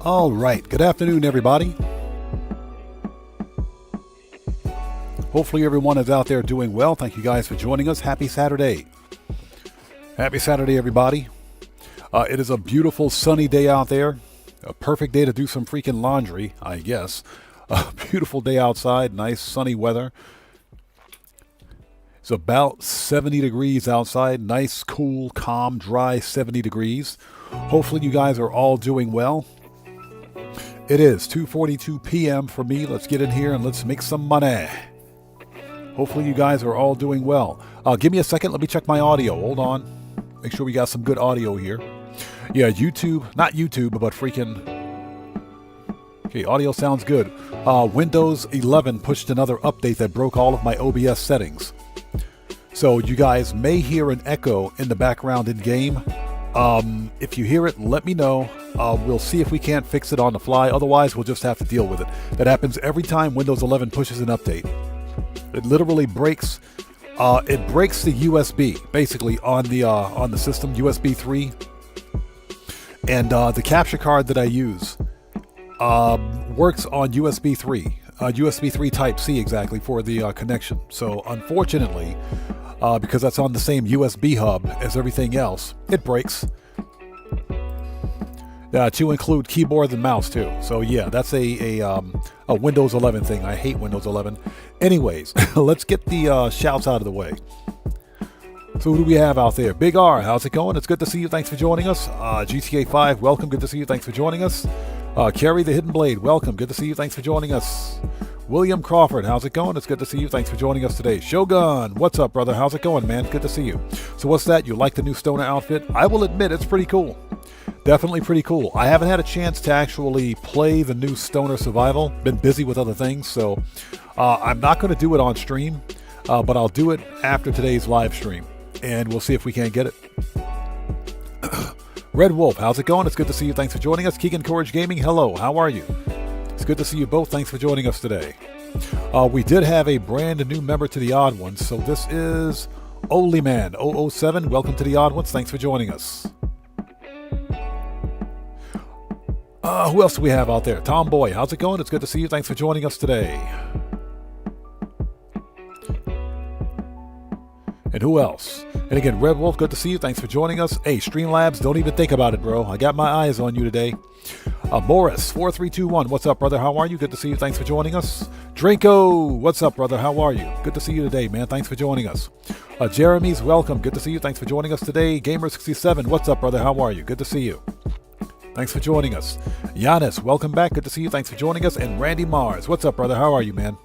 All right, good afternoon, everybody. Hopefully everyone is out there doing well. Thank you guys for joining us. Happy Saturday. Happy Saturday, everybody. It is a beautiful sunny day out there. A perfect day to do some freaking laundry, I guess. A beautiful day outside, nice sunny weather. It's about 70 degrees outside. Nice, cool, calm, dry 70 degrees. Hopefully you guys are all doing well. It is 2:42 p.m. for me. Let's get in here and let's make some money. Hopefully you guys are all doing well. Give me a second. Let me check my audio. Hold on. Make sure we got some good audio here. Yeah, YouTube. Not YouTube, but freaking... Okay, audio sounds good. Windows 11 pushed another update that broke all of my OBS settings. So you guys may hear an echo in the background in-game. If you hear it, let me know. We'll see if we can't fix it on the fly. Otherwise, we'll just have to deal with it. That happens every time Windows 11 pushes an update. It literally breaks. It breaks the USB basically on the system, USB 3, and the capture card that I use works on USB 3, USB 3 Type C exactly for the connection. So unfortunately, because that's on the same USB hub as everything else, it breaks. To include keyboard and mouse too. So yeah, that's a Windows 11 thing. I hate Windows 11. Anyways, let's get the shouts out of the way. So who do we have out there? Big R, how's it going? It's good to see you. Thanks for joining us. GTA 5, welcome. Good to see you. Thanks for joining us. Carrie the Hidden Blade, welcome. Good to see you. Thanks for joining us. William Crawford, how's it going? It's good to see you. Thanks for joining us today. Shogun, what's up, brother? How's it going, man? Good to see you. So what's that? You like the new Stoner outfit? I will admit it's pretty cool. Definitely pretty cool. I haven't had a chance to actually play the new Stoner Survival. Been busy with other things, so I'm not going to do it on stream, but I'll do it after today's live stream, and we'll see if we can't get it. Red Wolf, how's it going? It's good to see you. Thanks for joining us. Keegan Courage Gaming, hello. How are you? It's good to see you both. Thanks for joining us today. We did have a brand new member to the Odd Ones, so this is Oliman 007. Welcome to the Odd Ones. Thanks for joining us. Who else do we have out there? Tomboy, how's it going? It's good to see you. Thanks for joining us today. And who else? And again, Red Wolf, good to see you. Thanks for joining us. Hey, Streamlabs, don't even think about it, bro. I got my eyes on you today. Morris, 4321, what's up, brother? How are you? Good to see you. Thanks for joining us. Draco, what's up, brother? How are you? Good to see you today, man. Thanks for joining us. Jeremy's, welcome. Good to see you. Thanks for joining us today. Gamer67, what's up, brother? How are you? Good to see you. Thanks for joining us. Giannis, welcome back. Good to see you. Thanks for joining us. And Randy Mars, what's up, brother? How are you, man?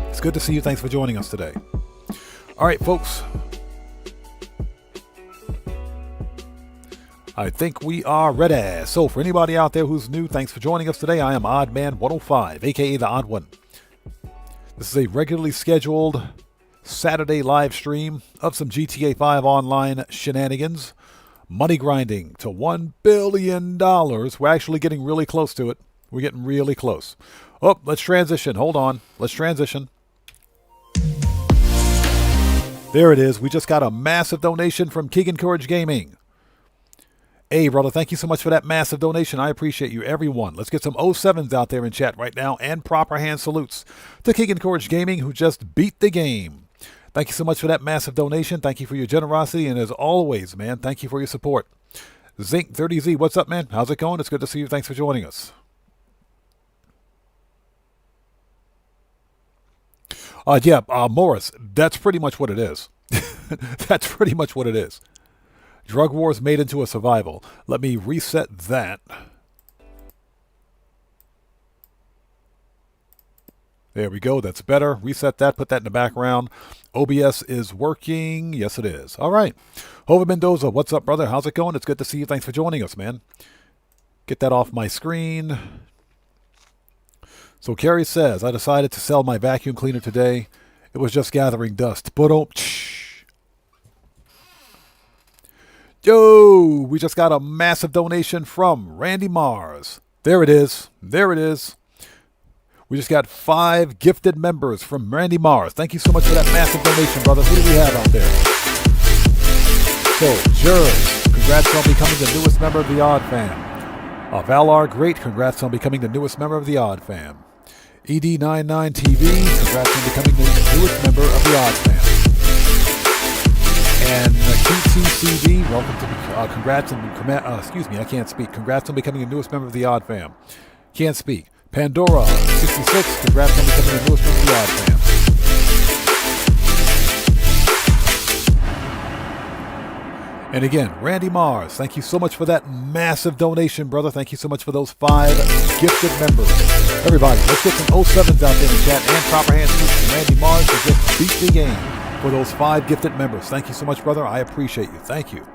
It's good to see you. Thanks for joining us today. All right, folks. I think we are ready. So for anybody out there who's new, thanks for joining us today. I am Oddman105, aka the Odd One. This is a regularly scheduled Saturday live stream of some GTA 5 online shenanigans. Money grinding to $1 billion. We're actually getting really close to it. We're getting really close. Oh, let's transition. Hold on. Let's transition. There it is. We just got a massive donation from Keegan Courage Gaming. Hey, brother, thank you so much for that massive donation. I appreciate you, everyone. Let's get some 07s out there in chat right now, and proper hand salutes to Keegan Courage Gaming, who just beat the game. Thank you so much for that massive donation. Thank you for your generosity, and as always, man, thank you for your support. Zinc30Z, what's up, man? How's it going? It's good to see you. Thanks for joining us. Morris, that's pretty much what it is. That's pretty much what it is. Drug Wars made into a survival. Let me reset that. There we go. That's better. Reset that. Put that in the background. OBS is working. Yes, it is. All right. Hova Mendoza, what's up, brother? How's it going? It's good to see you. Thanks for joining us, man. Get that off my screen. So Carrie says, I decided to sell my vacuum cleaner today. It was just gathering dust. Yo, we just got a massive donation from Randy Mars. There it is. There it is. We just got 5 gifted members from Randy Mars. Thank you so much for that massive donation, brother. Who do we have out there? So, Jared, congrats on becoming the newest member of the Odd Fam. Valar, great. Congrats on becoming the newest member of the Odd Fam. ED99TV, congrats on becoming the newest member of the Odd Fam. And QTCD, welcome to congrats and excuse me, I can't speak. Congrats on becoming the newest member of the Odd Fam. Can't speak. Pandora 66, congrats on becoming the newest member of the Odd Fam. And again, Randy Mars, thank you so much for that massive donation, brother. Thank you so much for those 5 gifted members. Everybody, let's get some 07s out there in the chat and proper hand to Randy Mars to just beat the game for those 5 gifted members. Thank you so much, brother. I appreciate you. Thank you.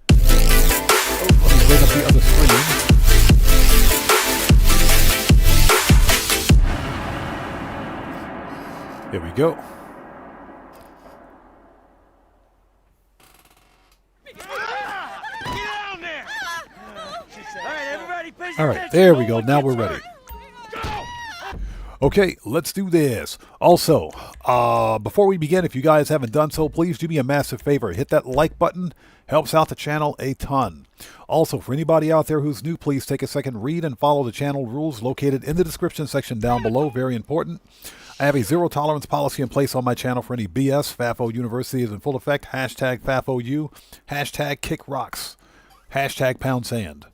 Let me bring up the other screen. Here we go. All right, there we go. Now we're ready. Okay, let's do this. Also, before we begin, if you guys haven't done so, please do me a massive favor. Hit that like button. Helps out the channel a ton. Also, for anybody out there who's new, please take a second, read and follow the channel rules located in the description section down below. Very important. I have a zero tolerance policy in place on my channel for any BS. FAFO University is in full effect. Hashtag FAFOU. Hashtag kick rocks. Hashtag pound sand.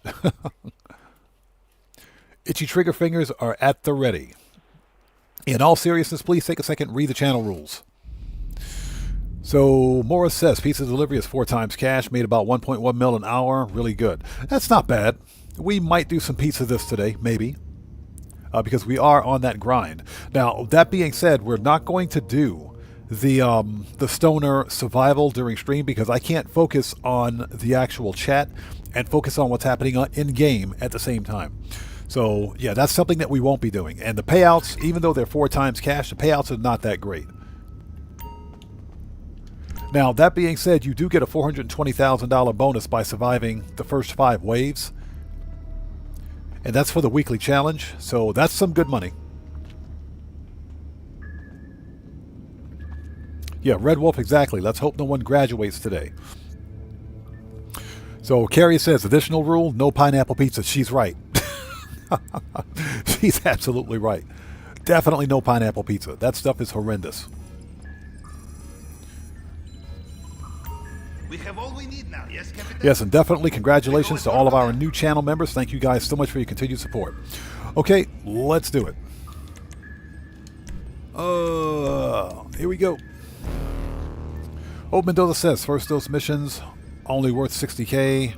Itchy trigger fingers are at the ready. In all seriousness, please take a second, read the channel rules. So, Morris says, pizza delivery is 4 times cash, made about 1.1 mil an hour. Really good. That's not bad. We might do some pizza this today, maybe. Because we are on that grind. Now, that being said, we're not going to do the stoner survival during stream because I can't focus on the actual chat and focus on what's happening in game at the same time. So yeah, that's something that we won't be doing. And the payouts, even though they're 4 times cash, the payouts are not that great. Now, that being said, you do get a $420,000 bonus by surviving the first 5 waves. And that's for the weekly challenge, so that's some good money. Yeah, Red Wolf, exactly. Let's hope no one graduates today. So Carrie says, additional rule, no pineapple pizza. She's right. She's absolutely right. Definitely no pineapple pizza. That stuff is horrendous. We have all we need now, yes, Captain? Yes, and definitely congratulations to all of our new channel members. Thank you guys so much for your continued support. Okay, let's do it. Here we go. Old Mendoza says, first dose missions only worth 60K.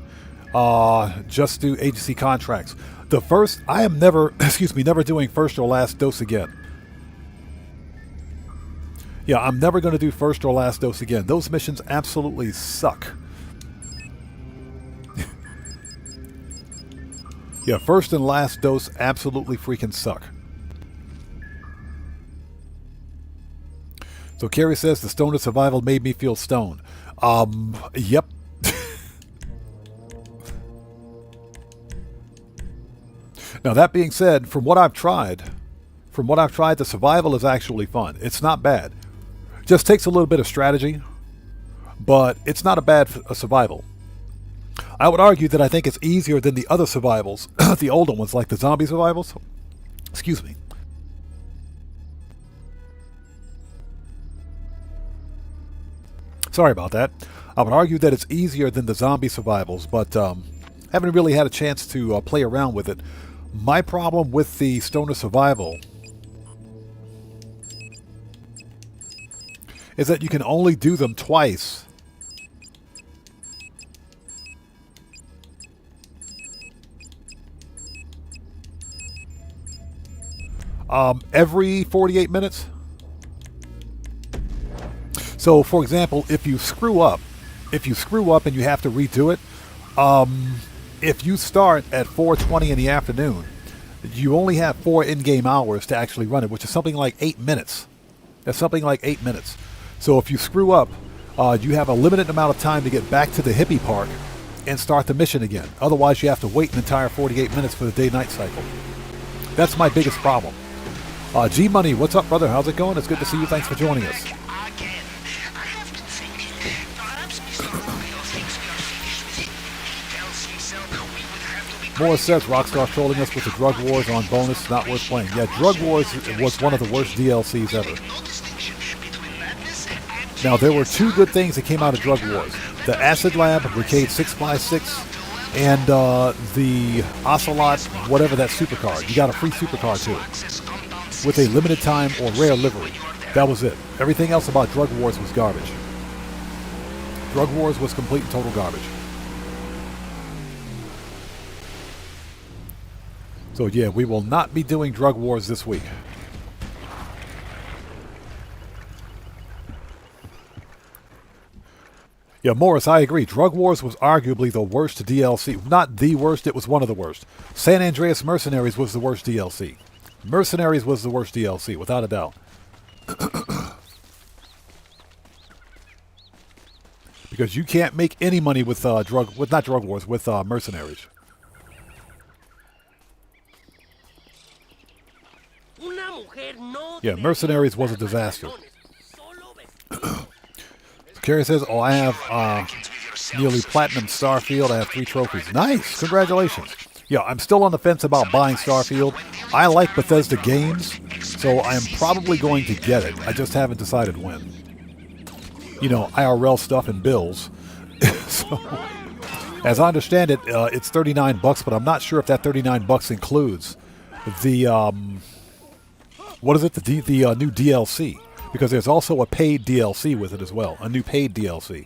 Just do agency contracts. The first, I am never, never doing first or last dose again. Yeah, I'm never going to do first or last dose again. Those missions absolutely suck. Yeah, first and last dose absolutely freaking suck. So Carrie says, the stoner survival made me feel stoned. Yep. Now, that being said, from what I've tried, the survival is actually fun. It's not bad. Just takes a little bit of strategy, but it's not a bad survival. I would argue that I think it's easier than the other survivals, the older ones, like the zombie survivals. Excuse me. Sorry about that. I would argue that it's easier than the zombie survivals, but haven't really had a chance to play around with it. My problem with the stoner survival is that you can only do them twice. Every 48 minutes. So, for example, if you screw up and you have to redo it, if you start at 4:20 in the afternoon, you only have 4 in-game hours to actually run it, which is something like 8 minutes. That's something like 8 minutes. So if you screw up, you have a limited amount of time to get back to the hippie park and start the mission again. Otherwise, you have to wait an entire 48 minutes for the day-night cycle. That's my biggest problem. G-Money, what's up, brother? How's it going? It's good to see you. Thanks for joining us. Morris says Rockstar trolling us with the Drug Wars on bonus, not worth playing. Yeah, Drug Wars was one of the worst DLCs ever. Now, there were two good things that came out of Drug Wars. The Acid Lab, Brigade 6x6, and the Ocelot, whatever that supercard. You got a free supercard too, with a limited time or rare livery. That was it. Everything else about Drug Wars was garbage. Drug Wars was complete and total garbage. So yeah, we will not be doing Drug Wars this week. Yeah, Morris, I agree. Drug Wars was arguably the worst DLC. Not the worst, it was one of the worst. San Andreas Mercenaries was the worst DLC. Mercenaries was the worst DLC, without a doubt. Because you can't make any money with with Mercenaries. Yeah, Mercenaries was a disaster. Carrie says, oh, I have nearly platinum Starfield. I have 3 trophies. Nice. Congratulations. Yeah, I'm still on the fence about buying Starfield. I like Bethesda games, so I am probably going to get it. I just haven't decided when. You know, IRL stuff and bills. So, as I understand it, it's $39, but I'm not sure if that $39 includes the, what is it, the new DLC. Because there's also a paid DLC with it as well. A new paid DLC.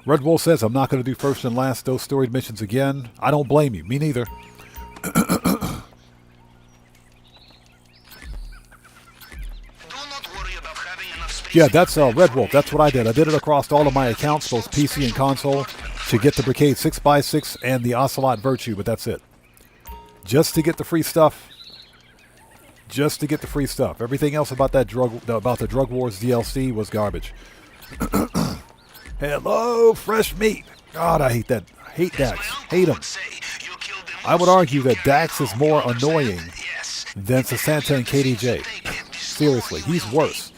Red Wolf says, I'm not going to do first and last those storied missions again. I don't blame you. Me neither. Yeah, that's Red Wolf. That's what I did. I did it across all of my accounts, both PC and console, to get the Brigade 6x6 and the Ocelot Virtue, but that's it. Just to get the free stuff. Just to get the free stuff. Everything else about the Drug Wars DLC was garbage. Hello, fresh meat. God, I hate that. I hate Dax. Hate him. I would argue that Dax is more annoying than Sasanta and KDJ. Seriously, he's worse.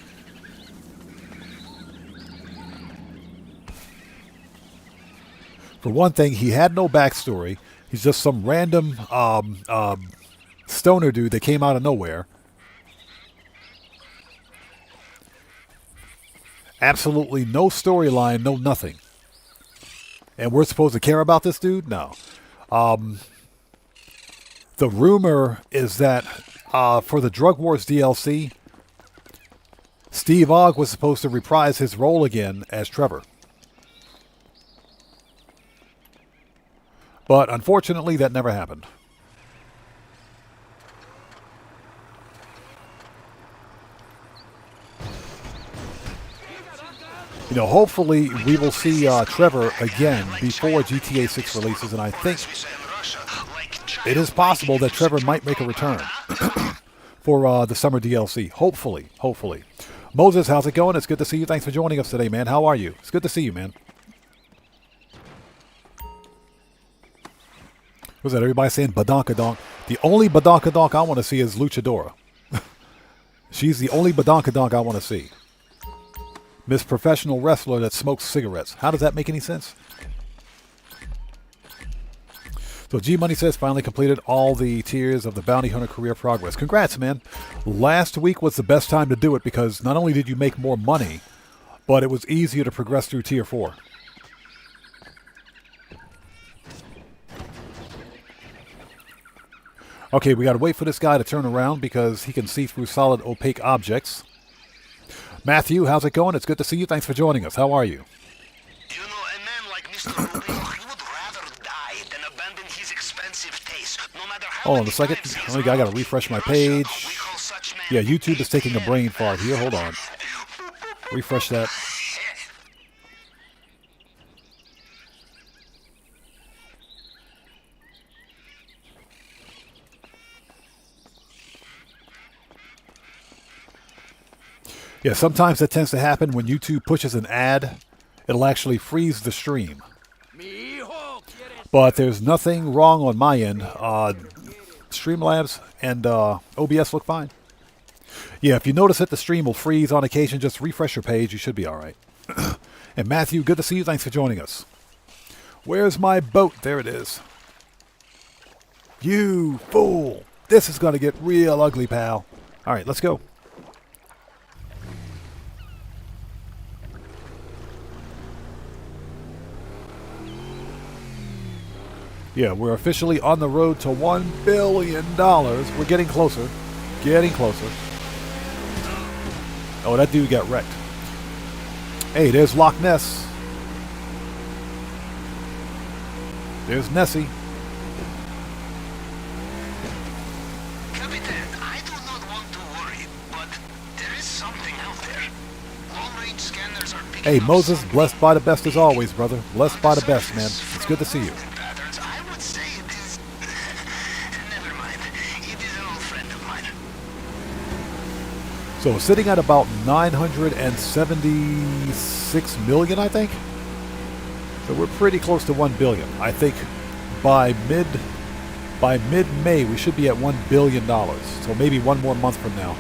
For one thing, he had no backstory. He's just some random stoner dude that came out of nowhere. Absolutely no storyline, no nothing. And we're supposed to care about this dude? No. The rumor is that for the Drug Wars DLC, Steve Ogg was supposed to reprise his role again as Trevor. But unfortunately, that never happened. You know, hopefully we will see Trevor again before GTA 6 releases, and I think it is possible that Trevor might make a return for the summer DLC. Hopefully, hopefully. Moses, how's it going? It's good to see you. Thanks for joining us today, man. How are you? It's good to see you, man. Was that everybody saying badonkadonk? The only badonkadonk I want to see is Luchadora. She's the only badonkadonk I want to see. Miss Professional Wrestler that smokes cigarettes. How does that make any sense? So G Money says, finally completed all the tiers of the Bounty Hunter career progress. Congrats, man. Last week was the best time to do it because not only did you make more money, but it was easier to progress through tier 4. Okay, we got to wait for this guy to turn around because he can see through solid opaque objects. Matthew, how's it going? It's good to see you. Thanks for joining us. How are you? You know, a man like Mr. Rubin, he would rather die than abandon his expensive taste, no matter how Hold on a second. I got to refresh my page. Yeah, YouTube is taking a brain fart here. Hold on. Refresh that. Yeah, sometimes that tends to happen when YouTube pushes an ad. It'll actually freeze the stream. But there's nothing wrong on my end. Streamlabs and OBS look fine. Yeah, if you notice that the stream will freeze on occasion, just refresh your page. You should be all right. And Matthew, good to see you. Thanks for joining us. Where's my boat? There it is. You fool. This is going to get real ugly, pal. All right, let's go. Yeah, we're officially on the road to $1 billion. We're getting closer. Getting closer. Oh, that dude got wrecked. Hey, there's Loch Ness. There's Nessie. Captain, I do not want to worry, but there is something out there. Long-range scanners are picking Hey, up Moses, some blessed by the best as always, brother. Blessed by the best, man. It's good to see you. patterns. I would say it is... Never mind. It is an old friend of mine. So sitting at about 976 million, I think. So we're pretty close to 1 billion. I think by mid-May we should be at $1 billion. So maybe one more month from now.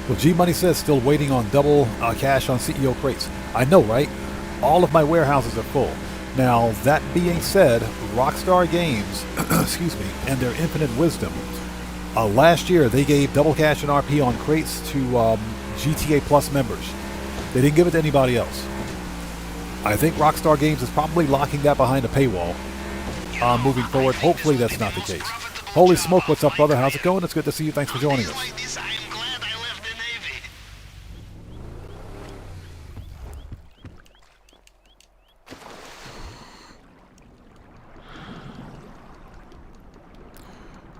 Well, G Money says still waiting on double cash on CEO crates. I know, right? All of my warehouses are full. Now, that being said, Rockstar Games, excuse me, and their infinite wisdom, last year they gave double cash and RP on crates to GTA Plus members. They didn't give it to anybody else. I think Rockstar Games is probably locking that behind a paywall moving forward. Hopefully that's not the case. Holy smoke, what's up, brother? How's it going? It's good to see you. Thanks for joining us. Like this, I am glad I left the Navy.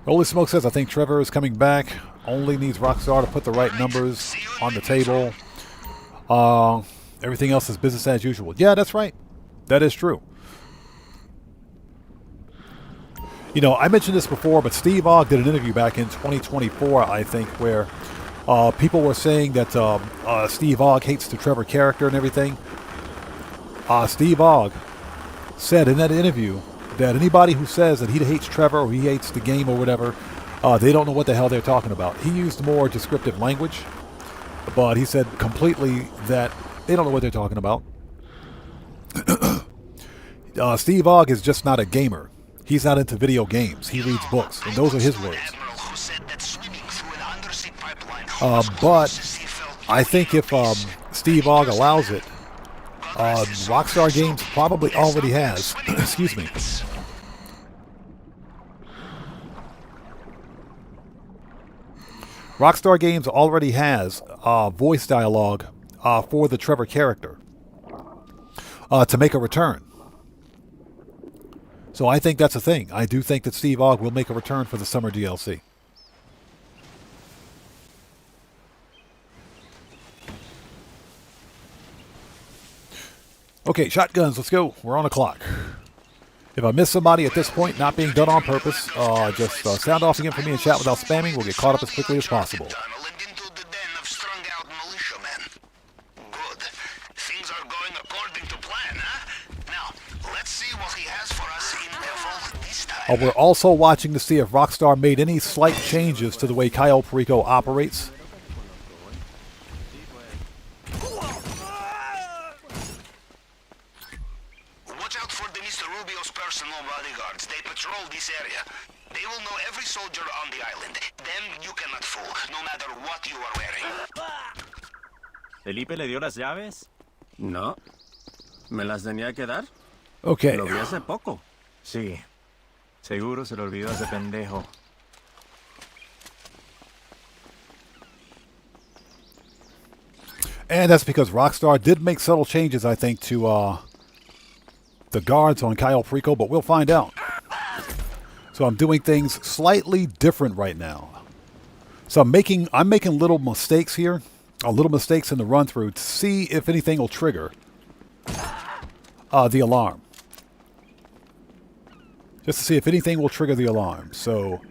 Holy Smoke says, I think Trevor is coming back. Only needs Rockstar to put the right numbers on the table. Everything else is business as usual. Yeah, that's right. That is true. You know, I mentioned this before, but Steve Ogg did an interview back in 2024, I think, where people were saying that Steve Ogg hates the Trevor character and everything. Steve Ogg said in that interview that anybody who says that he hates Trevor or he hates the game or whatever, they don't know what the hell they're talking about. He used more descriptive language, but he said completely that they don't know what they're talking about. Steve Ogg is just not a gamer. He's not into video games. He reads books, and those are his words. But I think if Steve Ogg allows it, Rockstar Games probably already has. Excuse me. Rockstar Games already has voice dialogue for the Trevor character to make a return. So I think that's a thing. I do think that Steve Ogg will make a return for the summer DLC. Okay, shotguns, let's go. We're on the clock. If I miss somebody at this point, not being done on purpose, just sound off again for me and chat without spamming. We'll get caught up as quickly as possible. We're also watching to see if Rockstar made any slight changes to the way Cayo Perico operates. Watch out for the Mr. Rubio's personal bodyguards. They patrol this area. They will know every soldier on the island. Them you cannot fool, no matter what you are wearing. ¿Felipe le dio las llaves? No. ¿Me las tenía que dar? Okay. Lo vi hace poco. Sí. Seguro se lo olvidó ese pendejo. And that's because Rockstar did make subtle changes, I think, to the guards on Cayo Perico, but we'll find out. So I'm doing things slightly different right now. So I'm making little mistakes here, little mistakes in the run through to see if anything will trigger the alarm. Just to see if anything will trigger the alarm. So,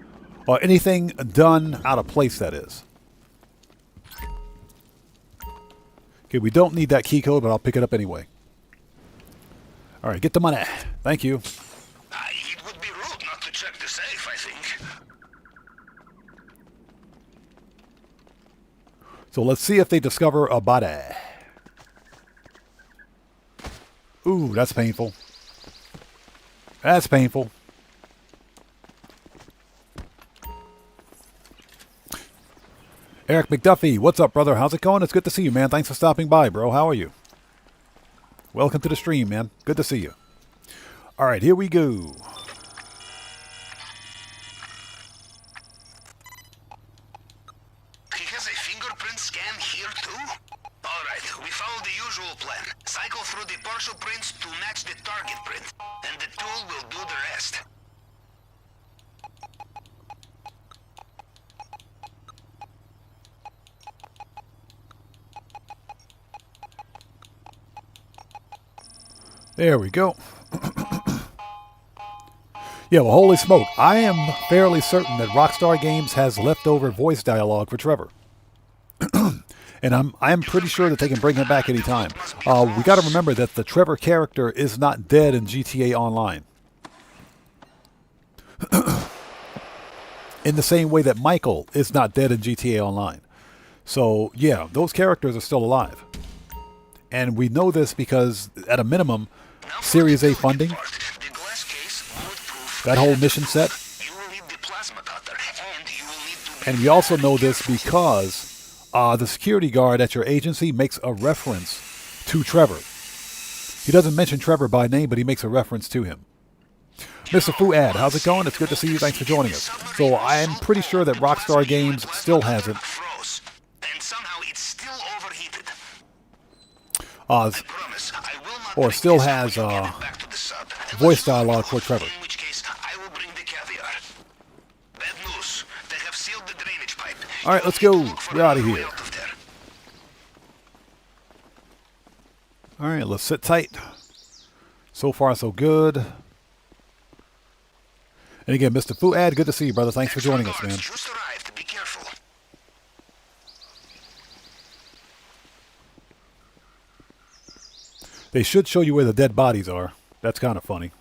anything done out of place, that is. Okay, we don't need that key code, but I'll pick it up anyway. All right, get the money. Thank you. It would be rude not to check the safe, I think. So let's see if they discover a body. Ooh, that's painful. That's painful. Eric McDuffie, what's up, brother? How's it going? It's good to see you, man. Thanks for stopping by, bro. How are you? Welcome to the stream, man. Good to see you. All right, here we go. He has a fingerprint scan here too? Alright, we follow the usual plan. Cycle through the partial prints to match the target print, and the tool will do the rest. There we go. Yeah, well, holy smoke. I am fairly certain that Rockstar Games has leftover voice dialogue for Trevor. And I'm pretty sure that they can bring him back anytime. We got to remember that the Trevor character is not dead in GTA Online. In the same way that Michael is not dead in GTA Online. So, yeah, those characters are still alive. And we know this because, at a minimum, Series A funding, that whole mission set. And we also know this because the security guard at your agency makes a reference to Trevor. He doesn't mention Trevor by name, but he makes a reference to him. Mr. Fuad, how's it going? It's good to see you. Thanks for joining us. So I'm pretty sure that Rockstar Games still has it. Or still has voice dialogue for Trevor. All right, let's go. We're out of here. All right, let's sit tight. So far, so good. And again, Mr. Fuad, good to see you, brother. Thanks for joining us, man. They should show you where the dead bodies are. That's kind of funny.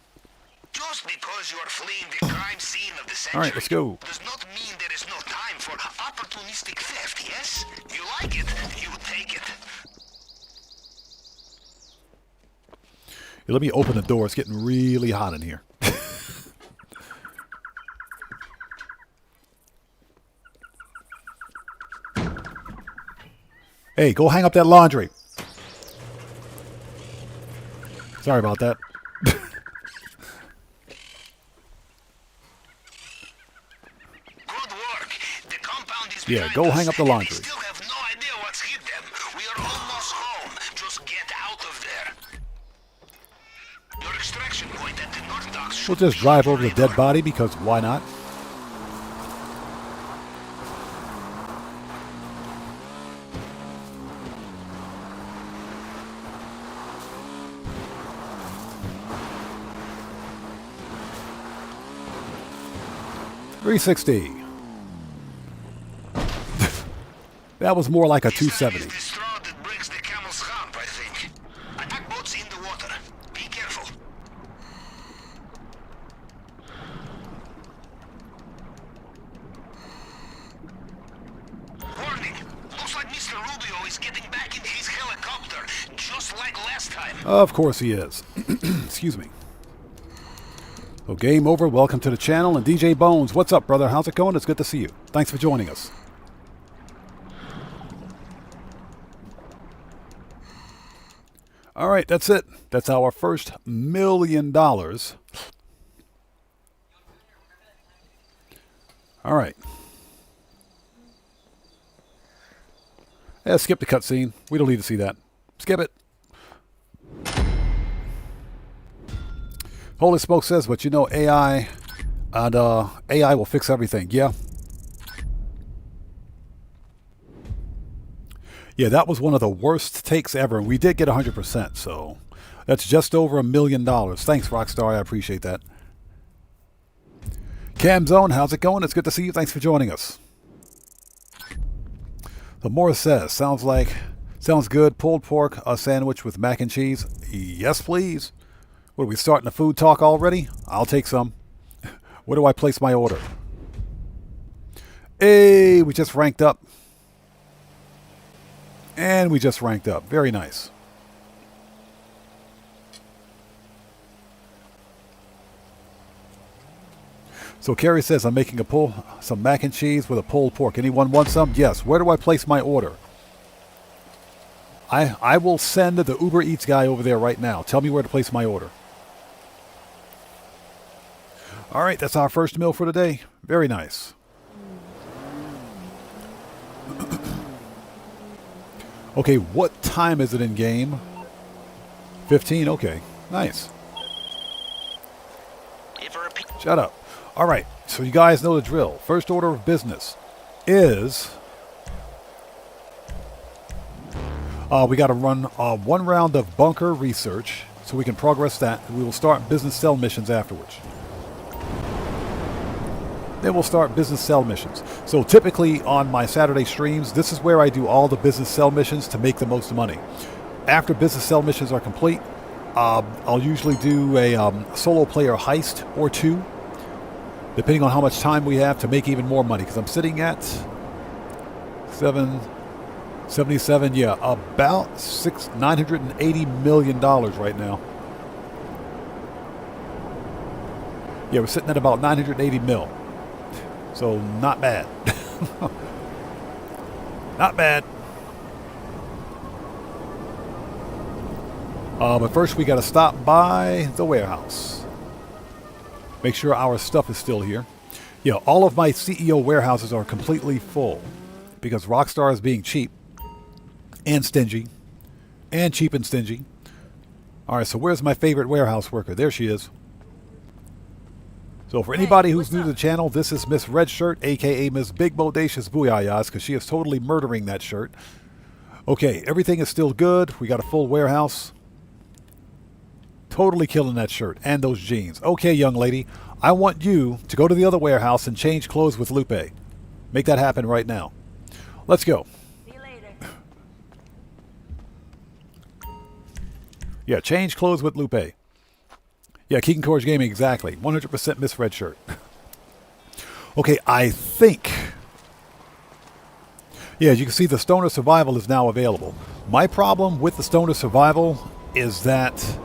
Just because you are fleeing the crime scene of the century, all right, let's go. Does not mean there is no time for opportunistic theft, yes? You like it, you take it. Here, let me open the door. It's getting really hot in here. Hey, go hang up that laundry. Sorry about that. Good work. The compound is yeah, go hang up the laundry. We still have no idea what's hit them. We are almost home. Just get out of there. Your extraction point at the North Docks. We'll just drive over the dead body because why not? $360. That was more like a 270. Warning! Looks like Mr. Rubio is getting back in his helicopter, just like last time. Of course he is. Excuse me. So game over. Welcome to the channel. And DJ Bones, what's up, brother? How's it going? It's good to see you. Thanks for joining us. All right, that's it. That's our first $1 million. All right. Yeah, skip the cutscene. We don't need to see that. Skip it. Holy Smoke says, but you know AI and AI will fix everything. Yeah. Yeah, that was one of the worst takes ever. And we did get 100%. So that's just over $1 million. Thanks, Rockstar. I appreciate that. Camzone, how's it going? It's good to see you. Thanks for joining us. The Morris says, sounds good. Pulled pork, a sandwich with mac and cheese. Yes, please. What, are we starting a food talk already? I'll take some. Where do I place my order? Hey, we just ranked up. And we just ranked up. Very nice. So Carrie says, I'm making some mac and cheese with a pulled pork. Anyone want some? Yes. Where do I place my order? I will send the Uber Eats guy over there right now. Tell me where to place my order. All right, that's our first meal for today. Very nice. Okay, what time is it in game? 15? Okay, nice. Shut up. All right, so you guys know the drill. First order of business is... we got to run one round of bunker research so we can progress that. We will start business cell missions afterwards. Then we'll start business cell missions. So typically on my Saturday streams, this is where I do all the business cell missions to make the most money. After business cell missions are complete, I'll usually do a solo player heist or two, depending on how much time we have to make even more money. Because I'm sitting at 777, yeah, about $980 million right now. Yeah, we're sitting at about 980 mil. So not bad. Not bad. But first we got to stop by the warehouse. Make sure our stuff is still here. Yeah, all of my CEO warehouses are completely full because Rockstar is being cheap and stingy and cheap and stingy. All right, so where's my favorite warehouse worker? There she is. So for anybody who's new to the channel, this is Miss Red Shirt, a.k.a. Miss Big Bodacious Booyahs, because she is totally murdering that shirt. Okay, everything is still good. We got a full warehouse. Totally killing that shirt and those jeans. Okay, young lady, I want you to go to the other warehouse and change clothes with Lupe. Make that happen right now. Let's go. See you later. Yeah, change clothes with Lupe. Yeah, Keegan Courage Gaming, exactly. 100% Miss Red Shirt. Okay, I think... Yeah, as you can see, the Stoner Survival is now available. My problem with the Stoner Survival is that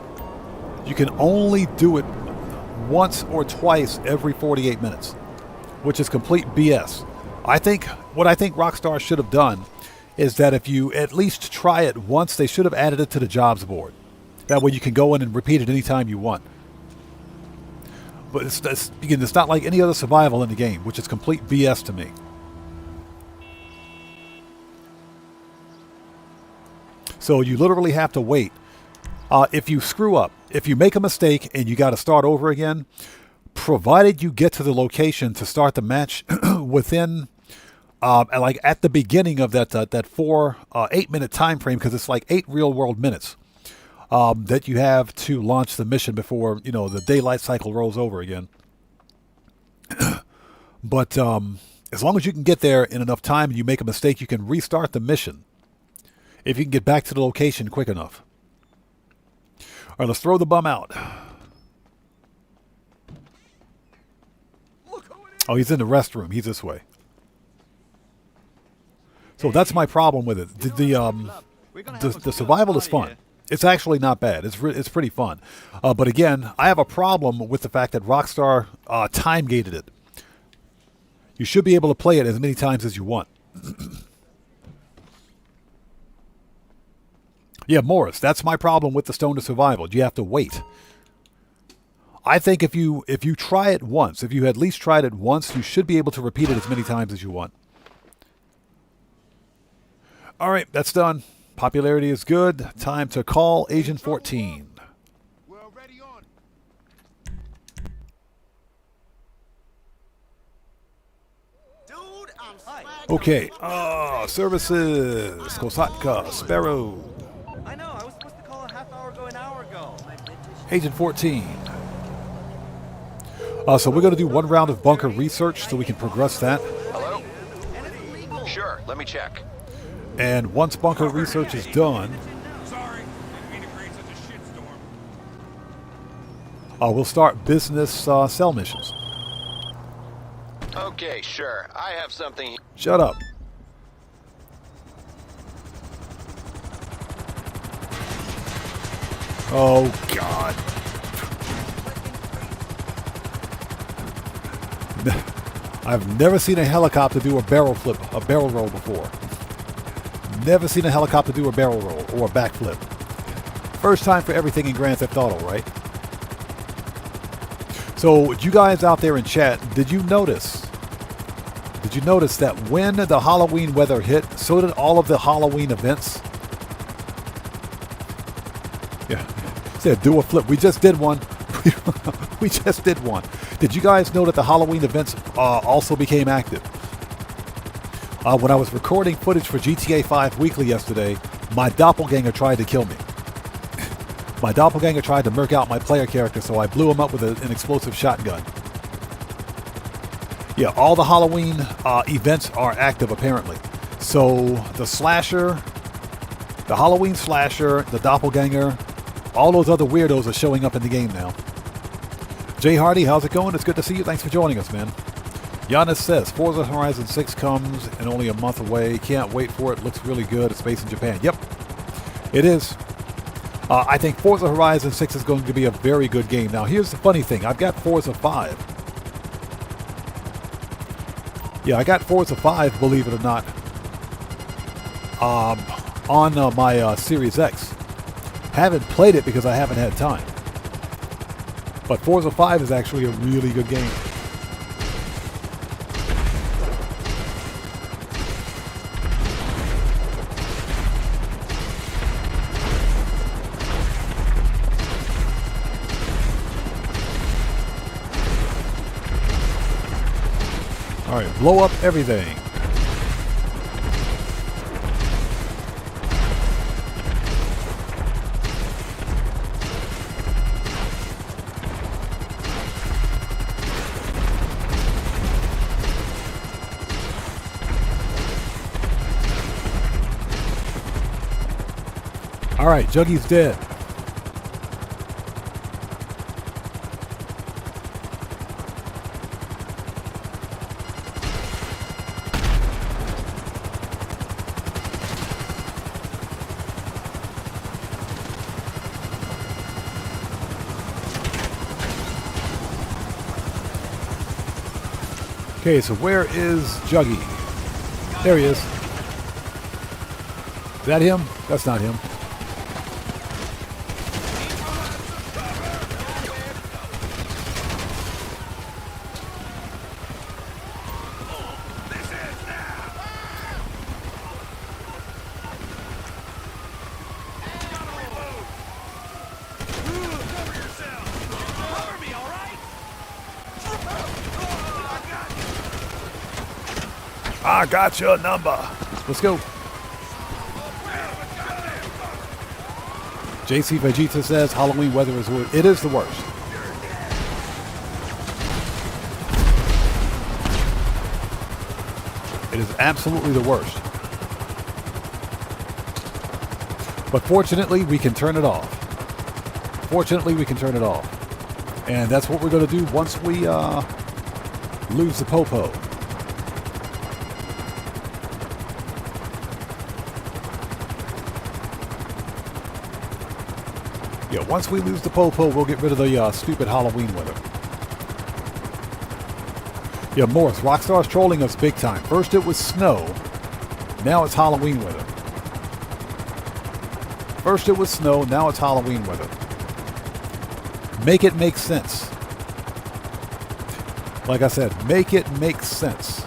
you can only do it once or twice every 48 minutes, which is complete BS. What I think Rockstar should have done is that if you at least try it once, they should have added it to the jobs board. That way you can go in and repeat it anytime you want. But it's not like any other survival in the game, which is complete BS to me. So you literally have to wait. If you screw up, if you make a mistake and you got to start over again, provided you get to the location to start the match within, like at the beginning of that 8-minute time frame, because it's like 8 real-world minutes. That you have to launch the mission before, the daylight cycle rolls over again. But as long as you can get there in enough time and you make a mistake, you can restart the mission. If you can get back to the location quick enough. All right, let's throw the bum out. Oh, he's in the restroom. He's this way. So that's my problem with it. The survival is fun. It's actually not bad. It's pretty fun. But again, I have a problem with the fact that Rockstar time-gated it. You should be able to play it as many times as you want. Yeah, Morris, that's my problem with the Stoner Survival. You have to wait. I think if you try it once, if you at least tried it once, you should be able to repeat it as many times as you want. All right, that's done. Popularity is good. Time to call Agent 14. We're already on. Dude, I'm swag. Okay. Services. Kosatka. Sparrow. I know, I was supposed to call a half hour ago, an hour ago. Agent 14. So we're going to do one round of bunker research so we can progress that. Hello? Sure, let me check. And once bunker research is done, Sorry, didn't mean to create such a shitstorm. we'll start business cell missions. Okay, sure. I have something. Shut up. Oh, God. I've never seen a helicopter do a barrel flip, a barrel roll before. Never seen a helicopter do a barrel roll or a backflip. First time for everything in Grand Theft Auto, right? So, you guys out there in chat, did you notice that when the Halloween weather hit, so did all of the Halloween events? Yeah, said do a flip. We just did one. We just did one. Did you guys know that the Halloween events also became active? When I was recording footage for GTA 5 Weekly yesterday, my doppelganger tried to kill me. My doppelganger tried to murk out my player character, so I blew him up with an explosive shotgun. Yeah, all the Halloween events are active apparently. So the slasher, the Halloween slasher, the doppelganger, all those other weirdos are showing up in the game now. Jay Hardy, how's it going? It's good to see you. Thanks for joining us, man. Giannis says, Forza Horizon 6 comes in only a month away. Can't wait for it. Looks really good. It's based in Japan. Yep, it is. I think Forza Horizon 6 is going to be a very good game. Now, here's the funny thing. I've got Forza 5. Yeah, I got Forza 5, believe it or not, on my Series X. Haven't played it because I haven't had time. But Forza 5 is actually a really good game. All right, blow up everything. All right, Juggy's dead. Okay, so where is Juggy? There he is. Is that him? That's not him. I got your number. Let's go. JC Vegeta says Halloween weather is worse. It is the worst. It is absolutely the worst. But fortunately, we can turn it off. Fortunately, we can turn it off. And that's what we're going to do once we lose the popo. Yeah, once we lose the popo, we'll get rid of the stupid Halloween weather. Yeah, Morris, Rockstar's trolling us big time. First it was snow, now it's Halloween weather. First it was snow, now it's Halloween weather. Make it make sense. Like I said, make it make sense.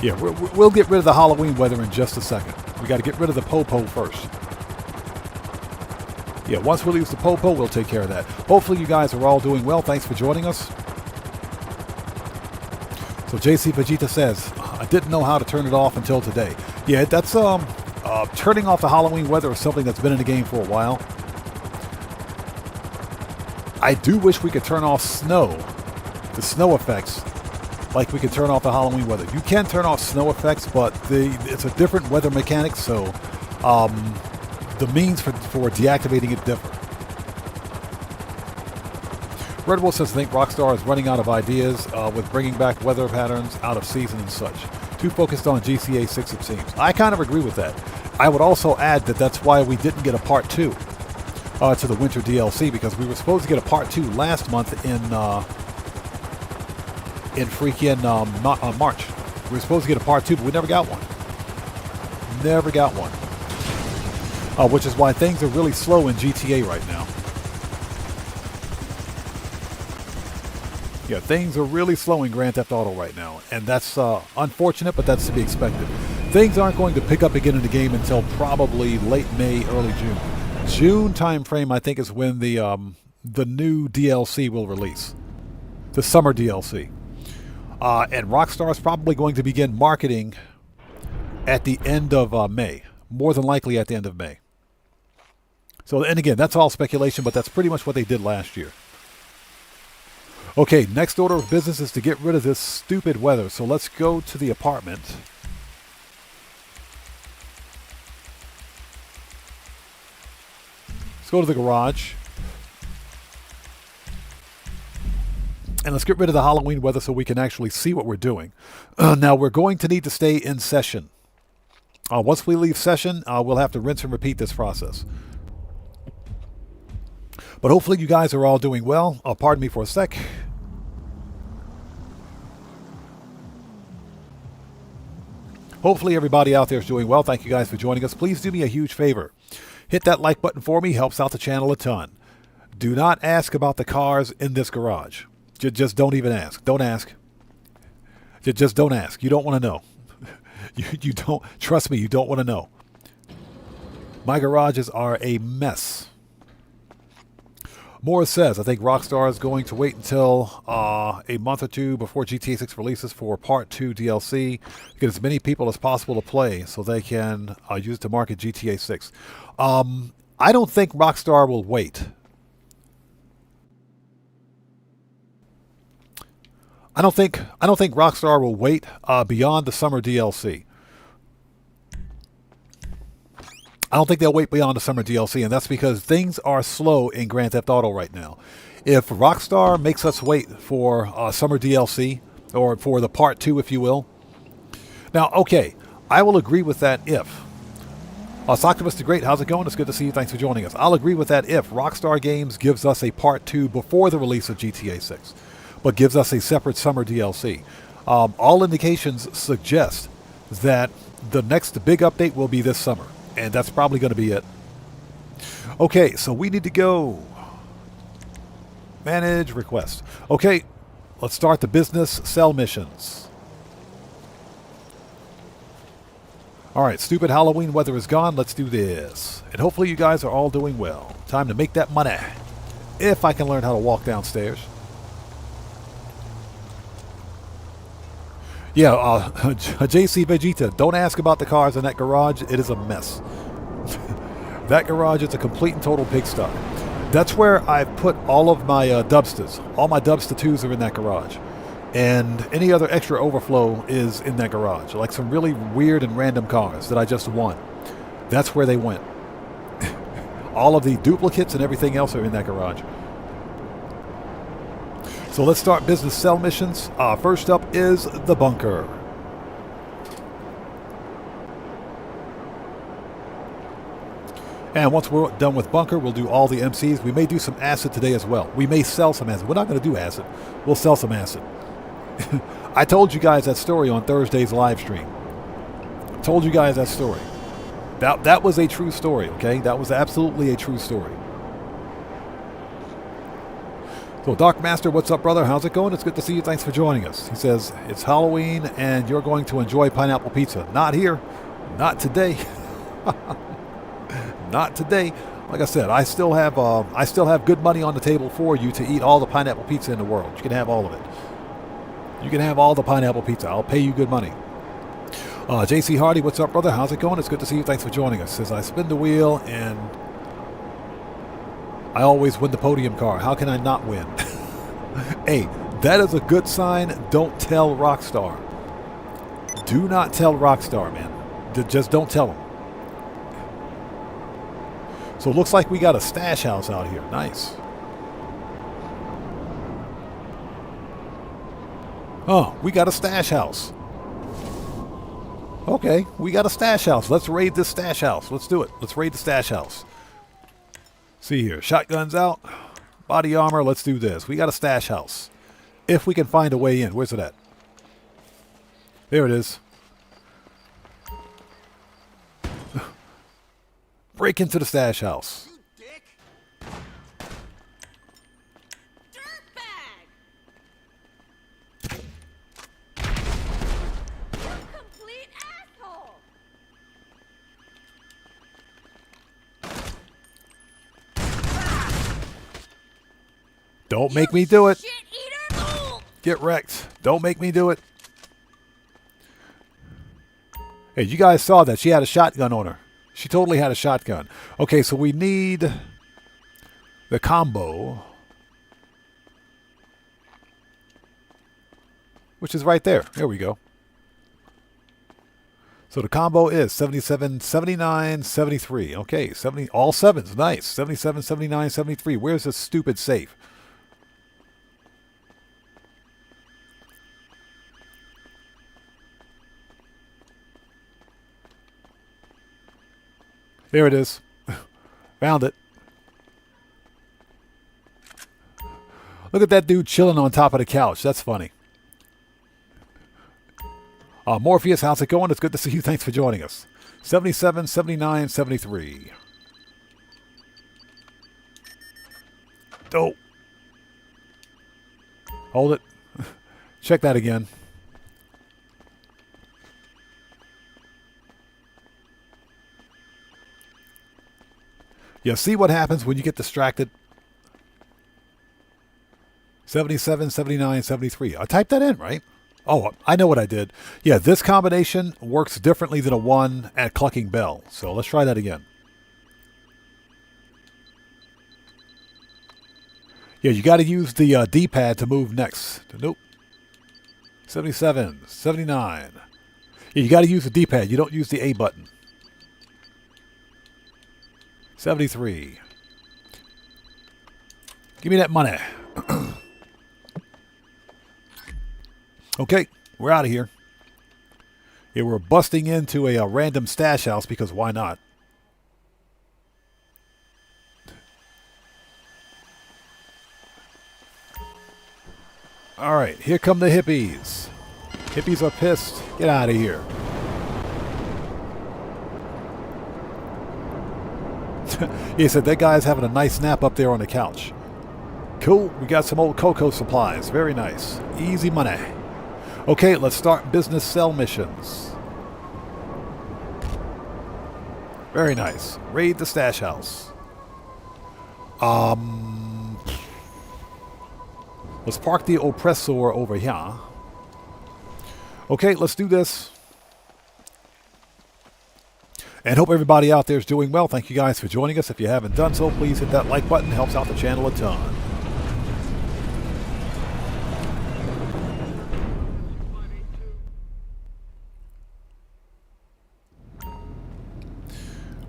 Yeah, we'll get rid of the Halloween weather in just a second. We got to get rid of the popo first. Yeah, once we lose the popo, we'll take care of that. Hopefully you guys are all doing well. Thanks for joining us. So JC Vegeta says, I didn't know how to turn it off until today. Yeah, that's turning off the Halloween weather is something that's been in the game for a while. I do wish we could turn off snow, the snow effects, like we can turn off the Halloween weather. You can turn off snow effects, but it's a different weather mechanic, so the means for deactivating it differ. Red Wolf says, I think Rockstar is running out of ideas with bringing back weather patterns out of season and such. Too focused on GTA 6, it seems. I kind of agree with that. I would also add that that's why we didn't get a part 2. to the winter DLC, because we were supposed to get a part 2 last month in freaking March. We were supposed to get a part 2, but we never got one. Never got one. Which is why things are really slow in GTA right now. Yeah, things are really slow in Grand Theft Auto right now, and that's unfortunate, but that's to be expected. Things aren't going to pick up again in the game until probably late May, early June. June time frame, I think, is when the new DLC will release, the summer DLC, and Rockstar is probably going to begin marketing at the end of May, more than likely at the end of May. So, and again, that's all speculation, but that's pretty much what they did last year. Okay, next order of business is to get rid of this stupid weather. So let's go to the apartment. Let's go to the garage. And let's get rid of the Halloween weather so we can actually see what we're doing. Now, we're going to need to stay in session. Once we leave session, we'll have to rinse and repeat this process. But hopefully you guys are all doing well. Pardon me for a sec. Hopefully everybody out there is doing well. Thank you guys for joining us. Please do me a huge favor. Hit that like button for me. Helps out the channel a ton. Do not ask about the cars in this garage. Just don't even ask. Don't ask. Just don't ask. You don't want to know. You don't. Trust me, you don't want to know. My garages are a mess. Morris says, I think Rockstar is going to wait until a month or two before GTA 6 releases for Part 2 DLC to get as many people as possible to play so they can use it to market GTA 6. I don't think Rockstar will wait. I don't think Rockstar will wait beyond the summer DLC. I don't think they'll wait beyond the summer DLC, and that's because things are slow in Grand Theft Auto right now. If Rockstar makes us wait for summer DLC, or for the Part 2, if you will. Now, okay, I will agree with that if. Soctopus the Great, how's it going? It's good to see you. Thanks for joining us. I'll agree with that if Rockstar Games gives us a Part 2 before the release of GTA 6, but gives us a separate summer DLC. All indications suggest that the next big update will be this summer. And that's probably going to be it. Okay, so we need to go. Manage request. Okay, let's start the business sell missions. All right, stupid Halloween weather is gone. Let's do this. And hopefully you guys are all doing well. Time to make that money. If I can learn how to walk downstairs. Yeah, JC Vegeta, don't ask about the cars in that garage. It is a mess. That garage is a complete and total pigsty. That's where I put all of my Dubsters. All my Dubster 2s are in that garage. And any other extra overflow is in that garage. Like some really weird and random cars that I just won. That's where they went. All of the duplicates and everything else are in that garage. So let's start business sell missions. First up is the bunker. And once we're done with bunker, we'll do all the MCs. We may do some acid today as well. We may sell some acid. We're not going to do acid. We'll sell some acid. I told you guys that story on Thursday's live stream. Told you guys that story. That was a true story, okay? That was absolutely a true story. So, Dark Master, what's up, brother? How's it going? It's good to see you. Thanks for joining us. He says, it's Halloween, and you're going to enjoy pineapple pizza. Not here. Not today. Not today. Like I said, I still have good money on the table for you to eat all the pineapple pizza in the world. You can have all of it. You can have all the pineapple pizza. I'll pay you good money. JC Hardy, what's up, brother? How's it going? It's good to see you. Thanks for joining us. Says, I spin the wheel, and I always win the podium car. How can I not win? Hey, that is a good sign. Don't tell Rockstar. Do not tell Rockstar, man. Just don't tell them. So it looks like we got a stash house out here. Nice. Oh, we got a stash house. Okay, we got a stash house. Let's raid this stash house. Let's do it. Let's raid the stash house. See here. Shotguns out. Body armor. Let's do this. We got a stash house. If we can find a way in. Where's it at? There it is. Break into the stash house. Dirtbag! Complete asshole! Don't make me do it. Shit eater! Get wrecked. Don't make me do it. Hey, you guys saw that. She had a shotgun on her. She totally had a shotgun. Okay, so we need the combo, which is right there. There we go. So the combo is 77, 79, 73. Okay, 70, all sevens. Nice. 77, 79, 73. Where's this stupid safe? There it is. Found it. Look at that dude chilling on top of the couch. That's funny. Morpheus, how's it going? It's good to see you. Thanks for joining us. 77, 79, 73. Dope. Hold it. Check that again. Yeah, see what happens when you get distracted? 77, 79, 73. I typed that in, right? Oh, I know what I did. Yeah, this combination works differently than a 1 at Clucking Bell. So let's try that again. Yeah, you got to use the D-pad to move next. Nope. 77, 79. Yeah, you got to use the D-pad. You don't use the A button. 73. Give me that money. Okay, we're out of here. Yeah, we're busting into a random stash house because why not? All right, here come the hippies. Hippies are pissed. Get out of here. He said that guy's having a nice nap up there on the couch. Cool. We got some old cocoa supplies. Very nice. Easy money. Okay, let's start business cell missions. Very nice. Raid the stash house. Let's park the oppressor over here. Okay, let's do this. And hope everybody out there is doing well. Thank you guys for joining us. If you haven't done so, please hit that like button. It helps out the channel a ton.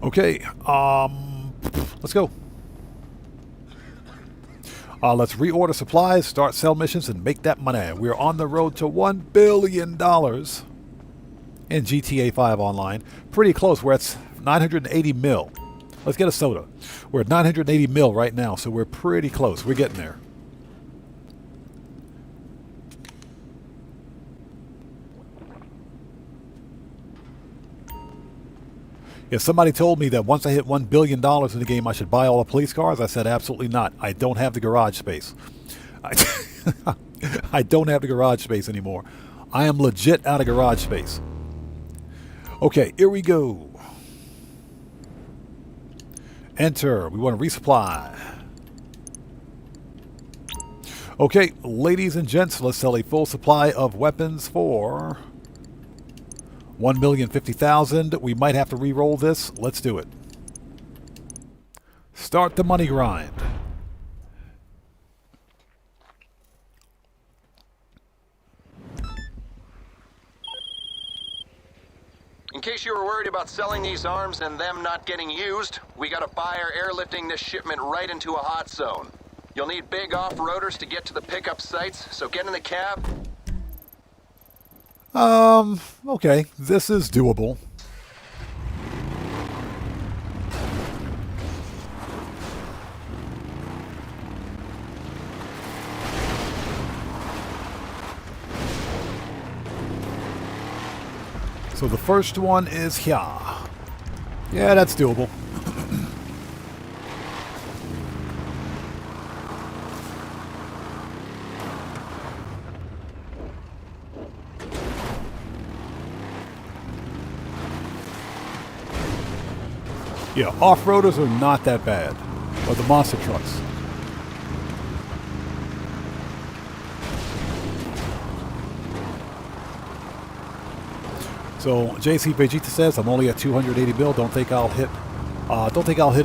Okay, let's go. Let's reorder supplies, start sell missions, and make that money. We're on the road to $1 billion in GTA 5 Online. Pretty close. We're at 980 mil. Let's get a soda. We're at 980 mil right now, so we're pretty close. We're getting there. Yeah, somebody told me that once I hit $1 billion in the game, I should buy all the police cars. I said, absolutely not. I don't have the garage space. I don't have the garage space anymore. I am legit out of garage space. Okay, here we go. Enter. We want to resupply. Okay, ladies and gents, let's sell a full supply of weapons for 1,050,000. We might have to re-roll this. Let's do it. Start the money grind. In case you were worried about selling these arms and them not getting used, we got a buyer airlifting this shipment right into a hot zone. You'll need big off-roaders to get to the pickup sites, so get in the cab. Okay, this is doable. So the first one is here. Yeah, that's doable. Yeah, off-roaders are not that bad. Or the monster trucks. So JC Vegeta says I'm only at 280 mil. Don't think I'll hit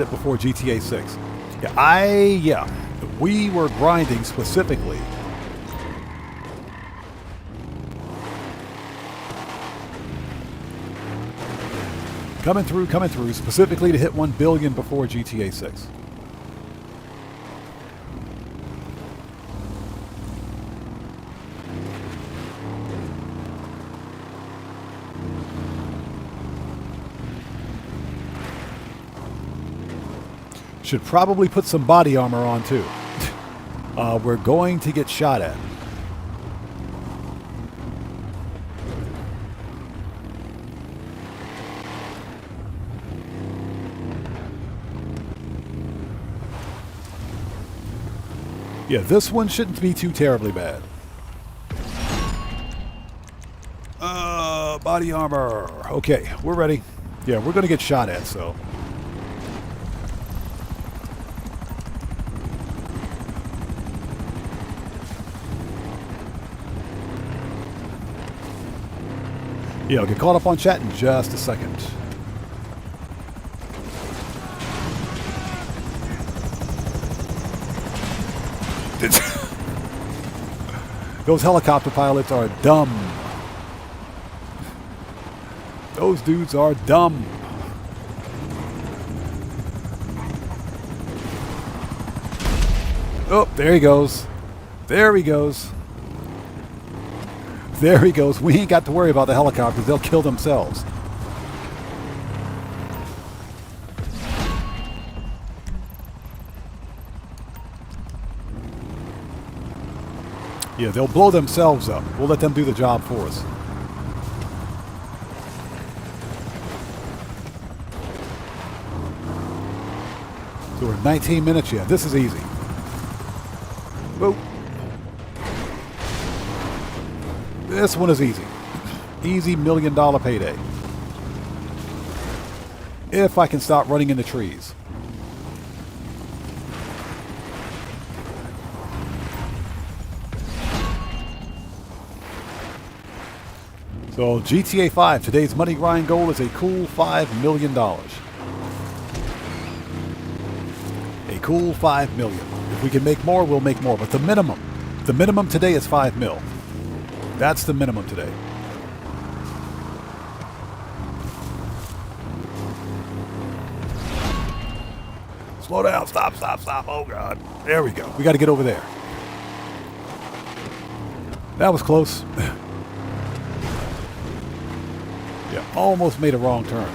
it before GTA 6. Yeah, we were grinding specifically. Coming through specifically to hit 1 billion before GTA 6. Should probably put some body armor on too. We're going to get shot at. Yeah, this one shouldn't be too terribly bad. Body armor. Okay, we're ready. Yeah, we're going to get shot at, so. Yeah, I'll get caught up on chat in just a second. Those helicopter pilots are dumb. Those dudes are dumb. Oh, there he goes. There he goes. There he goes. We ain't got to worry about the helicopters. They'll kill themselves. Yeah, they'll blow themselves up. We'll let them do the job for us. So we're 19 minutes yet. This is easy. Whoa. This one is easy. Easy $1 million payday. If I can stop running into trees. So GTA 5, today's money grind goal is a cool $5 million. A cool $5 million. If we can make more, we'll make more. But the minimum today is 5 mil. That's the minimum today. Slow down, stop. Oh God. There we go. We got to get over there. That was close. Yeah, almost made a wrong turn.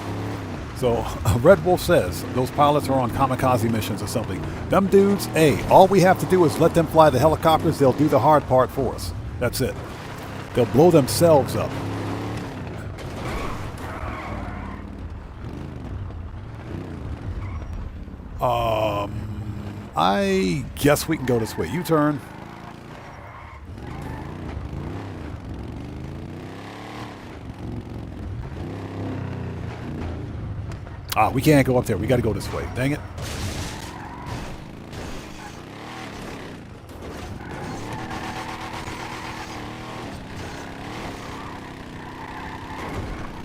So Red Wolf says those pilots are on kamikaze missions or something. Them dudes, hey, all we have to do is let them fly the helicopters. They'll do the hard part for us. That's it. They'll blow themselves up. I guess we can go this way. U-turn. We can't go up there. We got to go this way. Dang it.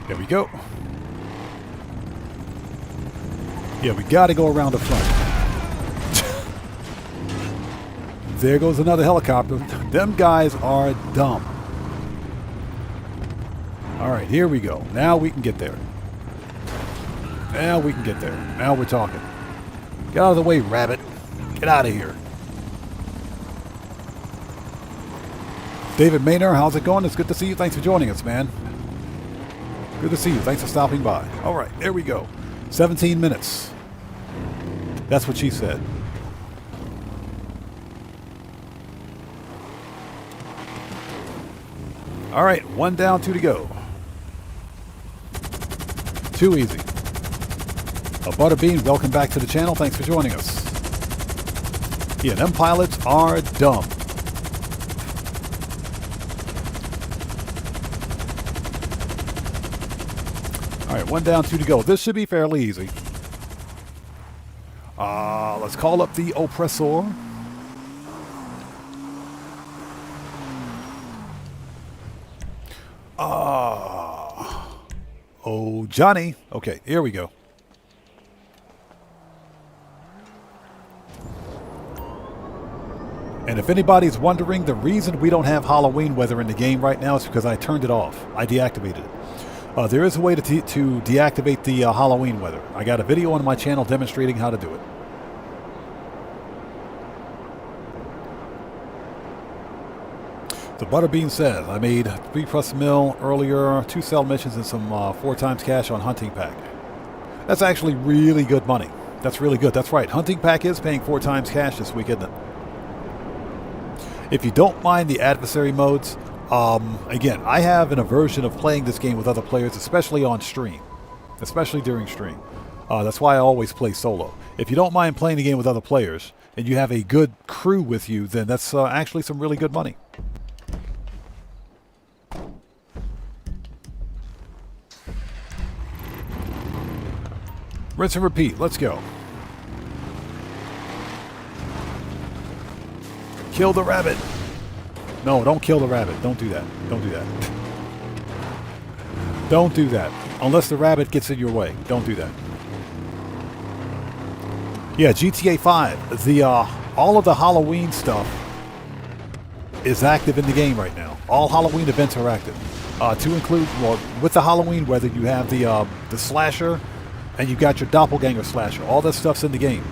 There we go. Yeah, we got to go around the front. There goes another helicopter. Them guys are dumb. All right, here we go. Now we can get there. Now we can get there. Now we're talking. Get out of the way, rabbit. Get out of here. David Maynard, how's it going? It's good to see you. Thanks for joining us, man. Good to see you. Thanks for stopping by. All right, there we go. 17 minutes. That's what she said. All right, 1 down, 2 to go. Too easy. Butterbean, welcome back to the channel. Thanks for joining us. Yeah, them pilots are dumb. All right, 1 down, 2 to go. This should be fairly easy. Let's call up the oppressor. Oh, Johnny. Okay, here we go. And if anybody's wondering, the reason we don't have Halloween weather in the game right now is because I turned it off. I deactivated it. There is a way to deactivate the Halloween weather. I got a video on my channel demonstrating how to do it. The Butterbean says, I made 3+ mil earlier, 2 sell missions and some 4 times cash on hunting pack. That's actually really good money. That's really good. That's right. Hunting pack is paying 4 times cash this week, isn't it? If you don't mind the adversary modes, again, I have an aversion of playing this game with other players, especially on stream, especially during stream. That's why I always play solo. If you don't mind playing the game with other players and you have a good crew with you, then that's actually some really good money. Rinse and repeat. Let's go. Kill the rabbit. No, don't kill the rabbit. Don't do that. Don't do that. Don't do that. Unless the rabbit gets in your way. Don't do that. Yeah, GTA 5. The all of the Halloween stuff is active in the game right now. All Halloween events are active. To include, well, with the Halloween weather, you have the slasher, and you got your doppelganger slasher. All that stuff's in the game.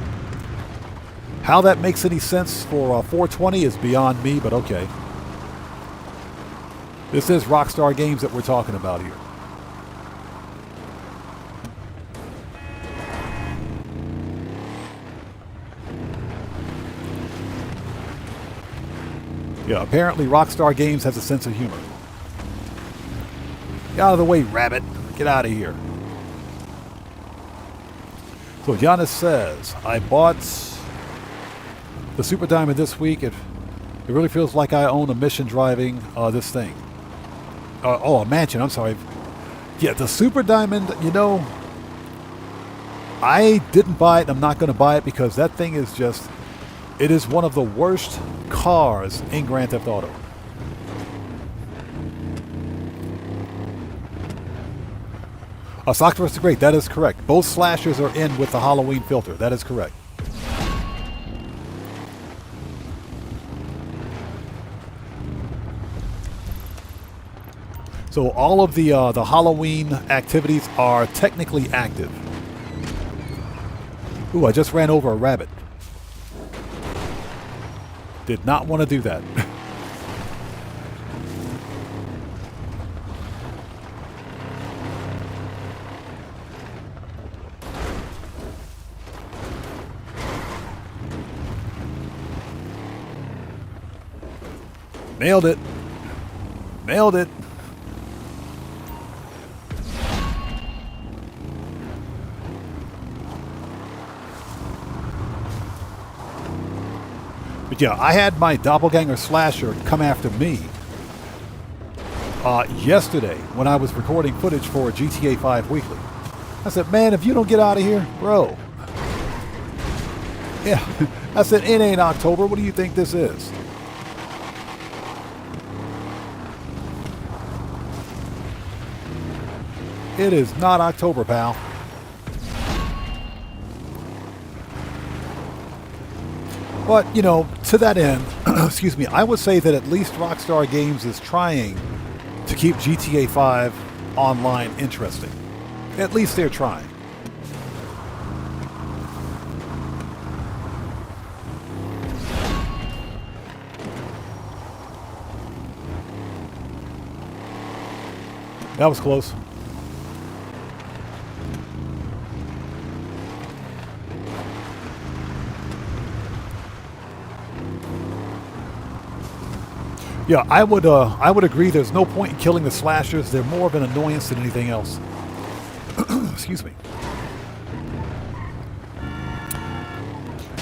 How that makes any sense for 420 is beyond me, but okay. This is Rockstar Games that we're talking about here. Yeah, apparently Rockstar Games has a sense of humor. Get out of the way, rabbit. Get out of here. So Giannis says, I bought the Super Diamond this week. It really feels like I own a mission driving this thing. A mansion, I'm sorry. Yeah, the Super Diamond, you know, I didn't buy it. I'm not going to buy it because that thing is just, it is one of the worst cars in Grand Theft Auto. Sockforce is great. That is correct. Both slashers are in with the Halloween filter. That is correct. So all of the Halloween activities are technically active. Ooh, I just ran over a rabbit. Did not want to do that. Nailed it. Nailed it. But yeah, I had my doppelganger slasher come after me yesterday when I was recording footage for GTA 5 Weekly. I said, man, if you don't get out of here, bro. Yeah, I said, it ain't October. What do you think this is? It is not October, pal. But, you know, to that end, excuse me, I would say that at least Rockstar Games is trying to keep GTA 5 online interesting. At least they're trying. That was close. Yeah, I would agree. There's no point in killing the slashers. They're more of an annoyance than anything else. Excuse me.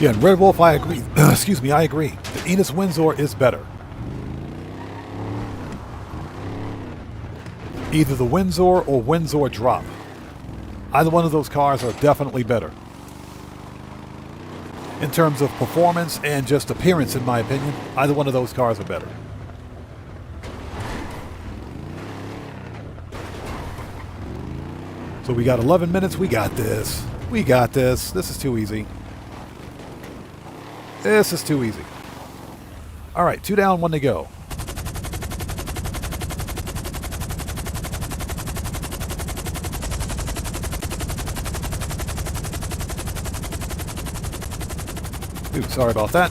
Yeah, and Red Wolf, I agree. Excuse me, I agree. The Enos Windsor is better. Either the Windsor or Windsor Drop. Either one of those cars are definitely better. In terms of performance and just appearance, in my opinion, either one of those cars are better. So we got 11 minutes. We got this. We got this. This is too easy. This is too easy. All right, 2 down, 1 to go. Ooh, sorry about that.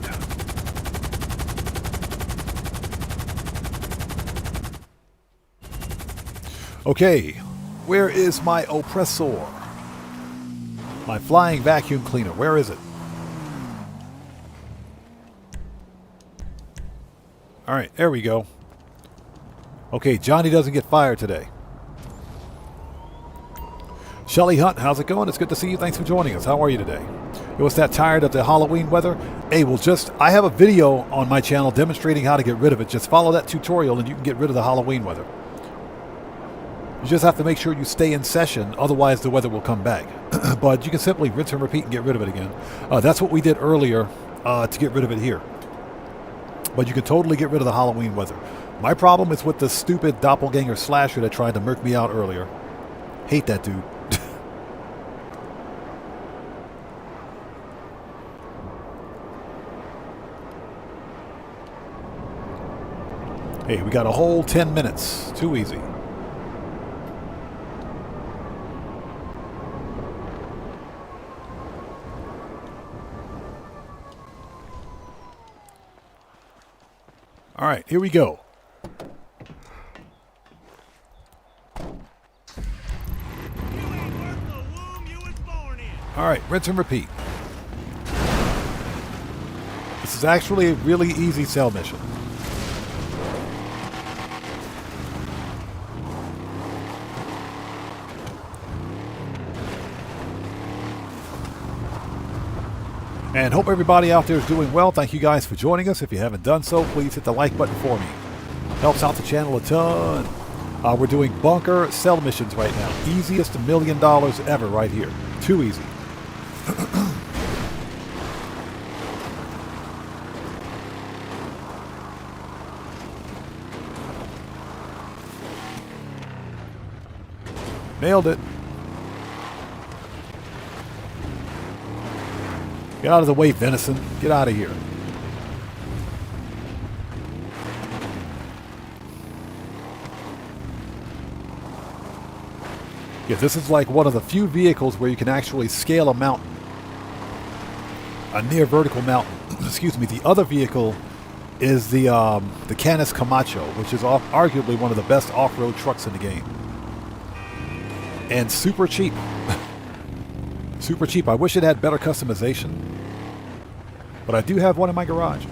Okay, where is my oppressor? My flying vacuum cleaner, where is it? All right, there we go. Okay, Johnny doesn't get fired today. Shelly Hunt, how's it going? It's good to see you. Thanks for joining us. How are you today? You was that tired of the Halloween weather? Hey, well, I have a video on my channel demonstrating how to get rid of it. Just follow that tutorial and you can get rid of the Halloween weather. You just have to make sure you stay in session, otherwise the weather will come back. But you can simply rinse and repeat and get rid of it again. That's what we did earlier to get rid of it here. But you can totally get rid of the Halloween weather. My problem is with the stupid doppelganger slasher that tried to murk me out earlier. Hate that dude. Hey, we got a whole 10 minutes. Too easy. All right, here we go. All right, rinse and repeat. This is actually a really easy cell mission. And hope everybody out there is doing well. Thank you guys for joining us. If you haven't done so, please hit the like button for me. Helps out the channel a ton. We're doing bunker cell missions right now. Easiest $1 million ever right here. Too easy. Nailed it. Get out of the way, Venison. Get out of here. Yeah, this is like one of the few vehicles where you can actually scale a mountain. A near vertical mountain. Excuse me. The other vehicle is the Canis Camacho, which is arguably one of the best off-road trucks in the game. And super cheap. Super cheap. I wish it had better customization. But I do have one in my garage.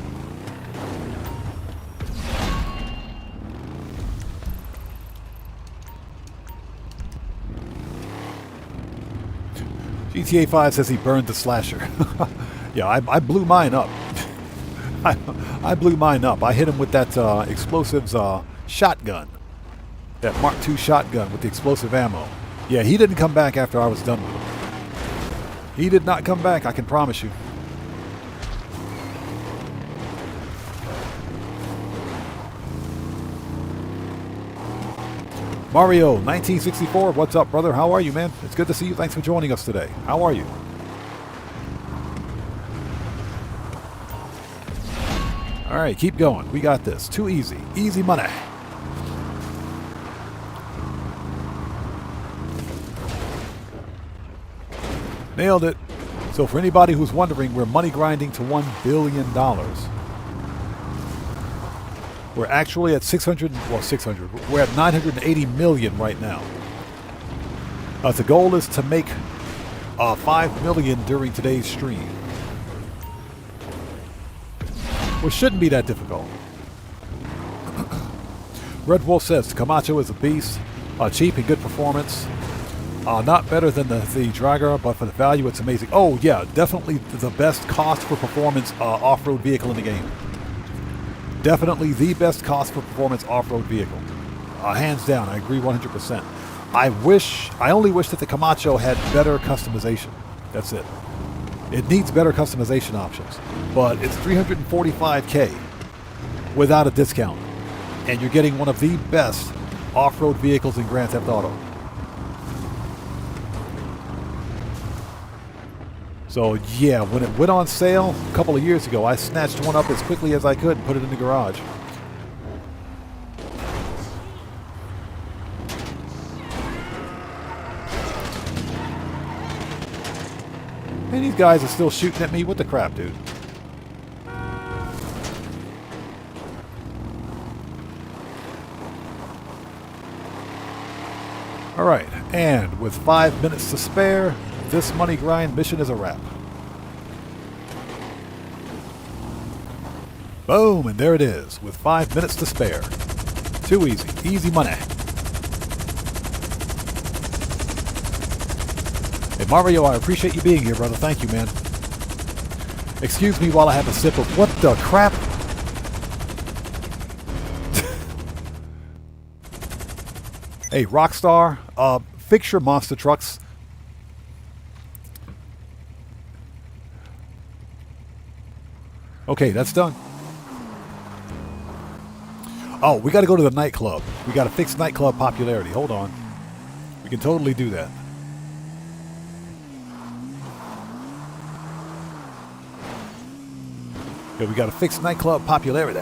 GTA 5 says he burned the slasher. Yeah, I blew mine up. I blew mine up. I hit him with that explosives shotgun. That Mark II shotgun with the explosive ammo. Yeah, he didn't come back after I was done with him. He did not come back, I can promise you. Mario, 1964, what's up, brother? How are you, man? It's good to see you. Thanks for joining us today. How are you? All right, keep going. We got this. Too easy. Easy money. Nailed it. So for anybody who's wondering, we're money grinding to $1 billion. We're actually at 600, we're at 980 million right now. The goal is to make 5 million during today's stream. Which shouldn't be that difficult. Red Wolf says Camacho is a beast, cheap and good performance. Not better than the Dragger, but for the value, it's amazing. Oh, yeah, definitely the best cost for performance off-road vehicle in the game. Definitely the best cost for performance off-road vehicle. Hands down, I agree 100%. I only wish that the Camacho had better customization. That's it. It needs better customization options. But it's $345K without a discount. And you're getting one of the best off-road vehicles in Grand Theft Auto. So yeah, when it went on sale a couple of years ago, I snatched one up as quickly as I could and put it in the garage. And these guys are still shooting at me. What the crap, dude? Alright, and with 5 minutes to spare, this money grind mission is a wrap. Boom, and there it is, with 5 minutes to spare. Too easy. Easy money. Hey Mario, I appreciate you being here, brother. Thank you, man. Excuse me while I have a sip of... What the crap? Hey, Rockstar, fix your monster trucks. Okay, that's done. Oh, we got to go to the nightclub. We got to fix nightclub popularity. Hold on. We can totally do that. Yeah, we got to fix nightclub popularity.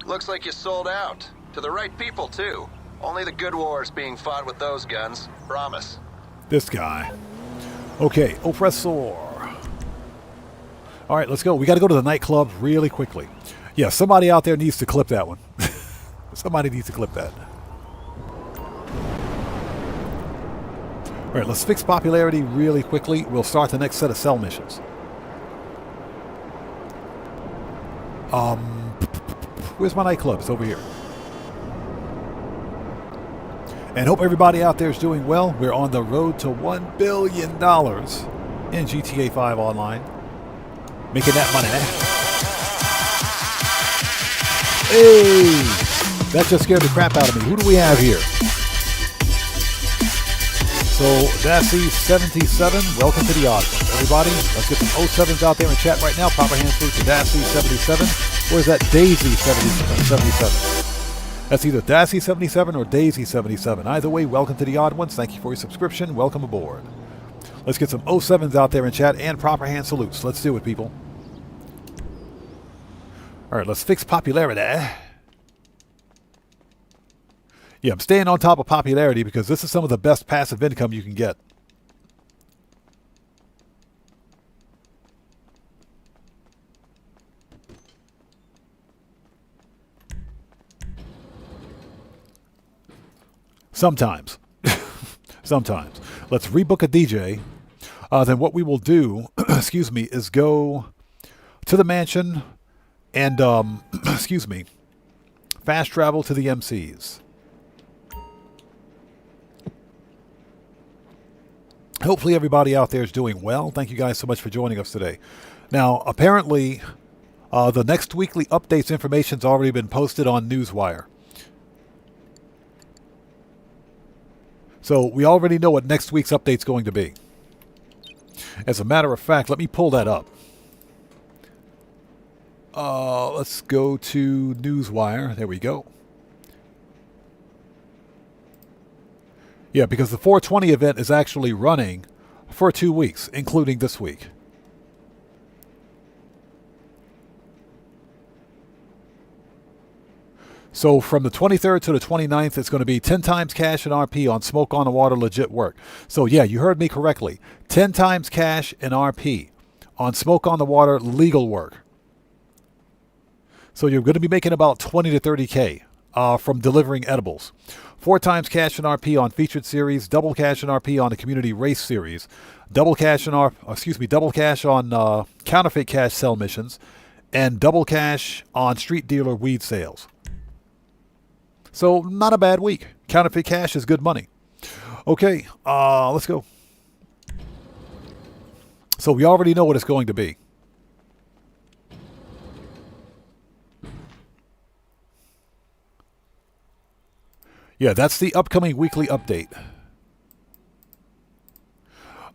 Looks like you sold out. To the right people, too. Only the good wars being fought with those guns. Promise. This guy. Okay, Oppressor. Alright, let's go. We got to go to the nightclub really quickly. Yeah, somebody out there needs to clip that one. Somebody needs to clip that. Alright, let's fix popularity really quickly. We'll start the next set of cell missions. Where's my nightclub? It's over here. And hope everybody out there is doing well. We're on the road to $1 billion in GTA 5 Online. Making that money. Hey! That just scared the crap out of me. Who do we have here? So, Dassy77, welcome to the audience. Everybody, let's get some 07s out there in chat right now. Proper hand salute to Dassy77. Or is that Daisy77? That's either Dassy77 or Daisy77. Either way, welcome to the Odd Ones. Thank you for your subscription. Welcome aboard. Let's get some 07s out there in chat and proper hand salutes. Let's do it, people. All right, let's fix popularity. Yeah, I'm staying on top of popularity because this is some of the best passive income you can get. Sometimes. Sometimes. Let's rebook a DJ. Then what we will do, excuse me, is go to the mansion and, excuse me, fast travel to the MCs. Hopefully everybody out there is doing well. Thank you guys so much for joining us today. Now, apparently, the next weekly updates information has already been posted on Newswire. So we already know what next week's update's going to be. As a matter of fact, let me pull that up. Let's go to Newswire. There we go. Yeah, because the 420 event is actually running for 2 weeks, including this week. So from the 23rd to the 29th, it's going to be 10 times cash and RP on Smoke on the Water legit work. So yeah, you heard me correctly. 10 times cash and RP on Smoke on the Water legal work. So you're going to be making about 20 to 30K from delivering edibles. 4 times cash and RP on featured series, double cash and RP on the community race series, double cash on counterfeit cash sell missions, and double cash on street dealer weed sales. So not a bad week. Counterfeit cash is good money. Okay, let's go. So we already know what it's going to be. Yeah, that's the upcoming weekly update.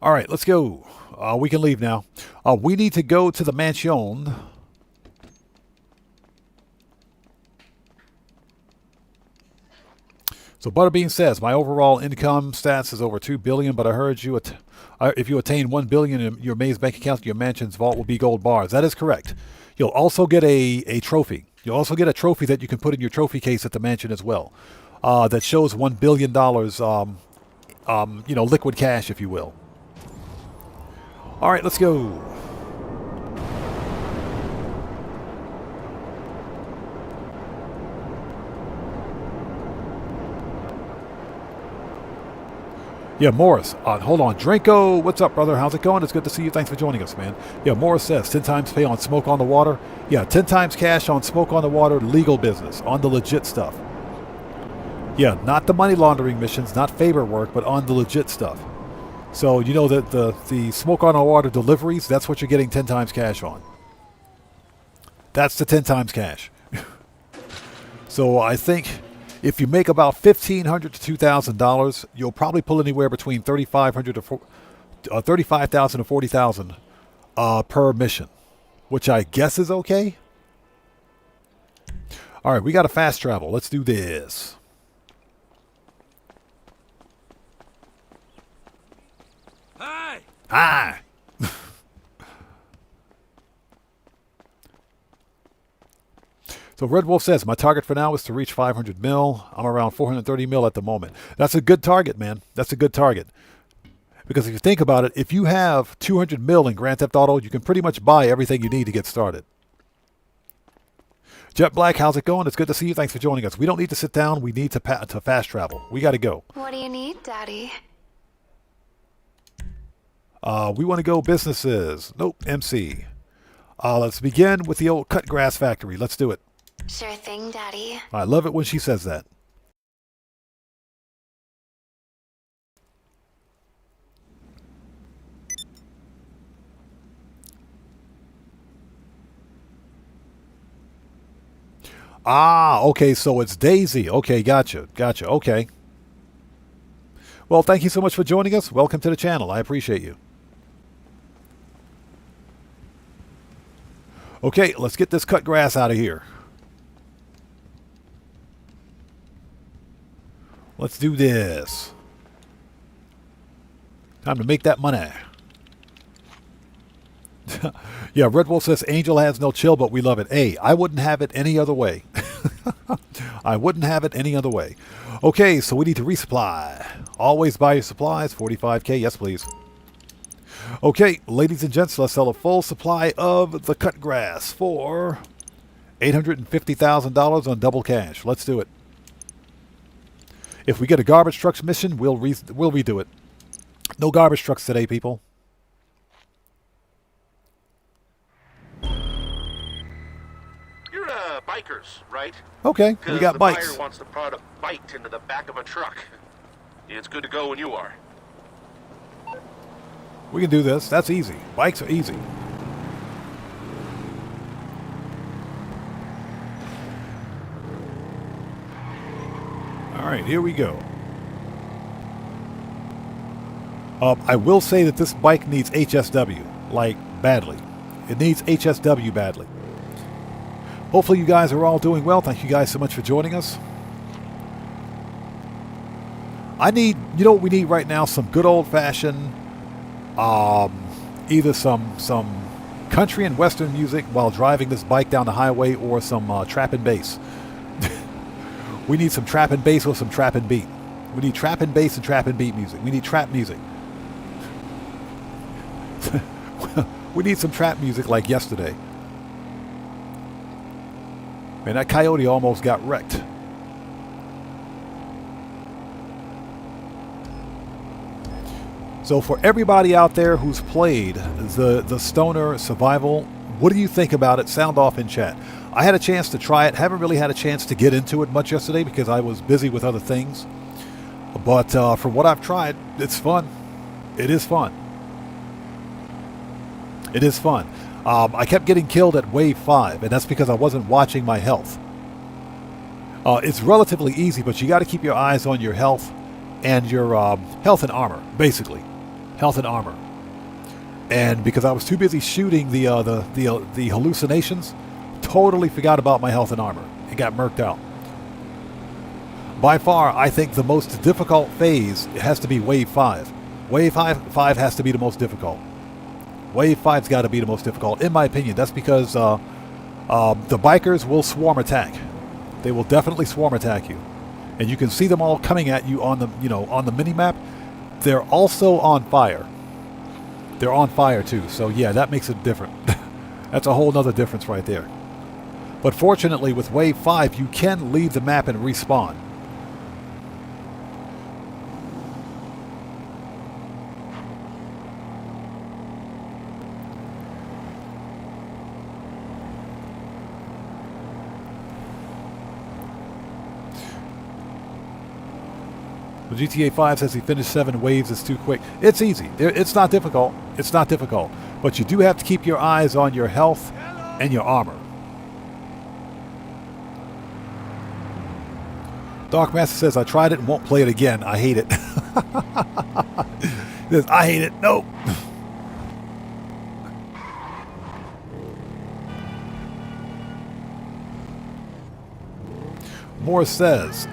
All right, let's go. We can leave now. We need to go to the mansion. So Butterbean says, my overall income stats is over $2 billion, but I heard you if you attain $1 billion in your maze bank account, your mansion's vault will be gold bars. That is correct. You'll also get a trophy. You'll also get a trophy that you can put in your trophy case at the mansion as well. That shows $1 billion, liquid cash, if you will. All right, let's go. Yeah, Morris. Hold on. Drinko, what's up, brother? How's it going? It's good to see you. Thanks for joining us, man. Yeah, Morris says 10 times pay on smoke on the water. Yeah, 10 times cash on smoke on the water, legal business, on the legit stuff. Yeah, not the money laundering missions, not favor work, but on the legit stuff. So, you know that the smoke on the water deliveries, that's what you're getting 10 times cash on. That's the 10 times cash. So I think if you make about $1,500 to $2,000, you'll probably pull anywhere between $35,000 to $40,000 per mission, which I guess is okay. All right, we got to fast travel. Let's do this. Hi! Hi. So Red Wolf says, my target for now is to reach 500 mil. I'm around 430 mil at the moment. That's a good target, man. That's a good target. Because if you think about it, if you have 200 mil in Grand Theft Auto, you can pretty much buy everything you need to get started. Jet Black, how's it going? It's good to see you. Thanks for joining us. We don't need to sit down. We need to fast travel. We got to go. What do you need, Daddy? We want to go businesses. Nope, MC. Let's begin with the old cut grass factory. Let's do it. Sure thing, Daddy. I love it when she says that. Okay, so it's Daisy. Okay, gotcha. Okay. Well, thank you so much for joining us. Welcome to the channel. I appreciate you. Okay, let's get this cut grass out of here. Let's do this. Time to make that money. Yeah, Red Wolf says Angel has no chill, but we love it. Hey, I wouldn't have it any other way. I wouldn't have it any other way. Okay, so we need to resupply. Always buy your supplies. 45K, yes please. Okay, ladies and gents, let's sell a full supply of the cut grass for $850,000 on double cash. Let's do it. If we get a garbage trucks mission, we'll redo it. No garbage trucks today, people. You're bikers, right? Okay, we got the bikes. buyer wants to prod a bike into the back of a truck. It's good to go when you are. We can do this. That's easy. Bikes are easy. All right, here we go. I will say that this bike needs HSW, like, badly. It needs HSW badly. Hopefully you guys are all doing well. Thank you guys so much for joining us. You know what we need right now? Some good old-fashioned, either some country and western music while driving this bike down the highway, or some trap and bass. We need some trap and bass or some trap and beat. We need trap and bass and trap and beat music. We need trap music. We need some trap music like yesterday. Man, that coyote almost got wrecked. So for everybody out there who's played the Stoner Survival, what do you think about it? Sound off in chat. I had a chance to try it. Haven't really had a chance to get into it much yesterday because I was busy with other things. But from what I've tried, it's fun. It is fun. It is fun. I kept getting killed at wave 5, and that's because I wasn't watching my health. It's relatively easy, but you got to keep your eyes on your health and your health and armor, basically. Health and armor. And because I was too busy shooting the hallucinations, totally forgot about my health and armor. It got murked out. By far, I think the most difficult phase has to be wave 5. Wave 5 has to be the most difficult. Wave 5's got to be the most difficult, in my opinion. That's because the bikers will swarm attack. They will definitely swarm attack you, and you can see them all coming at you on the on the mini map. They're also on fire. They're on fire too. So yeah, that makes it different. That's a whole nother difference right there. But fortunately, with wave 5, you can leave the map and respawn. GTA 5 says he finished 7 waves. It's too quick. It's easy. It's not difficult. It's not difficult. But you do have to keep your eyes on your health and your armor. Dark Master says, I tried it and won't play it again. I hate it. He says, I hate it. Nope. Morris says,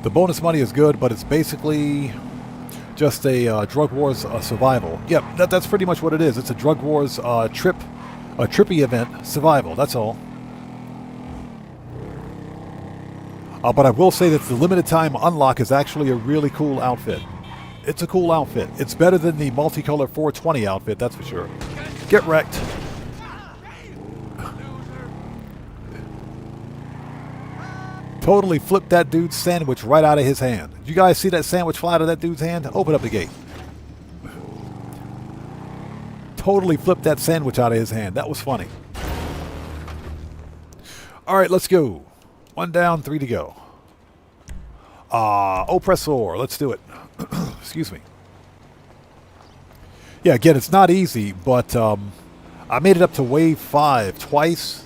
the bonus money is good, but it's basically just a Drug Wars survival. Yep, that's pretty much what it is. It's a Drug Wars trippy event survival. That's all. But I will say that the limited time unlock is actually a really cool outfit. It's a cool outfit. It's better than the multicolor 420 outfit, that's for sure. Get wrecked. Totally flipped that dude's sandwich right out of his hand. Did you guys see that sandwich fly out of that dude's hand? Open up the gate. Totally flipped that sandwich out of his hand. That was funny. All right, let's go. 1 down, 3 to go. Oppressor. Let's do it. Excuse me. Yeah, again, it's not easy, but I made it up to wave 5 twice.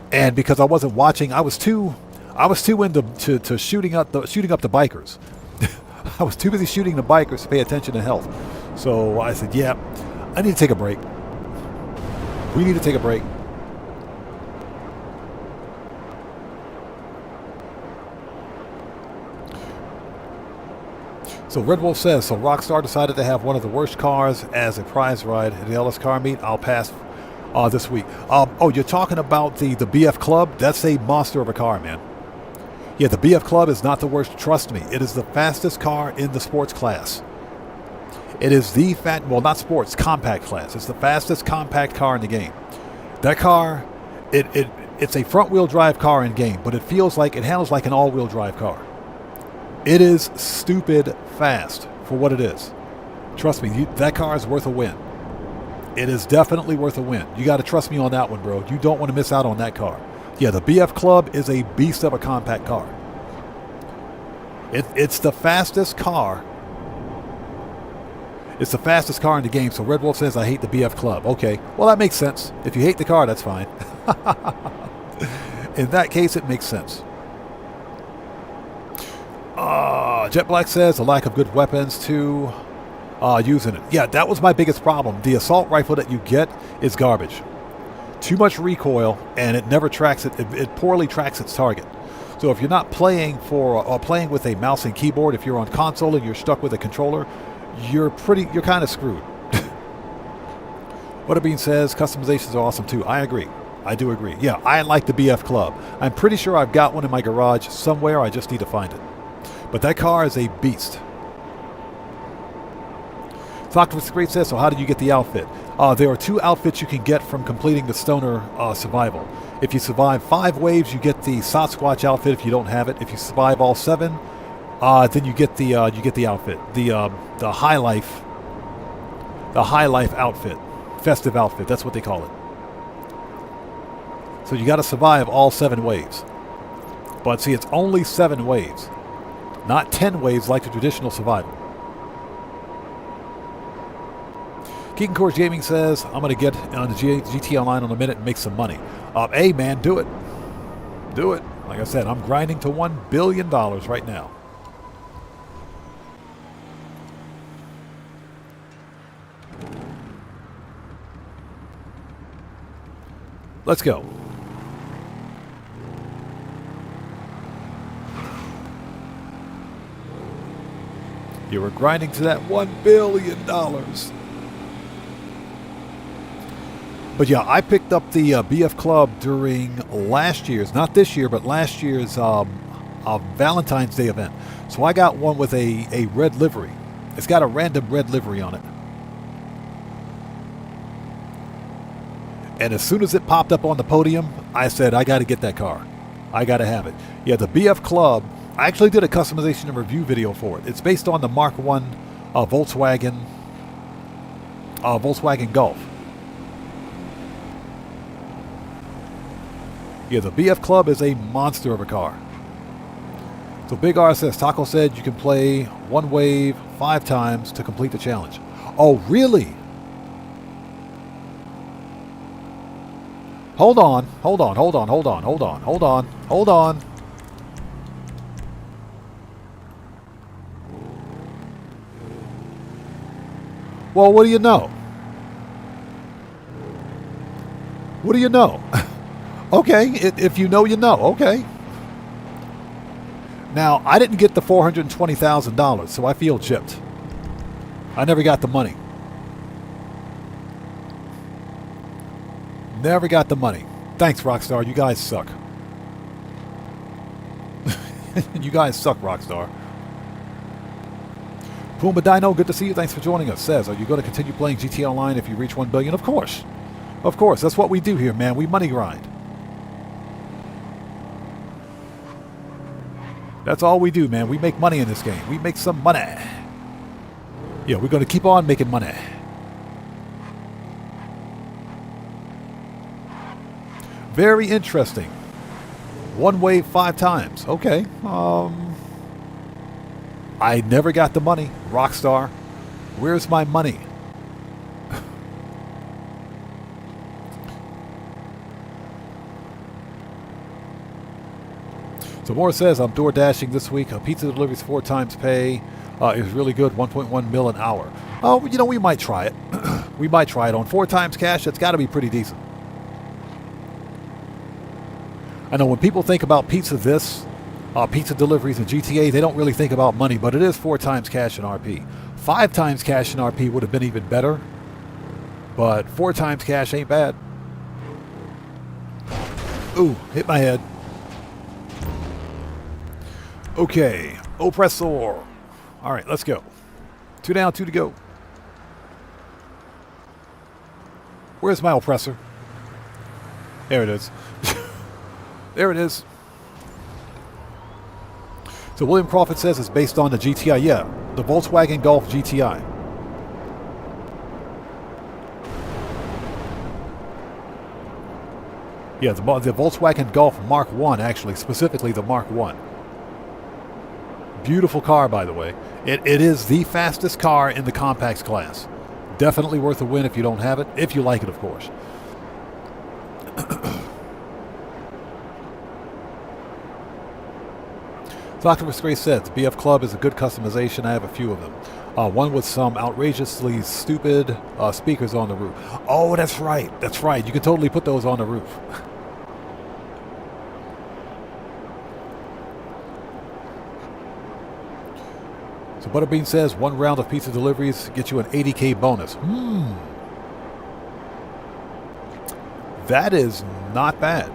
And because I wasn't watching, I was too into shooting up the bikers. I was too busy shooting the bikers to pay attention to health. So I said, yeah, I need to take a break. We need to take a break. So Red Wolf says, so Rockstar decided to have one of the worst cars as a prize ride at the LS car meet. I'll pass this week. Oh, you're talking about the BF Club? That's a monster of a car, man. Yeah, the BF Club is not the worst. Trust me. It is the fastest car in the sports class. It is the not sports, compact class. It's the fastest compact car in the game. That car, it's a front-wheel drive car in game, but it handles like an all-wheel drive car. It is stupid fast for what it is. Trust me, that car is worth a win. It is definitely worth a win. You got to trust me on that one, bro. You don't want to miss out on that car. Yeah, the BF Club is a beast of a compact car. It's the fastest car. It's the fastest car in the game. So Red Wolf says, I hate the BF Club. Okay, well, that makes sense. If you hate the car, that's fine. In that case, it makes sense. Jet Black says, a lack of good weapons too. Using it. Yeah, that was my biggest problem. The assault rifle that you get is garbage. Too much recoil, and it never tracks it. It poorly tracks its target. So if you're not playing playing with a mouse and keyboard, if you're on console and you're stuck with a controller, you're kind of screwed. Butterbean says customizations are awesome too. I agree. I do agree. Yeah, I like the BF Club. I'm pretty sure I've got one in my garage somewhere. I just need to find it. But that car is a beast. Octopus Great says, so how did you get the outfit? There are 2 outfits you can get from completing the Stoner survival. If you survive 5 waves, you get the Sasquatch outfit if you don't have it. If you survive all 7, then you get the outfit, the high life outfit, festive outfit. That's what they call it. So you got to survive all 7 waves. But see, it's only 7 waves, not 10 waves like the traditional survival. Keaton Coors Gaming says, I'm going to get on the GT Online in a minute and make some money. Hey, man, do it. Do it. Like I said, I'm grinding to $1 billion right now. Let's go. You were grinding to that $1 billion. But yeah, I picked up the BF Club during last year's, not this year, but last year's Valentine's Day event. So I got one with a red livery. It's got a random red livery on it. And as soon as it popped up on the podium, I said, I got to get that car. I got to have it. Yeah, the BF Club, I actually did a customization and review video for it. It's based on the Mark I Volkswagen Golf. Yeah, the BF Club is a monster of a car. So Big R says, Taco said you can play 1 wave 5 times to complete the challenge. Oh, really? Hold on. Well, what do you know? What do you know? Okay, if you know, you know. Okay. Now, I didn't get the $420,000, so I feel gypped. I never got the money. Never got the money. Thanks, Rockstar. You guys suck. You guys suck, Rockstar. Puma Dino, good to see you. Thanks for joining us. Says, are you going to continue playing GT Online if you reach 1 billion? Of course. Of course. That's what we do here, man. We money grind. That's all we do, man. We make money in this game. We make some money. Yeah, we're going to keep on making money. Very interesting. 1 wave 5 times. Okay. I never got the money. Rockstar. Where's my money? So Moore says, I'm door dashing this week. Pizza deliveries 4 times pay is really good. 1.1 mil an hour. Oh, you know, we might try it. We might try it on 4 times cash. That's got to be pretty decent. I know when people think about pizza deliveries and GTA, they don't really think about money, but it is 4 times cash in RP. 5 times cash in RP would have been even better, but 4 times cash ain't bad. Ooh, hit my head. Okay, oppressor. All right, let's go. 2 down, 2 to go. Where's my oppressor? There it is. There it is. So William Crawford says it's based on the GTI. Yeah, the Volkswagen Golf GTI. Yeah, the Volkswagen Golf Mark I, actually, specifically the Mark I. Beautiful car, by the way. It is the fastest car in the compacts class. Definitely worth a win if you don't have it. If you like it, of course. Dr. Grace said, the BF Club is a good customization. I have a few of them. One with some outrageously stupid speakers on the roof. Oh, that's right. That's right. You can totally put those on the roof. So Butterbean says, 1 round of pizza deliveries gets you an 80K bonus. That is not bad.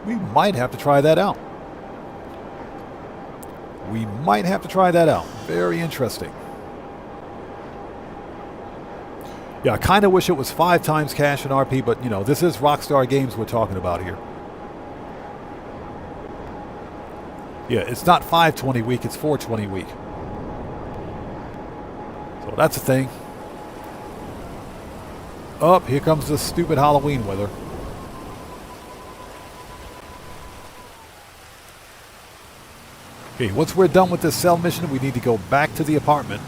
We might have to try that out. We might have to try that out. Very interesting. Yeah, I kind of wish it was 5 times cash in RP, but, you know, this is Rockstar Games we're talking about here. Yeah, it's not 520 week, it's 420 week. So that's the thing. Oh, here comes this stupid Halloween weather. Okay, once we're done with this cell mission, we need to go back to the apartment.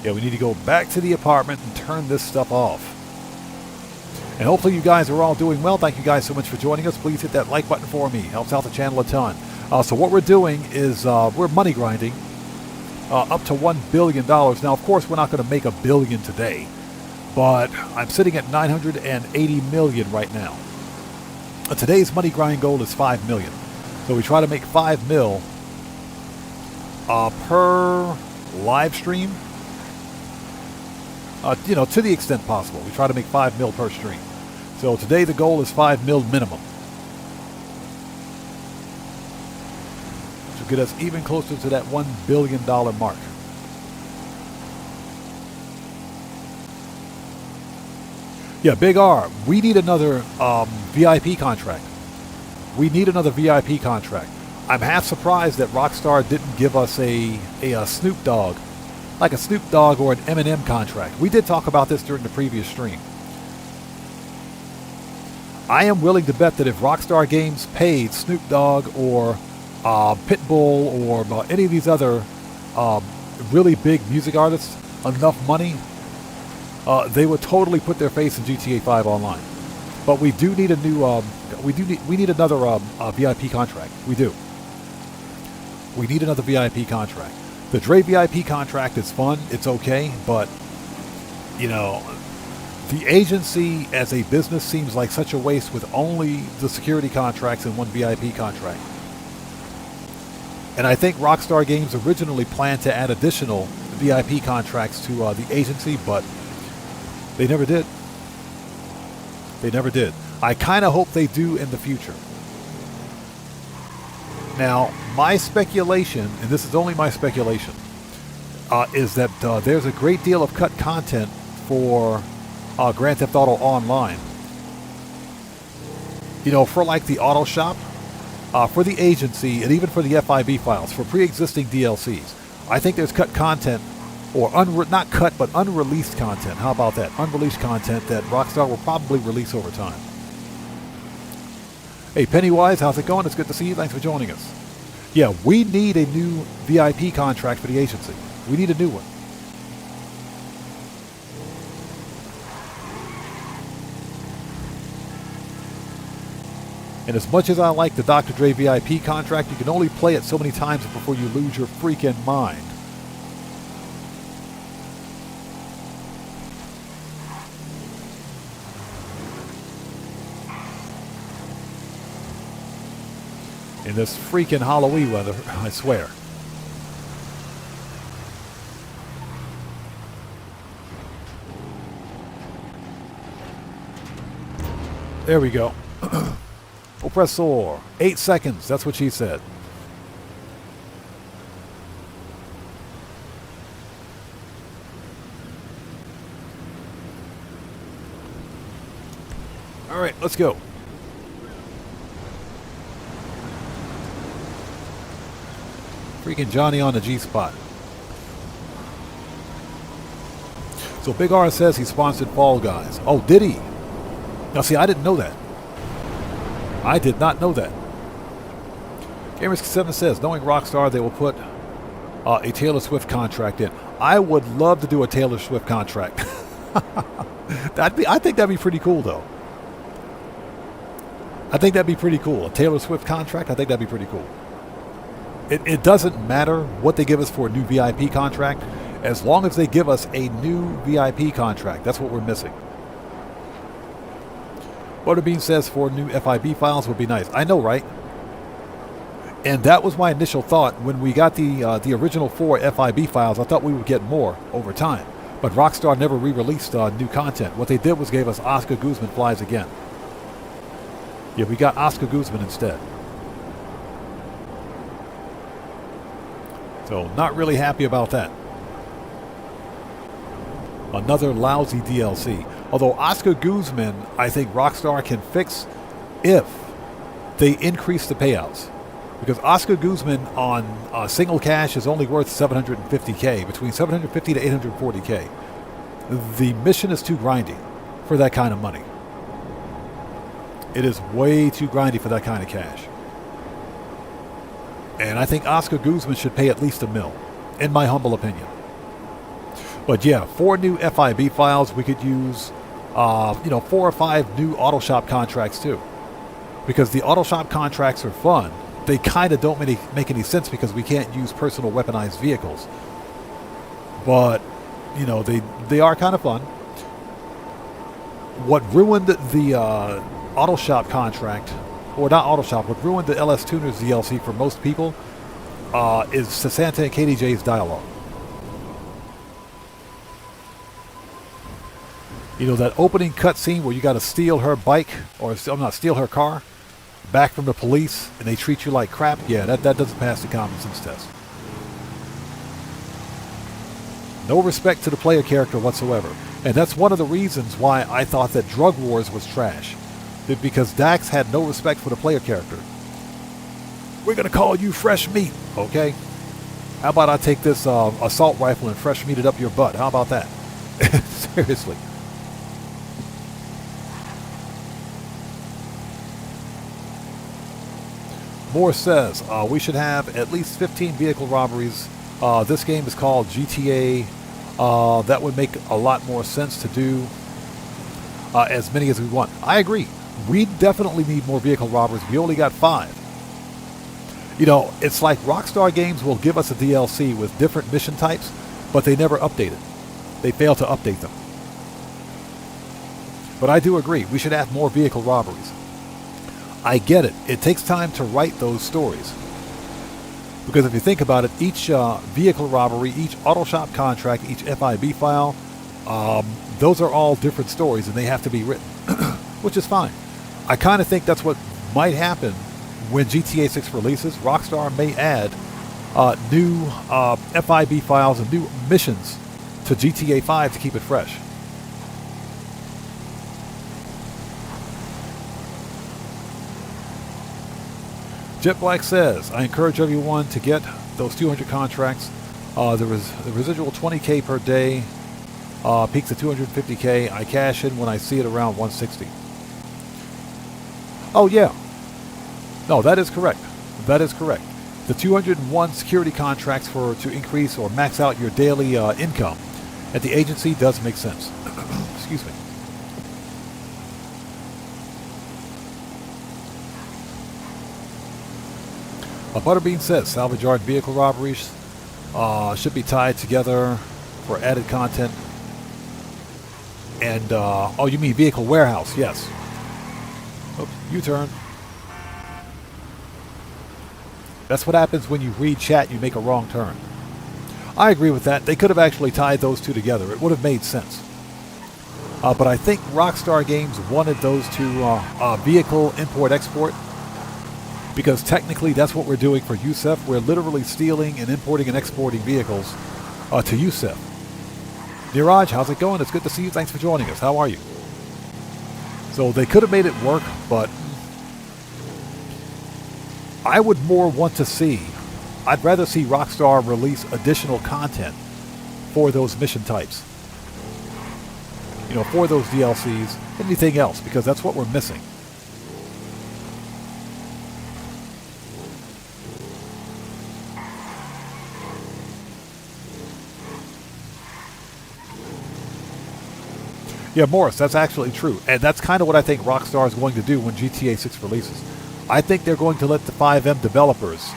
Yeah, we need to go back to the apartment and turn this stuff off. And hopefully you guys are all doing well. Thank you guys so much for joining us. Please hit that like button for me. Helps out the channel a ton. So what we're doing is we're money grinding up to $1 billion. Now, of course, we're not going to make $1 billion today. But I'm sitting at 980 million right now. Today's money grind goal is 5 million. So we try to make 5 mil per live stream. You know, to the extent possible. We try to make 5 mil per stream. So today the goal is 5 mil minimum. Which will get us even closer to that $1 billion mark. Yeah, Big R, we need another VIP contract. We need another VIP contract. I'm half surprised that Rockstar didn't give us a Snoop Dogg, like a Snoop Dogg or an Eminem contract. We did talk about this during the previous stream. I am willing to bet that if Rockstar Games paid Snoop Dogg or Pitbull or any of these other really big music artists enough money, they would totally put their face in GTA 5 Online. But we do need a new, we need another VIP contract. We do. We need another VIP contract. The Dre VIP contract is fun. It's okay. But, you know, the agency as a business seems like such a waste with only the security contracts and one VIP contract. And I think Rockstar Games originally planned to add additional VIP contracts to the agency, but they never did. They never did. I kind of hope they do in the future. Now, my speculation, and this is only my speculation, is that there's a great deal of cut content for Grand Theft Auto Online. You know, for like the auto shop, for the agency, and even for the FIB files, for pre-existing DLCs. I think there's cut content, or not cut, but unreleased content. How about that? Unreleased content that Rockstar will probably release over time. Hey, Pennywise, how's it going? It's good to see you. Thanks for joining us. Yeah, we need a new VIP contract for the agency. We need a new one. And as much as I like the Dr. Dre VIP contract, you can only play it so many times before you lose your freaking mind. In this freaking Halloween weather, I swear. There we go. Oppressor. 8 seconds. That's what she said. All right, let's go. Freaking Johnny on the G-spot. So Big R says he sponsored Fall Guys. Oh, did he? Now see, I didn't know that. I did not know that. Gamers7 says, knowing Rockstar, they will put a Taylor Swift contract in. I would love to do a Taylor Swift contract. I think that'd be pretty cool, though. I think that'd be pretty cool. A Taylor Swift contract, I think that'd be pretty cool. It doesn't matter what they give us for a new VIP contract, as long as they give us a new VIP contract. That's what we're missing. Butterbean says 4 new FIB files would be nice. I know, right? And that was my initial thought when we got the original 4 FIB files. I thought we would get more over time. But Rockstar never re-released new content. What they did was gave us Oscar Guzman Flies Again. Yeah, we got Oscar Guzman instead. So, not really happy about that. Another lousy DLC. Although Oscar Guzman, I think Rockstar can fix if they increase the payouts. Because Oscar Guzman on single cash is only worth 750k, between 750 to 840k. The mission is too grindy for that kind of money. It is way too grindy for that kind of cash. And I think Oscar Guzman should pay at least $1 million, in my humble opinion. But yeah, 4 new FIB files. We could use, 4 or 5 new auto shop contracts too. Because the auto shop contracts are fun. They kind of don't make any sense because we can't use personal weaponized vehicles. But, they are kind of fun. What ruined the auto shop contract, or not auto shop, what ruined the LS Tuners DLC for most people is Sasanta and KDJ's dialogue. That opening cutscene where you got to steal her bike, or steal her car, back from the police, and they treat you like crap. Yeah, that doesn't pass the common sense test. No respect to the player character whatsoever. And that's one of the reasons why I thought that Drug Wars was trash. Because Dax had no respect for the player character. We're going to call you fresh meat, okay? How about I take this assault rifle and fresh meat it up your butt? How about that? Seriously. Moore says, we should have at least 15 vehicle robberies. This game is called GTA. That would make a lot more sense to do as many as we want. I agree. We definitely need more vehicle robberies. We only got 5. It's like Rockstar Games will give us a DLC with different mission types, but they never update it. They fail to update them. But I do agree. We should have more vehicle robberies. I get it. It takes time to write those stories. Because if you think about it, each vehicle robbery, each auto shop contract, each FIB file, those are all different stories and they have to be written, which is fine. I kind of think that's what might happen when GTA 6 releases. Rockstar may add new FIB files and new missions to GTA 5 to keep it fresh. Jet Black says, I encourage everyone to get those 200 contracts. The residual 20k per day peaks at 250k. I cash in when I see it around 160. Oh yeah. No, that is correct. That is correct. The 201 security contracts to increase or max out your daily income at the agency does make sense. Excuse me. Butterbean says salvage yard vehicle robberies should be tied together for added content. And, oh, you mean vehicle warehouse? Yes. Oops, U-turn. That's what happens when you read chat, you make a wrong turn. I agree with that. They could have actually tied those two together. It would have made sense. But I think Rockstar Games wanted those two vehicle import-export. Because technically that's what we're doing for Yusef. We're literally stealing and importing and exporting vehicles to Yusef. Niraj, how's it going? It's good to see you. Thanks for joining us. How are you? So they could have made it work, but I would more want to see, I'd rather see Rockstar release additional content for those mission types. For those DLCs, anything else, because that's what we're missing. Yeah, Morris, that's actually true. And that's kind of what I think Rockstar is going to do when GTA 6 releases. I think they're going to let the 5M developers,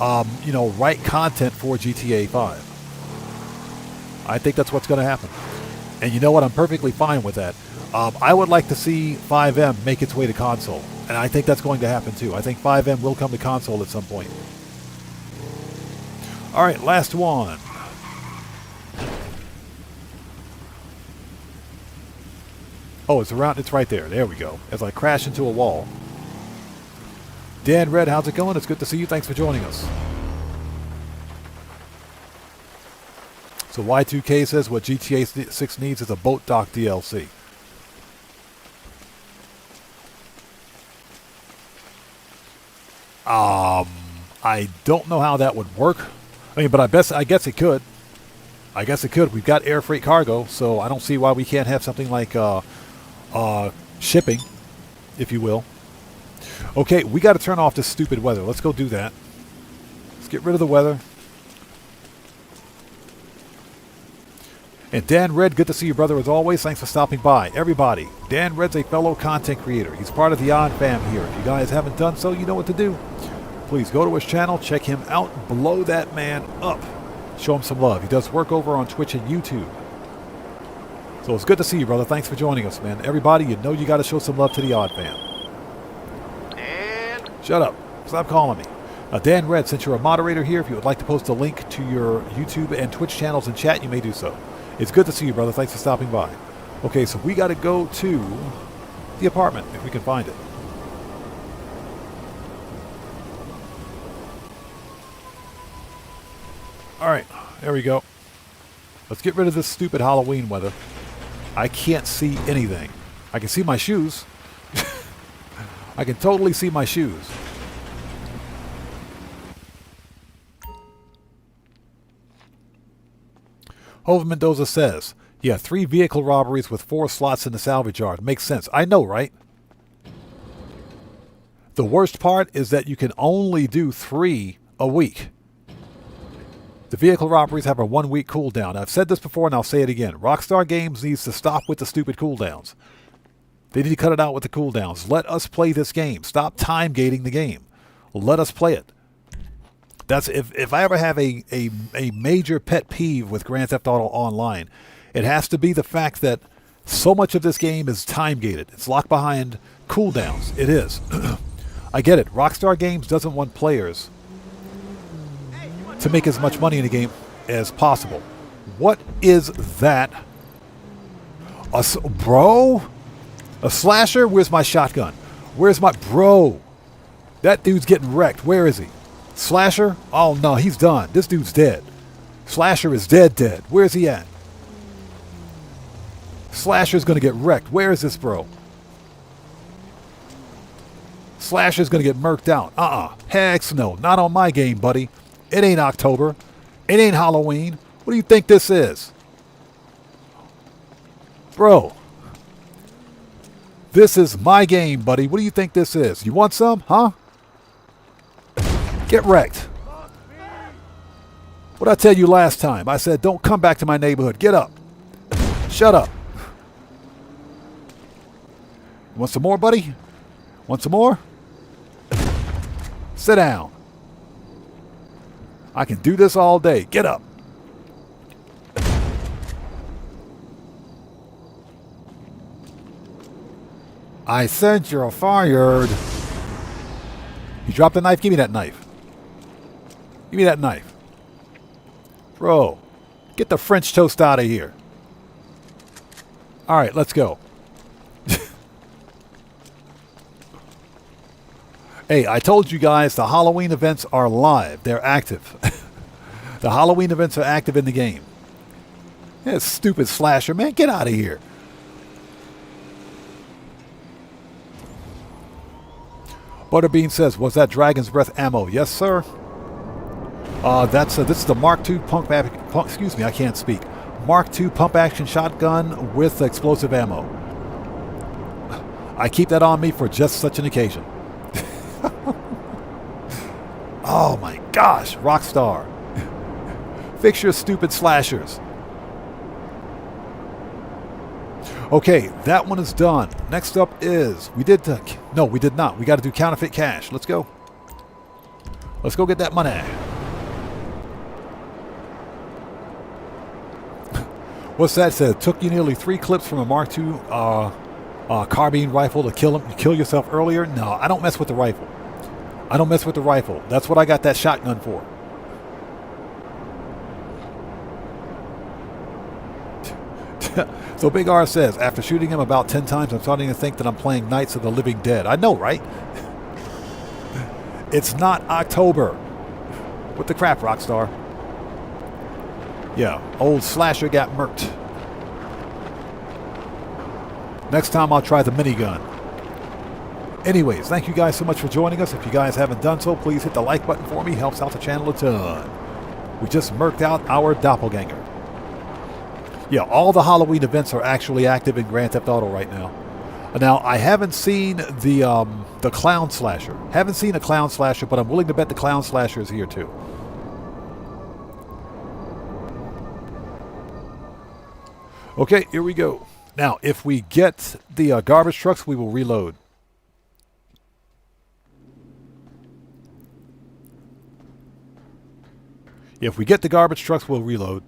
write content for GTA 5. I think that's what's going to happen. And you know what? I'm perfectly fine with that. I would like to see 5M make its way to console. And I think that's going to happen too. I think 5M will come to console at some point. All right, last one. Oh, it's right there. There we go. As I crash into a wall. Dan Red, how's it going? It's good to see you. Thanks for joining us. So Y2K says what GTA 6 needs is a boat dock DLC. I don't know how that would work. I mean, but I guess it could. I guess it could. We've got air freight cargo, so I don't see why we can't have something like shipping, if you will. Okay, we got to turn off this stupid weather. Let's go do that. Let's get rid of the weather. And Dan Red, good to see you, brother, as always. Thanks for stopping by. Everybody, Dan Red's a fellow content creator. He's part of the Odd Fam here. If you guys haven't done so, you know what to do. Please go to his channel, check him out, blow that man up. Show him some love. He does work over on Twitch and YouTube. So it's good to see you, brother. Thanks for joining us, man. Everybody, you know you got to show some love to the Odd Fam. And Shut up. Stop calling me. Dan Red, since you're a moderator here, if you would like to post a link to your YouTube and Twitch channels in chat, you may do so. It's good to see you, brother. Thanks for stopping by. Okay, so we got to go to the apartment, if we can find it. All right, there we go. Let's get rid of this stupid Halloween weather. I can't see anything. I can see my shoes. I can totally see my shoes. Hova Mendoza says, yeah, 3 vehicle robberies with 4 slots in the salvage yard. Makes sense. I know, right? The worst part is that you can only do 3 a week. The vehicle robberies have a 1-week cooldown. I've said this before and I'll say it again. Rockstar Games needs to stop with the stupid cooldowns. They need to cut it out with the cooldowns. Let us play this game. Stop time gating the game. Let us play it. That's if I ever have a major pet peeve with Grand Theft Auto Online, it has to be the fact that so much of this game is time gated. It's locked behind cooldowns. It is. I get it. Rockstar Games doesn't want players to make as much money in the game as possible. What is that? Bro? A slasher? Where's my shotgun? Where's my... Bro! That dude's getting wrecked. Where is he? Slasher? Oh no, he's done. This dude's dead. Slasher is dead. Where's he at? Slasher's gonna get wrecked. Where is this bro? Slasher's gonna get murked out. Heck no. Not on my game, buddy. It ain't October. It ain't Halloween. What do you think this is? Bro. This is my game, buddy. What do you think this is? You want some? Huh? Get wrecked. What'd I tell you last time? I said, don't come back to my neighborhood. Get up. Shut up. Want some more, buddy? Want some more? Sit down. I can do this all day. Get up. I said you're fired. You dropped the knife? Give me that knife. Give me that knife. Bro, get the French toast out of here. All right, let's go. Hey, I told you guys the Halloween events are live. They're active. The Halloween events are active in the game. Yeah, stupid slasher, man. Get out of here. Butterbean says, was that Dragon's Breath ammo? Yes, sir. This is the Mark II excuse me, I can't speak. Mark II pump action shotgun with explosive ammo. I keep that on me for just such an occasion. Oh my gosh, Rockstar. Fix your stupid slashers. Okay, that one is done. Next up is, we did not. We got to do counterfeit cash. Let's go. Let's go get that money. What's that said? Took you nearly 3 clips from a Mark II carbine rifle to kill yourself earlier? No, I don't mess with the rifle. I don't mess with the rifle. That's what I got that shotgun for. So Big R says, after shooting him about 10 times, I'm starting to think that I'm playing Knights of the Living Dead. I know, right? It's not October. What the crap, Rockstar? Yeah, old Slasher got murked. Next time I'll try the minigun. Anyways, thank you guys so much for joining us. If you guys haven't done so, please hit the like button for me. Helps out the channel a ton. We just murked out our doppelganger. Yeah, all the Halloween events are actually active in Grand Theft Auto right now. Now, I haven't seen the Clown Slasher. Haven't seen a Clown Slasher, but I'm willing to bet the Clown Slasher is here too. Okay, here we go. Now, if we get the garbage trucks, we will reload. If we get the garbage trucks, we'll reload.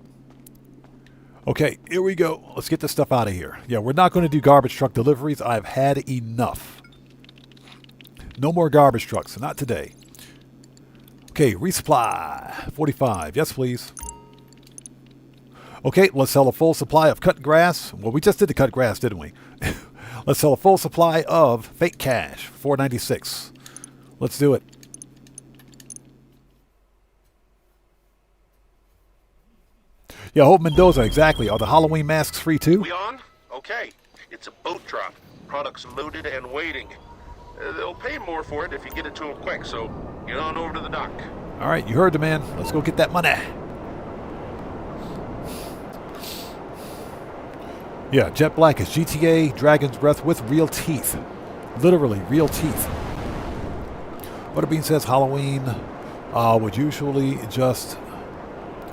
Okay, here we go. Let's get this stuff out of here. Yeah, we're not going to do garbage truck deliveries. I've had enough. No more garbage trucks. Not today. Okay, resupply. 45. Yes, please. Okay, let's sell a full supply of cut grass. Well, we just did the cut grass, didn't we? Let's sell a full supply of fake cash. 496. Let's do it. Yeah, Hope Mendoza, exactly. Are the Halloween masks free too? We on? Okay. It's a boat drop. Products loaded and waiting. They'll pay more for it if you get it to them quick, so get on over to the dock. All right, you heard the man. Let's go get that money. Yeah, Jet Black is GTA Dragon's Breath with real teeth. Literally, real teeth. Butterbean says Halloween would usually just...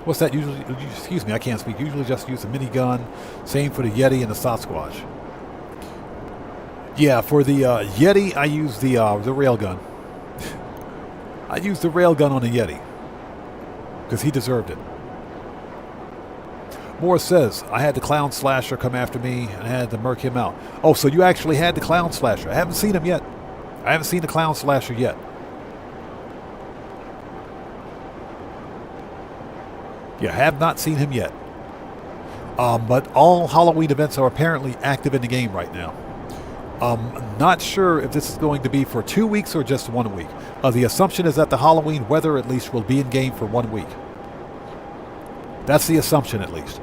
What's that usually? Excuse me, I can't speak. Usually just use a minigun. Same for the Yeti and the Sasquatch. Yeah, for the Yeti, I use the railgun. I used the railgun on the Yeti. Because he deserved it. Morris says, I had the Clown Slasher come after me and I had to murk him out. Oh, so you actually had the Clown Slasher. I haven't seen him yet. I haven't seen the Clown Slasher yet. Yeah, have not seen him yet. But all Halloween events are apparently active in the game right now. Not sure if this is going to be for 2 weeks or just 1 week. The assumption is that the Halloween weather at least will be in game for 1 week. That's the assumption at least.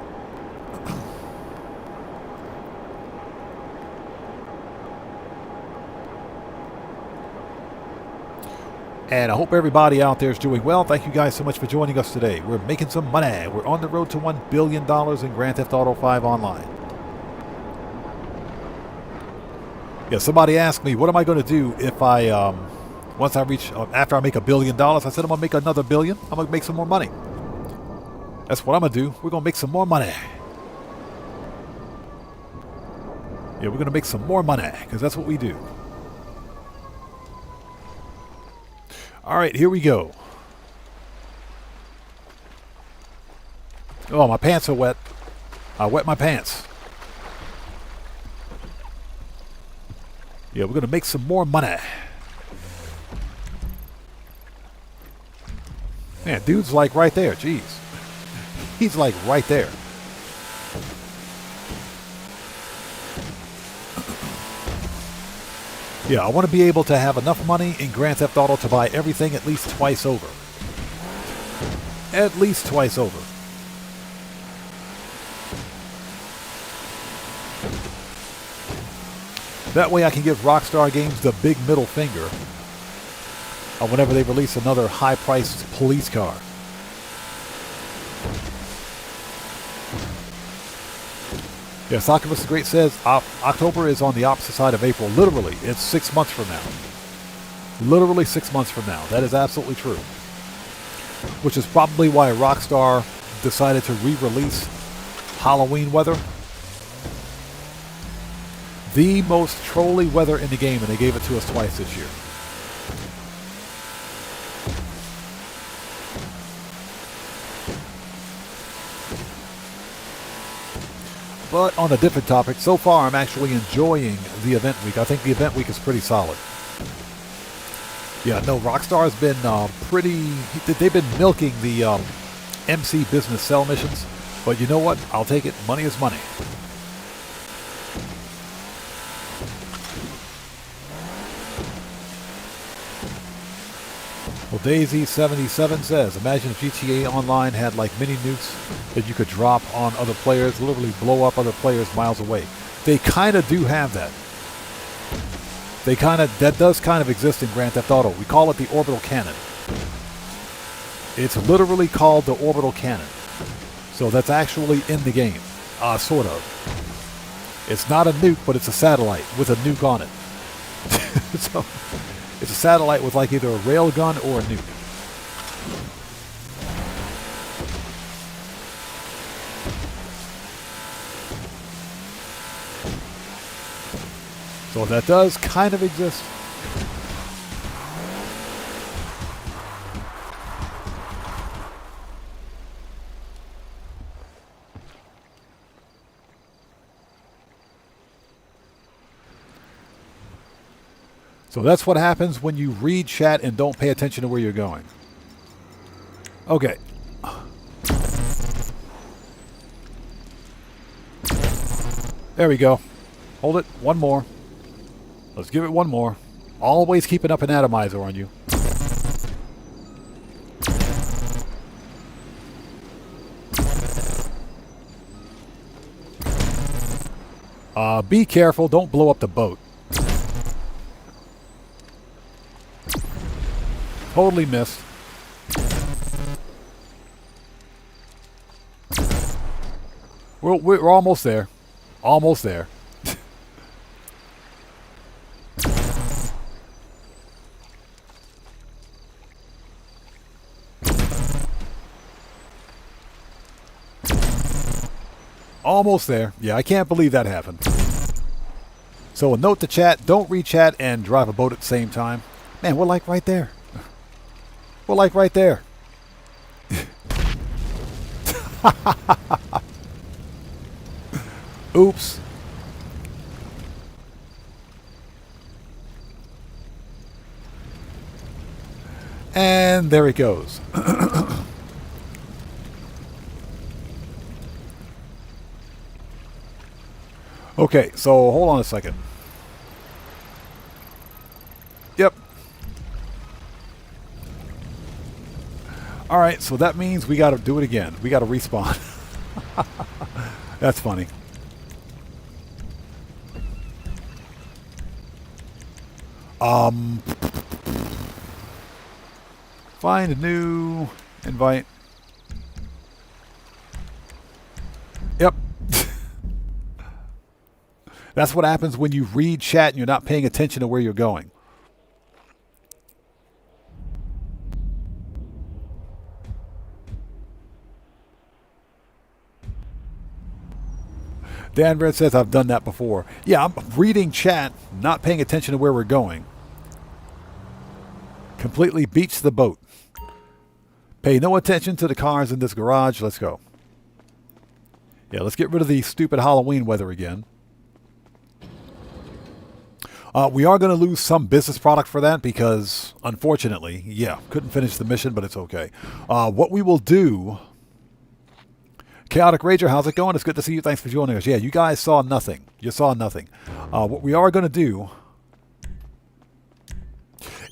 And I hope everybody out there is doing well. Thank you guys so much for joining us today. We're making some money. We're on the road to $1 billion in Grand Theft Auto 5 Online. Yeah, somebody asked me, what am I going to do if I, once I reach, after I make $1 billion? I said, I'm going to make another billion. I'm going to make some more money. That's what I'm going to do. We're going to make some more money. Yeah, we're going to make some more money because that's what we do. All right, here we go. Oh, my pants are wet. I wet my pants. Yeah, we're going to make some more money. Man, dude's like right there. Jeez. He's like right there. Yeah, I want to be able to have enough money in Grand Theft Auto to buy everything at least twice over. At least twice over. That way I can give Rockstar Games the big middle finger whenever they release another high-priced police car. Yeah, Sakura the Great says October is on the opposite side of April. Literally, it's 6 months from now. Literally 6 months from now. That is absolutely true. Which is probably why Rockstar decided to re-release Halloween weather. The most trolly weather in the game, and they gave it to us twice this year. But on a different topic, so far I'm actually enjoying the event week. I think the event week is pretty solid. Yeah, no, Rockstar's been they've been milking the MC business sell missions. But you know what? I'll take it. Money is money. Daisy77 says, imagine if GTA Online had like mini nukes that you could drop on other players, literally blow up other players miles away. They kind of do have that. That does kind of exist in Grand Theft Auto. We call it the orbital cannon. It's literally called the orbital cannon. So that's actually in the game. Sort of. It's not a nuke, but it's a satellite with a nuke on it. So it's a satellite with like either a rail gun or a nuke. So that does kind of exist. So that's what happens when you read chat and don't pay attention to where you're going. Okay. There we go. Hold it. One more. Let's give it one more. Always keep an up and atomizer on you. Be careful. Don't blow up the boat. Totally missed. We're almost there. Almost there. Almost there. Yeah, I can't believe that happened. So a note to chat, don't read chat and drive a boat at the same time. Man, we're like right there. We're like right there. Oops. And there it goes. Okay, so hold on a second. Yep. Alright, so that means we gotta do it again. We gotta respawn. That's funny. Find a new invite. Yep. That's what happens when you read chat and you're not paying attention to where you're going. Dan Red says, I've done that before. Yeah, I'm reading chat, not paying attention to where we're going. Completely beats the boat. Pay no attention to the cars in this garage. Let's go. Yeah, let's get rid of the stupid Halloween weather again. We are going to lose some business product for that because, unfortunately, yeah, couldn't finish the mission, but it's okay. What we will do... Chaotic Rager, how's it going? It's good to see you. Thanks for joining us. Yeah, you guys saw nothing. You saw nothing. What we are going to do...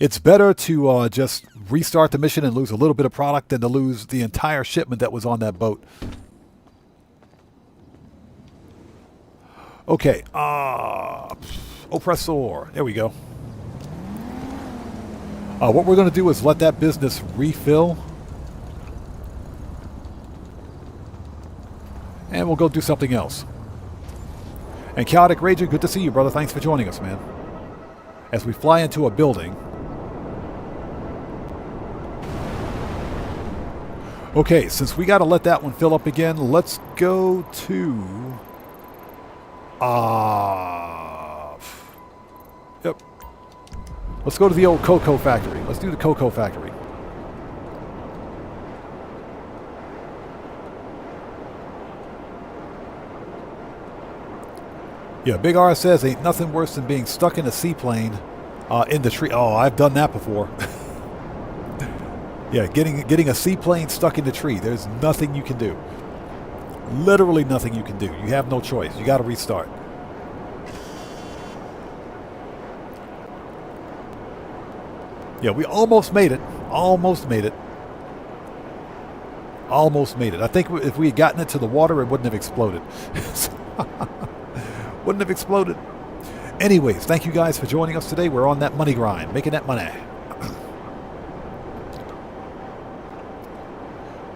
It's better to just restart the mission and lose a little bit of product than to lose the entire shipment that was on that boat. Okay. Oppressor. There we go. What we're going to do is let that business refill. And we'll go do something else. And Chaotic Rager, good to see you, brother. Thanks for joining us, man. As we fly into a building. Okay, since we got to let that one fill up again, let's go to... Yep. Let's go to the old cocoa factory. Let's do the cocoa factory. Yeah, Big R says, ain't nothing worse than being stuck in a seaplane in the tree. Oh, I've done that before. Yeah, getting a seaplane stuck in the tree. There's nothing you can do. Literally nothing you can do. You have no choice. You got to restart. Yeah, we almost made it. Almost made it. Almost made it. I think if we had gotten it to the water, it wouldn't have exploded. Wouldn't have exploded. Anyways, thank you guys for joining us today. We're on that money grind, making that money.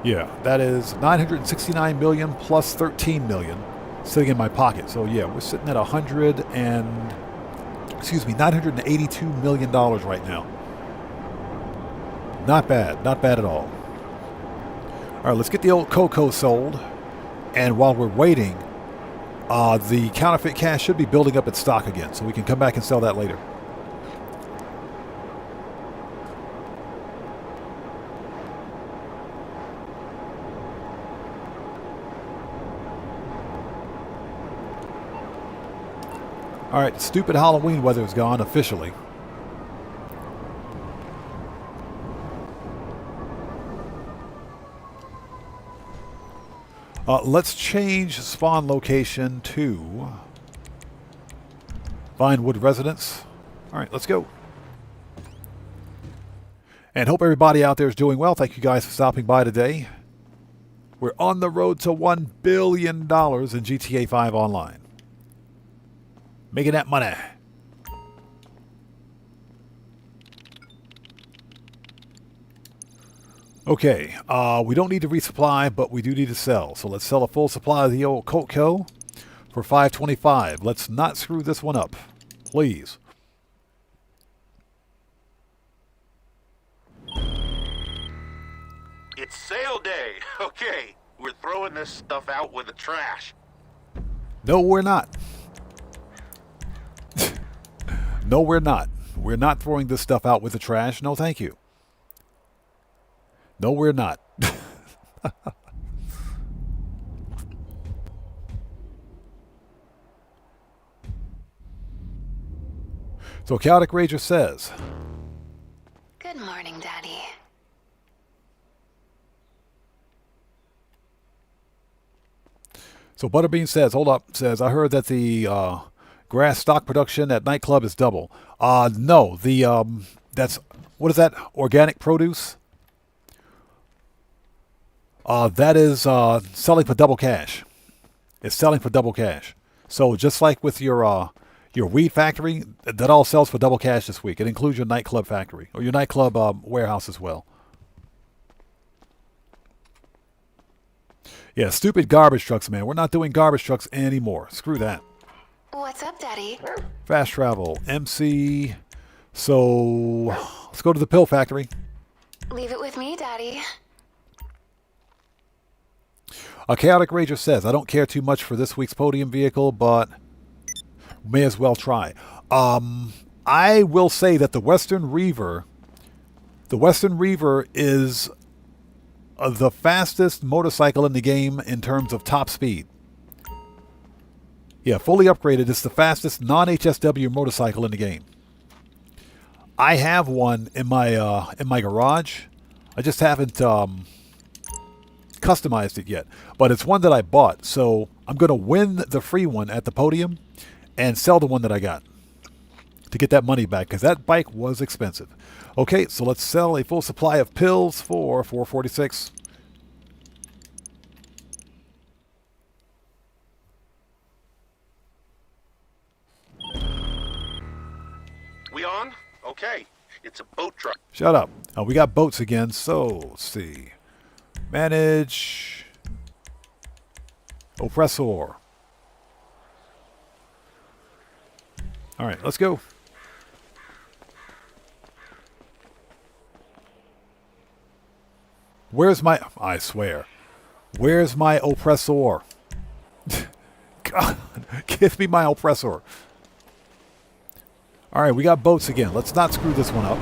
Yeah, that is 969 million plus 13 million sitting in my pocket. So yeah, we're sitting at $982 million right now. Not bad, not bad at all. All right, let's get the old Coco sold. And while we're waiting, the counterfeit cash should be building up its stock again, so we can come back and sell that later. All right, stupid Halloween weather is gone officially. Let's change spawn location to Vinewood Residence. All right, let's go. And hope everybody out there is doing well. Thank you guys for stopping by today. We're on the road to $1 billion in GTA 5 Online. Making that money. Okay, we don't need to resupply, but we do need to sell. So let's sell a full supply of the old Coco for $525. Let's not screw this one up, please. It's sale day. Okay, we're throwing this stuff out with the trash. No, we're not. No, we're not. We're not throwing this stuff out with the trash. No, thank you. No, we're not. So Chaotic Rager says, Good morning, Daddy. so Butterbean says, hold up, says, I heard that the grass stock production at Nightclub is double. No, that's, what is that, organic produce? That is selling for double cash. It's selling for double cash. So just like with your weed factory, that all sells for double cash this week. It includes your nightclub factory or your nightclub warehouse as well. Yeah, stupid garbage trucks, man. We're not doing garbage trucks anymore. Screw that. What's up, Daddy? Fast travel, MC. So let's go to the pill factory. Leave it with me, Daddy. A Chaotic Rager says, I don't care too much for this week's podium vehicle, but may as well try. I will say that the Western Reaver is the fastest motorcycle in the game in terms of top speed. Yeah, fully upgraded, it's the fastest non-HSW motorcycle in the game. I have one in my garage. I just haven't customized it yet, but it's one that I bought, so I'm going to win the free one at the podium and sell the one that I got to get that money back, because that bike was expensive. Okay, so let's sell a full supply of pills for $446. We on? Okay. It's a boat truck. Shut up. We got boats again, so let's see. Manage. Oppressor. All right, let's go. Where's my... I swear. Where's my oppressor? God, give me my oppressor. All right, we got boats again. Let's not screw this one up.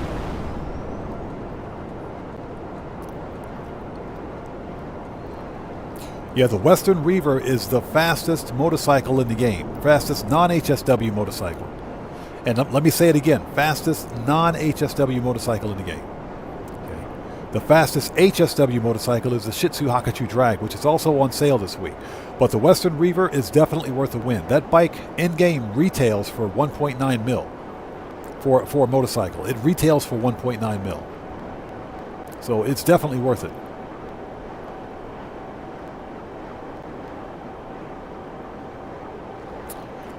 Yeah, the Western Reaver is the fastest motorcycle in the game. Fastest non-HSW motorcycle. And let me say it again. Fastest non-HSW motorcycle in the game. Okay. The fastest HSW motorcycle is the Shih Tzu Hakachu Drag, which is also on sale this week. But the Western Reaver is definitely worth a win. That bike in-game retails for 1.9 mil for a motorcycle. It retails for 1.9 mil. So it's definitely worth it.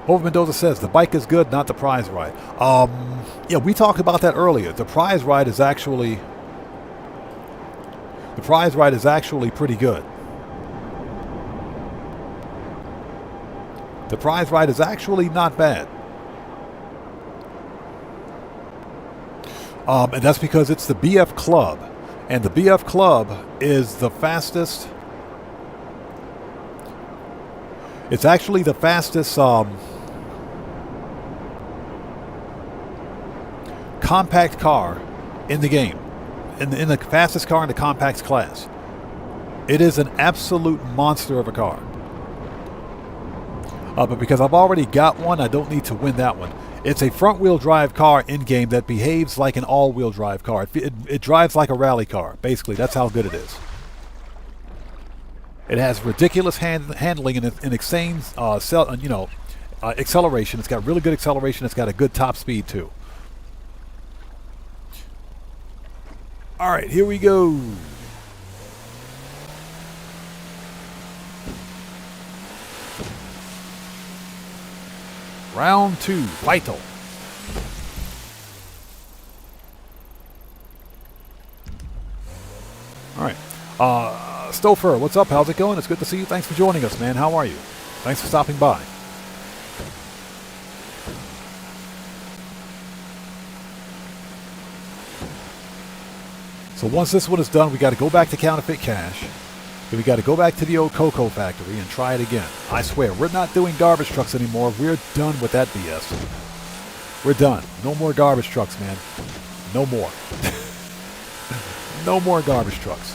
Hope Mendoza says the bike is good, not the prize ride. Yeah, we talked about that earlier. The prize ride is actually pretty good. The prize ride is actually not bad. And that's because it's the BF Club. And the BF Club is the fastest. It's actually the fastest compact car in the game. In the fastest car in the compacts class. It is an absolute monster of a car. But because I've already got one, I don't need to win that one. It's a front-wheel drive car in-game that behaves like an all-wheel drive car. It drives like a rally car. Basically, that's how good it is. It has ridiculous handling and insane, acceleration. It's got really good acceleration. It's got a good top speed too. All right, here we go. Round 2, fight. All right. Stouffer, what's up? How's it going? It's good to see you. Thanks for joining us, man. How are you? Thanks for stopping by. So once this one is done, we got to go back to Counterfeit Cash. Then we got to go back to the old Cocoa Factory and try it again. I swear, we're not doing garbage trucks anymore. We're done with that BS. We're done. No more garbage trucks, man. No more. No more garbage trucks.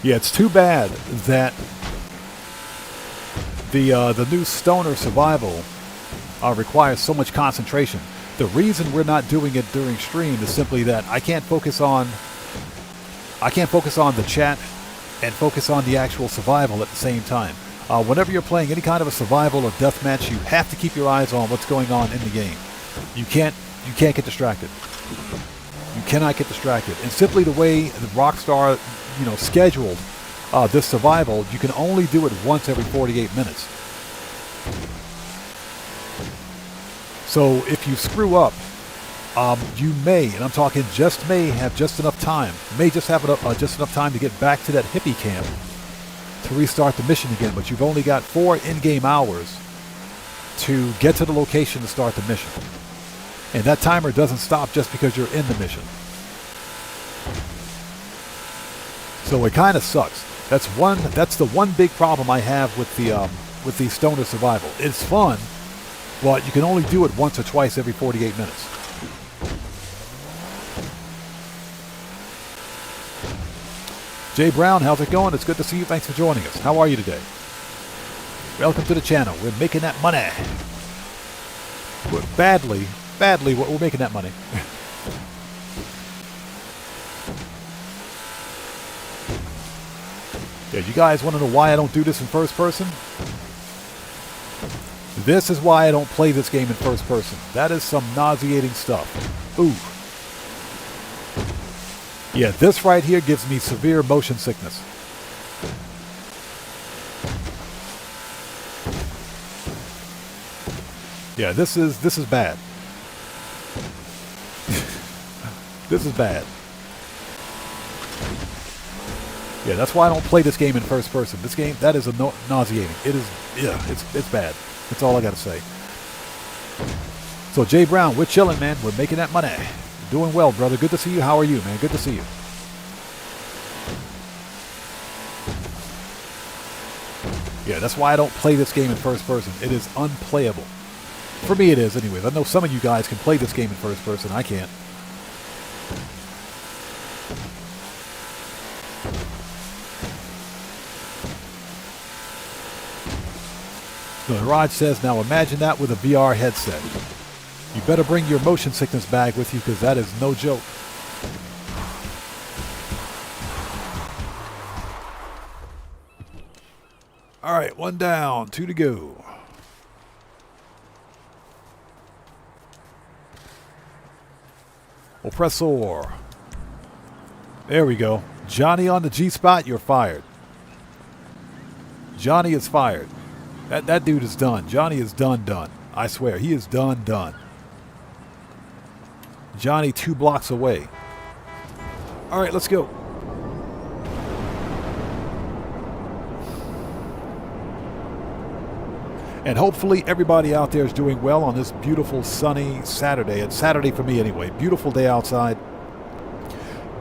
Yeah, it's too bad that the new Stoner Survival requires so much concentration. The reason we're not doing it during stream is simply that I can't focus on the chat and focus on the actual survival at the same time. Whenever you're playing any kind of a survival or deathmatch, you have to keep your eyes on what's going on in the game. You can't get distracted. You cannot get distracted. And simply the way the Rockstar, scheduled this survival, you can only do it once every 48 minutes. So if you screw up, you may, and I'm talking just may, have just enough time, just enough time to get back to that hippie camp to restart the mission again, but you've only got 4 in-game hours to get to the location to start the mission. And that timer doesn't stop just because you're in the mission. So it kind of sucks. That's the one big problem I have with the Stoner Survival. It's fun, but you can only do it once or twice every 48 minutes. Jay Brown, how's it going? It's good to see you. Thanks for joining us. How are you today? Welcome to the channel. We're making that money. We're badly, we're making that money. Yeah, you guys want to know why I don't do this in first person? This is why I don't play this game in first person. That is some nauseating stuff. Ooh. Yeah, this right here gives me severe motion sickness. Yeah, this is bad. This is bad. Yeah, that's why I don't play this game in first person. This game, that is nauseating. It is, yeah, it's bad. That's all I gotta say. So Jay Brown, we're chilling, man. We're making that money. Doing well, brother. Good to see you. How are you, man? Good to see you. Yeah, that's why I don't play this game in first person. It is unplayable. For me, it is, anyways. I know some of you guys can play this game in first person. I can't. So Raj says, now imagine that with a VR headset. You better bring your motion sickness bag with you because that is no joke. All right, 1 down, 2 to go. Oppressor. There we go. Johnny on the G-spot, you're fired. Johnny is fired. That dude is done. Johnny is done. I swear, he is done. Johnny 2 blocks away. All right, let's go. And hopefully everybody out there is doing well on this beautiful sunny Saturday. It's Saturday for me anyway. Beautiful day outside.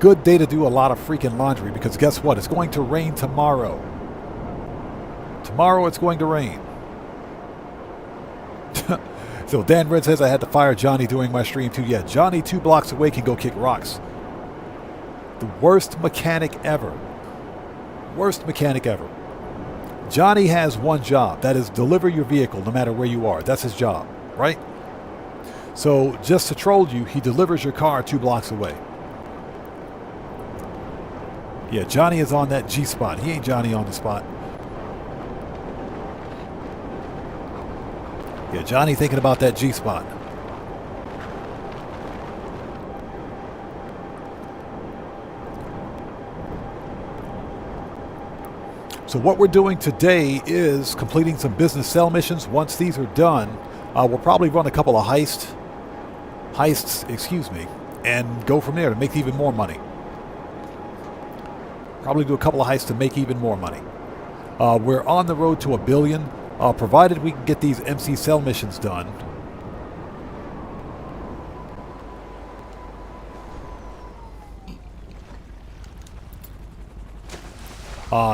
Good day to do a lot of freaking laundry because guess what? It's going to rain tomorrow. Tomorrow it's going to rain. So Dan Red says I had to fire Johnny during my stream too. Yeah, Johnny 2 blocks away can go kick rocks. The worst mechanic ever. Worst mechanic ever. Johnny has one job. That is deliver your vehicle no matter where you are. That's his job, right? So just to troll you, he delivers your car 2 blocks away. Yeah, Johnny is on that G-spot. He ain't Johnny on the spot. Yeah, Johnny thinking about that G-spot. So what we're doing today is completing some business sell missions. Once these are done, we'll probably run a couple of heists, and go from there to make even more money. Probably do a couple of heists to make even more money. We're on the road to $1 billion, provided we can get these MC sell missions done.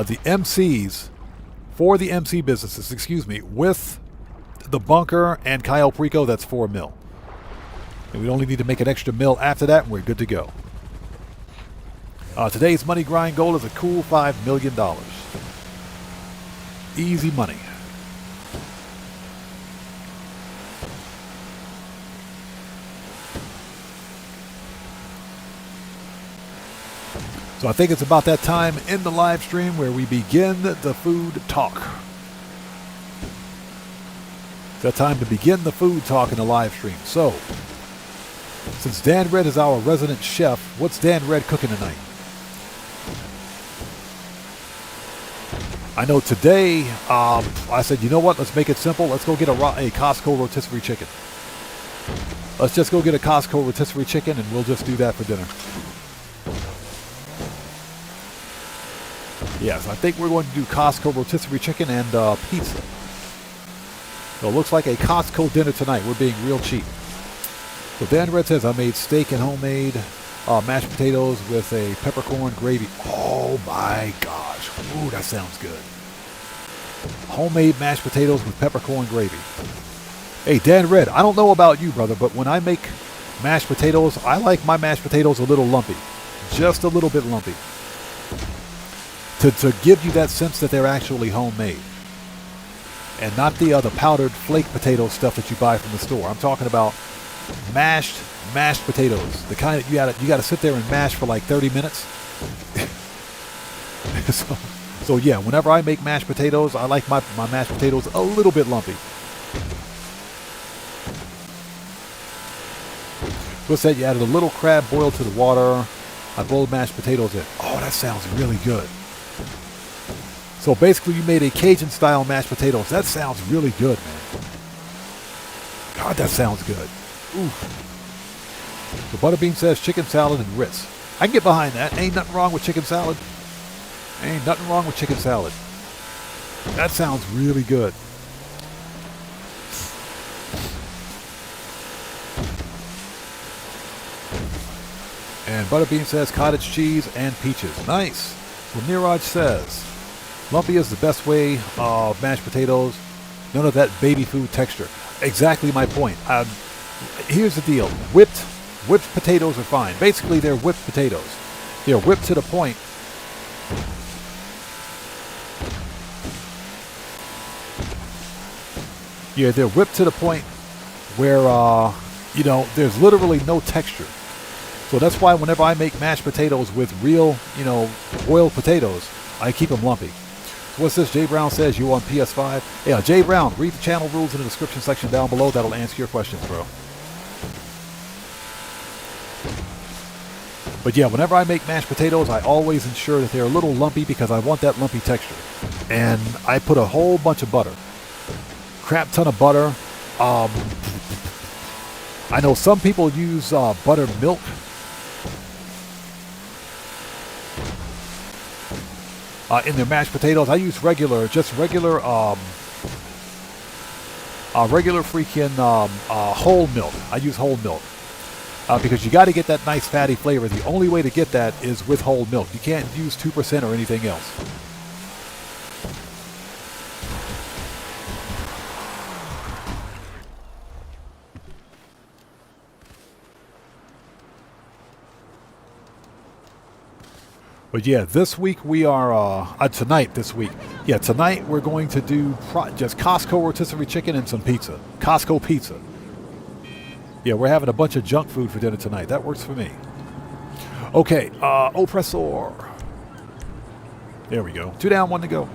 The MCs, for the MC businesses, with the bunker and Cayo Perico, that's 4 mil. And we only need to make an extra mil after that, and we're good to go. Today's money grind goal is a cool $5 million. Easy money. So I think it's about that time in the live stream where we begin the food talk. It's that time to begin the food talk in the live stream. So, since Dan Red is our resident chef, what's Dan Red cooking tonight? I know today, I said, you know what? Let's make it simple. Let's go get a Costco rotisserie chicken. Let's just go get a Costco rotisserie chicken and we'll just do that for dinner. Yes, I think we're going to do Costco rotisserie chicken and pizza. So it looks like a Costco dinner tonight. We're being real cheap. So Dan Red says I made steak and homemade mashed potatoes with a peppercorn gravy. Oh my gosh. Ooh, that sounds good. Homemade mashed potatoes with peppercorn gravy. Hey, Dan Red, I don't know about you, brother, but when I make mashed potatoes, I like my mashed potatoes a little lumpy. Just a little bit lumpy. To give you that sense that they're actually homemade. And not the powdered flake potato stuff that you buy from the store. I'm talking about mashed potatoes. The kind that you gotta sit there and mash for like 30 minutes. so yeah, whenever I make mashed potatoes, I like my mashed potatoes a little bit lumpy. What's that? You added a little crab boiled to the water. I boiled mashed potatoes in. Oh, that sounds really good. So basically you made a Cajun style mashed potatoes. That sounds really good, man. God, that sounds good. Ooh. So Butterbean says chicken salad and grits. I can get behind that. Ain't nothing wrong with chicken salad. Ain't nothing wrong with chicken salad. That sounds really good. And Butterbean says cottage cheese and peaches. Nice. Well, Niraj says lumpy is the best way of mashed potatoes. None of that baby food texture. Exactly my point. Here's the deal. Whipped potatoes are fine. Basically, they're whipped potatoes. They're whipped to the point. Yeah, they're whipped to the point where, there's literally no texture. So that's why whenever I make mashed potatoes with real, boiled potatoes, I keep them lumpy. What's this? Jay Brown says you on PS5. Yeah, Jay Brown, read the channel rules in the description section down below. That'll answer your questions, bro. But yeah, whenever I make mashed potatoes, I always ensure that they're a little lumpy because I want that lumpy texture. And I put a whole bunch of butter. Crap ton of butter. I know some people use buttermilk. In their mashed potatoes. I use regular freaking whole milk. I use whole milk. Because you got to get that nice fatty flavor. The only way to get that is with whole milk. You can't use 2% or anything else. But yeah, this week we are, tonight we're going to do just Costco rotisserie chicken and some pizza. Costco pizza. Yeah, we're having a bunch of junk food for dinner tonight. That works for me. Okay, Oppressor. There we go. 2 down, 1 to go.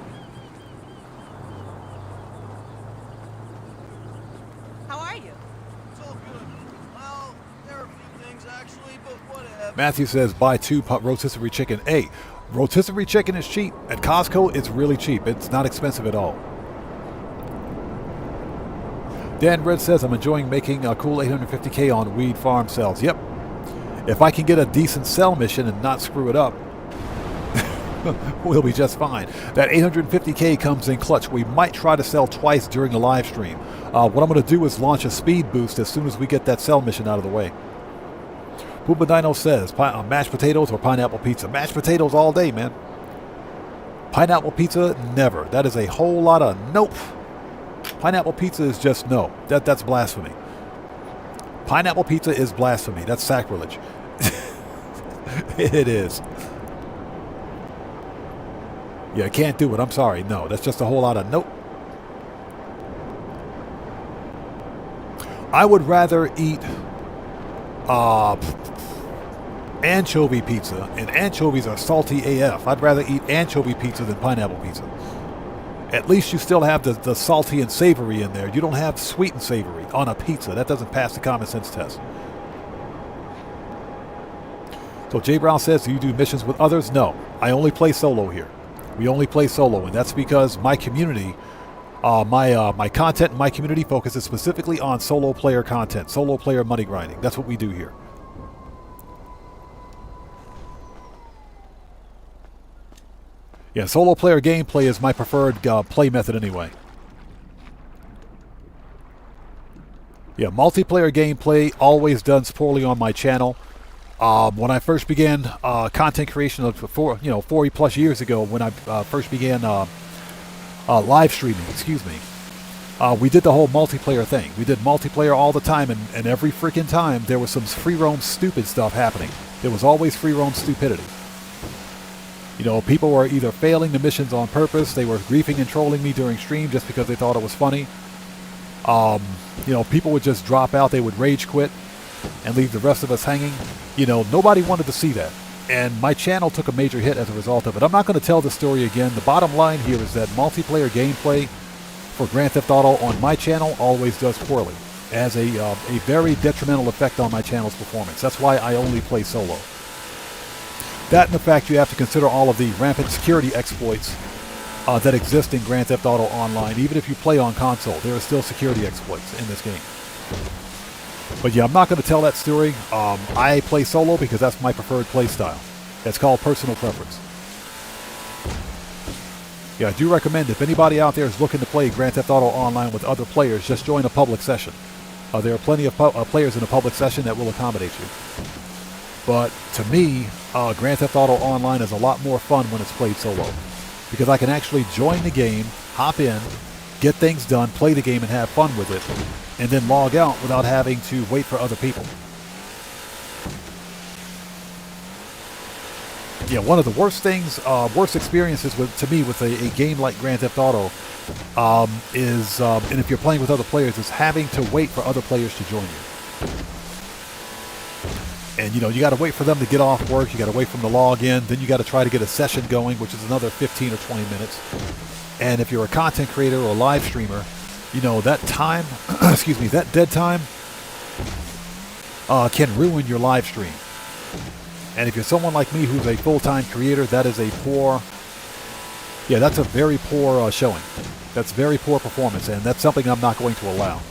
How are you? It's all good. Well, there are a few things actually, but whatever. Matthew says buy 2 rotisserie chicken. Hey, rotisserie chicken is cheap. At Costco, it's really cheap. It's not expensive at all. Dan Red says, I'm enjoying making a cool 850K on weed farm sales. Yep. If I can get a decent sell mission and not screw it up, we'll be just fine. That 850K comes in clutch. We might try to sell twice during a live stream. What I'm going to do is launch a speed boost as soon as we get that sell mission out of the way. Poopa Dino says, mashed potatoes or pineapple pizza? Mashed potatoes all day, man. Pineapple pizza, never. That is a whole lot of nope. Pineapple pizza is just no. That's blasphemy. Pineapple pizza is blasphemy. That's sacrilege. It is. Yeah, I can't do it. I'm sorry. No, that's just a whole lot of nope. I would rather eat anchovy pizza, and anchovies are salty AF. I'd rather eat anchovy pizza than pineapple pizza. At least you still have the salty and savory in there. You don't have sweet and savory on a pizza. That doesn't pass the common sense test. So Jay Brown says, do you do missions with others? No, I only play solo here. We only play solo, and that's because my community, my content and my community focuses specifically on solo player content, solo player money grinding. That's what we do here. Yeah, solo player gameplay is my preferred play method anyway. Yeah, multiplayer gameplay always done poorly on my channel. When I first began content creation 40 plus years ago, when I first began live streaming, we did the whole multiplayer thing. We did multiplayer all the time, and every freaking time there was some free roam stupid stuff happening. There was always free roam stupidity. You know, people were either failing the missions on purpose, they were griefing and trolling me during stream just because they thought it was funny. You know, people would just drop out, they would rage quit and leave the rest of us hanging. You know, nobody wanted to see that. And my channel took a major hit as a result of it. I'm not going to tell the story again. The bottom line here is that multiplayer gameplay for Grand Theft Auto on my channel always does poorly. It has a very detrimental effect on my channel's performance. That's why I only play solo. That and the fact you have to consider all of the rampant security exploits that exist in Grand Theft Auto Online. Even if you play on console, there are still security exploits in this game. But yeah, I'm not going to tell that story. I play solo because that's my preferred play style. It's called personal preference. Yeah, I do recommend if anybody out there is looking to play Grand Theft Auto Online with other players, just join a public session. There are plenty of players in a public session that will accommodate you. But to me, Grand Theft Auto Online is a lot more fun when it's played solo. Because I can actually join the game, hop in, get things done, play the game and have fun with it, and then log out without having to wait for other people. Yeah, one of the worst things, worst experiences to me with a game like Grand Theft Auto is, and if you're playing with other players, is having to wait for other players to join you. And you know, you got to wait for them to get off work, you got to wait for them to log in, then you got to try to get a session going, which is another 15 or 20 minutes. And if you're a content creator or a live streamer, you know, that time, excuse me, that dead time can ruin your live stream. And if you're someone like me who's a full-time creator, that is a poor, yeah, that's a very poor showing. That's very poor performance, and that's something I'm not going to allow.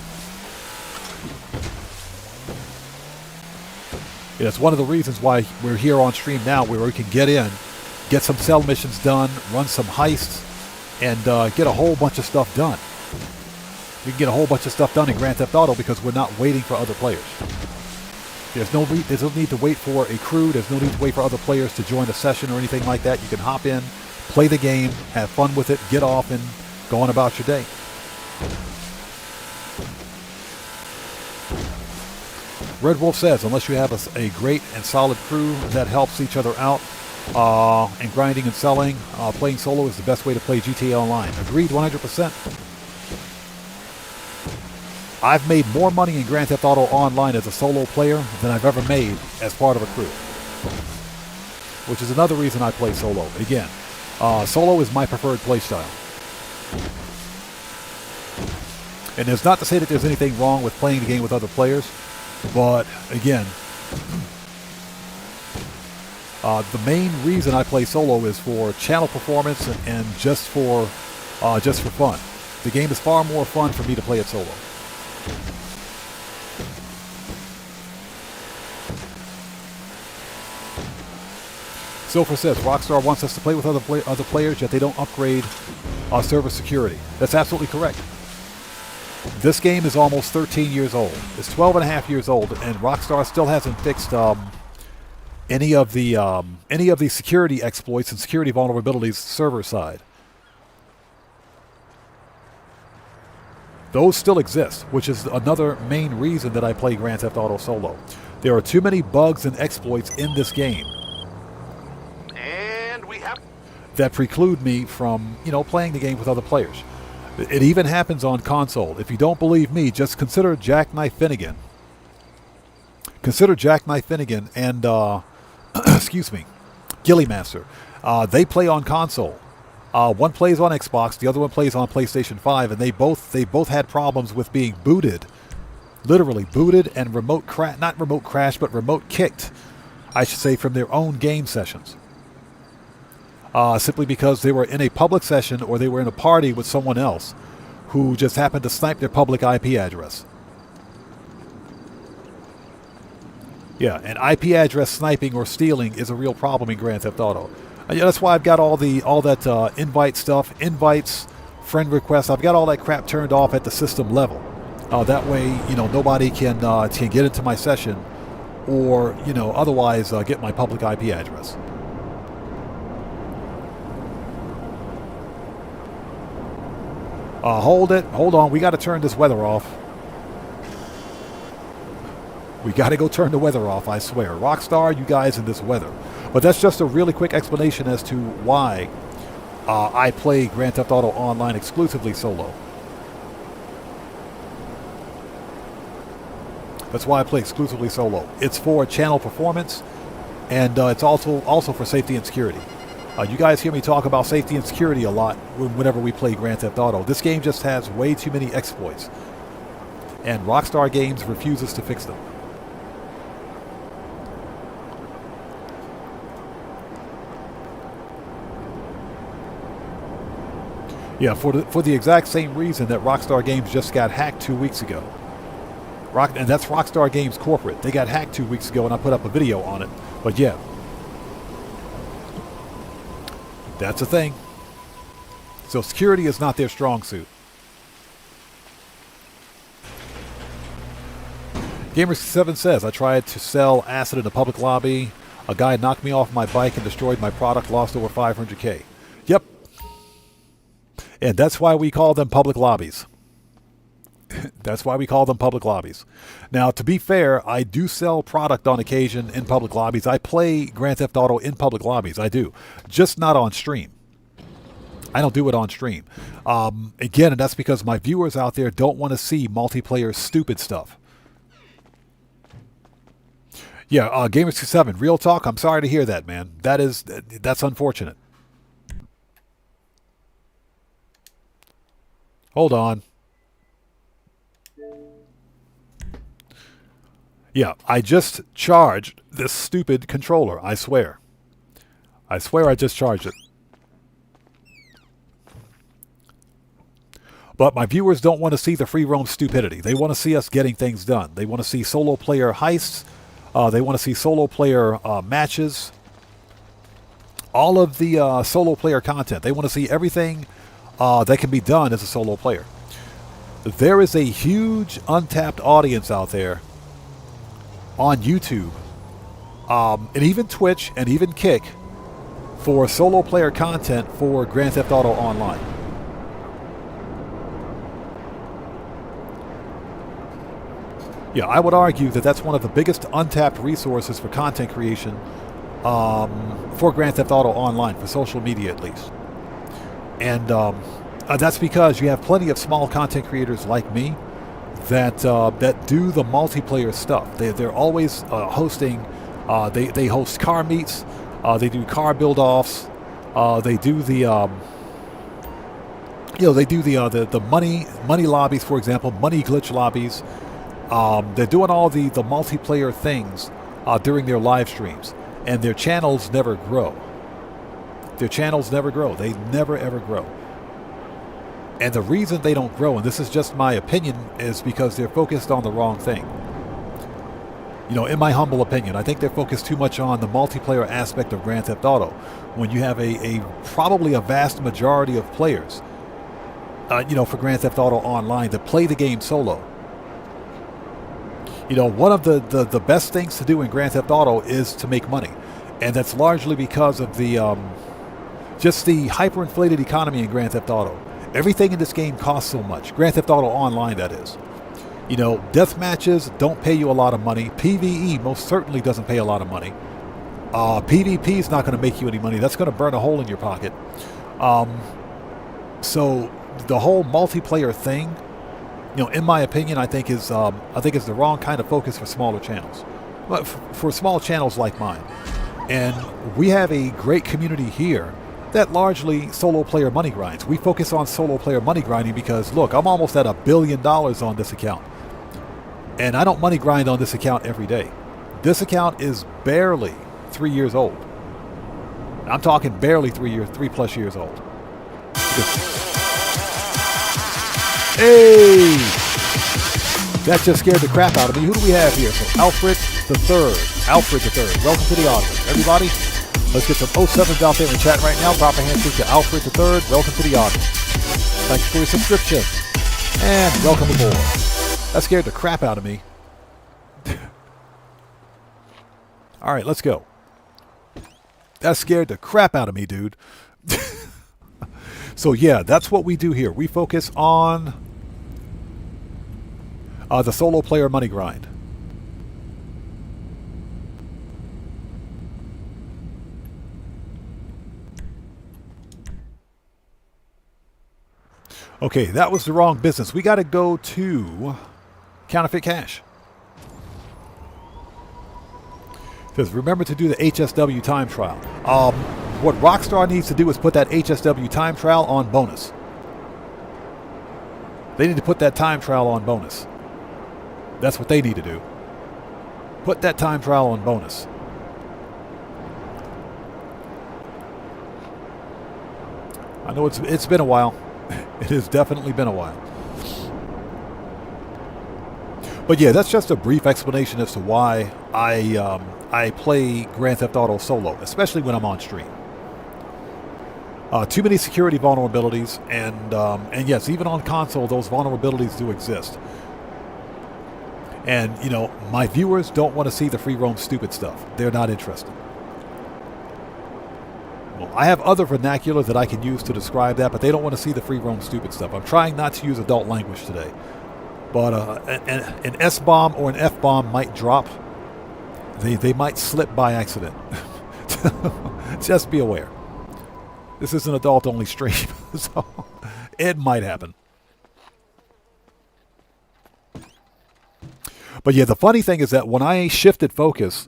Yeah, it's one of the reasons why we're here on stream now, where we can get in, get some cell missions done, run some heists, and get a whole bunch of stuff done. We can get a whole bunch of stuff done in Grand Theft Auto because we're not waiting for other players. There's no need to wait for a crew. There's no need to wait for other players to join a session or anything like that. You can hop in, play the game, have fun with it, get off, and go on about your day. Red Wolf says, unless you have a great and solid crew that helps each other out, and grinding and selling, playing solo is the best way to play GTA Online. Agreed 100%. I've made more money in Grand Theft Auto Online as a solo player than I've ever made as part of a crew. Which is another reason I play solo. Again, solo is my preferred playstyle. And there's not to say that there's anything wrong with playing the game with other players, but again, the main reason I play solo is for channel performance and just for fun. The game is far more fun for me to play it solo. Silver says, Rockstar wants us to play with other players, yet they don't upgrade server security. That's absolutely correct. This game is almost 13 years old. It's 12 and a half years old, and Rockstar still hasn't fixed any of the security exploits and security vulnerabilities server side. Those still exist, which is another main reason that I play Grand Theft Auto Solo. There are too many bugs and exploits in this game that preclude me from, you know, playing the game with other players. It even happens on console. If you don't believe me, just consider Jackknife Finnegan. Consider Jackknife Finnegan and, excuse me, Gilly Master. They play on console. One plays on Xbox, the other one plays on PlayStation 5, and they both had problems with being booted, literally booted and remote kicked, I should say, from their own game sessions. Simply because they were in a public session or they were in a party with someone else who just happened to snipe their public IP address. Yeah, and IP address sniping or stealing is a real problem in Grand Theft Auto. That's why I've got all that invite stuff, invites, friend requests. I've got all that crap turned off at the system level. That way, you know, nobody can get into my session or, you know, otherwise get my public IP address. Hold on. We got to turn this weather off. We got to go turn the weather off, I swear. Rockstar, you guys in this weather. But that's just a really quick explanation as to why I play Grand Theft Auto Online exclusively solo. That's why I play exclusively solo. It's for channel performance, and it's also for safety and security. You guys hear me talk about safety and security a lot whenever we play Grand Theft Auto. This game just has way too many exploits, and Rockstar Games refuses to fix them. Yeah, for the exact same reason that Rockstar Games just got hacked 2 weeks ago. And that's Rockstar Games corporate. They got hacked 2 weeks ago, and I put up a video on it. But yeah, that's a thing. So security is not their strong suit. Gamer7 says, I tried to sell acid in a public lobby. A guy knocked me off my bike and destroyed my product, lost over 500K. Yep. And that's why we call them public lobbies. That's why we call them public lobbies. Now, to be fair, I do sell product on occasion in public lobbies. I play Grand Theft Auto in public lobbies. I do. Just not on stream. I don't do it on stream. Again, and that's because my viewers out there don't want to see multiplayer stupid stuff. Yeah, Gamer67, real talk, I'm sorry to hear that, man. That's unfortunate. Hold on. Yeah, I just charged this stupid controller, I swear. I swear I just charged it. But my viewers don't want to see the free roam stupidity. They want to see us getting things done. They want to see solo player heists. They want to see solo player matches. All of the solo player content. They want to see everything that can be done as a solo player. There is a huge untapped audience out there on YouTube, and even Twitch and even Kick for solo player content for Grand Theft Auto Online. Yeah, I would argue that that's one of the biggest untapped resources for content creation for Grand Theft Auto Online, for social media at least. And that's because you have plenty of small content creators like me that do the multiplayer stuff. They're always hosting. They host car meets. They do car build-offs. They do the the money lobbies, for example, money glitch lobbies. They're doing all the multiplayer things during their live streams, and their channels never grow. Their channels never grow. They never ever grow. And the reason they don't grow, and this is just my opinion, is because they're focused on the wrong thing. You know, in my humble opinion, I think they're focused too much on the multiplayer aspect of Grand Theft Auto, when you have a probably a vast majority of players, for Grand Theft Auto Online that play the game solo. You know, one of the best things to do in Grand Theft Auto is to make money. And that's largely because of the just the hyperinflated economy in Grand Theft Auto. Everything in this game costs so much. Grand Theft Auto Online, that is. You know, death matches don't pay you a lot of money. PvE most certainly doesn't pay a lot of money. PvP is not going to make you any money. That's going to burn a hole in your pocket. So the whole multiplayer thing, you know, in my opinion, I think is the wrong kind of focus for smaller channels. But for small channels like mine. And we have a great community here that largely solo player money grinds. We focus on solo player money grinding because, look, I'm almost at $1 billion on this account. And I don't money grind on this account every day. This account is barely 3 years old. I'm talking barely 3+ years old. Hey! That just scared the crap out of me. Who do we have here? So Alfred III. Alfred III. Welcome to the audience. Everybody, let's get some 07s out there in the chat right now. Proper handshake to Alfred III. Welcome to the audience. Thank you for your subscription. And welcome aboard. That scared the crap out of me. All right, let's go. That scared the crap out of me, dude. So yeah, that's what we do here. We focus on the solo player money grind. Okay, that was the wrong business. We got to go to Counterfeit Cash. Because remember to do the HSW time trial. What Rockstar needs to do is put that HSW time trial on bonus. They need to put that time trial on bonus. That's what they need to do. Put that time trial on bonus. I know it's been a while. It has definitely been a while. But yeah, that's just a brief explanation as to why I play Grand Theft Auto solo, especially when I'm on stream. Too many security vulnerabilities, and yes, even on console, those vulnerabilities do exist. And, you know, my viewers don't want to see the free roam stupid stuff. They're not interested. Well, I have other vernacular that I can use to describe that, but they don't want to see the free roam stupid stuff. I'm trying not to use adult language today. But an S-bomb or an F-bomb might drop. They might slip by accident. Just be aware. This is an adult-only stream, so it might happen. But yeah, the funny thing is that when I shifted focus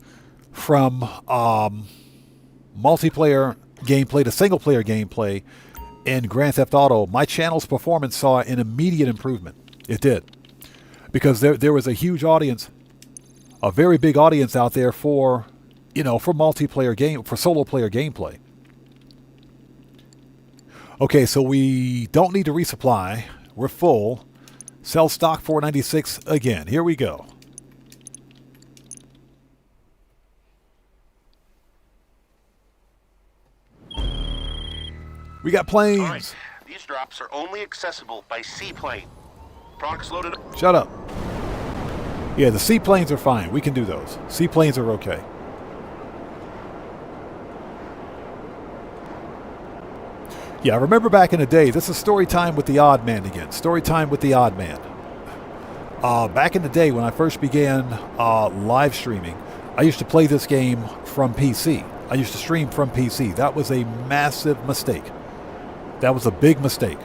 from multiplayer gameplay to single-player gameplay, in Grand Theft Auto, my channel's performance saw an immediate improvement. It did. Because there was a huge audience, a very big audience out there for, for multiplayer game, for solo player gameplay. Okay, so we don't need to resupply. We're full. Sell stock 496 again. Here we go. We got planes. All right, these drops are only accessible by seaplane. Products loaded up. Shut up. Yeah, the seaplanes are fine. We can do those. Seaplanes are okay. Yeah, I remember back in the day, this is story time with the odd man again. Story time with the odd man. Back in the day when I first began live streaming, I used to play this game from PC. I used to stream from PC. That was a massive mistake. That was a big mistake.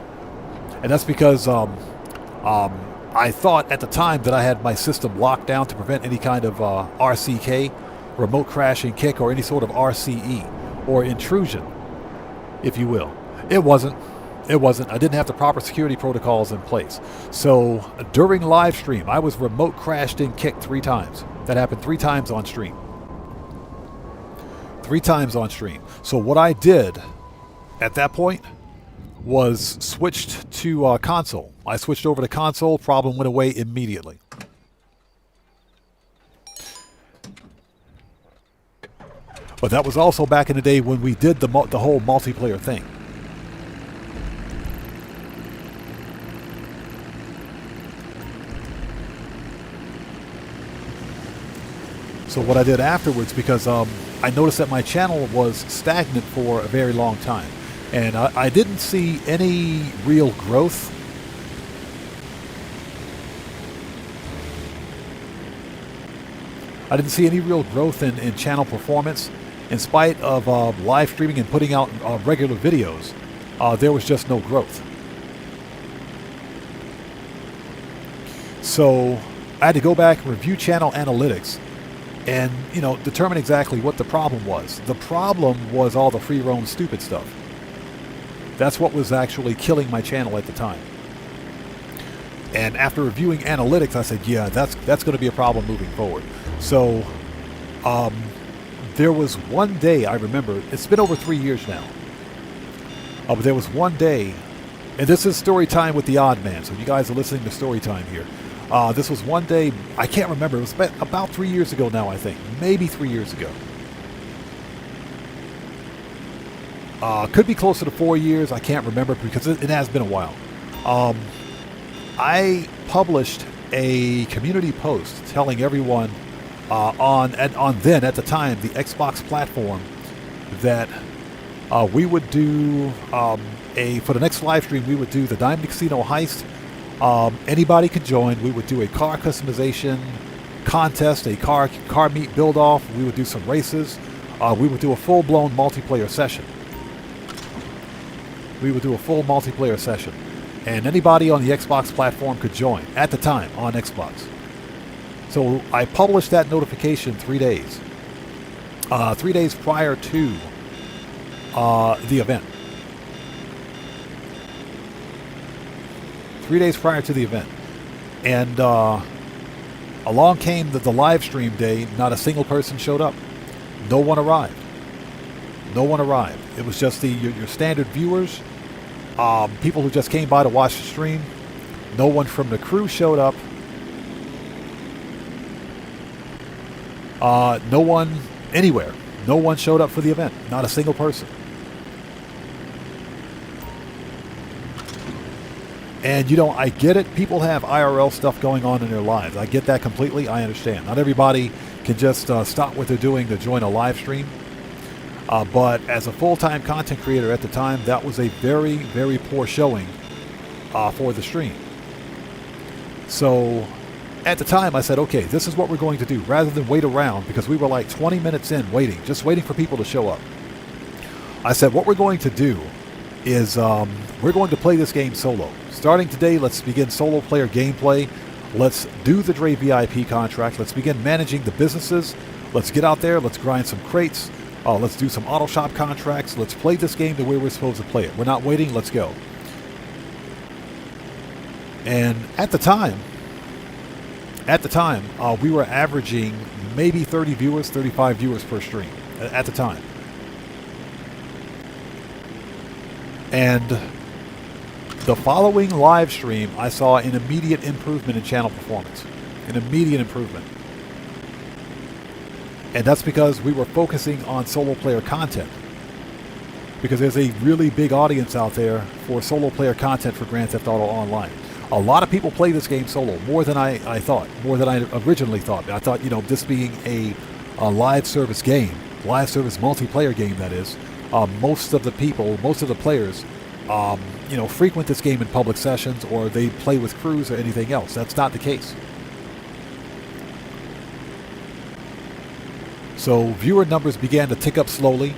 And that's because I thought at the time that I had my system locked down to prevent any kind of RCK, remote crashing kick, or any sort of RCE, or intrusion, if you will. It wasn't. It wasn't. I didn't have the proper security protocols in place. So during live stream, I was remote crashed and kicked 3 times. That happened 3 times on stream. 3 times on stream. So what I did at that point was switched to console. I switched over to console. Problem went away immediately. But that was also back in the day when we did the whole multiplayer thing. So what I did afterwards, because I noticed that my channel was stagnant for a very long time, and I didn't see any real growth. I didn't see any real growth in channel performance. In spite of live streaming and putting out regular videos, there was just no growth. So I had to go back and review channel analytics and, determine exactly what the problem was. The problem was all the free roam stupid stuff. That's what was actually killing my channel at the time. And after reviewing analytics, I said, yeah, that's going to be a problem moving forward. So there was one day, I remember, it's been over 3 years now. But there was one day, and this is story time with the odd man, so you guys are listening to story time here. This was one day, I can't remember, it was about 3 years ago now, I think. Maybe 3 years ago. Could be closer to 4 years, I can't remember because it has been a while. I published a community post telling everyone on then, at the time, the Xbox platform, that we would do for the next live stream, we would do the Diamond Casino heist. Anybody could join. We would do a car customization contest, a car meet build off. We would do some races. We would do a full-blown multiplayer session. We would do a full multiplayer session. And anybody on the Xbox platform could join at the time on Xbox. So I published that notification 3 days. 3 days prior to the event. 3 days prior to the event. And along came the live stream day. Not a single person showed up. No one arrived. No one arrived. It was just your standard viewers, people who just came by to watch the stream. No one from the crew showed up. No one anywhere. No one showed up for the event. Not a single person. And, I get it. People have IRL stuff going on in their lives. I get that completely. I understand. Not everybody can just stop what they're doing to join a live stream. But as a full-time content creator at the time, that was a very, very poor showing for the stream. So at the time, I said, okay, this is what we're going to do. Rather than wait around, because we were like 20 minutes in waiting, just waiting for people to show up. I said, what we're going to do is we're going to play this game solo. Starting today, let's begin solo player gameplay. Let's do the Dre VIP contract. Let's begin managing the businesses. Let's get out there. Let's grind some crates. Let's do some auto shop contracts. Let's play this game the way we're supposed to play it. We're not waiting. Let's go. And at the time, we were averaging maybe 30 viewers, 35 viewers per stream at the time. And the following live stream, I saw an immediate improvement in channel performance. An immediate improvement. And that's because we were focusing on solo player content. Because there's a really big audience out there for solo player content for Grand Theft Auto Online. A lot of people play this game solo, more than I thought, more than I originally thought. I thought, this being a live service game, live service multiplayer game, that is, most of the players, frequent this game in public sessions, or they play with crews or anything else. That's not the case. So viewer numbers began to tick up slowly.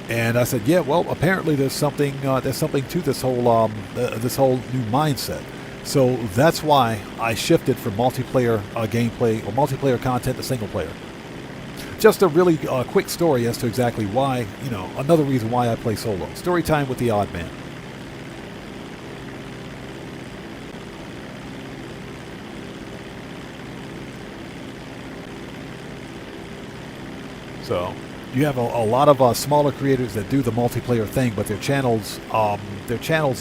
And I said, yeah, well, apparently there's something to this whole new mindset. So that's why I shifted from multiplayer gameplay or multiplayer content to single player. Just a really quick story as to exactly why, another reason why I play solo. Story time with the Odd Man. So you have a lot of smaller creators that do the multiplayer thing, but their channels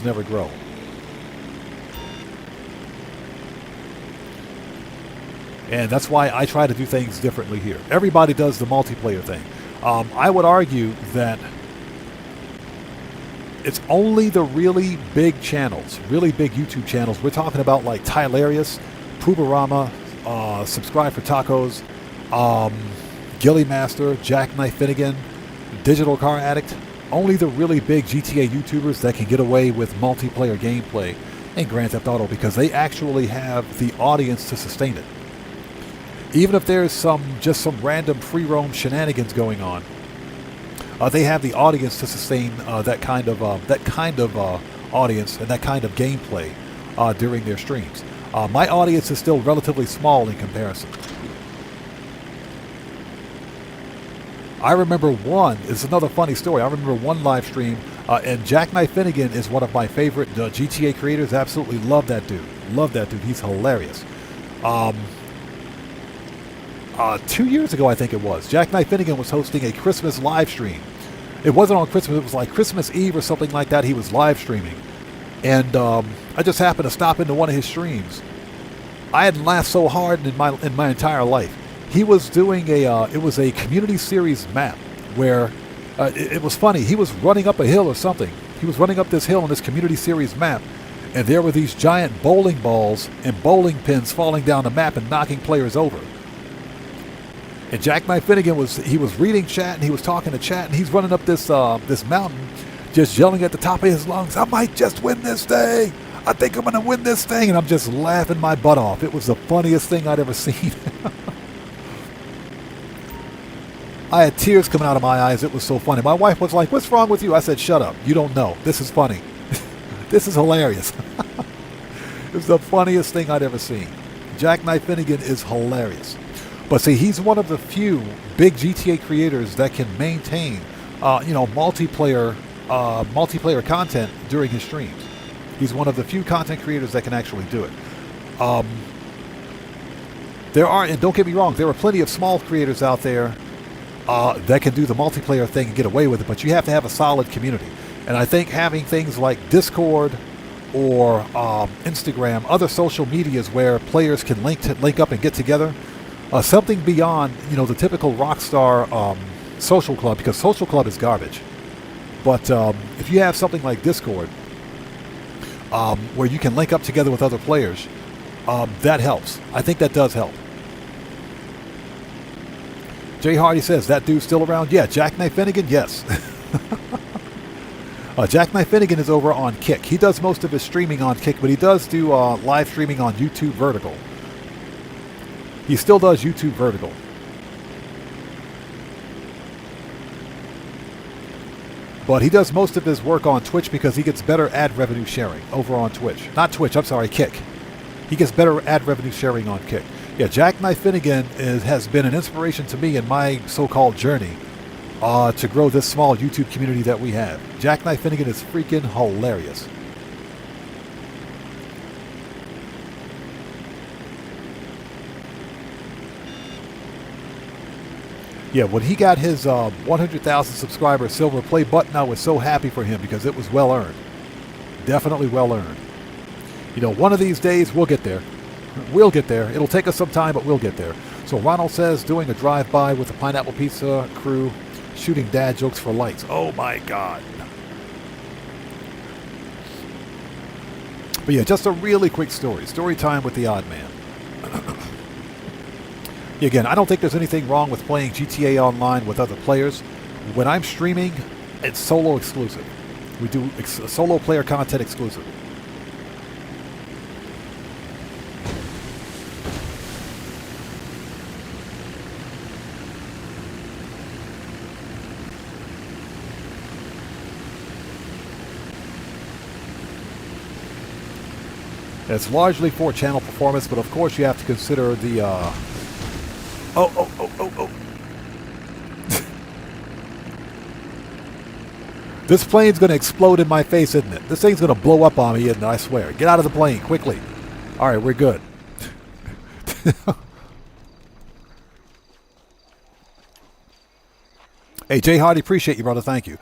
never grow. And that's why I try to do things differently here. Everybody does the multiplayer thing. I would argue that it's only the really big channels, really big YouTube channels. We're talking about like Tylarius, Poobarama, Subscribe for Tacos, Gilly Master, Jackknife Finnegan, Digital Car Addict. Only the really big GTA YouTubers that can get away with multiplayer gameplay in Grand Theft Auto, because they actually have the audience to sustain it. Even if there's just some random free roam shenanigans going on, they have the audience to sustain that kind of audience and that kind of gameplay during their streams. My audience is still relatively small in comparison. I remember it's another funny story. I remember one live stream, and Jackknife Finnegan is one of my favorite GTA creators. Absolutely love that dude. Love that dude. He's hilarious. 2 years ago, I think it was, Jackknife Finnegan was hosting a Christmas live stream. It wasn't on Christmas. It was like Christmas Eve or something like that. He was live streaming. And I just happened to stop into one of his streams. I hadn't laughed so hard in my entire life. He was doing it was a community series map where it was funny. He was running up a hill or something. He was running up this hill on this community series map, and there were these giant bowling balls and bowling pins falling down the map and knocking players over. And Jackknife Finnegan was reading chat, and he was talking to chat, and he's running up this mountain, just yelling at the top of his lungs, "I might just win this thing. I think I'm going to win this thing." And I'm just laughing my butt off. It was the funniest thing I'd ever seen. I had tears coming out of my eyes. It was so funny. My wife was like, "What's wrong with you?" I said, "Shut up. You don't know. This is funny. This is hilarious." It was the funniest thing I'd ever seen. Jackknife Finnegan is hilarious. But see, he's one of the few big GTA creators that can maintain, multiplayer content during his streams. He's one of the few content creators that can actually do it. There are, and don't get me wrong, there are plenty of small creators out there that can do the multiplayer thing and get away with it, but you have to have a solid community. And I think having things like Discord or Instagram, other social medias where players can link up and get together, something beyond the typical Rockstar social club, because social club is garbage. But if you have something like Discord, where you can link up together with other players, that helps. I think that does help. Jay Hardy says, "That dude's still around?" Yeah, Jackknife Finnegan, yes. Jackknife Finnegan is over on Kick. He does most of his streaming on Kick, but he does do live streaming on YouTube Vertical. He still does YouTube Vertical. But he does most of his work on Twitch because he gets better ad revenue sharing over on Twitch. Not Twitch, I'm sorry, Kick. He gets better ad revenue sharing on Kick. Yeah, Jackknife Finnegan has been an inspiration to me in my so-called journey to grow this small YouTube community that we have. Jackknife Finnegan is freaking hilarious. Yeah, when he got his 100,000 subscriber silver play button, I was so happy for him because it was well earned. Definitely well earned. You know, one of these days we'll get there. We'll get there. It'll take us some time, but we'll get there. So Ronald says, doing a drive-by with the Pineapple Pizza crew, shooting dad jokes for likes. Oh my God. But yeah, just a really quick story. Story time with the odd man. Again, I don't think there's anything wrong with playing GTA Online with other players. When I'm streaming, it's solo exclusive. We do solo player content exclusive. It's largely for channel performance, but of course you have to consider the oh. This plane's going to explode in my face, isn't it? This thing's going to blow up on me, and I swear. Get out of the plane, quickly. All right, we're good. Hey, Jay Hardy, appreciate you, brother. Thank you.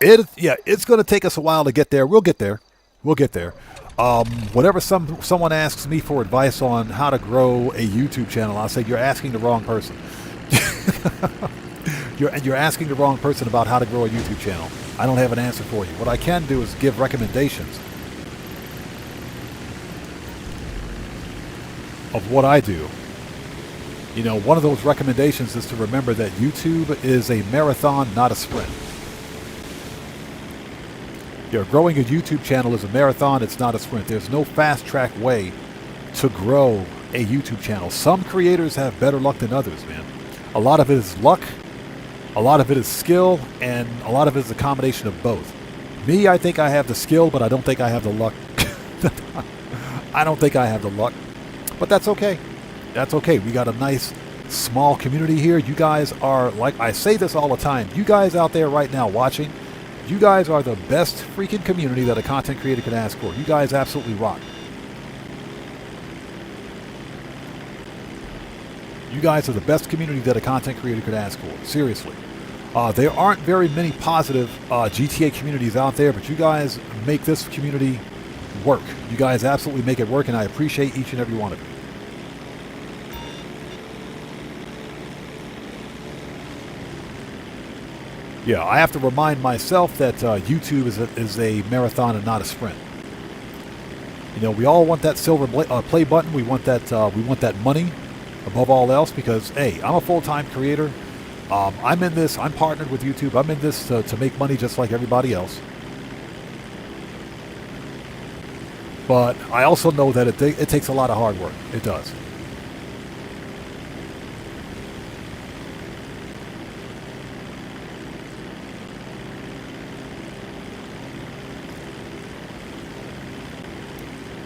It's going to take us a while to get there. We'll get there. We'll get there. Whenever someone asks me for advice on how to grow a YouTube channel, I'll say, you're asking the wrong person. You're asking the wrong person about how to grow a YouTube channel. I don't have an answer for you. What I can do is give recommendations of what I do. You know, one of those recommendations is to remember that YouTube is a marathon, not a sprint. Growing a YouTube channel is a marathon, it's not a sprint. There's no fast-track way to grow a YouTube channel. Some creators have better luck than others, man. A lot of it is luck, a lot of it is skill, and a lot of it is a combination of both. Me, I think I have the skill, but I don't think I have the luck. I don't think I have the luck. But that's okay. That's okay. We got a nice, small community here. You guys are, like I say this all the time, you guys out there right now watching, you guys are the best freaking community that a content creator can ask for. You guys absolutely rock. You guys are the best community that a content creator could ask for. Seriously. There aren't very many positive GTA communities out there, but you guys make this community work. You guys absolutely make it work, and I appreciate each and every one of you. Yeah, I have to remind myself that YouTube is a marathon and not a sprint. You know, we all want that silver play button. We want that money above all else because, hey, I'm a full-time creator. I'm in this. I'm partnered with YouTube. I'm in this to make money just like everybody else. But I also know that it takes a lot of hard work. It does.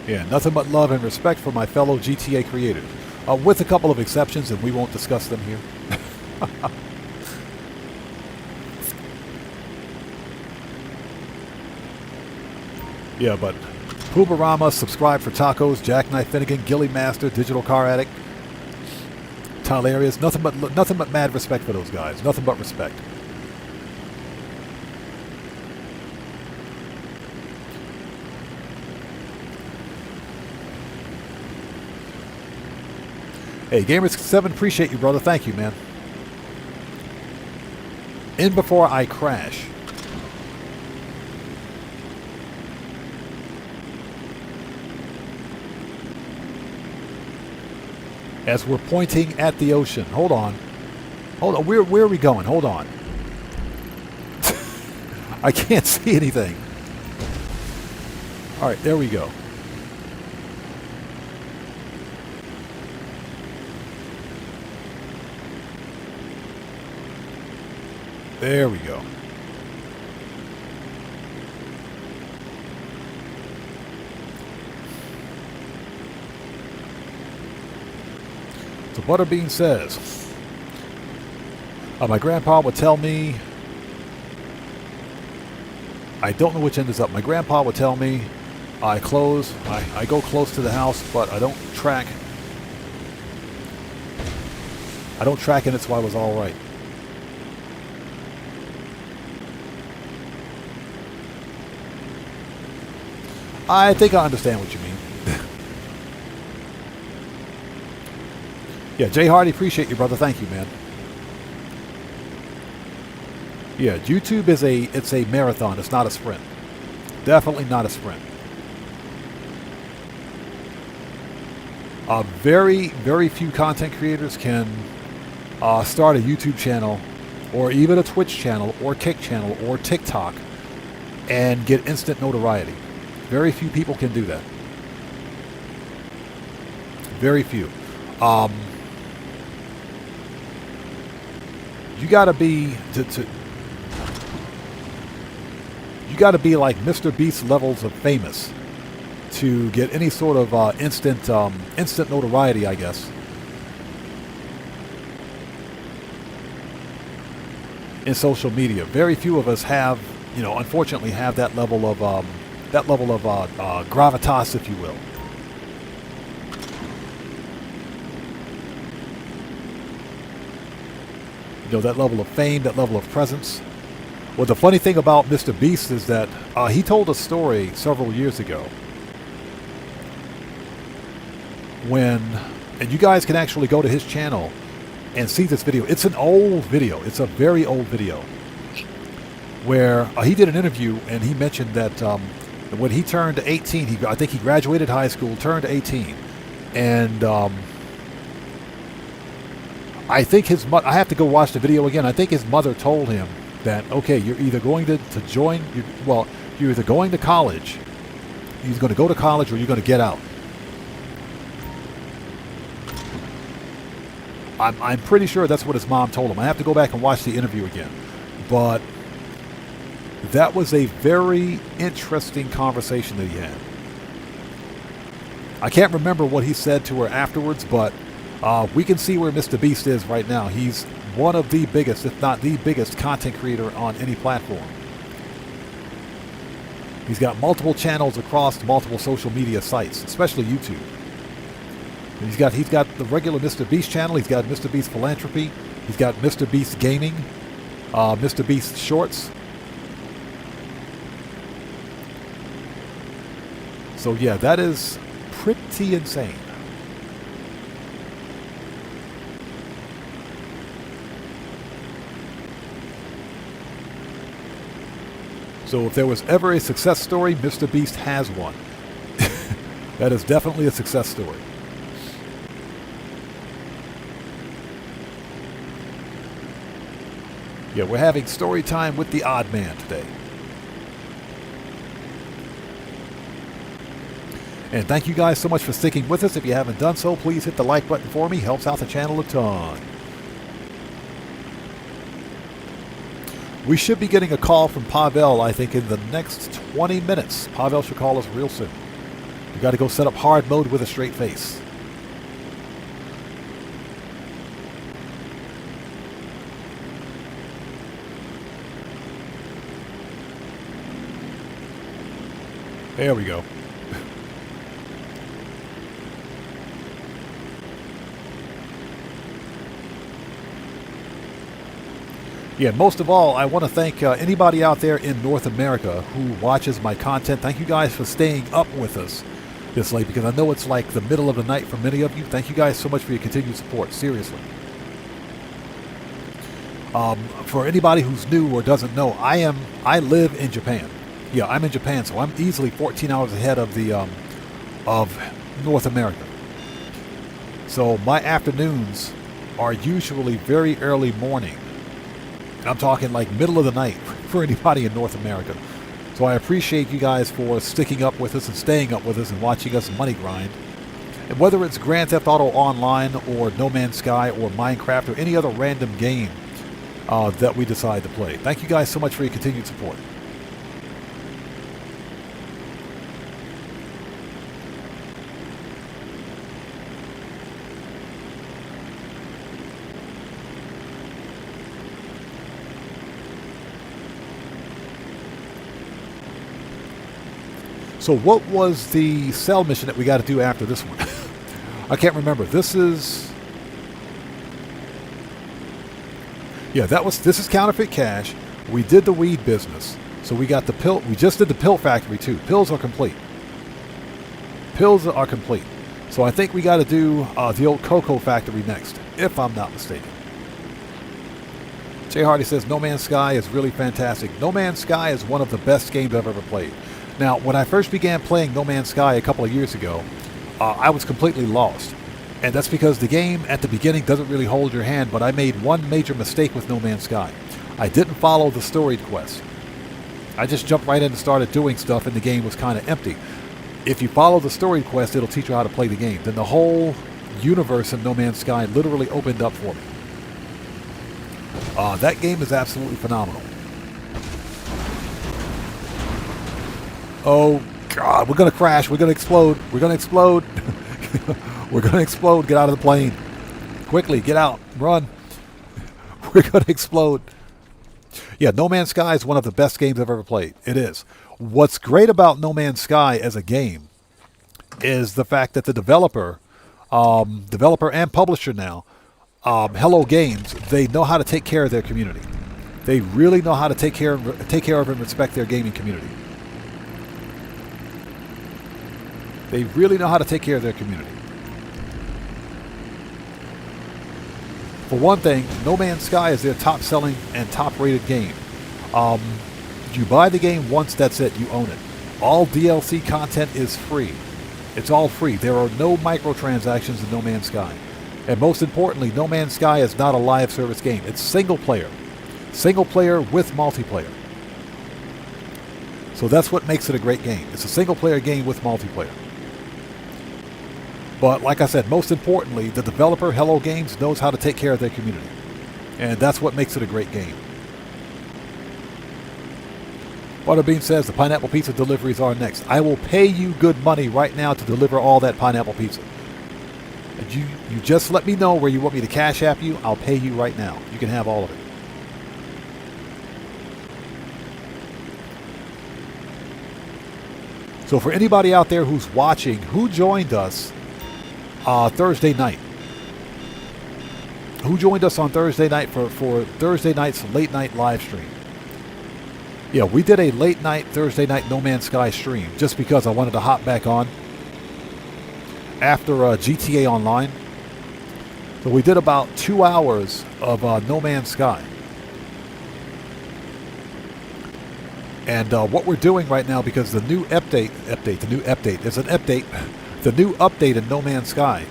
Yeah, nothing but love and respect for my fellow GTA creators, with a couple of exceptions, and we won't discuss them here. Yeah, but Poobarama, Subscribe for Tacos, Jackknife Finnegan, Gilly Master, Digital Car Addict, Tylarius, nothing but mad respect for those guys. Nothing but respect. Hey, Gamers7, appreciate you, brother. Thank you, man. In before I crash. As we're pointing at the ocean. Hold on. Hold on. Where are we going? Hold on. I can't see anything. All right, there we go. There we go. So Butterbean says, my grandpa would tell me, I don't know which end is up. My grandpa would tell me, I go close to the house, but I don't track. I don't track in it, so I was all right. I think I understand what you mean. Yeah, Jay Hardy, appreciate you, brother. Thank you, man. Yeah, YouTube is it's a marathon. It's not a sprint. Definitely not a sprint. Very, very few content creators can start a YouTube channel or even a Twitch channel or Kick channel or TikTok and get instant notoriety. Very few people can do that. Very few. You gotta be you gotta be like Mr. Beast levels of famous to get any sort of instant notoriety, I guess. In social media, very few of us have, unfortunately, have that level of gravitas, if you will. That level of fame, that level of presence. Well, the funny thing about Mr. Beast is that he told a story several years ago when, and you guys can actually go to his channel and see this video. It's an old video. It's a very old video where he did an interview and he mentioned that when he turned 18, I think he graduated high school, turned 18, and I think his mother, I have to go watch the video again. I think his mother told him that, okay, you're either going to join, you're either going to college, you're going to go to college, or you're going to get out. I'm pretty sure that's what his mom told him. I have to go back and watch the interview again. But that was a very interesting conversation that he had. I can't remember what he said to her afterwards, but we can see where Mr. Beast is right now. He's one of the biggest, if not the biggest, content creator on any platform. He's got multiple channels across multiple social media sites, especially YouTube. And he's got the regular Mr. Beast channel. He's got Mr. Beast Philanthropy. He's got Mr. Beast Gaming, Mr. Beast Shorts. So yeah, that is pretty insane. So if there was ever a success story, Mr. Beast has one. That is definitely a success story. Yeah, we're having story time with the odd man today. And thank you guys so much for sticking with us. If you haven't done so, please hit the like button for me. Helps out the channel a ton. We should be getting a call from Pavel, I think, in the next 20 minutes. Pavel should call us real soon. We got to go set up hard mode with a straight face. There we go. Yeah, most of all, I want to thank anybody out there in North America who watches my content. Thank you guys for staying up with us this late, because I know it's like the middle of the night for many of you. Thank you guys so much for your continued support. Seriously. For anybody who's new or doesn't know, I live in Japan. Yeah, I'm in Japan, so I'm easily 14 hours ahead of the of North America. So my afternoons are usually very early morning. And I'm talking like middle of the night for anybody in North America. So I appreciate you guys for sticking up with us and staying up with us and watching us money grind. And whether it's Grand Theft Auto Online or No Man's Sky or Minecraft or any other random game that we decide to play. Thank you guys so much for your continued support. So what was the cell mission that we got to do after this one? I can't remember. This is... Yeah, this is counterfeit cash. We did the weed business. So we got the pill. We just did the pill factory too. Pills are complete. Pills are complete. So I think we got to do the old cocoa factory next, if I'm not mistaken. Jay Hardy says No Man's Sky is really fantastic. No Man's Sky is one of the best games I've ever played. Now, when I first began playing No Man's Sky a couple of years ago, I was completely lost. And that's because the game at the beginning doesn't really hold your hand, but I made one major mistake with No Man's Sky. I didn't follow the storied quest. I just jumped right in and started doing stuff, and the game was kind of empty. If you follow the storied quest, it'll teach you how to play the game. Then the whole universe in No Man's Sky literally opened up for me. That game is absolutely phenomenal. Oh, God, we're going to crash. We're going to explode. We're going to explode. We're going to explode. Get out of the plane. Quickly, get out. Run. We're going to explode. Yeah, No Man's Sky is one of the best games I've ever played. It is. What's great about No Man's Sky as a game is the fact that the developer and publisher now, Hello Games, they know how to take care of their community. They really know how to take care of and respect their gaming community. They really know how to take care of their community. For one thing, No Man's Sky is their top-selling and top-rated game. You buy the game once, that's it. You own it. All DLC content is free. It's all free. There are no microtransactions in No Man's Sky. And most importantly, No Man's Sky is not a live service game. It's single player. Single player with multiplayer. So that's what makes it a great game. It's a single player game with multiplayer. But like I said, most importantly, the developer, Hello Games, knows how to take care of their community. And that's what makes it a great game. Butterbean says the pineapple pizza deliveries are next. I will pay you good money right now to deliver all that pineapple pizza. And you just let me know where you want me to cash app you. I'll pay you right now. You can have all of it. So for anybody out there who's watching, who joined us Thursday night? Who joined us on Thursday night for Thursday night's late night live stream? Yeah, we did a late night Thursday night No Man's Sky stream just because I wanted to hop back on after GTA Online. So we did about 2 hours of No Man's Sky. And what we're doing right now, because the new update in No Man's Sky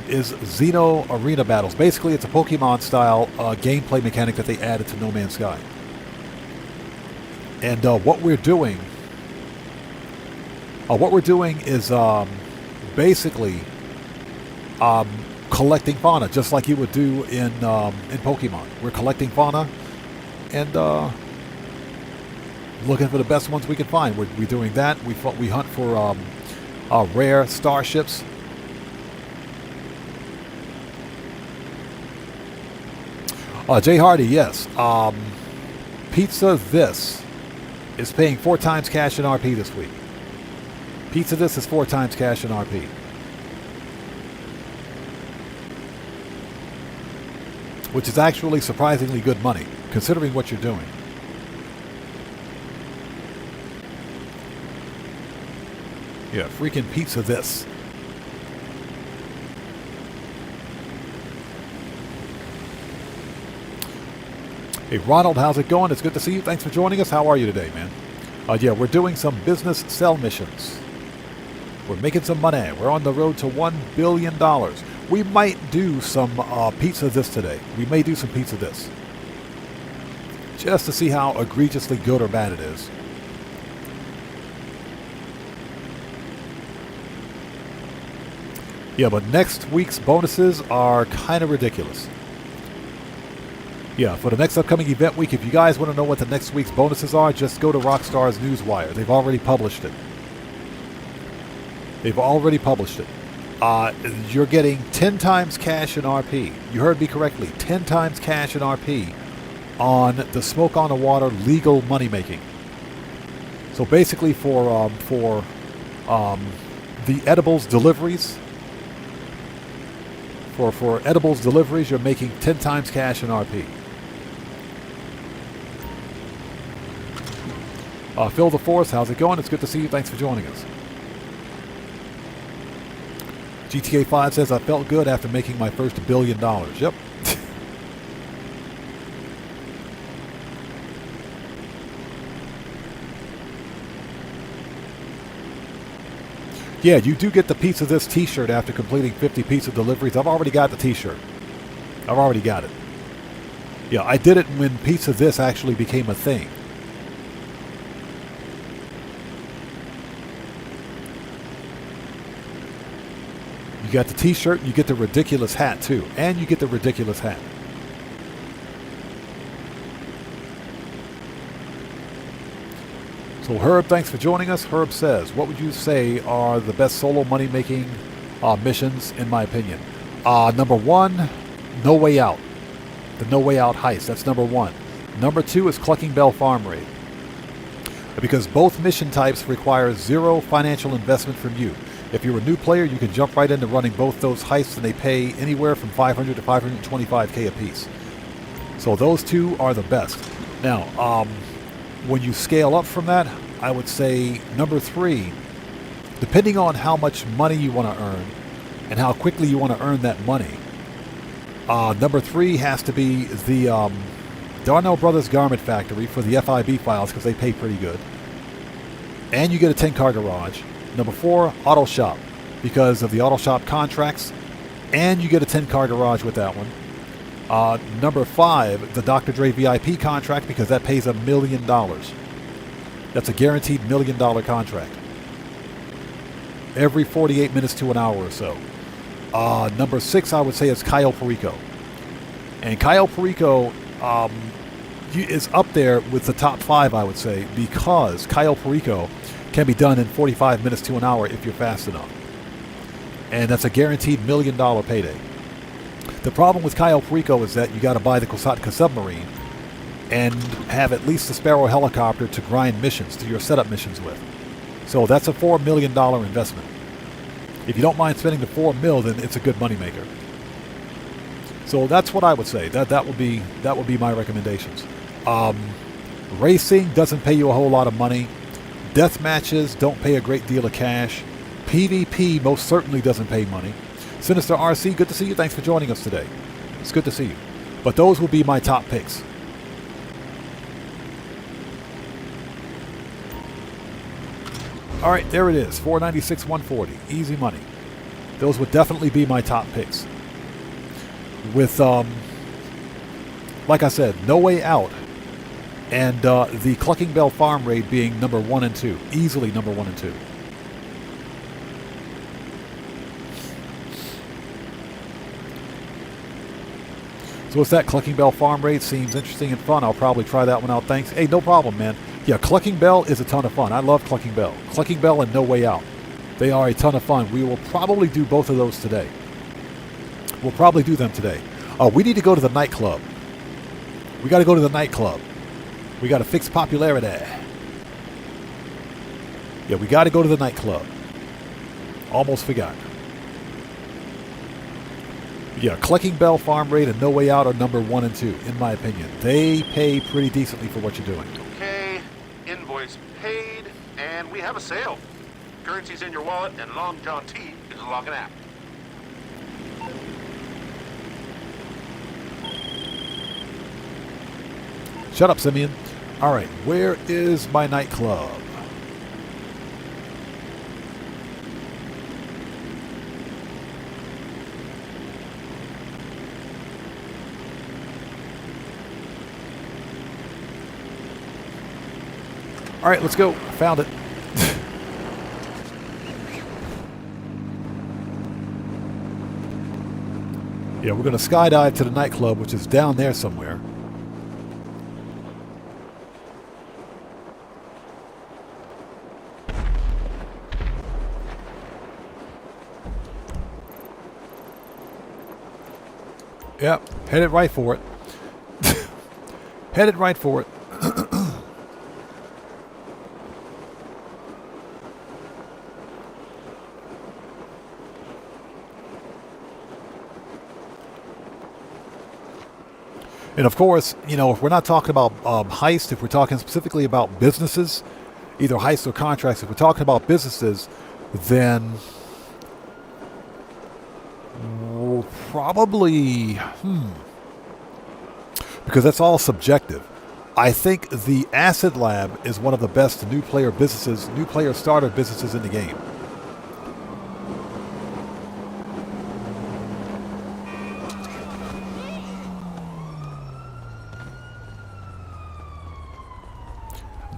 is Xeno Arena Battles. Basically, it's a Pokemon-style gameplay mechanic that they added to No Man's Sky. And what we're doing is basically collecting fauna, just like you would do in Pokemon. We're collecting fauna and looking for the best ones we can find. We're doing that. We hunt for rare starships. Jay Hardy, yes. Pizza This is paying 4 times cash in RP this week. Pizza This is 4 times cash in RP. Which is actually surprisingly good money, considering what you're doing. Yeah, freaking Pizza This. Hey, Ronald, how's it going? It's good to see you. Thanks for joining us. How are you today, man? Yeah, we're doing some business sell missions. We're making some money. We're on the road to $1 billion. We might do some Pizza This today. We may do some Pizza This. Just to see how egregiously good or bad it is. Yeah, but next week's bonuses are kind of ridiculous. Yeah, for the next upcoming event week, if you guys want to know what the next week's bonuses are, just go to Rockstar's Newswire. They've already published it. They've already published it. You're getting 10 times cash in RP. You heard me correctly. 10 times cash in RP on the Smoke on the Water legal money making. So basically for the edibles deliveries, for edibles deliveries, you're making 10 times cash in RP. Phil the Force, how's it going? It's good to see you. Thanks for joining us. GTA 5 says, I felt good after making my first $1 billion. Yep. Yeah, you do get the piece of this t-shirt after completing 50 piece of deliveries. I've already got the t-shirt. I've already got it. Yeah, I did it when piece of this actually became a thing. You got the t-shirt, you get the ridiculous hat too. And you get the ridiculous hat. So Herb, thanks for joining us. Herb says, what would you say are the best solo money-making missions, in my opinion? Number 1, No Way Out. The No Way Out heist. That's number 1. Number 2 is Clucking Bell Farm Raid. Because both mission types require 0 financial investment from you. If you're a new player, you can jump right into running both those heists, and they pay anywhere from $500 to $525K a piece. So those two are the best. Now, when you scale up from that, I would say number 3, depending on how much money you want to earn and how quickly you want to earn that money, number 3 has to be the Darnell Brothers Garment Factory for the FIB files, because they pay pretty good. And you get a 10-car garage. Number 4, Auto Shop, because of the Auto Shop contracts, and you get a 10-car garage with that one. Number 5, the Dr. Dre VIP contract, because that pays $1 million. That's a guaranteed $1 million contract. Every 48 minutes to an hour or so. Number 6, I would say, is Cayo Perico. And Cayo Perico is up there with the top 5, I would say, because Cayo Perico can be done in 45 minutes to an hour if you're fast enough. And that's a guaranteed $1 million payday. The problem with Cayo Perico is that you got to buy the Kosatka submarine and have at least a Sparrow helicopter to grind missions, to your setup missions with. So that's a $4 million investment. If you don't mind spending the $4 million, then it's a good moneymaker. So that's what I would say. That would be my recommendations. Racing doesn't pay you a whole lot of money. Death matches don't pay a great deal of cash. PvP most certainly doesn't pay money. Sinister RC, good to see you. Thanks for joining us today. It's good to see you. But those will be my top picks. All right, there it is. 496, 140. Easy money. Those would definitely be my top picks. With, like I said, No Way Out and the Clucking Bell Farm Raid being number 1 and 2. Easily number 1 and 2. So what's that? Clucking Bell Farm Raid seems interesting and fun. I'll probably try that one out. Thanks. Hey, no problem, man. Yeah, Clucking Bell is a ton of fun. I love Clucking Bell. Clucking Bell and No Way Out. They are a ton of fun. We will probably do both of those today. We'll probably do them today. We need to go to the nightclub. We got to go to the nightclub. We got to fix popularity. Yeah, we got to go to the nightclub. Almost forgot. Yeah, Clucking Bell Farm Raid and No Way Out are number 1 and 2, in my opinion. They pay pretty decently for what you're doing. Okay, invoice paid, and we have a sale. Currency's in your wallet, and Long John T is logging out. Shut up, Simeon. All right, where is my nightclub? All right, let's go. Found it. Yeah, we're going to skydive to the nightclub, which is down there somewhere. Yep, headed right for it. Headed right for it. And of course, you know, if we're not talking about heist, if we're talking specifically about businesses, either heist or contracts, if we're talking about businesses, then probably, because that's all subjective. I think the Acid Lab is one of the best new player businesses, new player starter businesses in the game.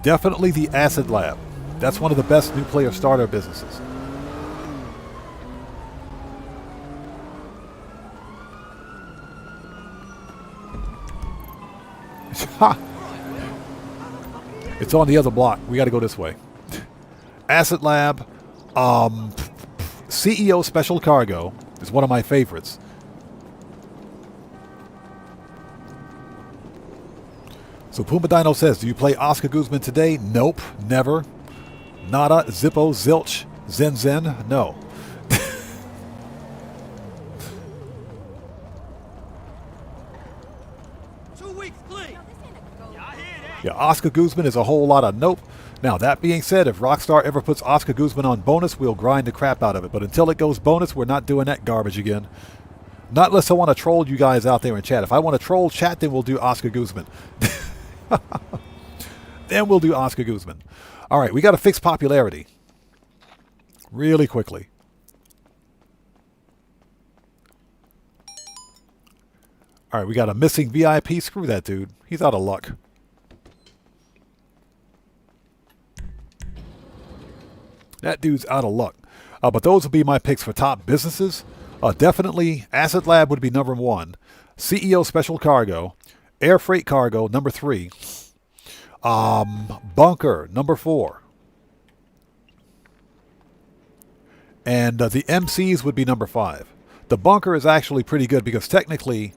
Definitely the Acid Lab. That's one of the best new player starter businesses. It's on the other block. We got to go this way. Acid Lab, CEO Special Cargo is one of my favorites. So Puma Dino says, do you play Oscar Guzman today? Nope, never. Nada, Zippo, Zilch, Zen Zen, no. Yeah, Oscar Guzman is a whole lot of nope. Now, that being said, if Rockstar ever puts Oscar Guzman on bonus, we'll grind the crap out of it. But until it goes bonus, we're not doing that garbage again. Not unless I want to troll you guys out there in chat. If I want to troll chat, then we'll do Oscar Guzman. Then we'll do Oscar Guzman. All right, we got to fix popularity. Really quickly. All right, we got a missing VIP. Screw that dude. He's out of luck. That dude's out of luck. But those will be my picks for top businesses. Definitely, Acid Lab would be number 1. CEO Special Cargo. Air Freight Cargo, number 3. Bunker, number 4. And the MCs would be number 5. The Bunker is actually pretty good because technically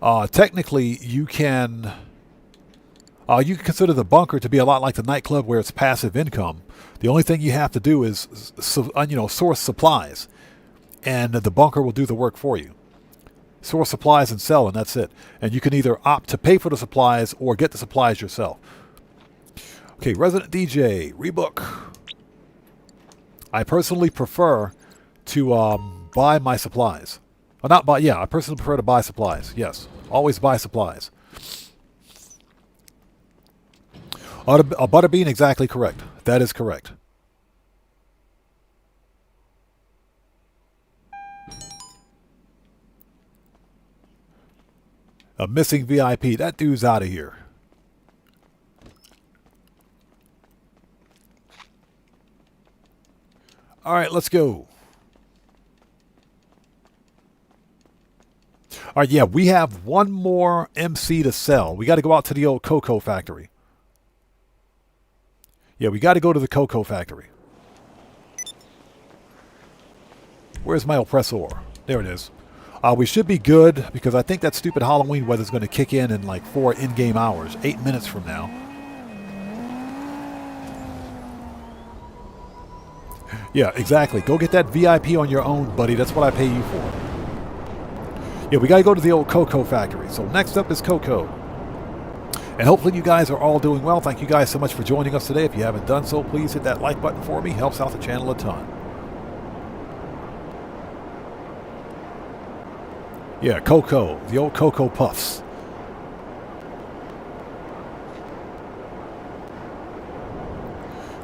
you can consider the Bunker to be a lot like the Nightclub where it's passive income. The only thing you have to do is source supplies, and the Bunker will do the work for you. Source supplies and sell, and that's it. And you can either opt to pay for the supplies or get the supplies yourself. Okay, Resident DJ, rebook. I personally prefer to buy my supplies. Not buy, yeah, I personally prefer to buy supplies. Yes, always buy supplies. Butterbean, exactly correct. That is correct. A missing VIP. That dude's out of here. All right, let's go. All right, yeah, we have one more MC to sell. We got to go out to the old Cocoa Factory. Yeah, we got to go to the Cocoa Factory. Where's my oppressor? There it is. We should be good because I think that stupid Halloween weather is going to kick in like 4 in-game hours, 8 minutes from now. Yeah, exactly. Go get that VIP on your own, buddy. That's what I pay you for. Yeah, we got to go to the old Cocoa Factory. So next up is Cocoa. And hopefully you guys are all doing well. Thank you guys so much for joining us today. If you haven't done so, please hit that like button for me. Helps out the channel a ton. Yeah, Cocoa. The old Cocoa Puffs.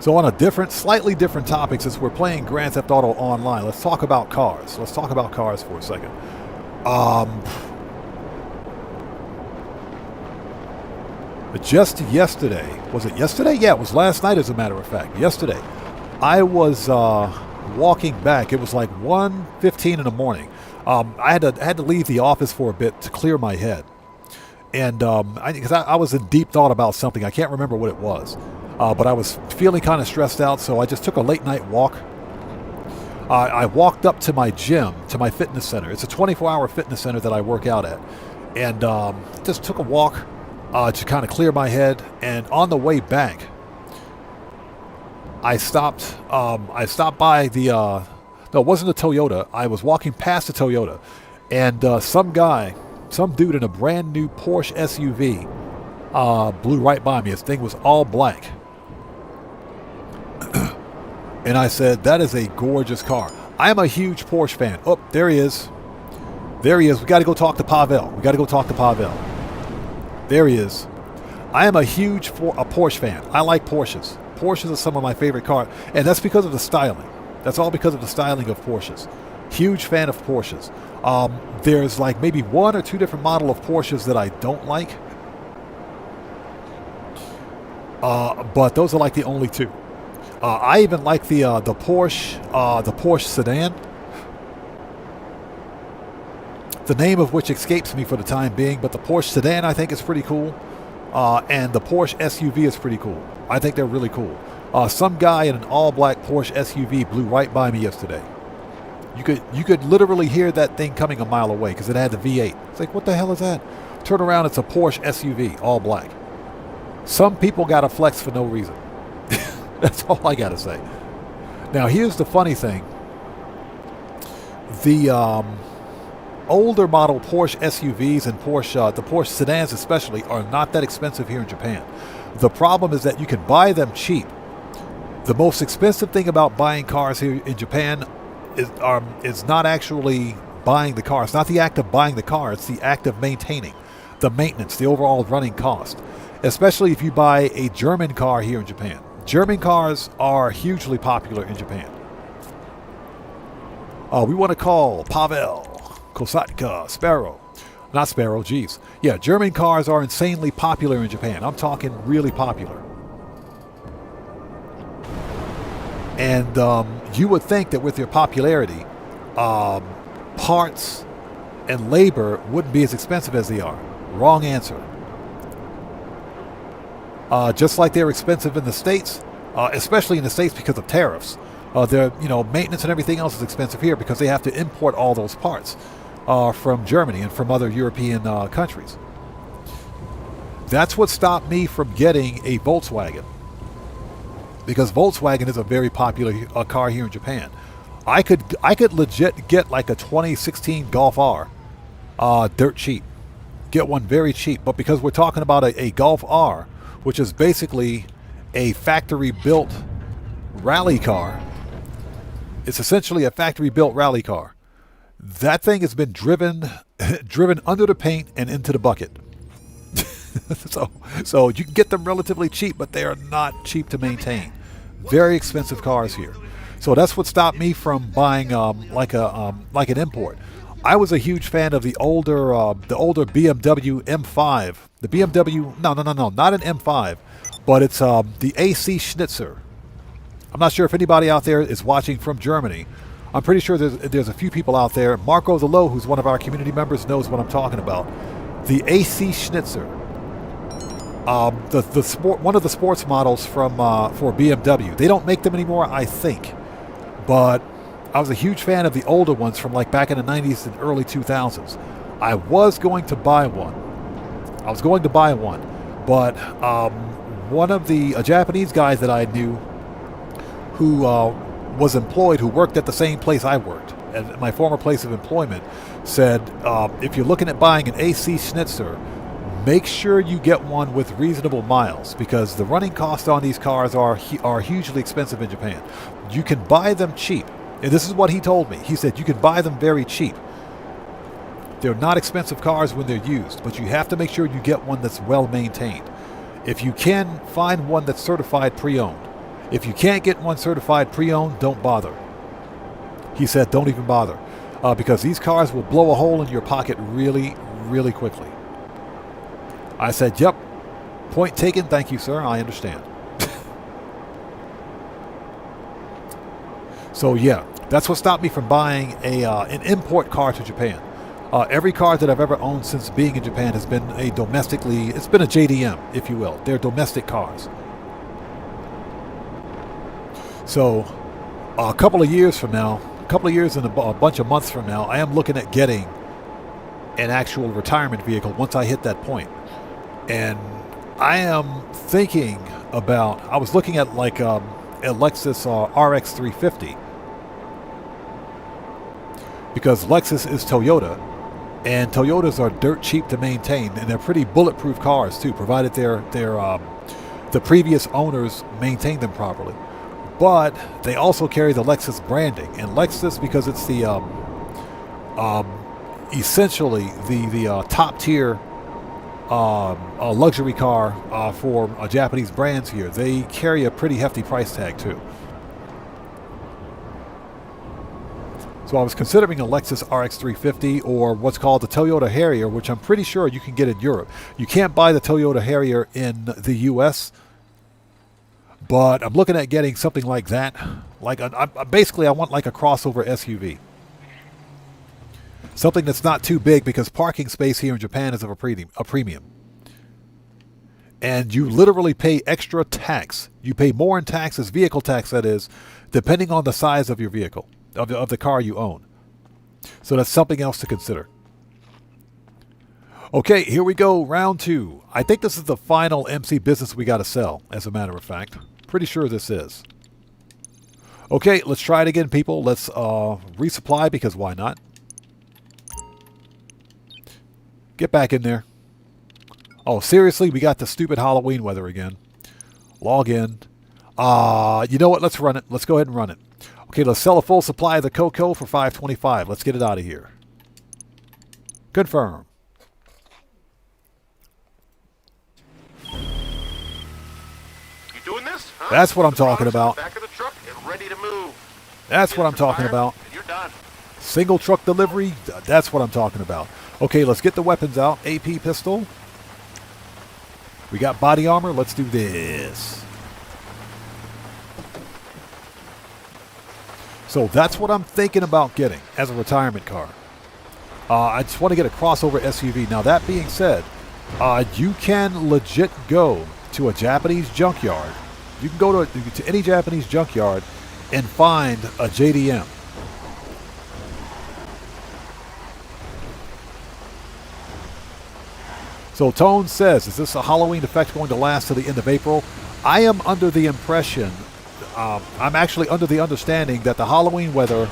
So on a different, slightly different topic, since we're playing Grand Theft Auto Online, let's talk about cars. Let's talk about cars for a second. Just yesterday, was it yesterday? Yeah, it was last night as a matter of fact. Yesterday, I was walking back. It was like 1:15 in the morning. I had to leave the office for a bit to clear my head. And because I was in deep thought about something. I can't remember what it was. But I was feeling kind of stressed out, so I just took a late night walk. I walked up to my gym, to my fitness center. It's a 24-hour fitness center that I work out at. And just took a walk to kind of clear my head. And on the way back, I stopped by the... no, it wasn't a Toyota. I was walking past the Toyota. And some guy some dude in a brand new Porsche SUV blew right by me. His thing was all black. And I said, that is a gorgeous car. I am a huge Porsche fan. Oh, there he is. There he is. We got to go talk to Pavel. We got to go talk to Pavel. There he is. I am a huge Porsche fan. I like Porsches. Porsches are some of my favorite cars. And that's because of the styling. That's all because of the styling of Porsches. Huge fan of Porsches. There's like maybe one or two different model of Porsches that I don't like. But those are like the only two. I even like the Porsche sedan. The name of which escapes me for the time being, but the Porsche sedan I think is pretty cool. And the Porsche SUV is pretty cool. I think they're really cool. Some guy in an all-black Porsche SUV blew right by me yesterday. You could literally hear that thing coming a mile away because it had the V8. It's like, what the hell is that? Turn around, it's a Porsche SUV, all black. Some people got to flex for no reason. That's all I got to say. Now, here's the funny thing. The older model Porsche SUVs and the Porsche sedans especially are not that expensive here in Japan. The problem is that you can buy them cheap. The most expensive thing about buying cars here in Japan is not actually buying the car. It's not the act of buying the car. It's the act of maintaining, the maintenance, the overall running cost. Especially if you buy a German car here in Japan. German cars are hugely popular in Japan. We want to call Pavel, Kosatka, Sparrow. Not Sparrow, geez. Yeah, German cars are insanely popular in Japan. I'm talking really popular. And you would think that with their popularity, parts and labor wouldn't be as expensive as they are. Wrong answer. Just like they're expensive in the States, especially in the States because of tariffs. Their maintenance and everything else is expensive here because they have to import all those parts from Germany and from other European countries. That's what stopped me from getting a Volkswagen. Because Volkswagen is a very popular car here in Japan. I could legit get like a 2016 Golf R dirt cheap. Get one very cheap. But because we're talking about a Golf R, which is basically a factory-built rally car, it's essentially a factory-built rally car. That thing has been driven under the paint and into the bucket. So you can get them relatively cheap, but they are not cheap to maintain. Very expensive cars here. So that's what stopped me from buying like an import. I was a huge fan of the older BMW M5. The BMW, no, not an M5, but it's the AC Schnitzer. I'm not sure if anybody out there is watching from Germany. I'm pretty sure there's a few people out there. Marco the Low, who's one of our community members, knows what I'm talking about. The AC Schnitzer. One of the sports models for BMW. They don't make them anymore, I think. But I was a huge fan of the older ones from like back in the 90s and early 2000s. I was going to buy one. But one of the Japanese guys that I knew who was employed, who worked at the same place I worked, at my former place of employment, said, if you're looking at buying an AC Schnitzer, make sure you get one with reasonable miles because the running costs on these cars are hugely expensive in Japan. You can buy them cheap. And this is what he told me. He said you can buy them very cheap. They're not expensive cars when they're used, but you have to make sure you get one that's well maintained. If you can, find one that's certified pre-owned. If you can't get one certified pre-owned, don't bother. He said don't even bother because these cars will blow a hole in your pocket really, really quickly. I said, yep, point taken, thank you, sir, I understand. So yeah, that's what stopped me from buying an import car to Japan. Every car that I've ever owned since being in Japan has been it's been a JDM, if you will. They're domestic cars. So a couple of years and a bunch of months from now, I am looking at getting an actual retirement vehicle once I hit that point. And I am thinking about, I was looking at like a Lexus RX 350 because Lexus is Toyota And Toyotas are dirt cheap to maintain, and they're pretty bulletproof cars too, provided the previous owners maintain them properly. But they also carry the Lexus branding, and Lexus, because it's the essentially the top tier luxury car for Japanese brands here, they carry a pretty hefty price tag too. So I was considering a Lexus RX 350 or what's called the Toyota Harrier, which I'm pretty sure you can get in Europe. You can't buy the Toyota Harrier in the US, but I'm looking at getting something like that. Basically, I want like a crossover SUV. Something that's not too big, because parking space here in Japan is of a premium. And you literally pay extra tax. You pay more in taxes, vehicle tax that is, depending on the size of your vehicle, of the car you own. So that's something else to consider. Okay, here we go, round 2. I think this is the final MC business we got to sell, as a matter of fact. Pretty sure this is. Okay, let's try it again, people. Let's resupply, because why not? Get back in there. Oh, seriously? We got the stupid Halloween weather again. Log in. You know what? Let's run it. Let's go ahead and run it. Okay, let's sell a full supply of the cocoa for $5.25. Let's get it out of here. Confirm. You doing this? Huh? That's what I'm The talking products in the about. Back of the truck and ready to move. That's what I'm talking about. And you're done. Single truck delivery. That's what I'm talking about. Okay, let's get the weapons out. AP pistol. We got body armor. Let's do this. So that's what I'm thinking about getting as a retirement car. I just want to get a crossover SUV. Now, that being said, you can legit go to a Japanese junkyard. You can go to any Japanese junkyard and find a JDM. So Tone says, is this a Halloween effect going to last to the end of April? I am under the impression, I'm actually under the understanding that the Halloween weather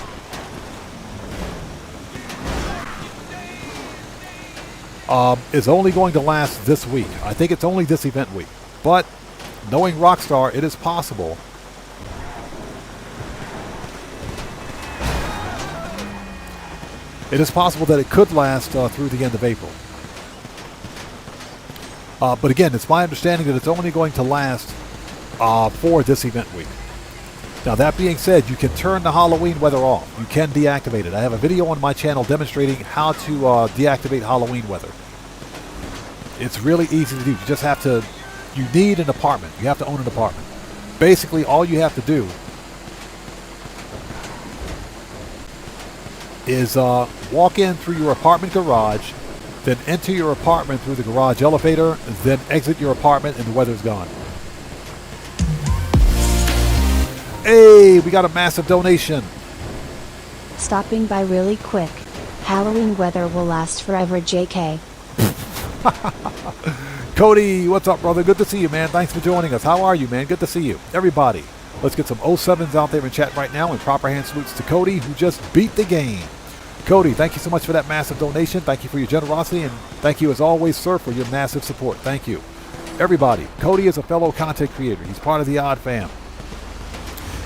is only going to last this week. I think it's only this event week. But knowing Rockstar, it is possible. It is possible that it could last through the end of April. But again, it's my understanding that it's only going to last for this event week. Now, that being said, you can turn the Halloween weather off. You can deactivate it. I have a video on my channel demonstrating how to deactivate Halloween weather. It's really easy to do. You just have to, you need an apartment. You have to own an apartment. Basically, all you have to do is walk in through your apartment garage, then enter your apartment through the garage elevator, then exit your apartment, and the weather's gone. Hey, we got a massive donation. Stopping by really quick. Halloween weather will last forever, JK. Cody, what's up, brother? Good to see you, man. Thanks for joining us. How are you, man? Good to see you. Everybody, let's get some 07s out there in chat right now, and proper hand salutes to Cody, who just beat the game. Cody, thank you so much for that massive donation. Thank you for your generosity, and thank you as always, sir, for your massive support. Thank you. Everybody, Cody is a fellow content creator. He's part of the Odd Fam.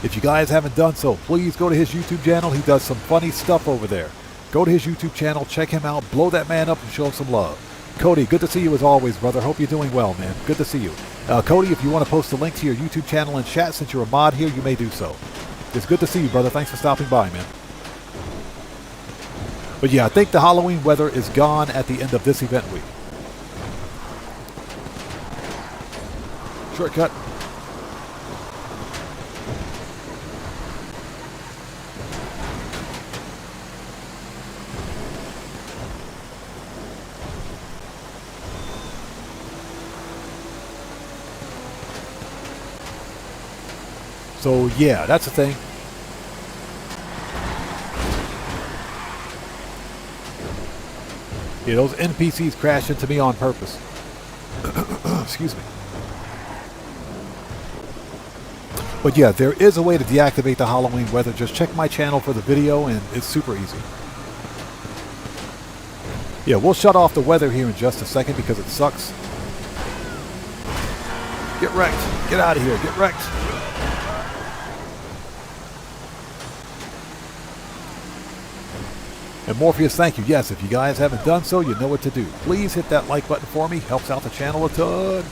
If you guys haven't done so, please go to his YouTube channel. He does some funny stuff over there. Go to his YouTube channel, check him out, blow that man up, and show him some love. Cody, good to see you as always, brother. Hope you're doing well, man. Good to see you. Cody, if you want to post a link to your YouTube channel in chat, since you're a mod here, you may do so. It's good to see you, brother. Thanks for stopping by, man. But yeah, I think the Halloween weather is gone at the end of this event week. Shortcut. So yeah, that's the thing. Yeah, those NPCs crashed into me on purpose. Excuse me. But yeah, there is a way to deactivate the Halloween weather. Just check my channel for the video, and it's super easy. Yeah, we'll shut off the weather here in just a second because it sucks. Get wrecked. Get out of here. Get wrecked. And Morpheus, thank you. Yes, if you guys haven't done so, you know what to do. Please hit that like button for me. Helps out the channel a ton.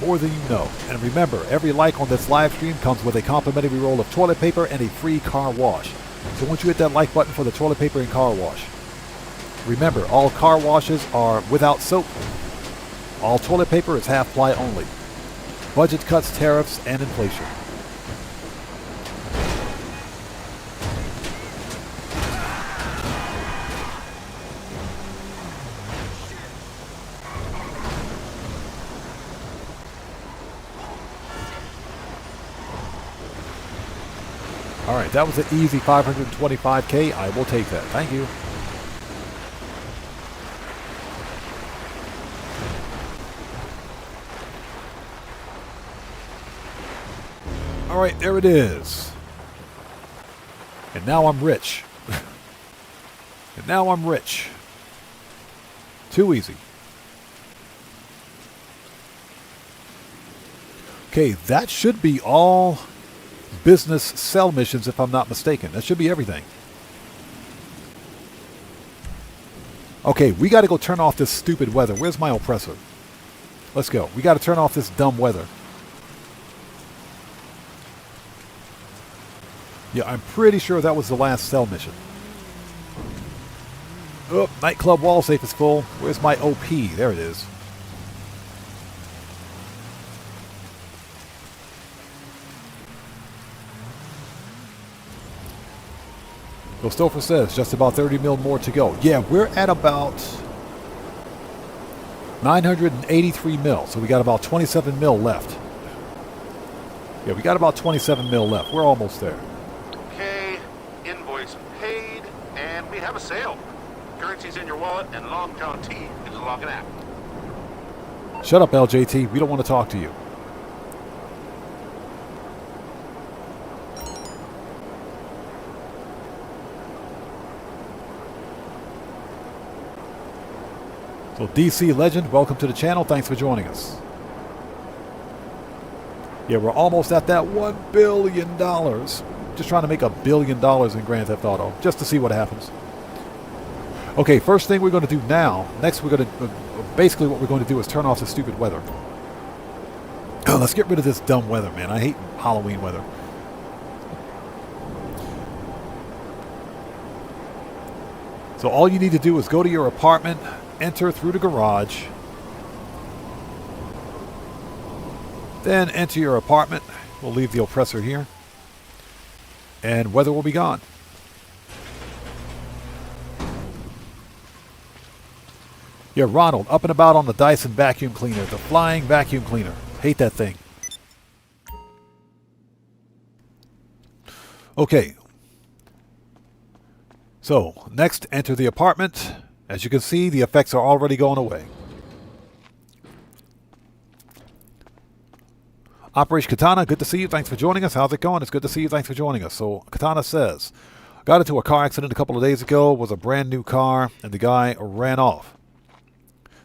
More than you know. And remember, every like on this live stream comes with a complimentary roll of toilet paper and a free car wash. So once you hit that like button for the toilet paper and car wash. Remember, all car washes are without soap. All toilet paper is half-ply only. Budget cuts, tariffs, and inflation. All right, that was an easy 525K. I will take that. Thank you. All right, there it is. And now I'm rich. And now I'm rich. Too easy. Okay, that should be all business sell missions, if I'm not mistaken. That should be everything. Okay, we got to go turn off this stupid weather. Where's my oppressor? Let's go. We got to turn off this dumb weather. Yeah, I'm pretty sure that was the last cell mission. Oh, nightclub wall safe is full. Where's my OP? There it is. Ghostofer says just about 30 mil more to go. Yeah, we're at about 983 mil. So we got about 27 mil left. Yeah, we got about 27 mil left. We're almost there. Okay, invoice paid, and we have a sale. Currency's in your wallet, and Long John T is logging out. Shut up, LJT. We don't want to talk to you. So DC Legend, welcome to the channel. Thanks for joining us. Yeah, we're almost at that $1 billion. Just trying to make $1 billion in Grand Theft Auto, just to see what happens. Okay, first thing we're going to do now, next we're going to, basically what we're going to do is turn off the stupid weather. Let's get rid of this dumb weather, man. I hate Halloween weather. So all you need to do is go to your apartment, enter through the garage, then enter your apartment. We'll leave the oppressor here, and weather will be gone. Yeah, Ronald, up and about on the Dyson vacuum cleaner, the flying vacuum cleaner. Hate that thing. Okay. So, next, enter the apartment. As you can see, the effects are already going away. Operation Katana, good to see you. Thanks for joining us. How's it going? It's good to see you. Thanks for joining us. So, Katana says, got into a car accident a couple of days ago. It was a brand new car, and the guy ran off.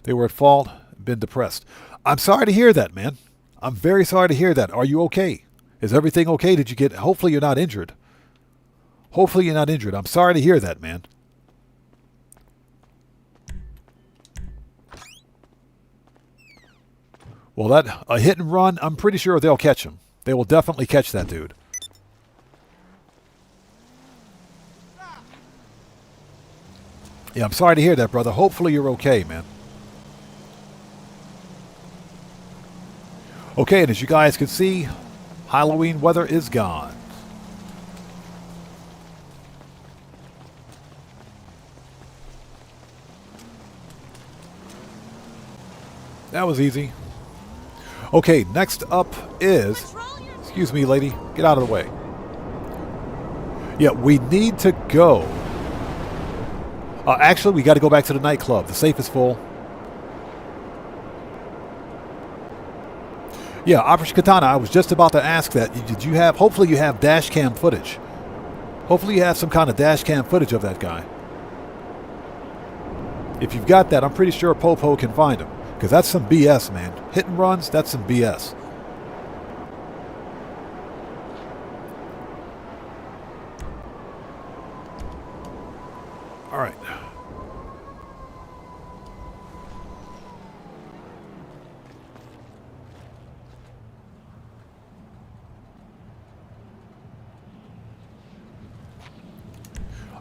They were at fault, been depressed. I'm sorry to hear that, man. I'm very sorry to hear that. Are you okay? Is everything okay? Did you get... Hopefully you're not injured. Hopefully you're not injured. I'm sorry to hear that, man. Well, that... A hit and run, I'm pretty sure they'll catch him. They will definitely catch that dude. Yeah, I'm sorry to hear that, brother. Hopefully you're okay, man. Okay, and as you guys can see, Halloween weather is gone. That was easy. Okay, next up is... Excuse me, lady. Get out of the way. Yeah, we need to go. Actually, we got to go back to the nightclub. The safe is full. Yeah, Operation Katana, I was just about to ask that. Did you have... Hopefully you have dash cam footage. Hopefully you have some kind of dash cam footage of that guy. If you've got that, I'm pretty sure Popo can find him. Because that's some BS, man. Hit and runs, that's some BS. All right.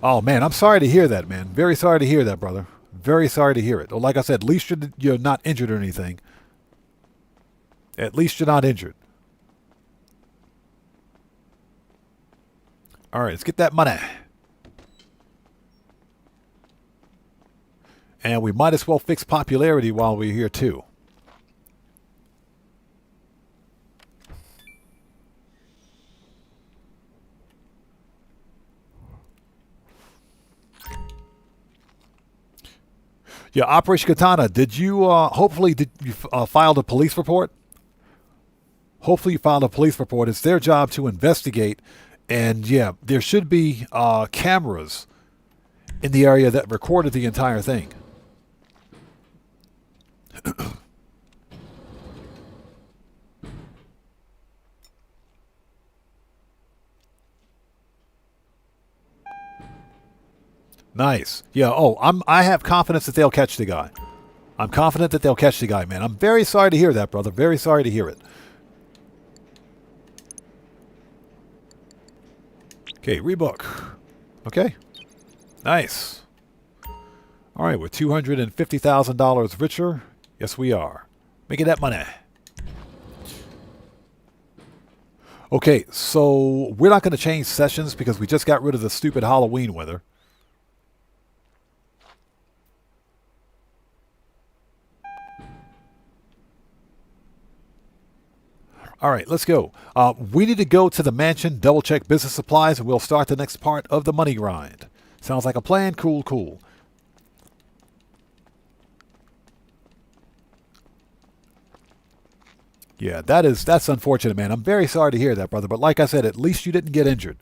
Oh, man, I'm sorry to hear that, man. Very sorry to hear that, brother. Very sorry to hear it. Well, like I said, at least you're not injured or anything. At least you're not injured. All right, let's get that money. And we might as well fix popularity while we're here, too. Yeah, Operation Katana, did you, hopefully, did you filed a police report? Hopefully you filed a police report. It's their job to investigate. And, yeah, there should be cameras in the area that recorded the entire thing. Nice. Yeah, I have confidence that they'll catch the guy. I'm confident that they'll catch the guy, man. I'm very sorry to hear that, brother. Very sorry to hear it. Okay, rebook. Okay. Nice. All right, we're $250,000 richer. Yes, we are. Making that money. Okay, so we're not going to change sessions because we just got rid of the stupid Halloween weather. All right, let's go. We need to go to the mansion, double check business supplies, and we'll start the next part of the money grind. Sounds like a plan. Cool, cool. Yeah, that's unfortunate, man. I'm very sorry to hear that, brother. But like I said, at least you didn't get injured.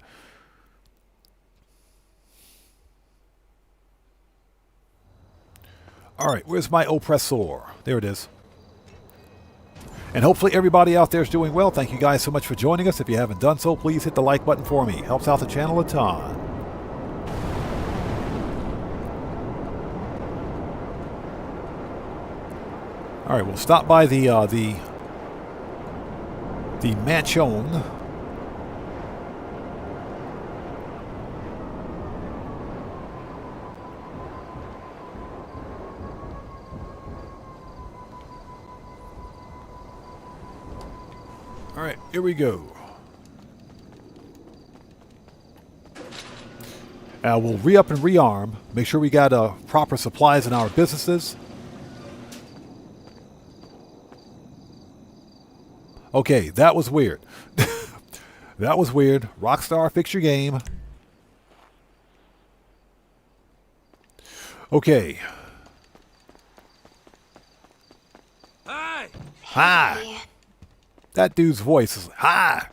All right, where's my oppressor? There it is. And hopefully everybody out there is doing well. Thank you guys so much for joining us. If you haven't done so, please hit the like button for me. Helps out the channel a ton. All right, we'll stop by the mansion. All right, here we go. We'll re-up and rearm. Make sure we got proper supplies in our businesses. Okay, that was weird. That was weird. Rockstar, fix your game. Okay. Hi! Hi! That dude's voice is hi!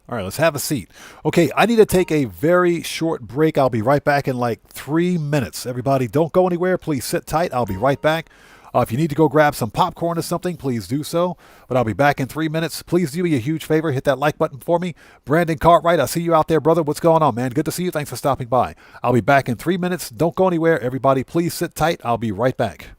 All right, let's have a seat. Okay, I need to take a very short break. I'll be right back in like 3 minutes. Everybody, don't go anywhere. Please sit tight. I'll be right back. If you need to go grab some popcorn or something, please do so. But I'll be back in 3 minutes. Please do me a huge favor. Hit that like button for me. Brandon Cartwright, I see you out there, brother. What's going on, man? Good to see you. Thanks for stopping by. I'll be back in 3 minutes. Don't go anywhere. Everybody, please sit tight. I'll be right back.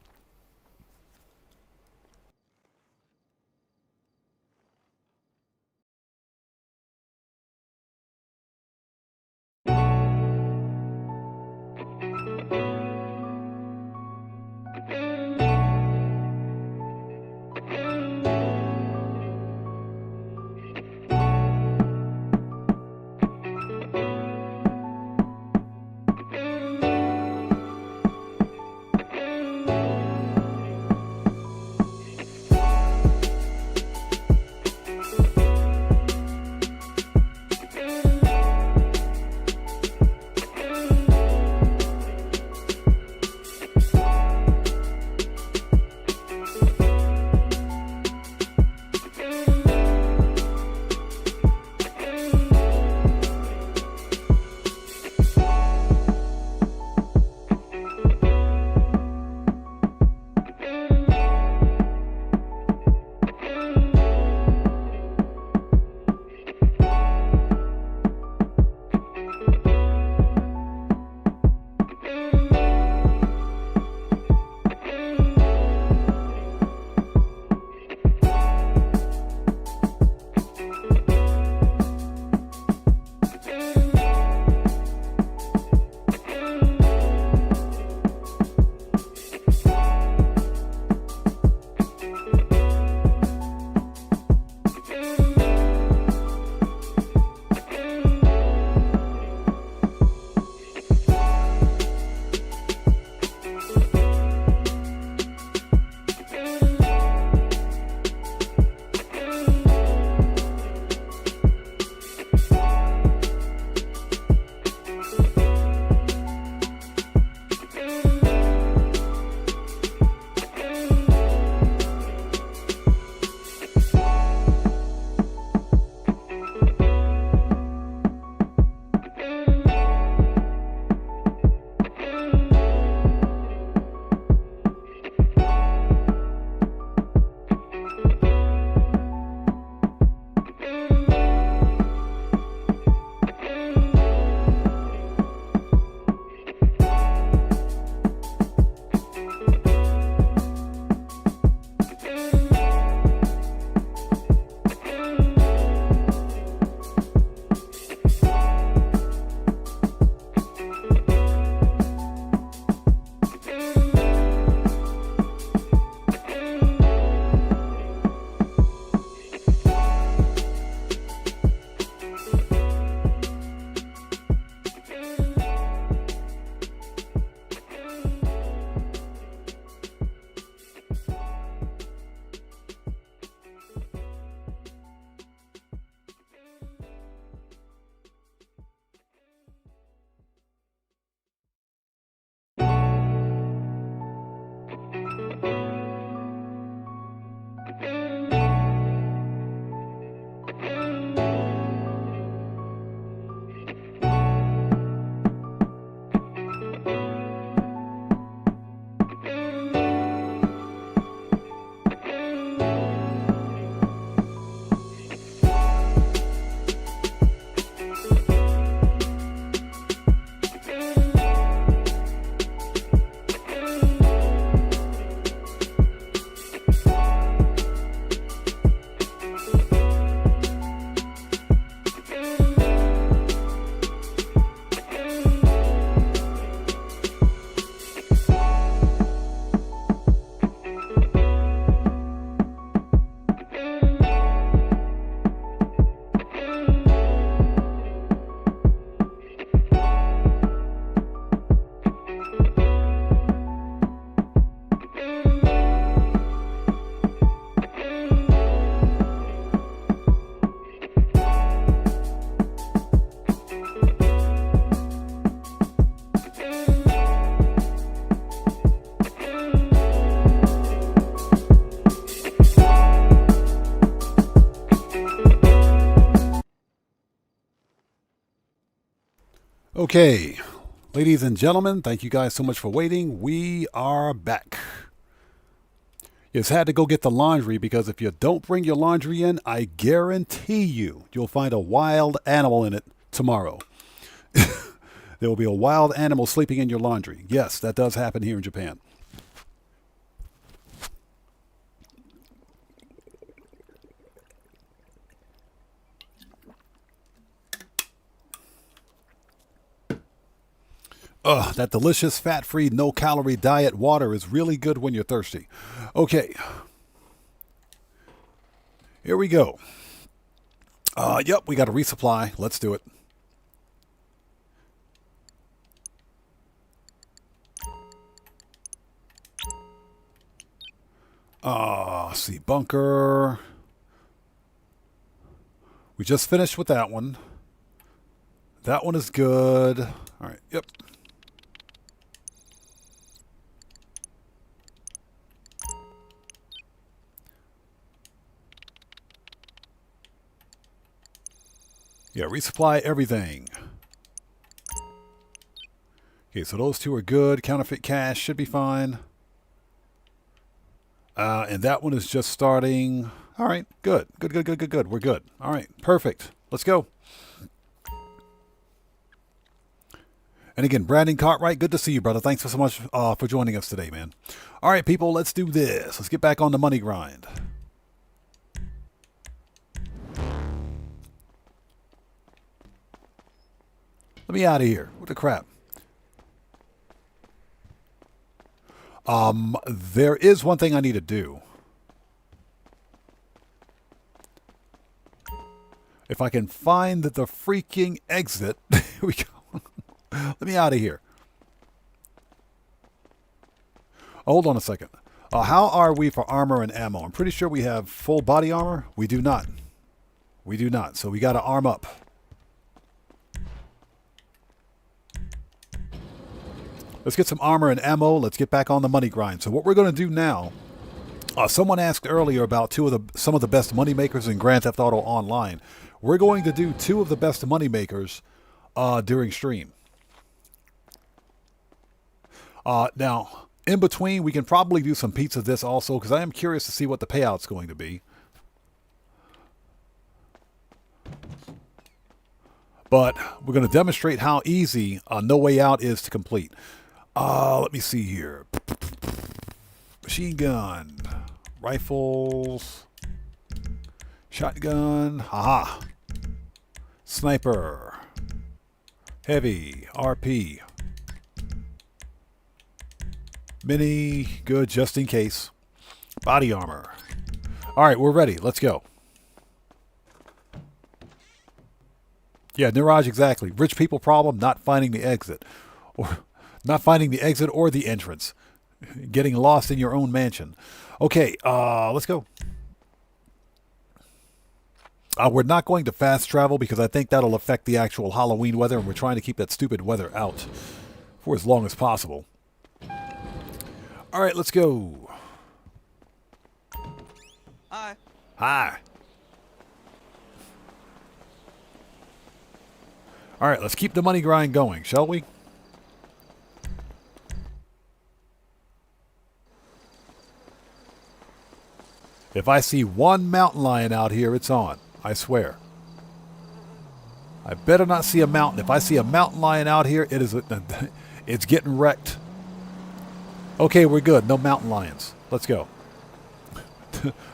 Okay, ladies and gentlemen, thank you guys so much for waiting. We are back. Just had to go get the laundry because if you don't bring your laundry in, I guarantee you'll find a wild animal in it tomorrow. There will be a wild animal sleeping in your laundry. Yes, that does happen here in Japan. Ugh, that delicious, fat-free, no-calorie diet water is really good when you're thirsty. Okay. Here we go. Yep, we got to resupply. Let's do it. See, bunker. We just finished with that one. That one is good. All right, yep. Yeah, resupply everything. Okay, so those two are good. Counterfeit cash should be fine. And that one is just starting. All right, good. Good. We're good. All right, perfect. Let's go. And again, Brandon Cartwright, good to see you, brother. Thanks so much for joining us today, man. All right, people, let's do this. Let's get back on the money grind. Let me out of here. What the crap? There is one thing I need to do. If I can find the freaking exit. Here we go. Let me out of here. Hold on a second. How are we for armor and ammo? I'm pretty sure we have full body armor. We do not. We do not. So we got to arm up. Let's get some armor and ammo. Let's get back on the money grind. So what we're going to do now, someone asked earlier about some of the best money makers in Grand Theft Auto Online. We're going to do 2 of the best money makers during stream. Now, in between, we can probably do some pizza this also because I am curious to see what the payout's going to be. But we're going to demonstrate how easy No Way Out is to complete. Let me see here. Machine gun, rifles, shotgun, haha, sniper, heavy, RP, mini, good just in case, body armor. All right, we're ready. Let's go. Yeah, Niraj, exactly. Rich people problem, not finding the exit. Or not finding the exit or the entrance. Getting lost in your own mansion. Okay, let's go. We're not going to fast travel because I think that'll affect the actual Halloween weather, and we're trying to keep that stupid weather out for as long as possible. All right, let's go. Hi. Hi. All right, let's keep the money grind going, shall we? If I see one mountain lion out here, it's on. I swear. I better not see a mountain. If I see a mountain lion out here, it's getting wrecked. Okay, we're good. No mountain lions. Let's go.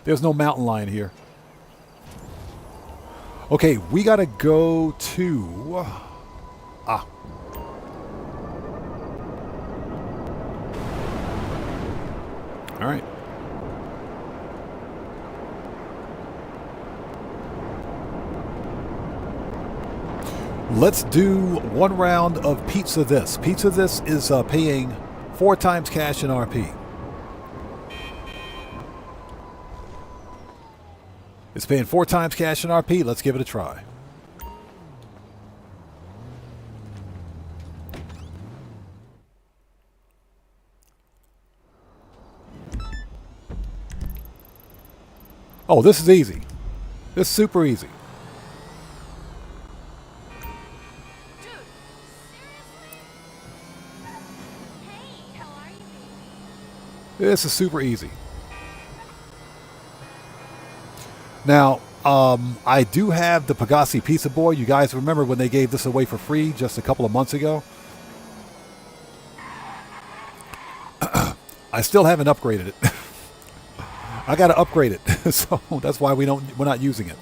There's no mountain lion here. Okay, we got to go to... All right. Let's do 1 round of Pizza This. Pizza This is paying 4 times cash in RP. It's paying 4 times cash in RP. Let's give it a try. Oh, this is easy. This is super easy. Dude, This is super easy. Now, I do have the Pegasi Pizza Boy. You guys remember when they gave this away for free just a couple of months ago? I still haven't upgraded it. I got to upgrade it, so that's why we're not using it.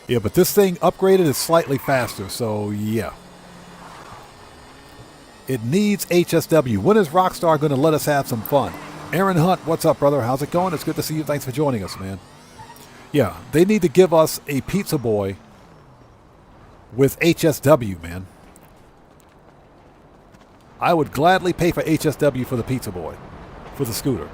Yeah, but this thing upgraded is slightly faster, so yeah. It needs HSW. When is Rockstar going to let us have some fun? Aaron Hunt, what's up, brother? How's it going? It's good to see you. Thanks for joining us, man. Yeah, they need to give us a Pizza Boy with HSW, man. I would gladly pay for HSW for the Pizza Boy, for the scooter.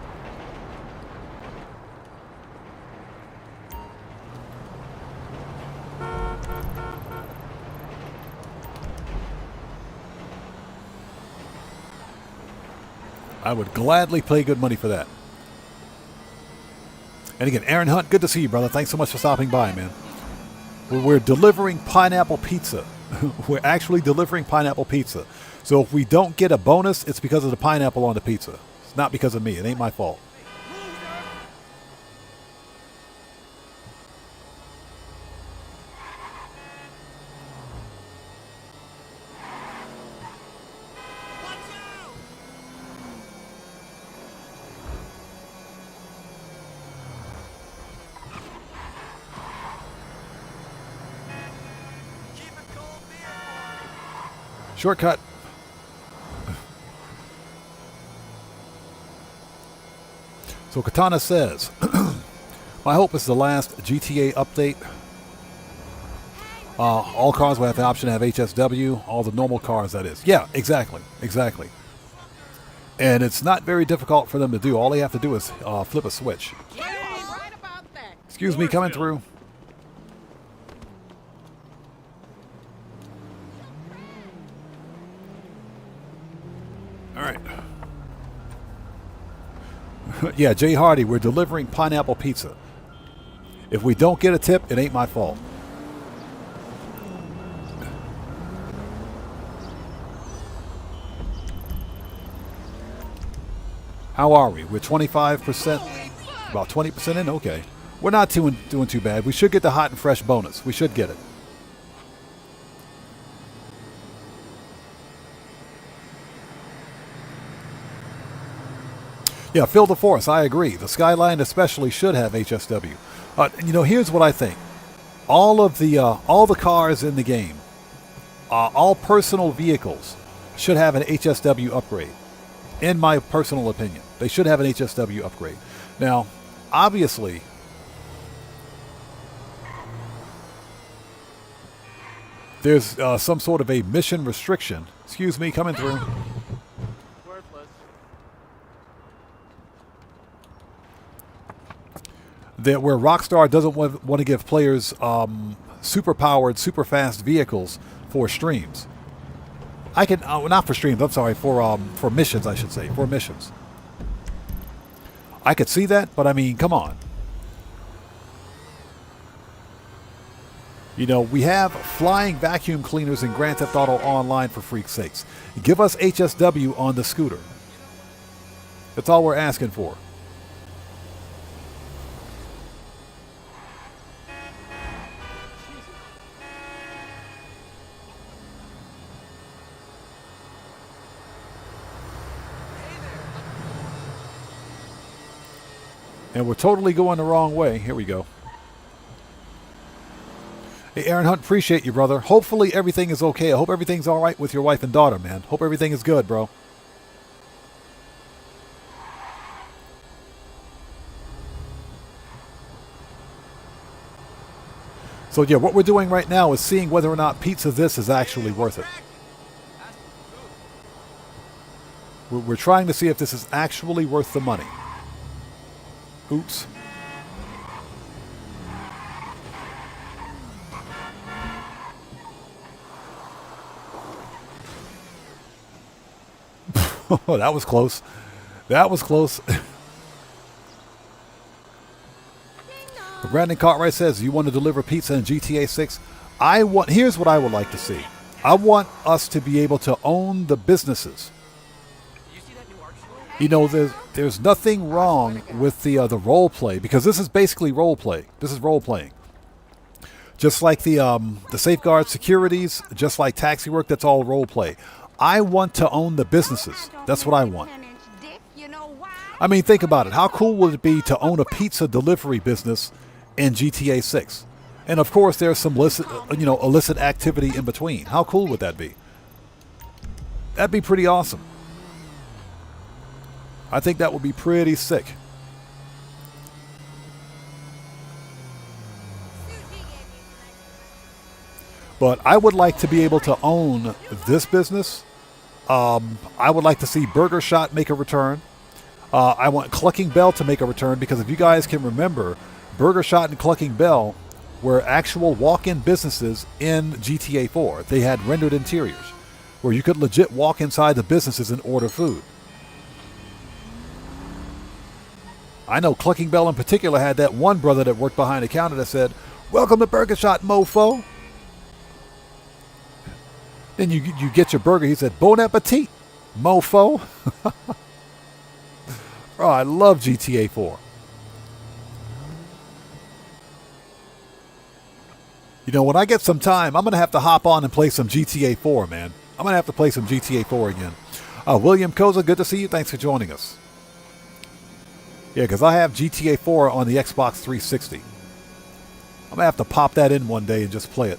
I would gladly pay good money for that. And again, Aaron Hunt, good to see you, brother. Thanks so much for stopping by, man. We're delivering pineapple pizza. We're actually delivering pineapple pizza. So if we don't get a bonus, it's because of the pineapple on the pizza. It's not because of me. It ain't my fault. Shortcut. So Katana says, my hope is the last GTA update. All cars will have the option to have HSW. All the normal cars, that is. Yeah, exactly. Exactly. And it's not very difficult for them to do. All they have to do is flip a switch. Excuse me, coming through. All right. Yeah, Jay Hardy, we're delivering pineapple pizza. If we don't get a tip, it ain't my fault. How are we? We're 25%, about 20% in? Okay. We're not doing too bad. We should get the hot and fresh bonus. We should get it. Yeah, Phil DeForest, I agree. The Skyline especially should have HSW. You know, here's what I think. All the cars in the game, all personal vehicles, should have an HSW upgrade. In my personal opinion, they should have an HSW upgrade. Now, obviously, there's some sort of a mission restriction. Excuse me, coming through. That where Rockstar doesn't want to give players super powered, super fast vehicles for streams. I can not for streams. I'm sorry, for missions. I should say for missions. I could see that, but I mean, come on. You know, we have flying vacuum cleaners in Grand Theft Auto Online, for freak's sakes. Give us HSW on the scooter. That's all we're asking for. And we're totally going the wrong way. Here we go. Hey, Aaron Hunt, appreciate you, brother. Hopefully everything is okay. I hope everything's all right with your wife and daughter, man. Hope everything is good, bro. So, yeah, what we're doing right now is seeing whether or not Pizza This is actually worth it. We're trying to see if this is actually worth the money. Oops. Oh, that was close. That was close. Brandon Cartwright says, you want to deliver pizza in GTA 6? Here's what I would like to see. I want us to be able to own the businesses. You know, there's nothing wrong with the role play, because this is basically role play. This is role playing. Just like the safeguard securities, just like taxi work, that's all role play. I want to own the businesses. That's what I want. I mean, think about it. How cool would it be to own a pizza delivery business in GTA 6? And of course, there's some illicit activity in between. How cool would that be? That'd be pretty awesome. I think that would be pretty sick. But I would like to be able to own this business. I would like to see Burger Shot make a return. I want Clucking Bell to make a return, because if you guys can remember, Burger Shot and Clucking Bell were actual walk-in businesses in GTA 4. They had rendered interiors where you could legit walk inside the businesses and order food. I know Clucking Bell in particular had that one brother that worked behind the counter that said, "Welcome to Burger Shot, mofo." Then you get your burger. He said, "Bon appetit, mofo." Oh, I love GTA 4. You know, when I get some time, I'm going to have to hop on and play some GTA 4, man. I'm going to have to play some GTA 4 again. William Koza, good to see you. Thanks for joining us. Yeah, because I have GTA 4 on the Xbox 360. I'm going to have to pop that in one day and just play it.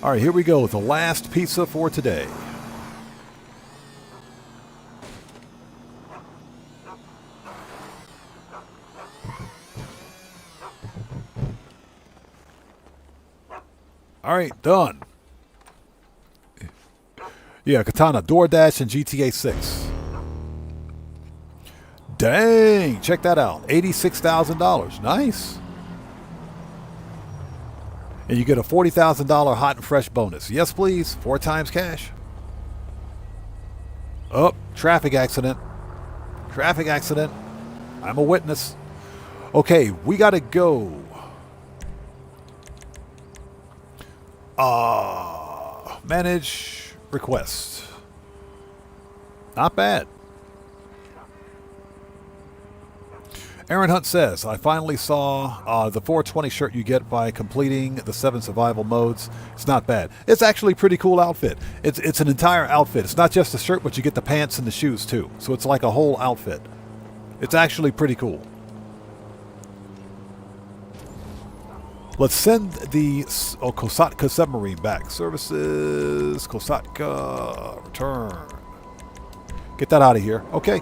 All right, here we go. The last pizza for today. All right, done. Yeah, Katana, DoorDash and GTA 6. Dang, check that out. $86,000. Nice. And you get a $40,000 hot and fresh bonus. Yes, please. 4 times cash. Oh, traffic accident. Traffic accident. I'm a witness. Okay, we got to go. Manage request. Not bad. Aaron Hunt says, I finally saw the 420 shirt you get by completing the 7 survival modes. It's not bad. It's actually a pretty cool outfit. It's an entire outfit. It's not just a shirt, but you get the pants and the shoes too. So it's like a whole outfit. It's actually pretty cool. Let's send the Kosatka submarine back. Services, Kosatka, return. Get that out of here. Okay.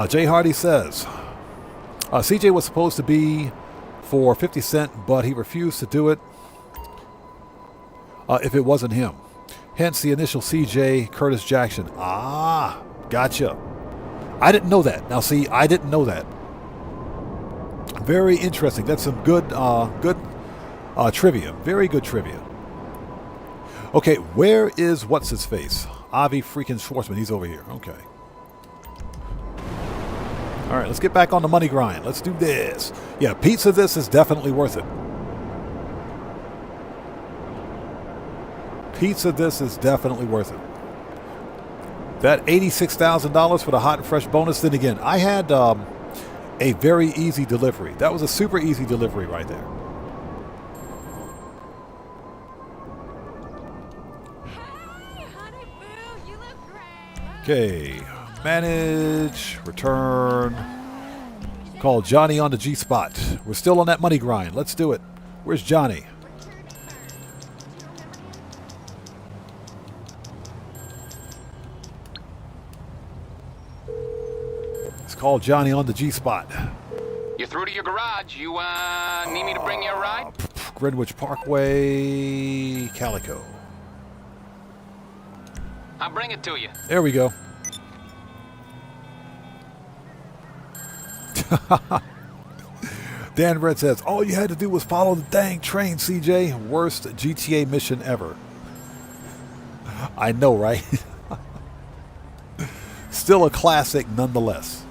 Jay Hardy says, CJ was supposed to be for 50 Cent, but he refused to do it if it wasn't him. Hence the initial CJ Curtis Jackson. Ah, gotcha. I didn't know that. Now, see, I didn't know that. Very interesting. That's some good trivia. Very good trivia. Okay, where is what's-his-face? Avi freaking Schwartzman. He's over here. Okay. All right, let's get back on the money grind. Let's do this. Yeah, pizza this is definitely worth it. Pizza this is definitely worth it. That $86,000 for the hot and fresh bonus. Then again, I had a very easy delivery. That was a super easy delivery right there. Hey, honey boo, you look great. Okay, manage, return. Call Johnny on the G-spot. We're still on that money grind. Let's do it. Where's Johnny? Let's call Johnny on the G-spot. You're through to your garage. You, need me to bring you a ride? Greenwich Parkway, Calico. I'll bring it to you. There we go. Dan Red says, all you had to do was follow the dang train, CJ. Worst GTA mission ever. I know, right? Still a classic nonetheless.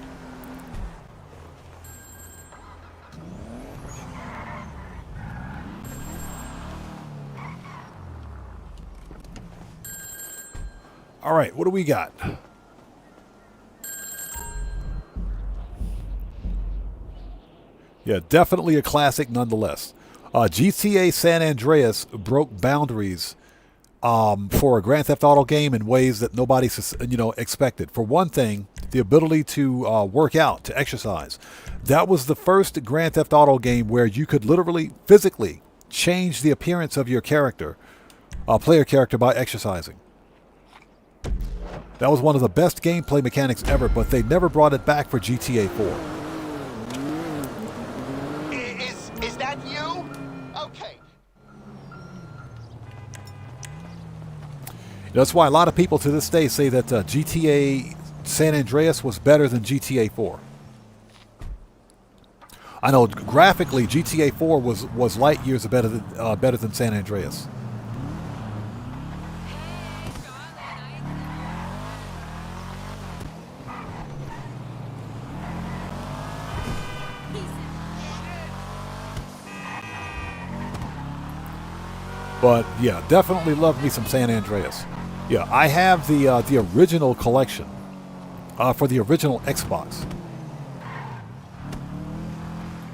All right, what do we got? Yeah, definitely a classic nonetheless. GTA San Andreas broke boundaries for a Grand Theft Auto game in ways that nobody expected. For one thing, the ability to work out, to exercise. That was the first Grand Theft Auto game where you could literally, physically change the appearance of your character, player character, by exercising. That was one of the best gameplay mechanics ever, but they never brought it back for GTA 4. Is that you? Okay. That's why a lot of people to this day say that GTA San Andreas was better than GTA 4. I know graphically GTA 4 was light years better than San Andreas. But yeah, definitely love me some San Andreas. Yeah, I have the original collection for the original Xbox.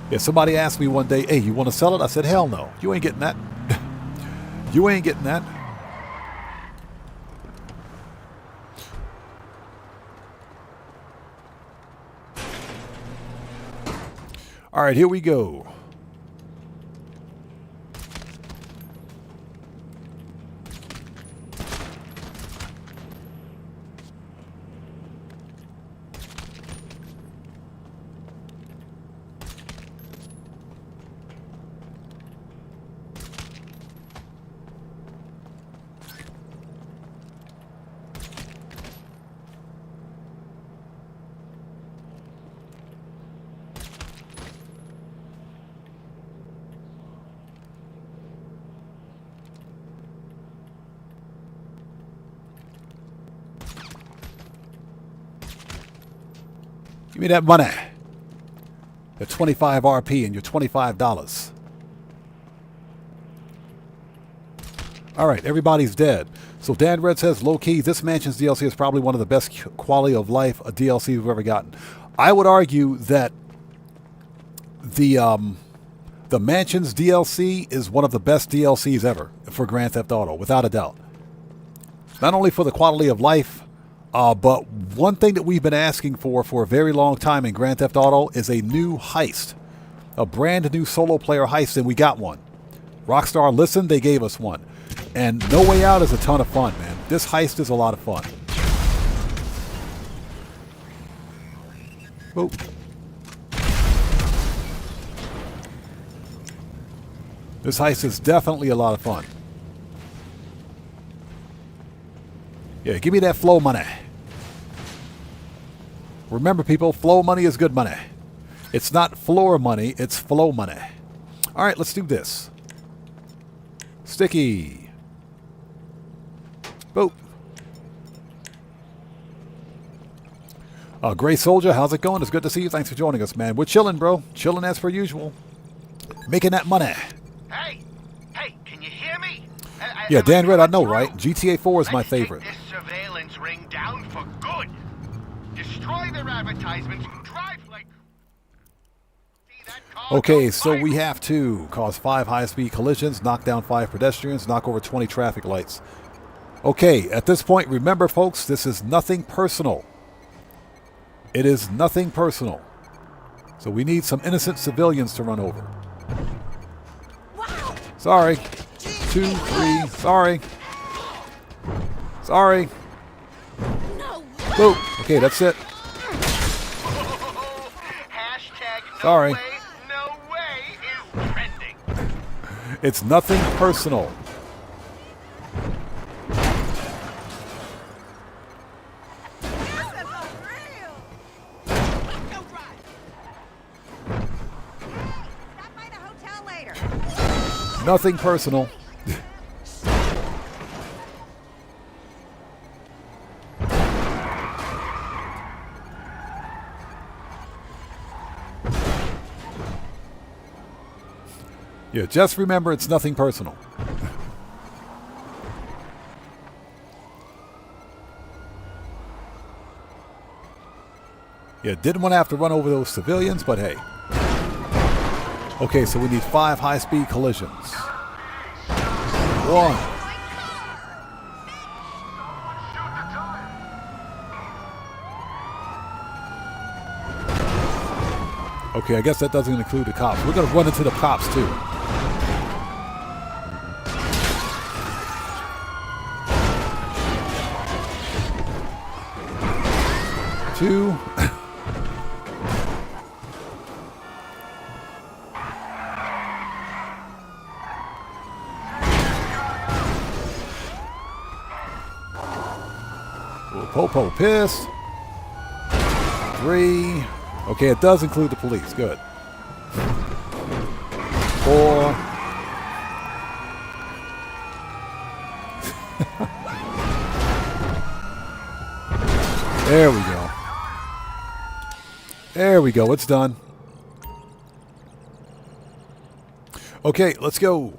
Yeah, somebody asked me one day, "Hey, you want to sell it?" I said, "Hell no, you ain't getting that. You ain't getting that." All right, here we go. Give me that money. The 25 RP and your $25. All right, everybody's dead. So Dan Red says, low key, this Mansions DLC is probably one of the best quality of life DLC we've ever gotten. I would argue that the Mansions DLC is one of the best DLCs ever for Grand Theft Auto, without a doubt. Not only for the quality of life, but one thing that we've been asking for a very long time in Grand Theft Auto is a new heist. A brand new solo player heist, and we got one. Rockstar listened, they gave us one. And No Way Out is a ton of fun, man. This heist is a lot of fun. Oh. This heist is definitely a lot of fun. Yeah, give me that flow money. Remember, people, flow money is good money. It's not floor money, it's flow money. All right, let's do this. Sticky. Boop. Gray Soldier, how's it going? It's good to see you. Thanks for joining us, man. We're chilling, bro. Chilling as per usual. Making that money. Hey, can you hear me? Yeah, Dan Red, I know, right? GTA 4 is my favorite. Let's take this surveillance ring down for good. Destroy their advertisements, drive like... Okay, so we have to cause 5 high-speed collisions, knock down 5 pedestrians, knock over 20 traffic lights. Okay, at this point, remember, folks, this is nothing personal. It is nothing personal. So we need some innocent civilians to run over. Sorry. 2, 3. Sorry. Sorry. Boop. Okay, that's it. Sorry. No way is trending. It's nothing personal. Nothing personal. Yeah, just remember it's nothing personal. Yeah, didn't want to have to run over those civilians, but hey. Okay, so we need 5 high-speed collisions. 1. Okay, I guess that doesn't include the cops. We're going to run into the cops, too. 2. Popo pissed. 3. Okay, it does include the police. Good. 4. There we go. There we go. It's done. Okay, let's go.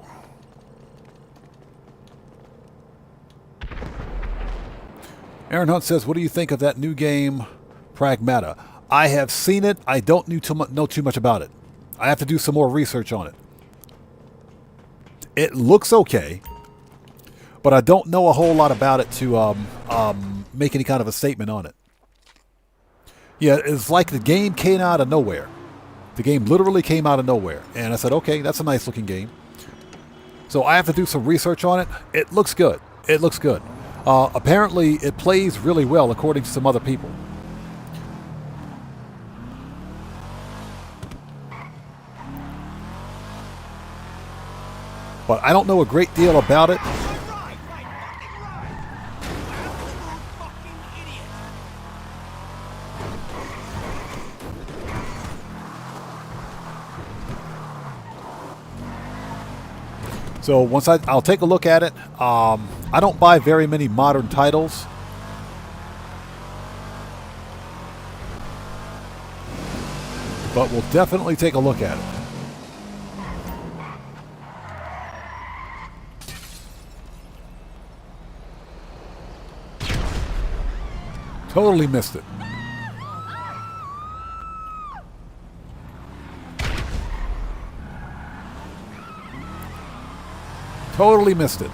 Aaron Hunt says, what do you think of that new game, Pragmata? I have seen it. I don't know too much about it. I have to do some more research on it. It looks okay, but I don't know a whole lot about it to make any kind of a statement on it. Yeah, it's like the game came out of nowhere. The game literally came out of nowhere. And I said, okay, that's a nice looking game. So I have to do some research on it. It looks good. It looks good. Apparently, it plays really well, according to some other people. But I don't know a great deal about it. So once I'll take a look at it. I don't buy very many modern titles. But we'll definitely take a look at it. Totally missed it. Totally missed it.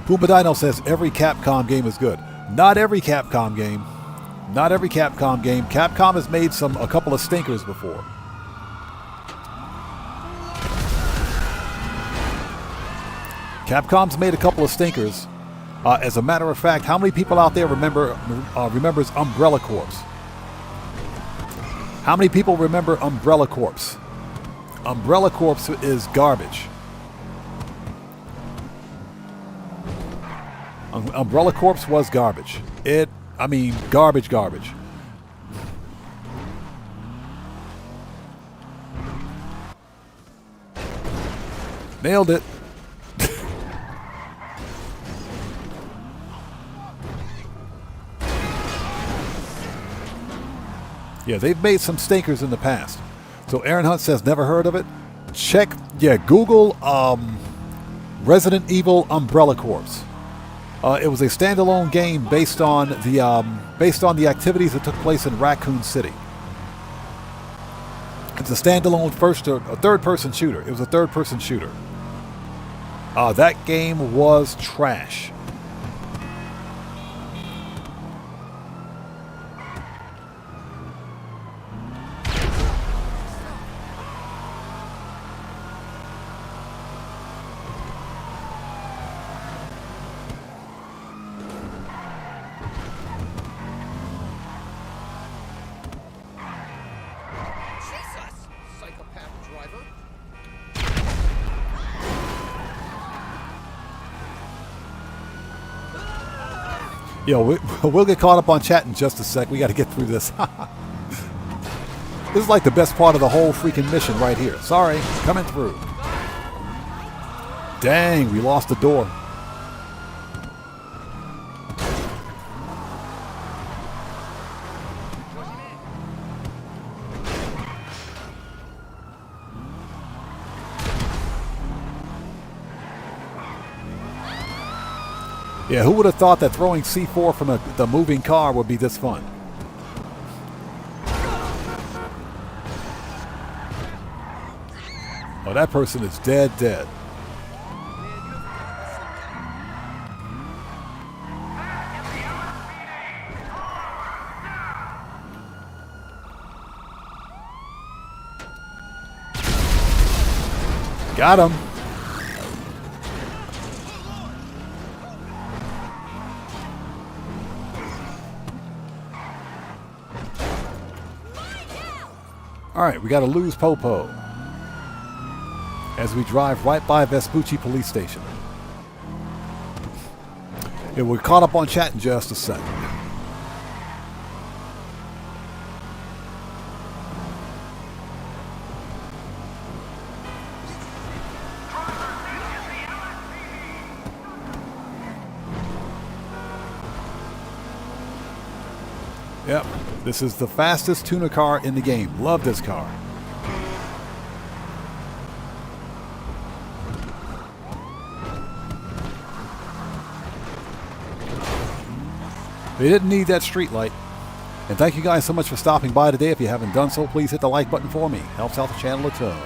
Puma Dino says every Capcom game is good. Not every Capcom game. Not every Capcom game. Capcom has made a couple of stinkers before. Capcom's made a couple of stinkers. As a matter of fact, how many people out there remembers Umbrella Corps? How many people remember Umbrella Corps? Umbrella Corps is garbage. Umbrella Corps was garbage. Garbage. Nailed it. Yeah, they've made some stinkers in the past. So Aaron Hunt says, never heard of it. Google Resident Evil Umbrella Corps. It was a standalone game based on the activities that took place in Raccoon City. It's a standalone third-person shooter. It was a third-person shooter. That game was trash. Yo, we'll get caught up on chat in just a sec. We got to get through this. This is like the best part of the whole freaking mission right here. Sorry, coming through. Dang, we lost the door. Yeah, who would have thought that throwing C4 from the moving car would be this fun? Oh, that person is dead. Got him. All right, we got to lose Popo as we drive right by Vespucci Police Station. Yeah, we're caught up on chat in just a second. Yep, this is the fastest tuner car in the game. Love this car. They didn't need that street light. And thank you guys so much for stopping by today. If you haven't done so, please hit the like button for me. Helps out the channel a ton.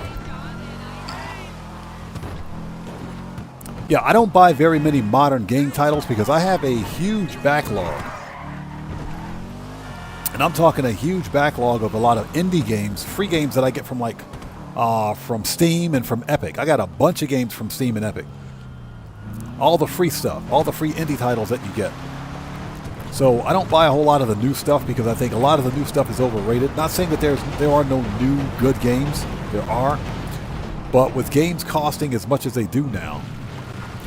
Yeah, I don't buy very many modern game titles because I have a huge backlog. And I'm talking a huge backlog of a lot of indie games, free games that I get from from Steam and from Epic. I got a bunch of games from Steam and Epic. All the free stuff, all the free indie titles that you get. So I don't buy a whole lot of the new stuff because I think a lot of the new stuff is overrated. Not saying that there are no new good games. There are. But with games costing as much as they do now,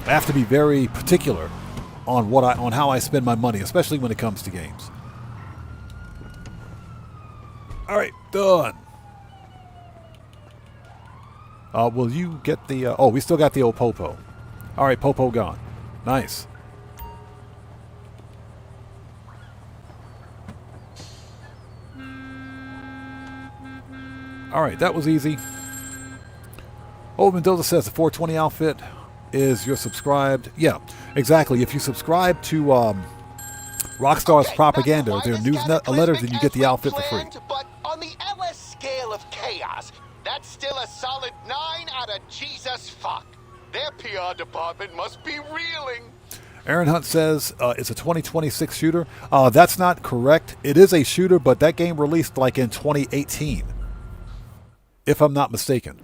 I have to be very particular on how I spend my money, especially when it comes to games. All right, done. Will you get the... oh, we still got the old Popo. All right, Popo gone. Nice. All right, that was easy. Old Mendoza says the 420 outfit is you're subscribed. Yeah, exactly. If you subscribe to Rockstar's propaganda, their newsletter, then you get the outfit for free. But on the LS scale of chaos, that's still a solid 9 out of Jesus fuck. Their PR department must be reeling. Aaron Hunt says it's a 2026 shooter. That's not correct. It is a shooter, but that game released like in 2018, if I'm not mistaken.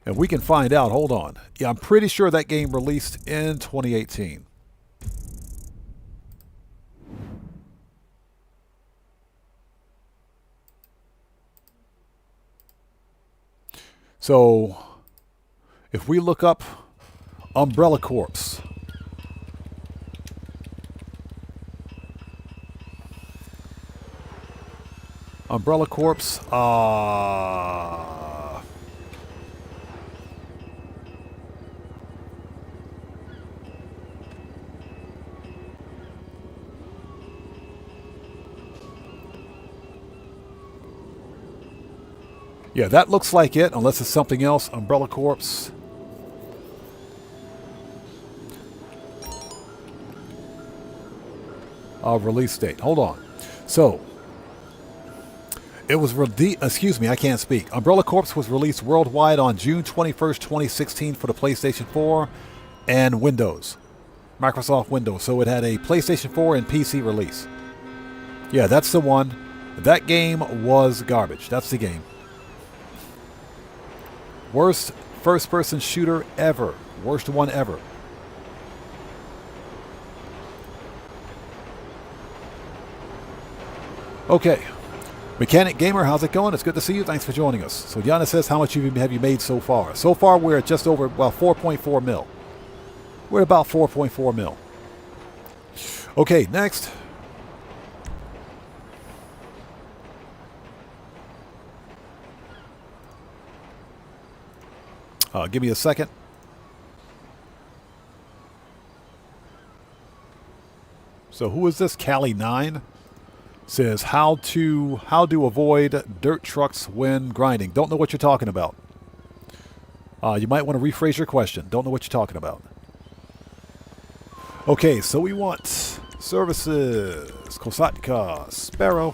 And we can find out. Hold on. Yeah, I'm pretty sure that game released in 2018. So, if we look up Umbrella Corps. Umbrella Corps, yeah, that looks like it, unless it's something else. Umbrella Corps. Release date. Hold on. So, it was excuse me, I can't speak. Umbrella Corps was released worldwide on June 21st, 2016 for the PlayStation 4 and Windows. Microsoft Windows. So it had a PlayStation 4 and PC release. Yeah, that's the one. That game was garbage. That's the game. Worst first-person shooter ever. Worst one ever. Okay. Mechanic Gamer, how's it going? It's good to see you. Thanks for joining us. So Yana says, how much have you made so far? So far, we're at just over, well, 4.4 mil. We're at about 4.4 mil. Okay, next. Give me a second. So who is this? Cali9 says how to avoid dirt trucks when grinding. Don't know what you're talking about. You might want to rephrase your question. Don't know what you're talking about. Okay, so we want services, Kosatka, Sparrow.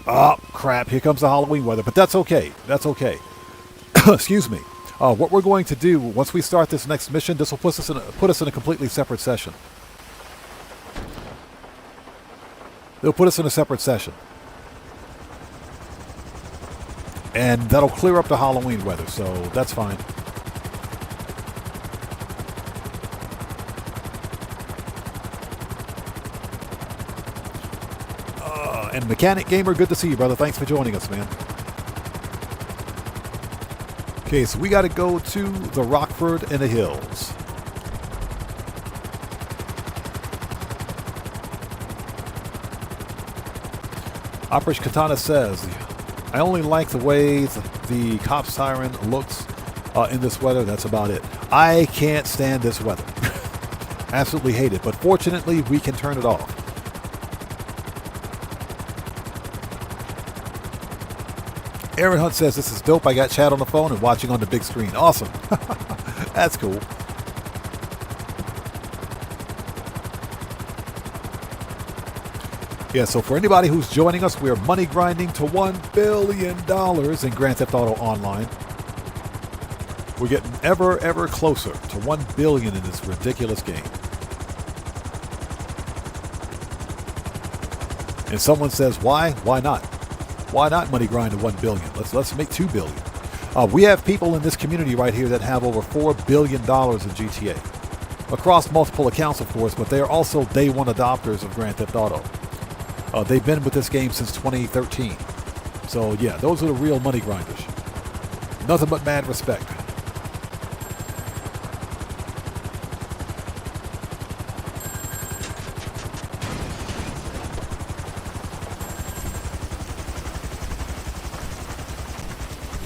Oh, crap, here comes the Halloween weather, but that's okay. That's okay. Excuse me. What we're going to do, once we start this next mission, this will put us in a completely separate session. They'll put us in a separate session. And that'll clear up the Halloween weather, so that's fine. And Mechanic Gamer, good to see you, brother. Thanks for joining us, man. Okay, so we got to go to the Rockford in the Hills. Operation Katana says, I only like the way the cop siren looks in this weather. That's about it. I can't stand this weather. Absolutely hate it. But fortunately, we can turn it off. Aaron Hunt says, this is dope. I got chat on the phone and watching on the big screen. Awesome. That's cool. Yeah, so for anybody who's joining us, we're money grinding to $1 billion in Grand Theft Auto Online. We're getting ever closer to $1 billion in this ridiculous game. And someone says, why? Why not? Why not money grind to $1 billion? Let's make $2 billion. We have people in this community right here that have over $4 billion in GTA. Across multiple accounts, of course, but they are also day one adopters of Grand Theft Auto. They've been with this game since 2013. So yeah, those are the real money grinders. Nothing but mad respect.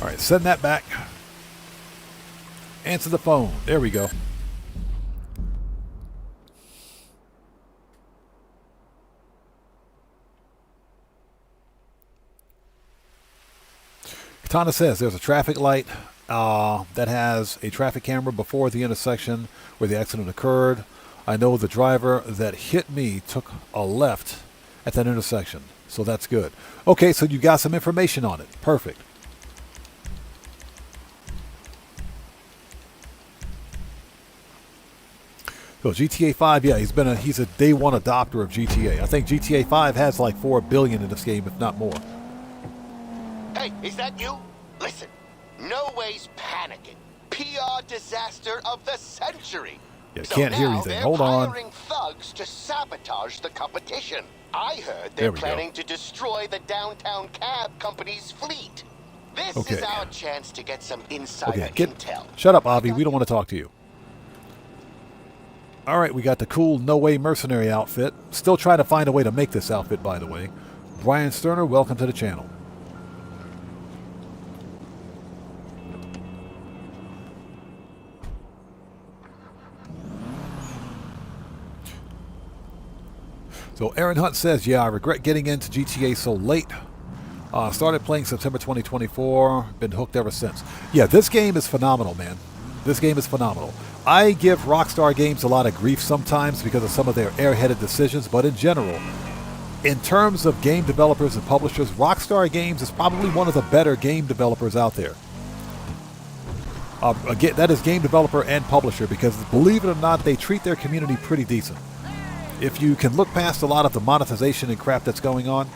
All right, send that back. Answer the phone. There we go. Katana says there's a traffic light that has a traffic camera before the intersection where the accident occurred. I know the driver that hit me took a left at that intersection, so that's good. Okay, so you got some information on it. Perfect. So GTA 5, yeah, he's a day one adopter of GTA. I think GTA 5 has like $4 billion in this game, if not more. Hey, is that you? Listen, no way's panicking. PR disaster of the century. Yeah, So can't hear now anything. they're Hold on. hiring thugs to sabotage the competition. I heard they're planning to destroy the downtown cab company's fleet. This is our chance to get some insider intel. Shut up, Avi. We don't want to talk to you. All right, we got the cool No Way Mercenary outfit. Still trying to find a way to make this outfit, by the way. Brian Sterner, welcome to the channel. So Aaron Hunt says, yeah, I regret getting into GTA so late. Started playing September 2024. Been hooked ever since. Yeah, this game is phenomenal, man. This game is phenomenal. I give Rockstar Games a lot of grief sometimes because of some of their airheaded decisions, but in general, in terms of game developers and publishers, Rockstar Games is probably one of the better game developers out there. Again, that is game developer and publisher because, believe it or not, they treat their community pretty decent. If you can look past a lot of the monetization and crap that's going on,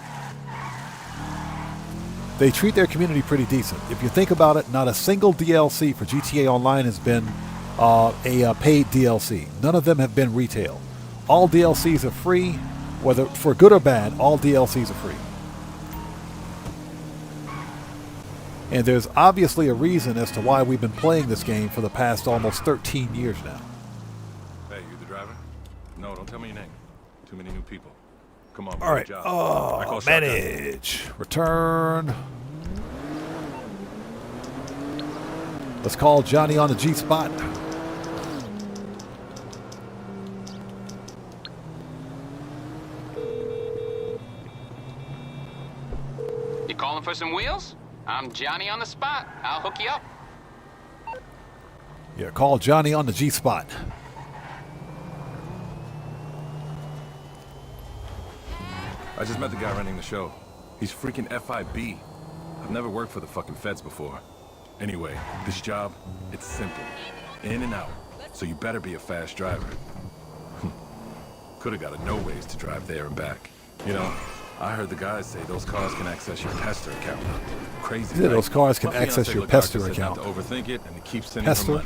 they treat their community pretty decent. If you think about it, not a single DLC for GTA Online has been a paid DLC. None of them have been retail. All DLCs are free, whether for good or bad, all DLCs are free. And there's obviously a reason as to why we've been playing this game for the past almost 13 years now. Hey, you the driver? No, don't tell me your name. Too many new people. Come on, All right. job. Oh, manage. Return. Let's call Johnny on the G spot. You calling for some wheels? I'm Johnny on the spot. I'll hook you up. Yeah, call Johnny on the G spot. I just met the guy running the show. He's freaking FIB. I've never worked for the fucking feds before. Anyway, this job, it's simple. In and out. So you better be a fast driver. Could've got a no ways to drive there and back. You know, I heard the guys say those cars can access your Pester account. Crazy. Yeah, right? those cars can My fiancé access your looked out, Pester said not account. to overthink it, and it keeps sending Pester? her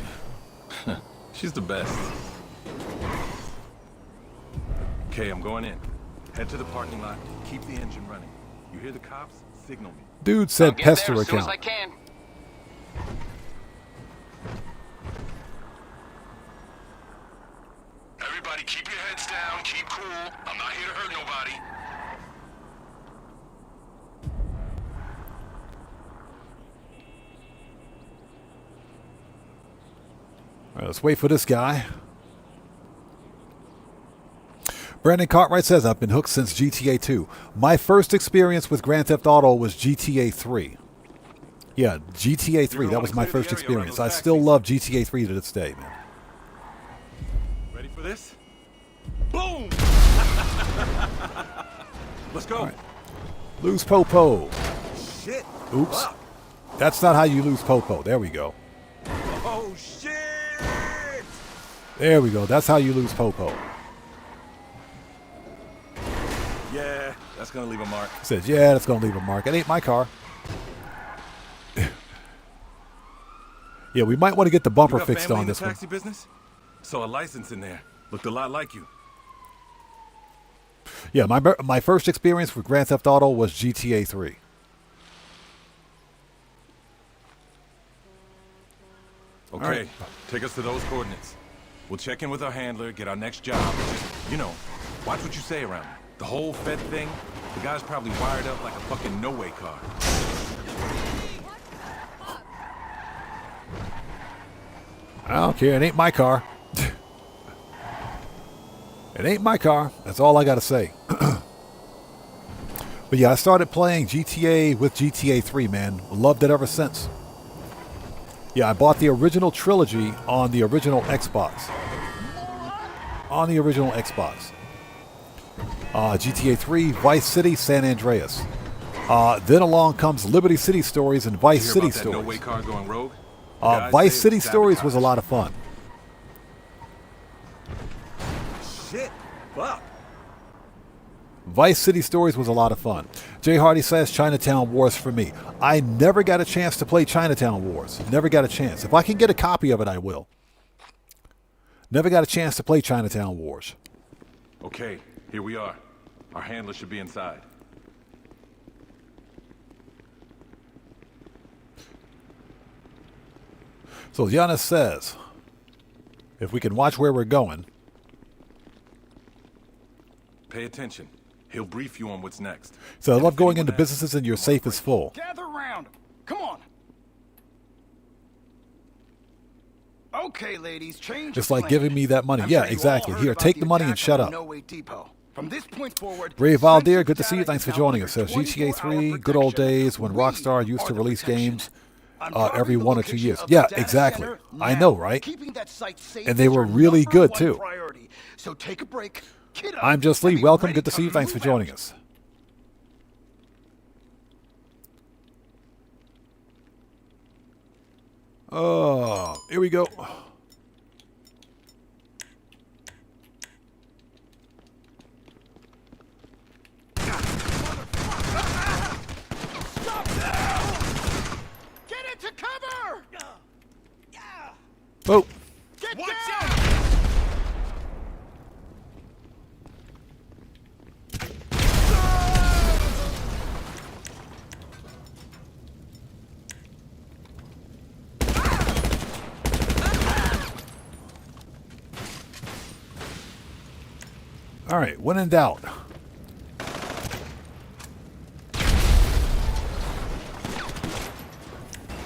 money. She's the best. Okay, I'm going in. Head to the parking lot. Keep the engine running. You hear the cops? Signal me. Dude said I'll get Pester there as soon as account. I can. Everybody keep your heads down, keep cool. I'm not here to hurt nobody. All right, let's wait for this guy. Brandon Cartwright says, I've been hooked since GTA 2. My first experience with Grand Theft Auto was GTA 3. Yeah, GTA 3. That was my first experience. I still love GTA 3 to this day, man. Ready for this? Boom! Let's go. Right. Lose Popo. Shit. Oops. Fuck. That's not how you lose Popo. There we go. Oh, shit! There we go. That's how you lose Popo. Yeah, that's gonna leave a mark. He says, yeah, that's going to leave a mark. It ain't my car. Yeah, we might want to get the bumper You got fixed family on in the this one. taxi business? Saw a license in there. Looked a lot like you. Yeah, my first experience with Grand Theft Auto was GTA 3. Okay, right. take us to those coordinates. We'll check in with our handler, get our next job. Just, you know, watch what you say around me. The whole Fed thing, the guy's probably wired up like a fucking no-way car. I don't care. It ain't my car. It ain't my car. That's all I got to say. But yeah, I started playing GTA with GTA 3, man. Loved it ever since. Yeah, I bought the original trilogy on the original Xbox. On the original Xbox. GTA 3, Vice City, San Andreas. Then along comes Liberty City Stories and Vice You hear City about that Stories. no-way car going rogue? Vice City Stories was a lot of fun. Shit. Fuck. Vice City Stories was a lot of fun. Jay Hardy says Chinatown Wars for me. I never got a chance to play Chinatown Wars. Never got a chance. If I can get a copy of it, I will. Never got a chance to play Chinatown Wars. Okay, here we are. Our handler should be inside. So Giannis says, if we can watch where we're going. Pay attention. He'll brief you on what's next. So I love going into businesses and your safe is full. Gather round. Come on. Okay, ladies, change. Just like giving me that money. Yeah, exactly. Here, take the money and shut up. From this point forward, Brave Valdir, good to see you. Thanks for joining us. Says GTA 3, good old days when Rockstar used to release games every 1 or 2 years. Yeah, exactly. I know, right? And they were really good, too. So take a break. I'm Just Lee. Welcome. Good to see you. Thanks for joining us. Oh, here we go. Get into cover! Oh. Get down! All right, when in doubt.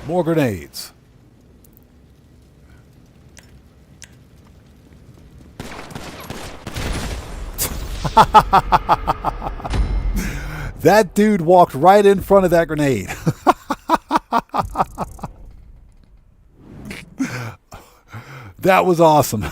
More grenades. That dude walked right in front of that grenade. That was awesome.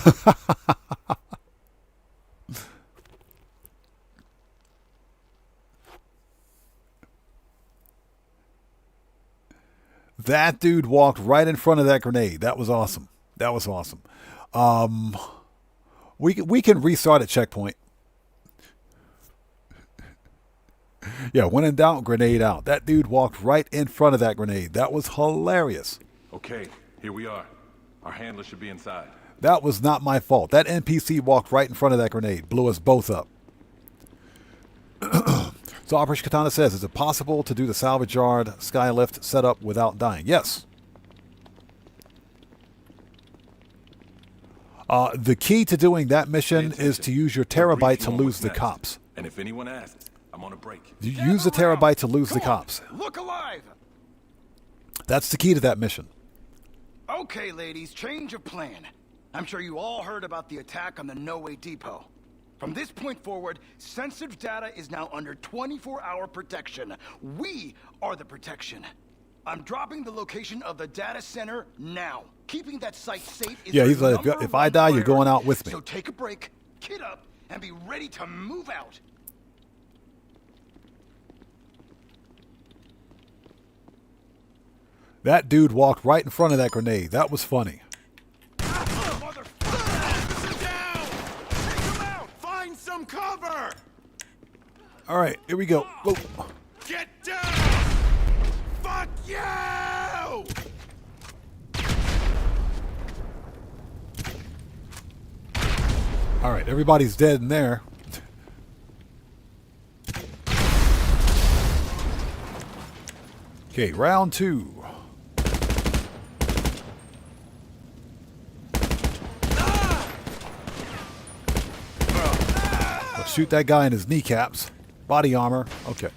That dude walked right in front of that grenade. That was awesome. That was awesome. We can restart at checkpoint. Yeah, when in doubt, grenade out. That dude walked right in front of that grenade. That was hilarious. Okay, here we are. Our handler should be inside. That was not my fault. That NPC walked right in front of that grenade. Blew us both up. So Operation Katana says, is it possible to do the salvage yard skylift setup without dying? Yes. The key to doing that mission is to use your terabyte to lose the cops. And if anyone asks, I'm on a break. You use the terabyte to lose the cops. Look alive! That's the key to that mission. Okay, ladies, change of plan. I'm sure you all heard about the attack on the No Way Depot. From this point forward, sensitive data is now under 24-hour protection. We are the protection. I'm dropping the location of the data center now. Keeping that site safe is he's like, if I die, you're going out with me. So take a break, kit up, and be ready to move out. That dude walked right in front of that grenade. That was funny. Find some cover! All right, here we go. Whoa. Get down! Fuck you! All right, everybody's dead in there. Okay, round 2. Let's shoot that guy in his kneecaps. Body armor. Okay.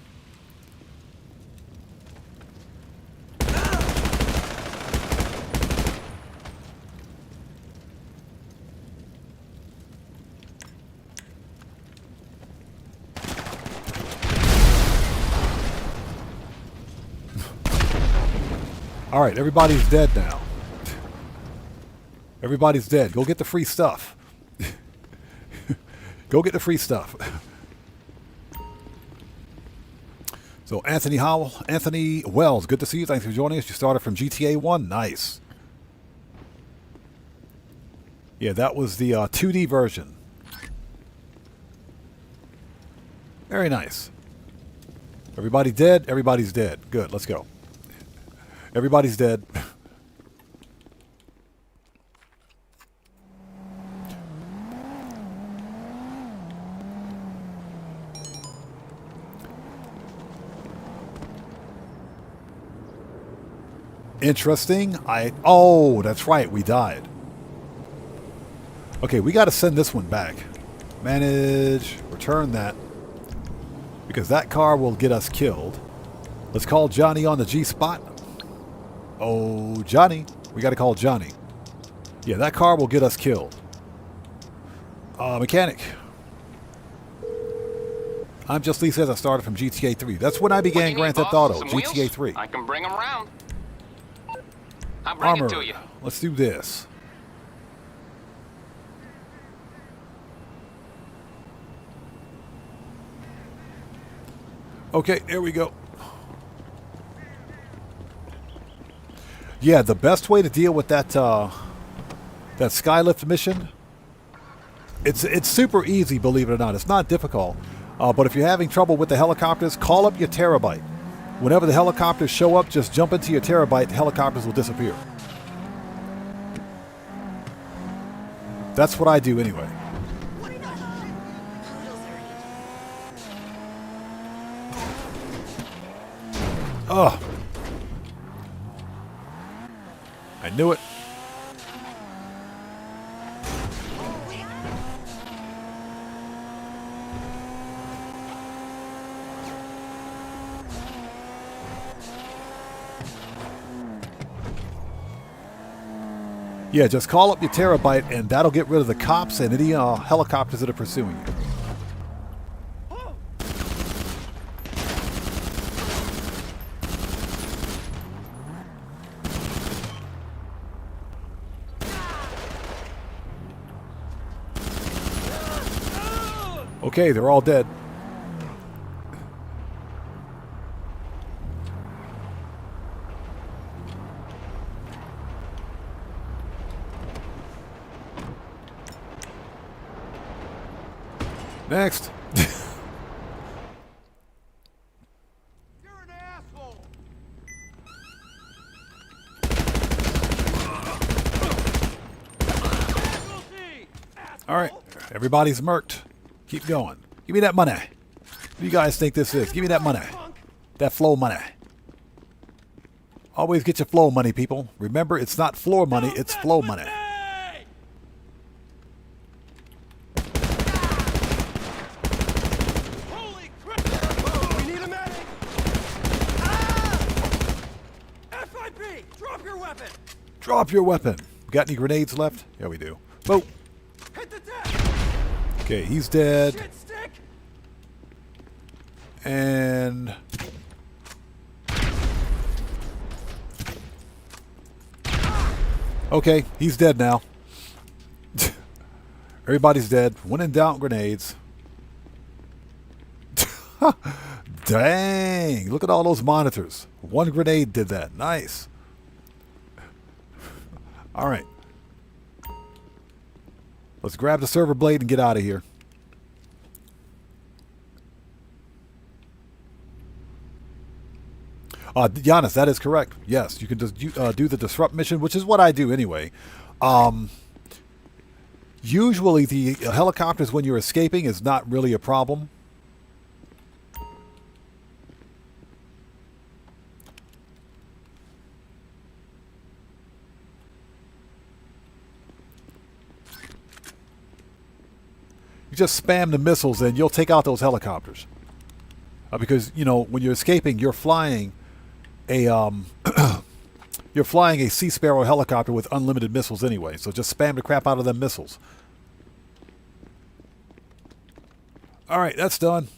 All right, everybody's dead now. Everybody's dead. Go get the free stuff. Go get the free stuff. So Anthony Wells, good to see you. Thanks for joining us. You started from GTA 1. Nice. Yeah, that was the 2D version. Very nice. Everybody dead? Everybody's dead. Good, let's go. Everybody's dead. Interesting. Oh, that's right. We died. Okay, we got to send this one back. Manage. Return that. Because that car will get us killed. Let's call Johnny on the G-spot. Oh, Johnny. We got to call Johnny. Yeah, that car will get us killed. Mechanic. I'm Just Lee says I started from GTA 3. That's when I began Grand Theft Auto, GTA 3. I can bring them around. I'll bring it to you. Let's do this. Okay, there we go. Yeah, the best way to deal with that that skylift mission, it's super easy, believe it or not. It's not difficult. But if you're having trouble with the helicopters, call up your terabyte. Whenever the helicopters show up, just jump into your terabyte. The helicopters will disappear. That's what I do anyway. Oh. I knew it. Yeah, just call up your terabyte and that'll get rid of the cops and any helicopters that are pursuing you. Okay, they're all dead. Next. All right, everybody's murked. Keep going. Give me that money. What do you guys think this is? Give me that money. That flow money. Always get your flow money, people. Remember, it's not floor money, it's flow money. Holy crap! We need a medic! Ah! FIB! Drop your weapon! Drop your weapon. Got any grenades left? Yeah, we do. Boom. Hit the deck! Okay, he's dead. Shit stick! And... okay, he's dead now. Everybody's dead. When in doubt, grenades. Dang, look at all those monitors. One grenade did that. Nice. All right. Let's grab the server blade and get out of here. Giannis, that is correct. Yes, you can just do the disrupt mission, which is what I do anyway. Usually the helicopters when you're escaping is not really a problem. You just spam the missiles and you'll take out those helicopters. Because, you know, when you're escaping, you're flying a you're flying a Sea Sparrow helicopter with unlimited missiles anyway, so just spam the crap out of them missiles. All right, that's done.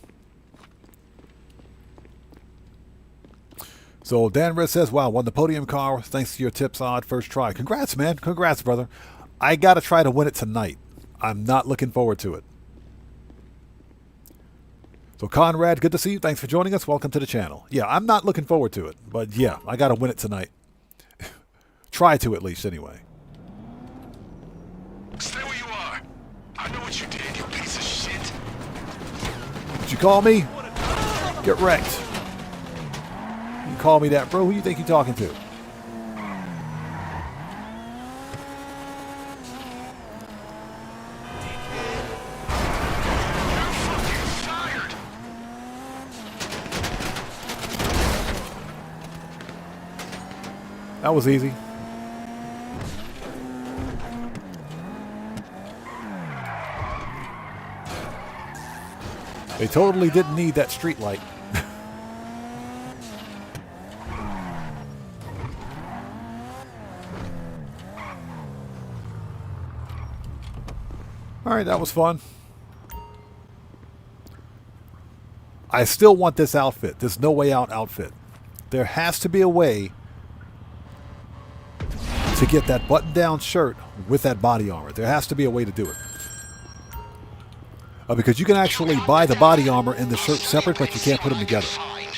So Dan Red says, wow, won the podium car thanks to your tips, Odd, first try. Congrats, man. Congrats, brother. I got to try to win it tonight. I'm not looking forward to it. So Conrad, good to see you. Thanks for joining us. Welcome to the channel. Yeah, I'm not looking forward to it, but yeah, I got to win it tonight. Try to at least, anyway. Stay where you are. I know what you did, you piece of shit. Did you call me? Get wrecked. You call me that, bro. Who you think you're talking to? That was easy. They totally didn't need that street light. All right, that was fun. I still want this outfit, this No Way Out outfit. There has to be a way to get that button-down shirt with that body armor. There has to be a way to do it. Because you can actually buy the body armor and the shirt separate, but you can't put them together.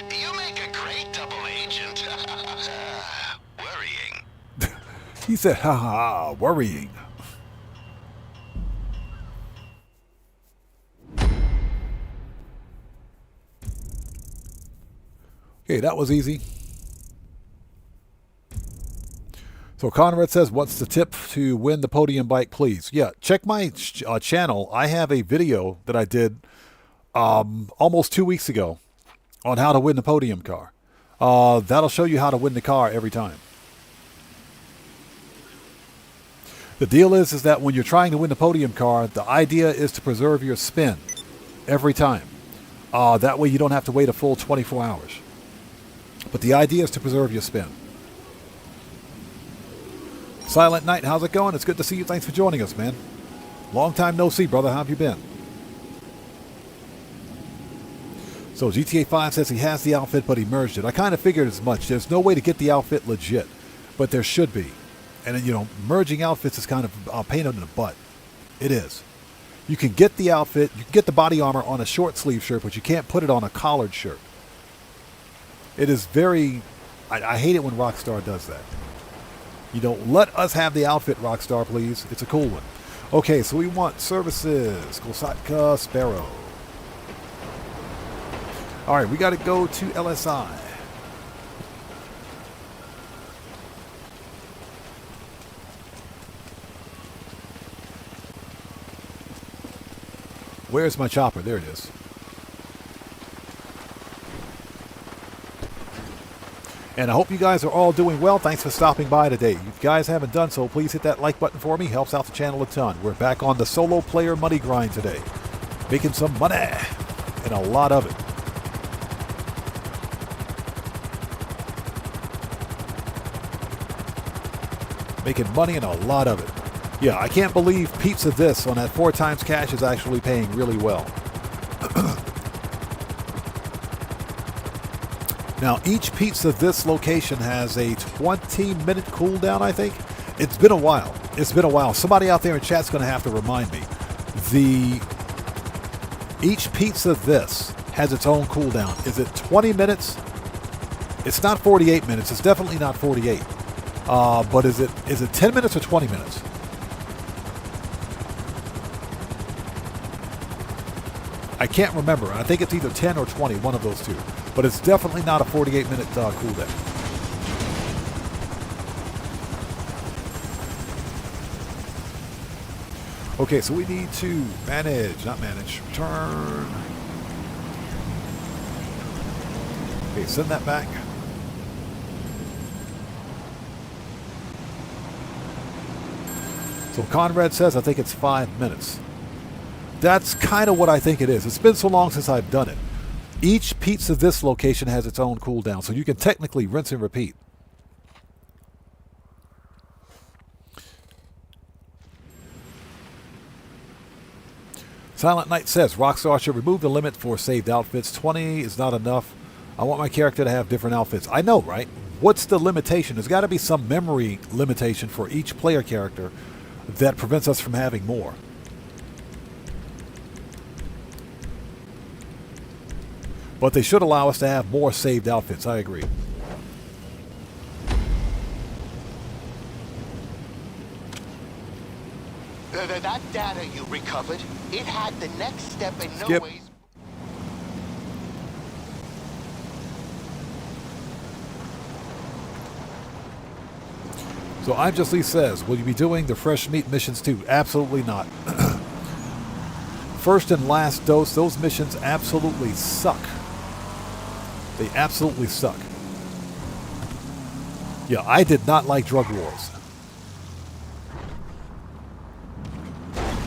You make a great double agent. Worrying. He said, ha ha, worrying. Okay, that was easy. So Conrad says, what's the tip to win the podium bike, please? Yeah, check my channel. I have a video that I did almost 2 weeks ago on how to win the podium car. That'll show you how to win the car every time. The deal is that when you're trying to win the podium car, the idea is to preserve your spin every time. That way you don't have to wait a full 24 hours. But the idea is to preserve your spin. Silent Night, how's it going? It's good to see you. Thanks for joining us, man. Long time no see, brother. How have you been? So GTA 5 says he has the outfit, but he merged it. I kind of figured as much. There's no way to get the outfit legit, but there should be. And, you know, merging outfits is kind of a pain in the butt. It is. You can get the outfit, you can get the body armor on a short sleeve shirt, but you can't put it on a collared shirt. It is very... I hate it when Rockstar does that. You know, let us have the outfit, Rockstar, please. It's a cool one. Okay, so we want services. Kosatka Sparrow. All right, we got to go to LSI. Where's my chopper? There it is. And I hope you guys are all doing well. Thanks for stopping by today. If you guys haven't done so, please hit that like button for me. Helps out the channel a ton. We're back on the solo player money grind today. Making some money. And a lot of it. Making money and a lot of it. Yeah, I can't believe Pizza This on that 4 times cash is actually paying really well. Now, each Pizza This location has a 20-minute cooldown, I think. It's been a while. It's been a while. Somebody out there in chat's going to have to remind me. Each Pizza This has its own cooldown. Is it 20 minutes? It's not 48 minutes. It's definitely not 48. But is it 10 minutes or 20 minutes? I can't remember. I think it's either 10 or 20, one of those two. But it's definitely not a 48-minute cooldown. Okay, so we need to return. Okay, send that back. So Conrad says, I think it's 5 minutes. That's kind of what I think it is. It's been so long since I've done it. Each Pizza This location has its own cooldown, so you can technically rinse and repeat. Silent Knight says, Rockstar should remove the limit for saved outfits. 20 is not enough. I want my character to have different outfits. I know, right? What's the limitation? There's got to be some memory limitation for each player character that prevents us from having more. But they should allow us to have more saved outfits. I agree. That data you recovered, it had the next step in no Skip. ways. So I'm Just Lee says, will you be doing the fresh meat missions too? Absolutely not. First and last dose, those missions absolutely suck. They absolutely suck. Yeah, I did not like Drug Wars.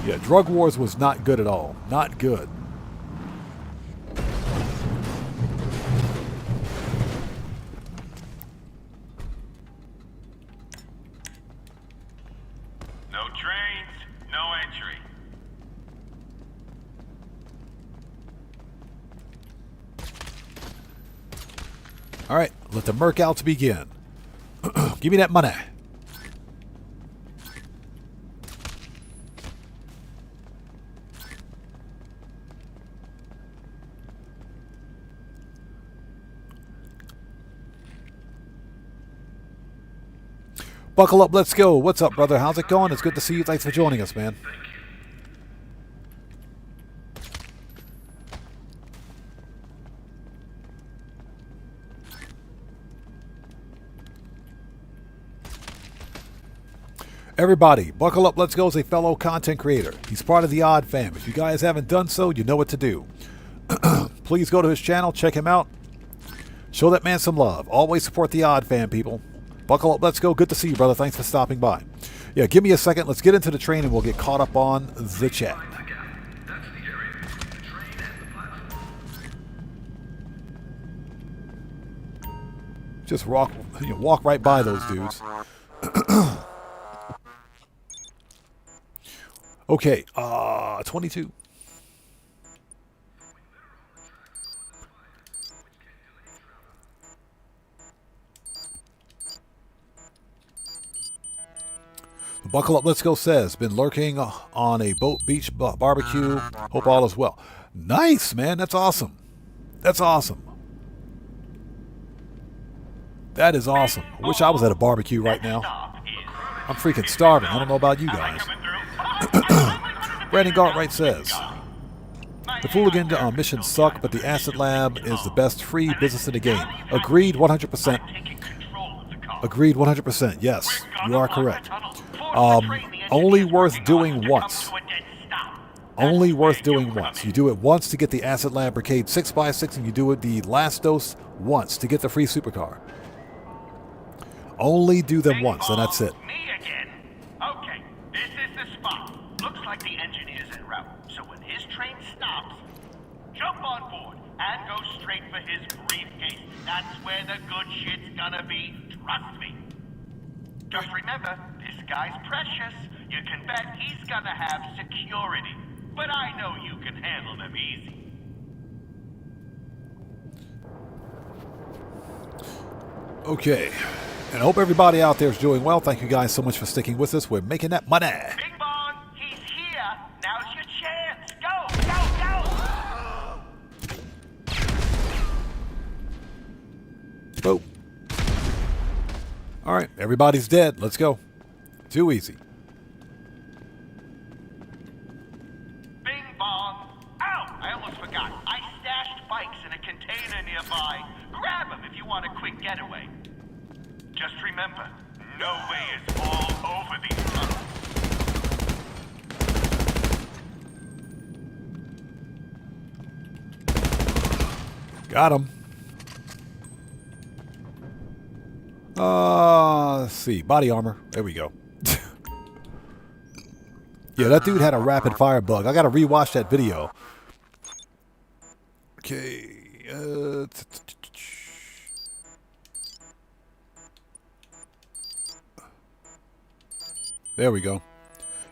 Yeah, Drug Wars was not good at all. Not good. No trains, no entry. All right, let the Mercouts begin. Give me that money. Buckle up, let's go. What's up, brother? How's it going? It's good to see you. Thanks for joining us, man. Everybody, buckle up, let's go is a fellow content creator. He's part of the Odd Fam. If you guys haven't done so, you know what to do. Please go to his channel, check him out. Show that man some love. Always support the Odd Fam, people. Buckle up, let's go. Good to see you, brother. Thanks for stopping by. Yeah, give me a second. Let's get into the train and we'll get caught up on the chat. Just walk right by those dudes. Okay, 22. Buckle up, let's go says, been lurking on a boat beach barbecue. Hope all is well. Nice, man. That's awesome. That's awesome. That is awesome. I wish I was at a barbecue right now. I'm freaking starving. I don't know about you guys. Brandon Gartright says, the Fooligan missions suck, but the Acid Lab is the best free business in the game. Agreed 100%. Agreed 100%. Yes, you are correct. Only worth doing once. Only worth doing once. You do it once to get the Acid Lab Brigade 6x6, and you do it the last dose once to get the free supercar. Only do them once, and that's it. Me again? Okay, this is the spot. Looks like the engineer's en route. So when his train stops, jump on board and go straight for his briefcase. That's where the good shit's gonna be. Trust me. Just remember, this guy's precious. You can bet he's gonna have security. But I know you can handle them easy. Okay. And I hope everybody out there is doing well. Thank you guys so much for sticking with us. We're making that money. Bing bong, he's here. Now's your chance. Go, go, go! Boom. All right. Everybody's dead. Let's go. Too easy. I almost forgot. I stashed bikes in a container nearby. Grab them if you want a quick getaway. Just remember, no way is all over these tunnels. Got him. Let's see. Body armor. There we go. Yeah, that dude had a rapid fire bug. I got to rewatch that video. Okay. There we go.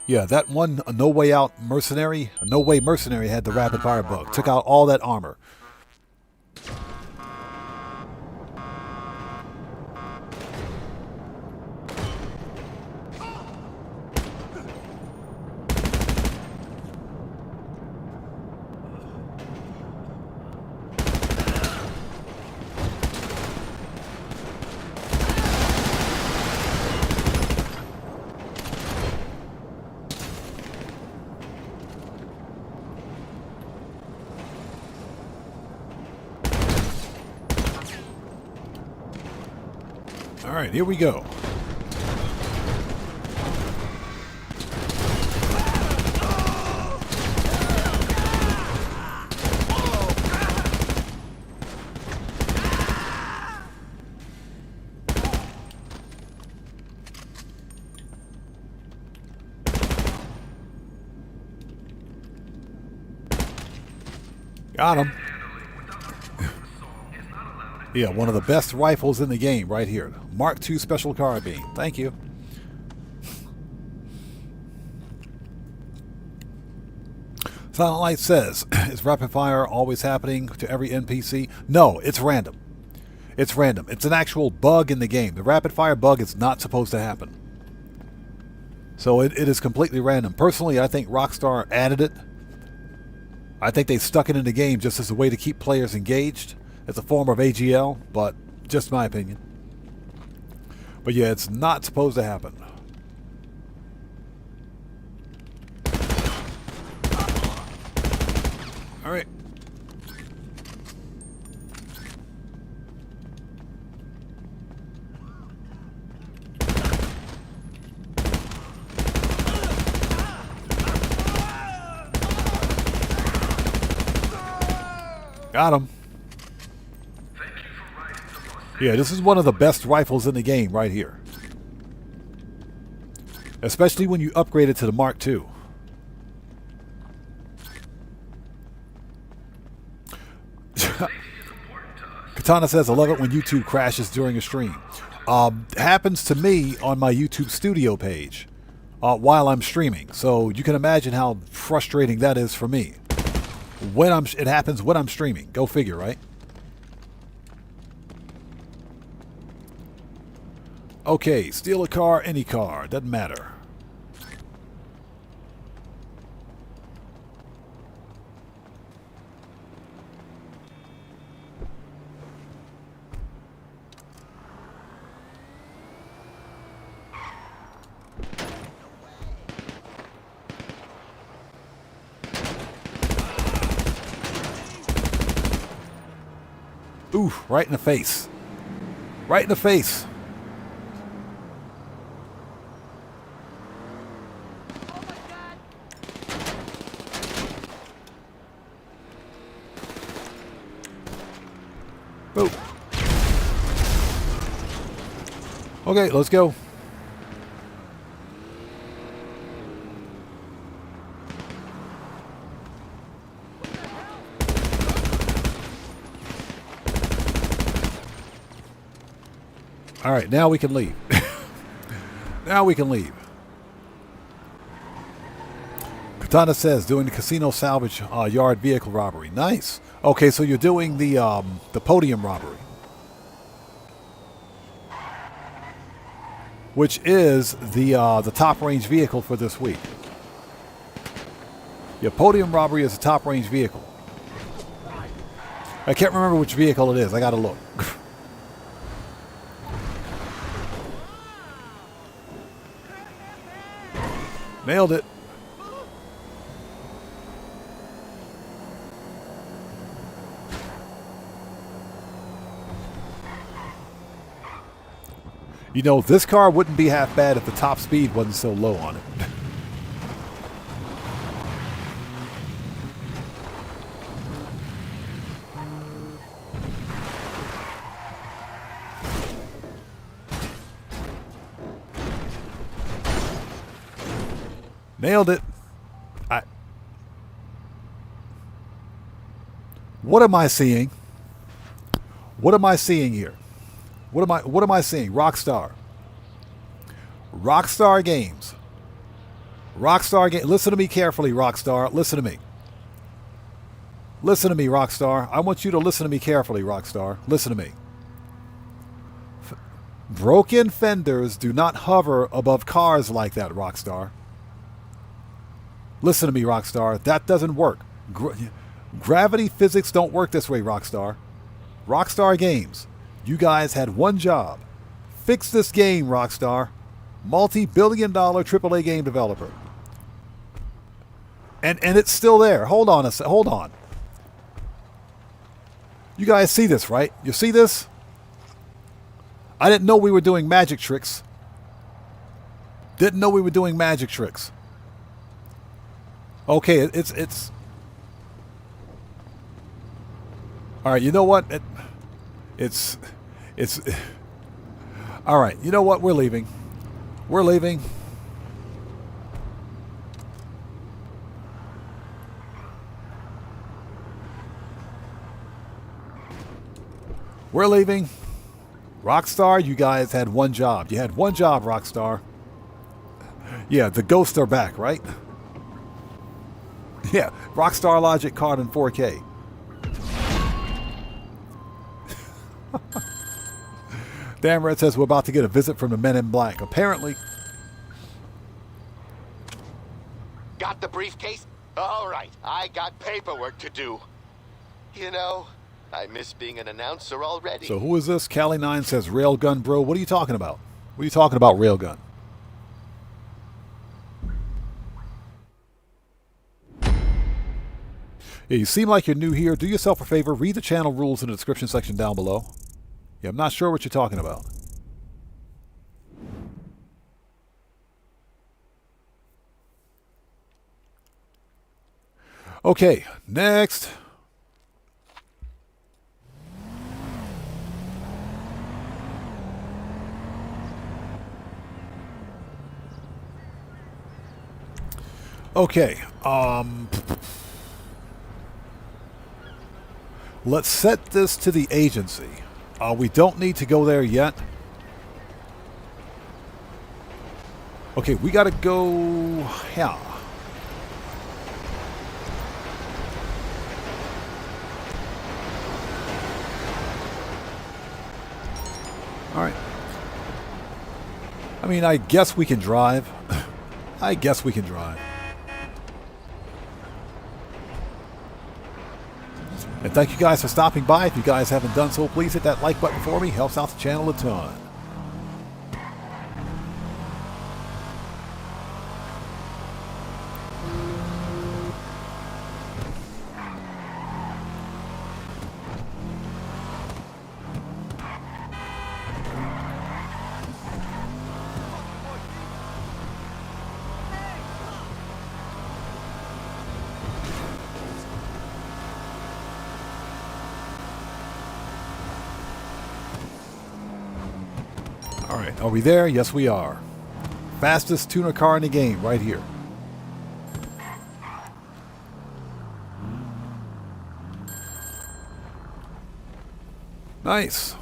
Yeah, that one No Way Out mercenary, No Way mercenary had the rapid fire bug. Took out all that armor. All right, here we go. Got him. Yeah, one of the best rifles in the game right here. Mark II Special Carbine. Thank you. Silent Light says, is rapid fire always happening to every NPC? No, it's random. It's random. It's an actual bug in the game. The rapid fire bug is not supposed to happen. So it is completely random. Personally, I think Rockstar added it. I think they stuck it in the game just as a way to keep players engaged. It's a form of AGL, but just my opinion. But yeah, it's not supposed to happen. All right. Got him. Yeah, this is one of the best rifles in the game right here. Especially when you upgrade it to the Mark II. Katana says, I love it when YouTube crashes during a stream. Happens to me on my YouTube studio page while I'm streaming. So you can imagine how frustrating that is for me. It happens when I'm streaming. Go figure, right? Okay, steal a car, any car, doesn't matter. Oof, right in the face. Right in the face. Boom. Okay, let's go. All right, now we can leave. Now we can leave. Katana says, doing the casino salvage yard vehicle robbery. Nice. Okay, so you're doing the podium robbery, which is the top range vehicle for this week. Your podium robbery is a top range vehicle. I can't remember which vehicle it is. I gotta look. Nailed it. You know, this car wouldn't be half bad if the top speed wasn't so low on it. Nailed it. What am I seeing? What am I seeing here? What am I seeing? Rockstar. Rockstar Games. Rockstar Games. Listen to me carefully, Rockstar. Listen to me. Listen to me, Rockstar. I want you to listen to me carefully, Rockstar. Listen to me. Broken fenders do not hover above cars like that, Rockstar. Listen to me, Rockstar. That doesn't work. Gravity physics don't work this way, Rockstar. Rockstar Games. You guys had one job. Fix this game, Rockstar. Multi-billion-dollar AAA game developer. And it's still there. Hold on a sec. Hold on. You guys see this, right? You see this? I didn't know we were doing magic tricks. Didn't know we were doing magic tricks. Okay, it's all right, you know what? It's all right, you know what? We're leaving. We're leaving. We're leaving. Rockstar, you guys had one job. You had one job, Rockstar. Yeah, the ghosts are back, right? Yeah, Rockstar Logic card in 4K. Dan Red says we're about to get a visit from the Men in Black. Apparently. Got the briefcase? All right, I got paperwork to do. You know, I miss being an announcer already. So who is this? Callie9 says Railgun Bro. What are you talking about? What are you talking about, Railgun? Yeah, you seem like you're new here. Do yourself a favor. Read the channel rules in the description section down below. Yeah, I'm not sure what you're talking about. Okay, next. Okay, let's set this to the agency. We don't need to go there yet. Okay, we gotta go. Yeah. All right. I mean, I guess we can drive. I guess we can drive. And thank you guys for stopping by. If you guys haven't done so, please hit that like button for me. Helps out the channel a ton. All right, are we there? Yes, we are. Fastest tuner car in the game, right here. Nice.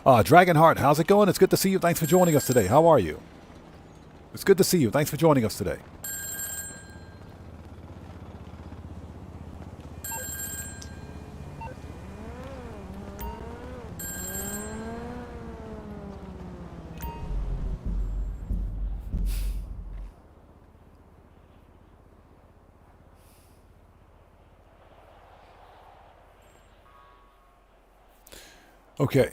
Dragonheart, how's it going? It's good to see you. Thanks for joining us today. How are you? It's good to see you. Thanks for joining us today. Okay.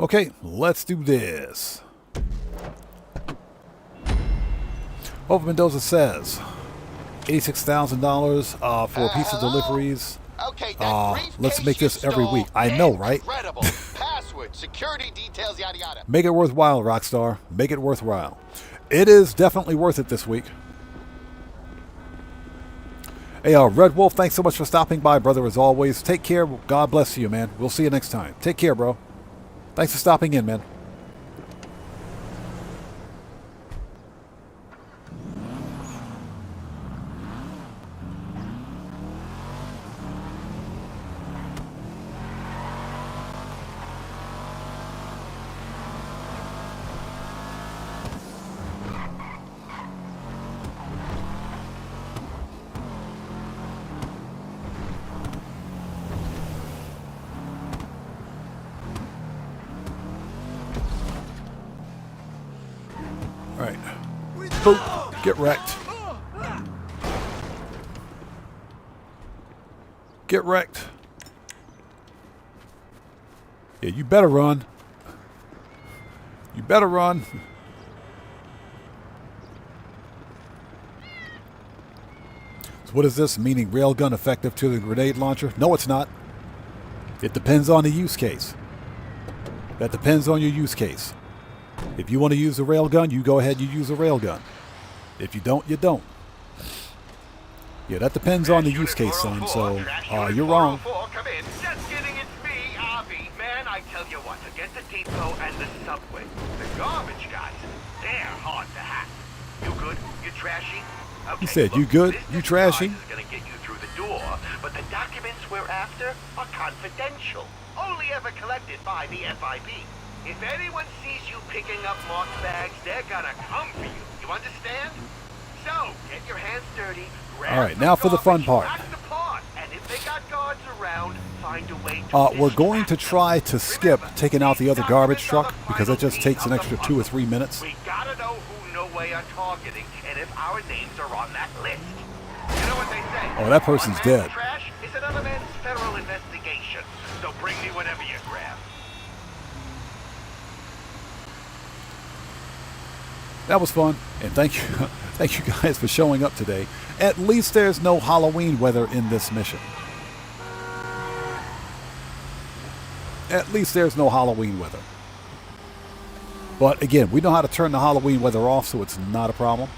Okay, let's do this. Over Mendoza says $86,000 for pizza deliveries. Okay, let's make this every week. I know, right? Incredible. Password, security details, yada yada. Make it worthwhile, Rockstar. Make it worthwhile. It is definitely worth it this week. Hey, Red Wolf, thanks so much for stopping by, brother, as always. Take care. God bless you, man. We'll see you next time. Take care, bro. Thanks for stopping in, man. Alright. Boop. Get wrecked. Get wrecked. Yeah, you better run. You better run. So what is this? Meaning railgun effective to the grenade launcher? No, it's not. It depends on the use case. That depends on your use case. If you want to use a railgun, you go ahead, you use a railgun. If you don't, you don't. Yeah, that depends on the use case, son, so you're wrong. Come in. Just kidding, it's me, Avi. Man, I tell you what, forget the depot and the subway. The garbage guys, they're hard to hack. You good? You trashy? Okay, He said, you good? You trashy? is gonna get you through the door, but the documents we're after are confidential. Only ever collected by the FIB. If anyone sees you picking up marked bags, they're gonna come for you. You understand? So, get your hands dirty. All right, now for the fun part. And if they got guards around, find a way to We're going to try to skip taking out the other garbage truck because that just takes an extra 2 or 3 minutes. We gotta know who no way are targeting and if our names are on that list. You know what they say? Oh, that person's dead. Trash is another man's federal investigation. So bring me whatever you grab. That was fun, and thank you guys for showing up today. At least there's no Halloween weather in this mission. At least there's no Halloween weather. But again, we know how to turn the Halloween weather off, so it's not a problem.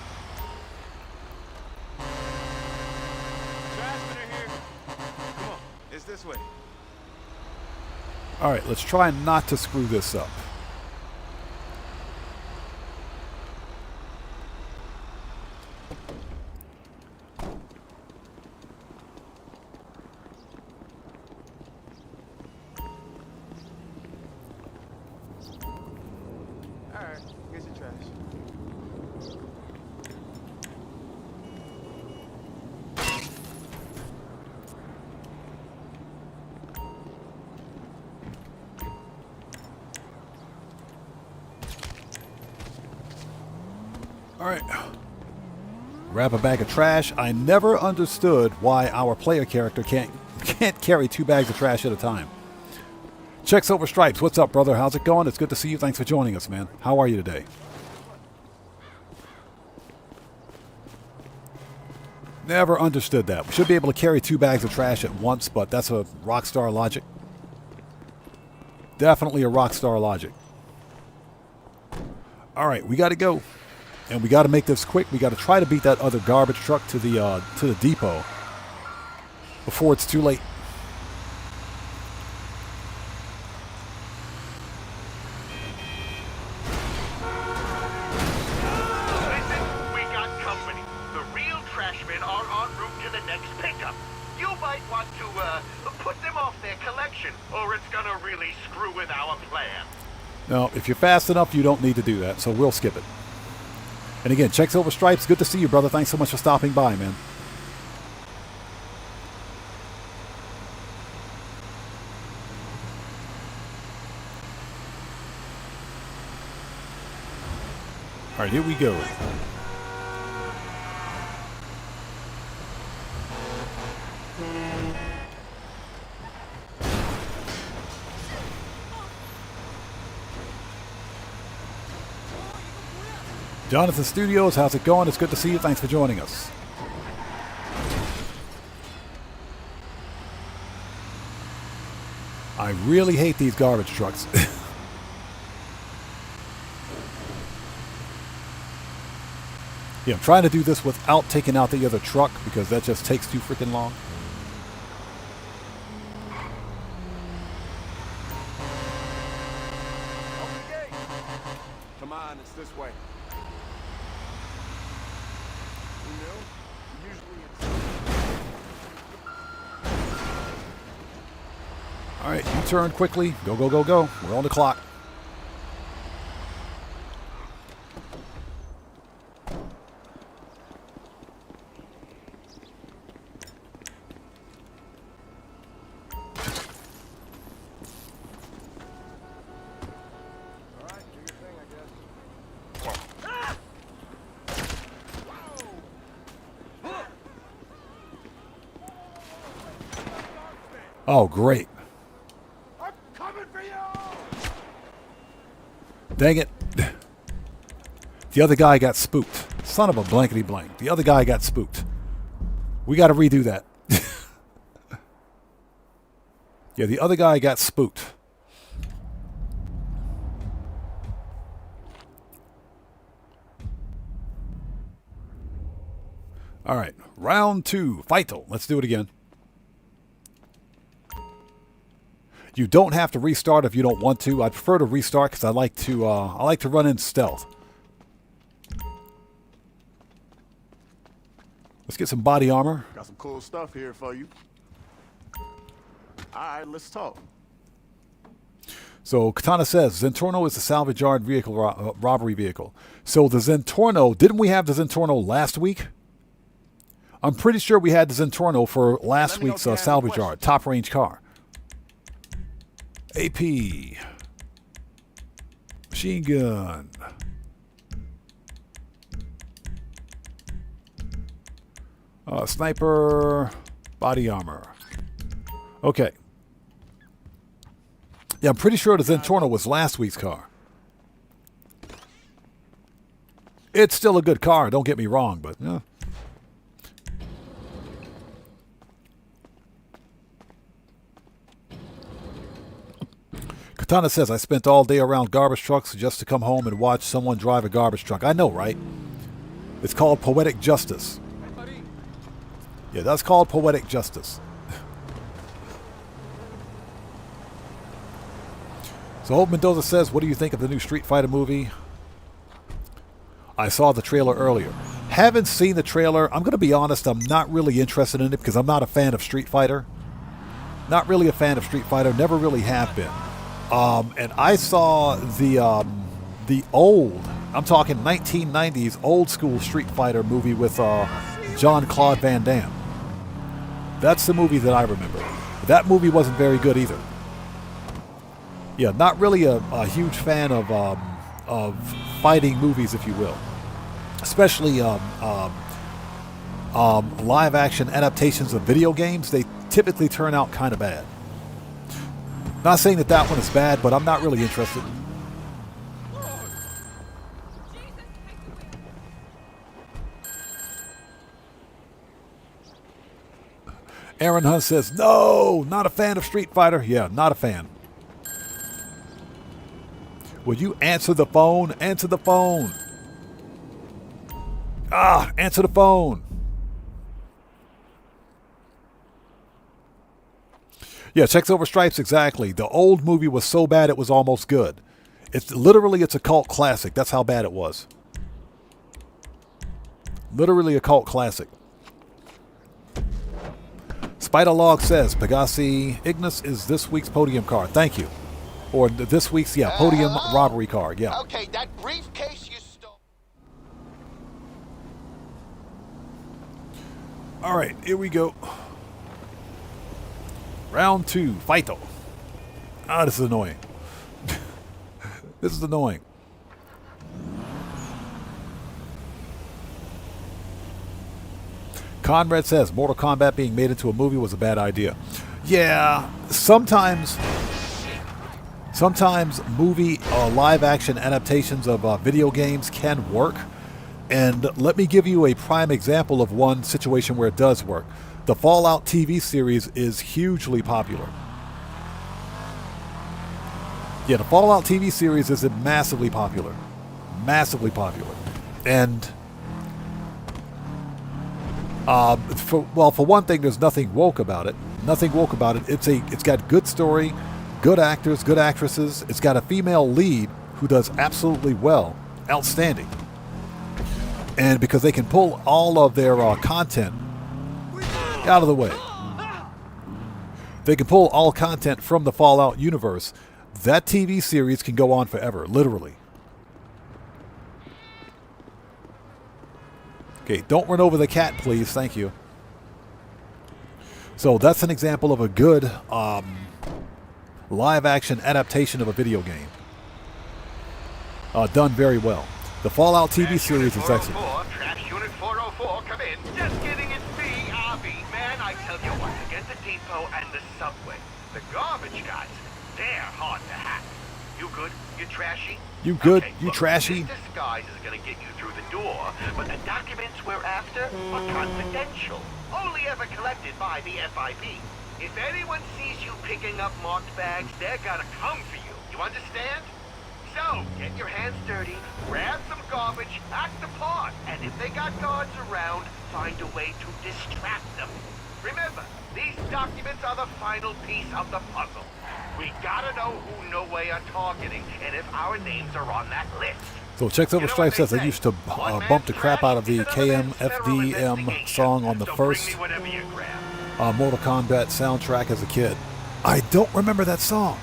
Transmitter here. Come on, it's this way. All right, let's try not to screw this up. All right. Grab a bag of trash. I never understood why our player character can't carry 2 bags of trash at a time. Checks over stripes. What's up, brother? How's it going? It's good to see you. Thanks for joining us, man. How are you today? Never understood that. We should be able to carry 2 bags of trash at once, but that's a Rockstar logic. Definitely a Rockstar logic. All right, we got to go. And we got to make this quick. We got to try to beat that other garbage truck to the depot. before it's too late. Listen, we got company. The real trashmen are en route to the next pickup. You might want to, put them off their collection, or it's gonna really screw with our plan. No, if you're fast enough, you don't need to do that, so we'll skip it. And again, checks over stripes. Good to see you, brother. Thanks so much for stopping by, man. All right, here we go. Jonathan Studios, how's it going? It's good to see you. Thanks for joining us. I really hate these garbage trucks. Yeah, I'm trying to do this without taking out the other truck because that just takes too freaking long. Come on, it's this way. All right, you turn quickly. Go, go, go, go. We're on the clock. Oh, great. Dang it. The other guy got spooked. Son of a blankety blank. The other guy got spooked. We got to redo that. Yeah, the other guy got spooked. All right. Round 2. Vital. Let's do it again. You don't have to restart if you don't want to. I prefer to restart because I like to run in stealth. Let's get some body armor. Got some cool stuff here for you. All right, let's talk. So Katana says Zentorno is a salvage yard vehicle robbery vehicle. So the Zentorno, didn't we have the Zentorno last week? I'm pretty sure we had the Zentorno for last week's salvage yard top range car. AP, machine gun, sniper, body armor. Okay. Yeah, I'm pretty sure the Zentorno was last week's car. It's still a good car, don't get me wrong, but yeah. Katana says, I spent all day around garbage trucks just to come home and watch someone drive a garbage truck. I know, right? It's called poetic justice. Yeah, that's called poetic justice. So Hope Mendoza says, what do you think of the new Street Fighter movie? I saw the trailer earlier. Haven't seen the trailer. I'm going to be honest, I'm not really interested in it because I'm not a fan of Street Fighter. Not really a fan of Street Fighter. Never really have been. And I saw the old, I'm talking 1990s old school Street Fighter movie with Jean-Claude Van Damme. That's the movie that I remember. That movie wasn't very good either. Yeah, not really a huge fan of fighting movies, if you will. Especially live action adaptations of video games. They typically turn out kind of bad. Not saying that that one is bad, but I'm not really interested. Aaron Hunt says, no, not a fan of Street Fighter. Yeah, not a fan. Will you answer the phone? Answer the phone. Answer the phone. Yeah, Checks Over Stripes, exactly. The old movie was so bad it was almost good. It's a cult classic. That's how bad it was. Literally a cult classic. Spider Log says, Pegasi Ignis is this week's podium card. Thank you. Or this week's, podium robbery card. Yeah. Okay, that briefcase you stole. All right, here we go. Round 2, Fighto. Ah, this is annoying. This is annoying. Conrad says, Mortal Kombat being made into a movie was a bad idea. Yeah, sometimes movie live-action adaptations of video games can work. And let me give you a prime example of one situation where it does work. The Fallout TV series is hugely popular. Yeah, the Fallout TV series is massively popular. Massively popular. And for one thing, there's nothing woke about it. Nothing woke about it. It's got good story, good actors, good actresses. It's got a female lead who does absolutely well, outstanding. And because they can pull all of their content out of the way, they can pull all content from the Fallout universe. That TV series can go on forever, literally. Okay, don't run over the cat, please. Thank you. So that's an example of a good live-action adaptation of a video game. Done very well. The Fallout TV series is excellent. Trash Unit 404, come in. Just kidding, it's me, Avi. Man, I tell you what, forget the depot and the subway. The garbage guys, they're hard to hack. You good? You trashy? You good? Okay, you look, trashy? This disguise is gonna get you through the door, but the documents we're after are confidential. Only ever collected by the FIB. If anyone sees you picking up marked bags, they're gonna come for you. You understand? So, get your hands dirty, grab some garbage, act the part, and if they got guards around, find a way to distract them. Remember, these documents are the final piece of the puzzle. We gotta know who No Way are targeting, and if our names are on that list. So Checks Over Stripes says I used to bump the crap out of the KMFDM song on the first Mortal Kombat soundtrack as a kid. I don't remember that song.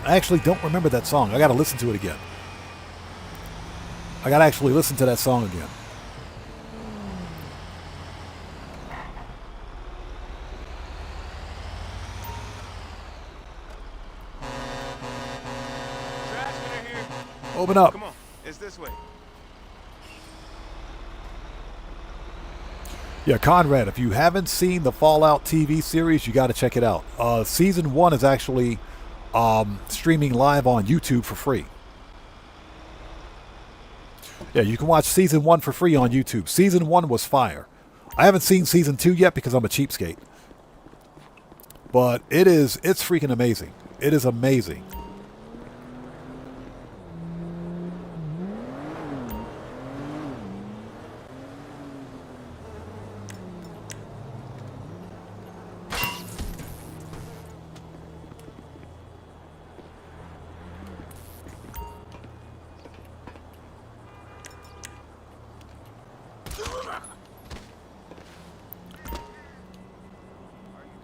I actually don't remember that song. I gotta listen to it again. I gotta actually listen to that song again. Open up. Come on, it's this way. Yeah, Conrad, if you haven't seen the Fallout TV series, you got to check it out. Season 1 is actually streaming live on YouTube for free. Yeah, you can watch Season 1 for free on YouTube. Season 1 was fire. I haven't seen Season 2 yet because I'm a cheapskate. But it's freaking amazing. It is amazing.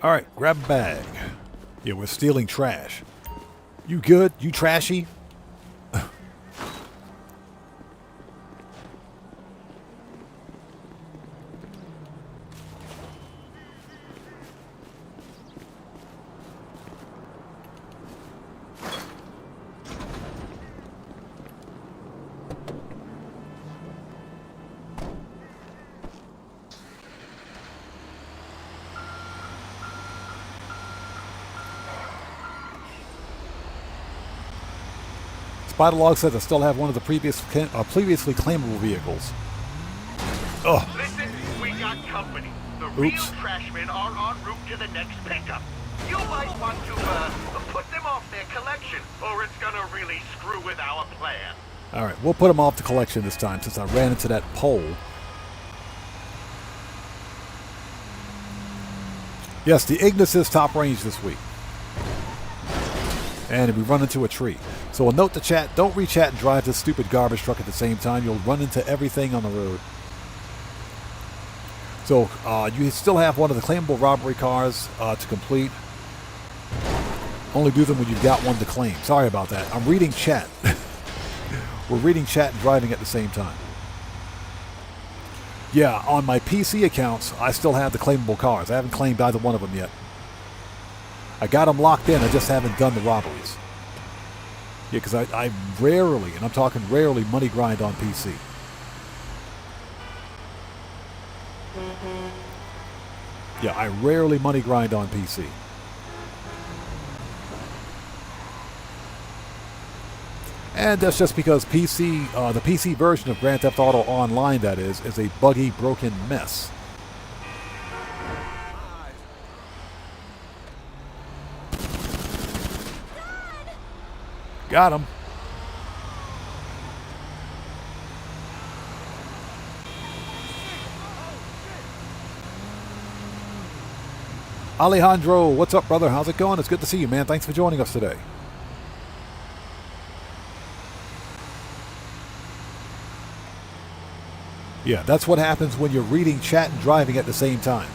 All right, grab a bag. Yeah, we're stealing trash. You good? You trashy? Spiderlog says I still have one of the previously claimable vehicles. Ugh. Listen, we got company. The Oops. real trashmen are en route to the next pickup. You might want to put them off their collection, or it's gonna really screw with our plan. All right, we'll put them off the collection this time since I ran into that pole. Yes, the Ignis is top range this week. And we run into a tree. So a note to chat, don't re-chat and drive this stupid garbage truck at the same time. You'll run into everything on the road. So you still have one of the claimable robbery cars to complete. Only do them when you've got one to claim. Sorry about that. I'm reading chat. We're reading chat and driving at the same time. Yeah, on my PC accounts, I still have the claimable cars. I haven't claimed either one of them yet. I got them locked in. I just haven't done the robberies. Yeah, because I rarely, and I'm talking rarely, money grind on PC. Yeah, I rarely money grind on PC. And that's just because PC, the PC version of Grand Theft Auto Online, that is a buggy, broken mess. Got him. Alejandro, what's up, brother? How's it going? It's good to see you, man. Thanks for joining us today. Yeah, that's what happens when you're reading chat and driving at the same time.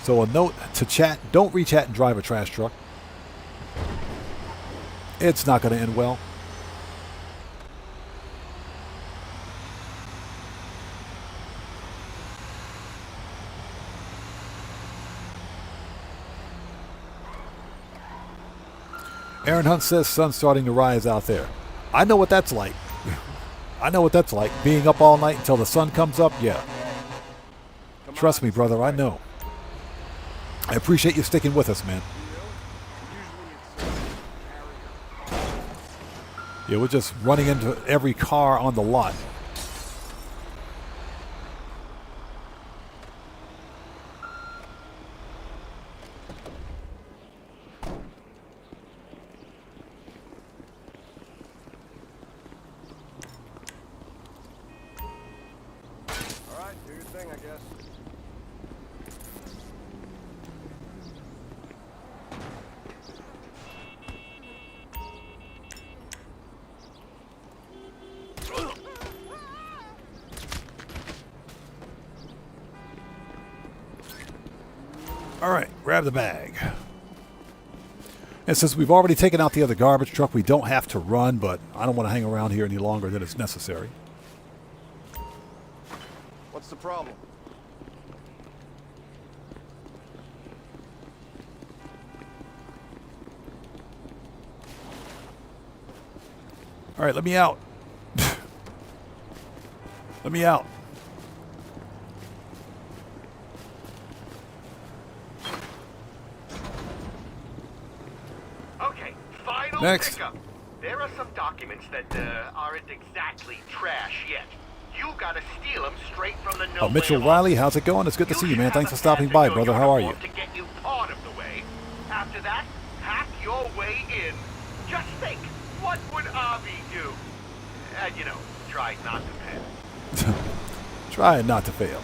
So a note to chat, don't re-chat and drive a trash truck. It's not going to end well. Aaron Hunt says sun's starting to rise out there. I know what that's like. I know what that's like. Being up all night until the sun comes up, yeah. Trust me, brother, I know. I appreciate you sticking with us, man. Yeah, we're just running into every car on the lot. Grab the bag. And since we've already taken out the other garbage truck, we don't have to run, but I don't want to hang around here any longer than it's necessary. What's the problem? All right, let me out. Let me out. Next. Pickup. There are some documents that aren't exactly trash yet. You gotta steal them straight from the no Mitchell Riley, how's it going? It's good to see you, man. Thanks for stopping by, brother. How are you? To get you part of the way. After that, hack your way in. Just think, what would Avi do? And you know, try not to fail. Try not to fail.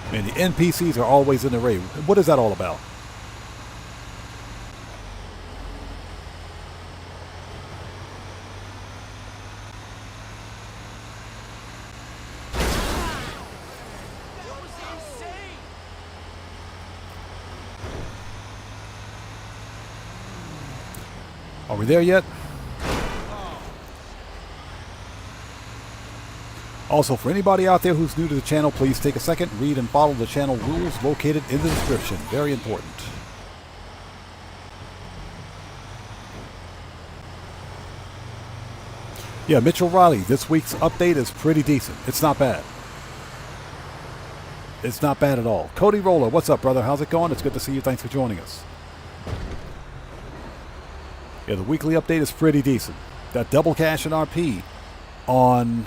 Man, the NPCs are always in the raid. What is that all about? Are we there yet? Also, for anybody out there who's new to the channel, please take a second, read and follow the channel rules located in the description. Very important. Yeah, Mitchell Riley, this week's update is pretty decent. It's not bad. It's not bad at all. Cody Roller, what's up, brother? How's it going? It's good to see you. Thanks for joining us. Yeah, the weekly update is pretty decent. That double cash and RP on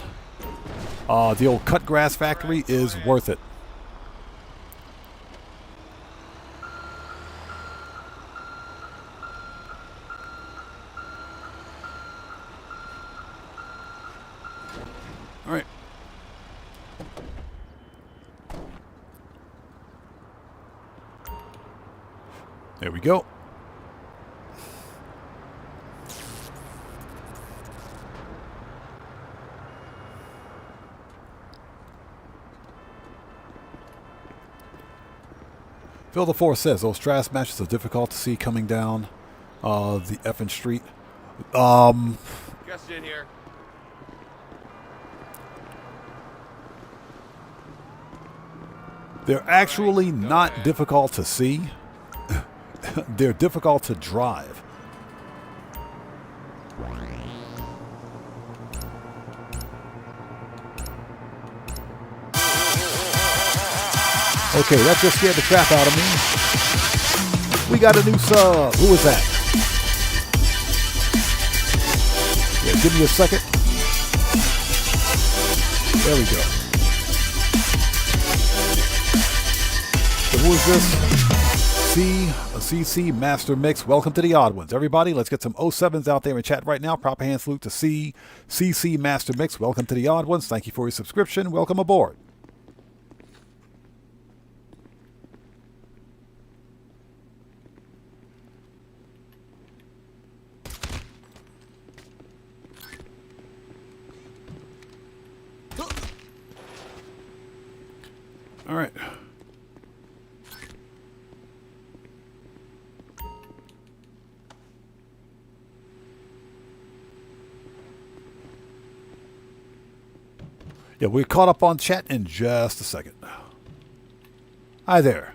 the old cut grass factory is worth it. All right. There we go. Phil the Force says those trash matches are difficult to see coming down the effing street. Guess in here. They're actually not difficult to see. They're difficult to drive. Okay, that just scared the crap out of me. We got a new sub. Who is that? Yeah, give me a second. There we go. So who is this? CC Master Mix. Welcome to the Odd Ones. Everybody, let's get some 07s out there in chat right now. Proper hand salute to CC Master Mix. Welcome to the Odd Ones. Thank you for your subscription. Welcome aboard. All right. Yeah, we're caught up on chat in just a second. Hi there.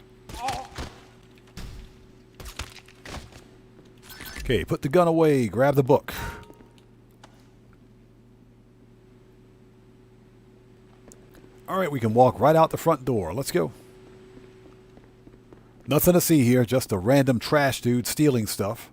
Okay, put the gun away. Grab the book. All right, we can walk right out the front door. Let's go. Nothing to see here, just a random trash dude stealing stuff.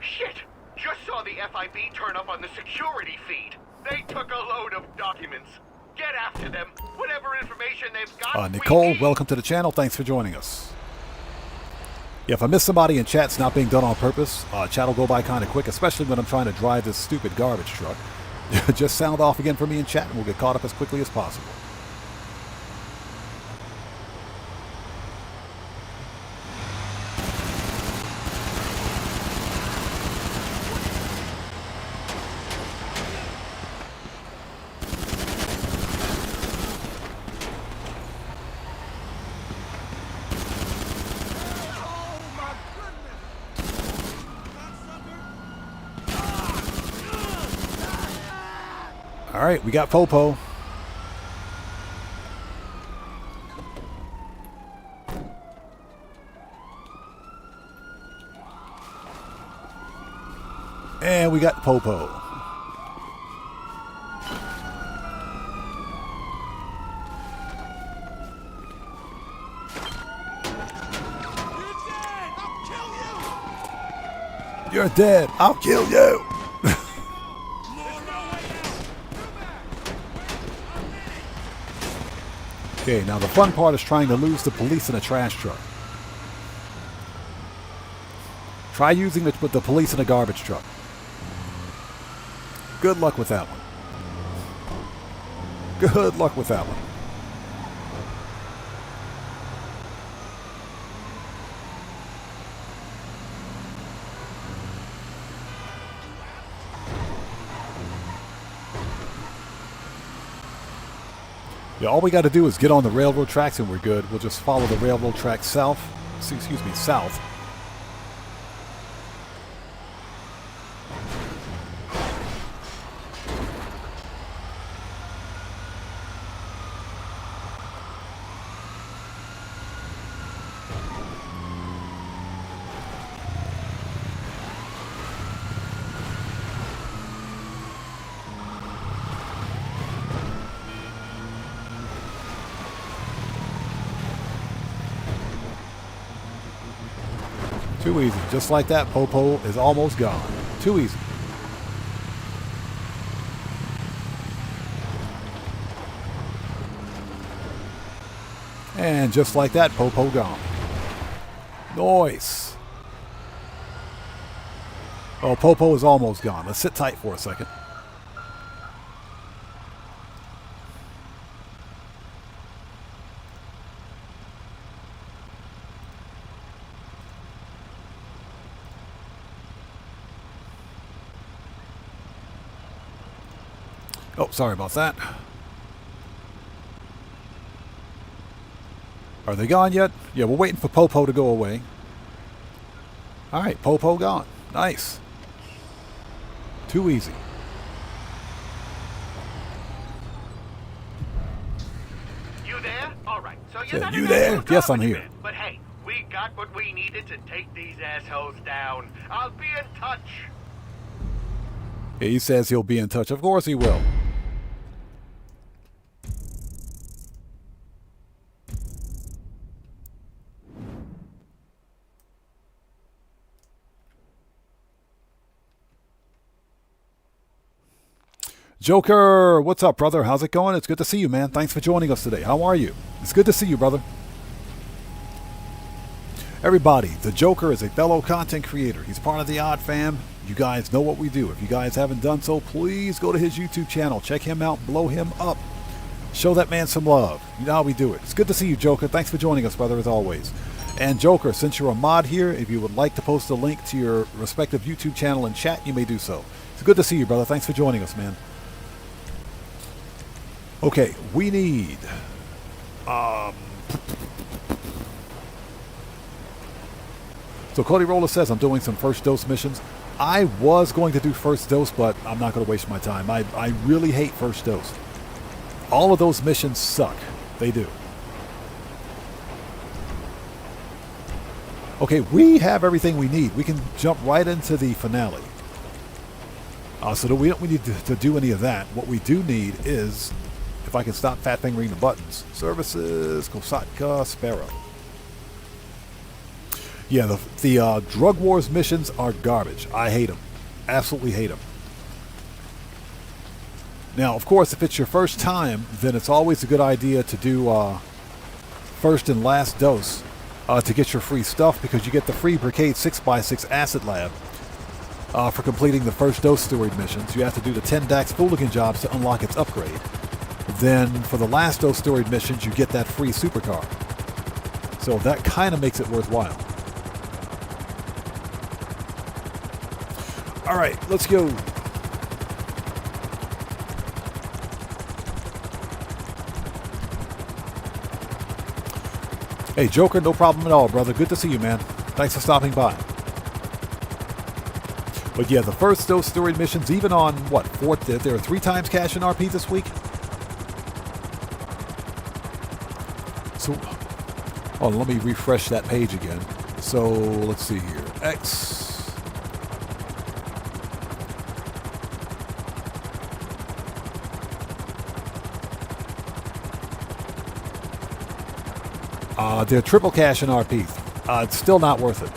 Shit! Just saw the FIB turn up on the security feed. They took a load of documents. Get after them. Whatever information they've got. Nicole, welcome to the channel. Thanks for joining us. Yeah, if I miss somebody in chat, it's not being done on purpose. Chat will go by kind of quick, especially when I'm trying to drive this stupid garbage truck. Just sound off again for me in chat, and we'll get caught up as quickly as possible. All right, we got Popo. And we got Popo. You're dead. I'll kill you. Okay, now the fun part is trying to lose the police in a trash truck. Try using it with the police in a garbage truck. Good luck with that one. Good luck with that one. Yeah, all we got to do is get on the railroad tracks and we're good. We'll just follow the railroad tracks south. South. Too easy. Just like that, Popo is almost gone. Too easy. And just like that, Popo gone. Nice. Oh, Popo is almost gone. Let's sit tight for a second. Oh, sorry about that. Are they gone yet? Yeah, we're waiting for Popo to go away. All right, Popo gone. Nice. Too easy. You there? All right. So you're Yeah, not you an there? actual Yes, I'm garbage here. man. But hey, we got what we needed to take these assholes down. I'll be in touch. Yeah, he says he'll be in touch. Of course he will. Joker, what's up, brother? How's it going? It's good to see you, man. Thanks for joining us today. How are you? It's good to see you, brother. Everybody, the Joker is a fellow content creator. He's part of the Odd Fam. You guys know what we do. If you guys haven't done so, please go to his YouTube channel. Check him out. Blow him up. Show that man some love. You know how we do it. It's good to see you, Joker. Thanks for joining us, brother, as always. And Joker, since you're a mod here, if you would like to post a link to your respective YouTube channel in chat, you may do so. It's good to see you, brother. Thanks for joining us, man. Okay, we need... So Cody Roller says I'm doing some first dose missions. I was going to do first dose, but I'm not going to waste my time. I really hate first dose. All of those missions suck. They do. Okay, we have everything we need. We can jump right into the finale. So we don't need to do any of that. What we do need is, if I can stop fat fingering the buttons, services, Kosatka, Sparrow. Yeah, the Drug Wars missions are garbage. I hate them. Absolutely hate them. Now, of course, if it's your first time, then it's always a good idea to do first and last dose to get your free stuff, because you get the free Brigade 6x6 Acid Lab for completing the first dose steroid missions. You have to do the 10 Dax Fooligan jobs to unlock its upgrade. Then, for the last dose steroid missions, you get that free supercar. So that kind of makes it worthwhile. All right, let's go. Hey, Joker, no problem at all, brother. Good to see you, man. Thanks for stopping by. But yeah, the first dose steroid missions, even on, what, there are 3 times cash in RP this week? So, oh, let me refresh that page again. So, let's see here. X... they're triple cash in RP. It's still not worth it.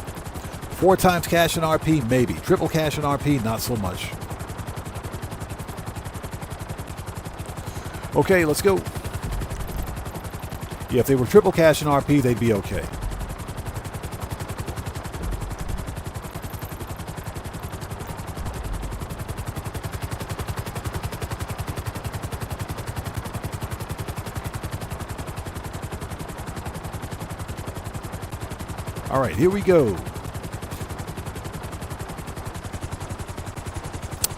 4 times cash in RP, maybe. Triple cash in RP, not so much. Okay, let's go. Yeah, if they were triple cash in RP, they'd be okay. All right, here we go.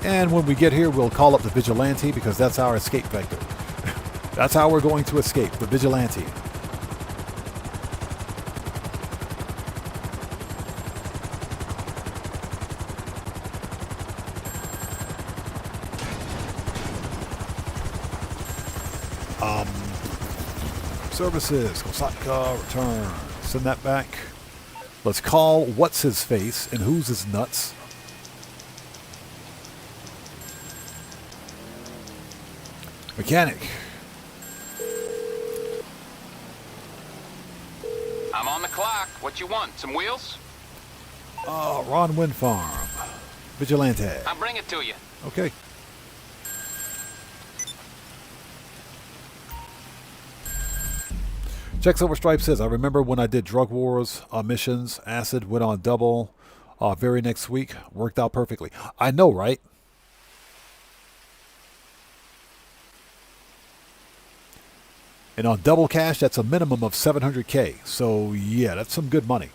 And when we get here, we'll call up the Vigilante, because that's our escape vector. That's how we're going to escape, the Vigilante. Services, Kosatka, return. Send that back. Let's call what's his face and who's his nuts. Mechanic. I'm on the clock. What you want? Some wheels? Ron Wind Farm. Vigilante. I'll bring it to you. Okay. Check Silver Stripe says, I remember when I did Drug Wars missions, Acid went on double very next week. Worked out perfectly. I know, right? And on double cash, that's a minimum of 700K. So, yeah, that's some good money.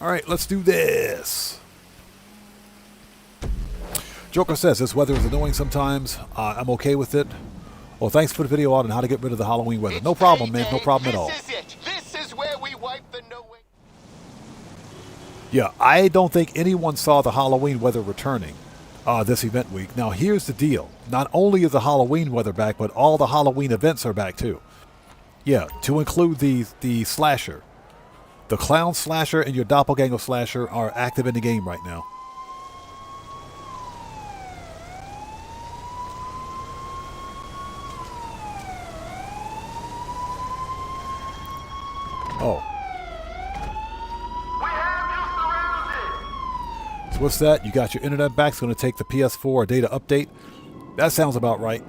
All right, let's do this. Joker says, this weather is annoying sometimes. I'm okay with it. Well, thanks for the video on how to get rid of the Halloween weather. No problem, man. No problem at all. This is it. This is where we wipe the no way. Yeah, I don't think anyone saw the Halloween weather returning this event week. Now, here's the deal. Not only is the Halloween weather back, but all the Halloween events are back, too. Yeah, to include the slasher. The clown slasher and your doppelganger slasher are active in the game right now. Oh. So what's that? You got your internet back. It's going to take the PS4 data update. That sounds about right.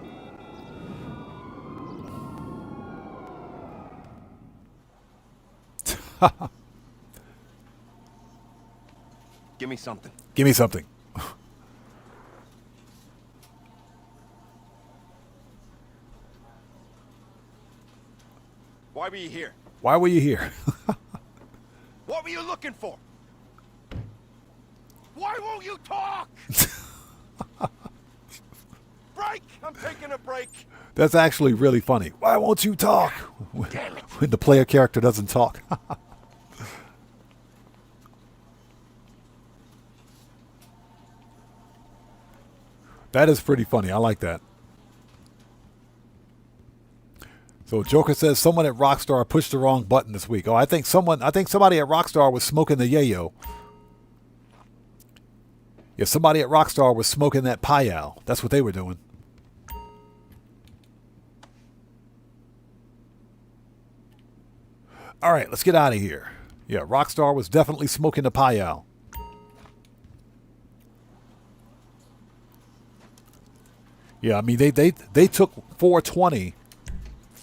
Give me something. Give me something. Why were you here? Why were you here? What were you looking for? Why won't you talk? Break! I'm taking a break. That's actually really funny. Why won't you talk? Damn it. When the player character doesn't talk. That is pretty funny. I like that. So Joker says someone at Rockstar pushed the wrong button this week. Oh, I think somebody at Rockstar was smoking the yayo. Yeah, somebody at Rockstar was smoking that payal. That's what they were doing. All right, let's get out of here. Yeah, Rockstar was definitely smoking the payal. Yeah, I mean, they took 420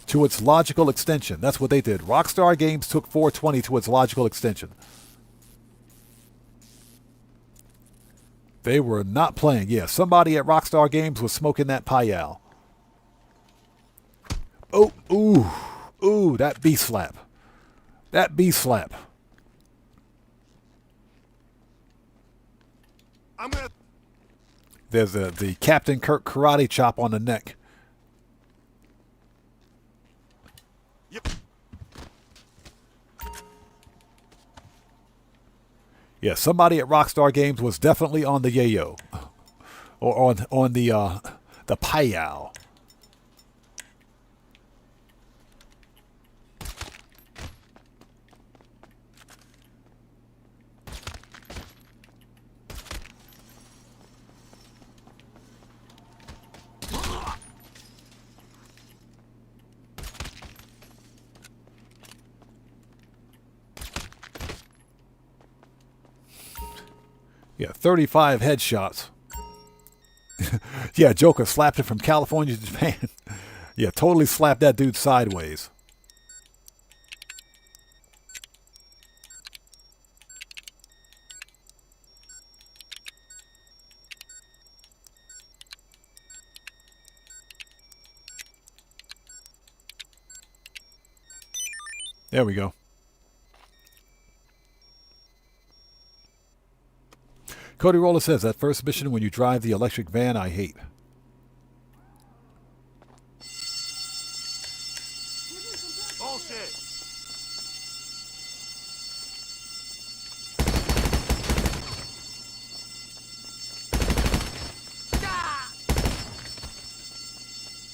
to its logical extension. That's what they did. Rockstar Games took 420 to its logical extension. They were not playing. Yeah, somebody at Rockstar Games was smoking that payal. Oh, ooh, that B slap. That B slap. I'm gonna... There's the Captain Kirk karate chop on the neck. Yep. Yeah, somebody at Rockstar Games was definitely on the yayo, or on the payal. Yeah, 35 headshots. Yeah, Joker slapped it from California to Japan. Yeah, totally slapped that dude sideways. There we go. Cody Roller says, that first mission when you drive the electric van, I hate. Bullshit.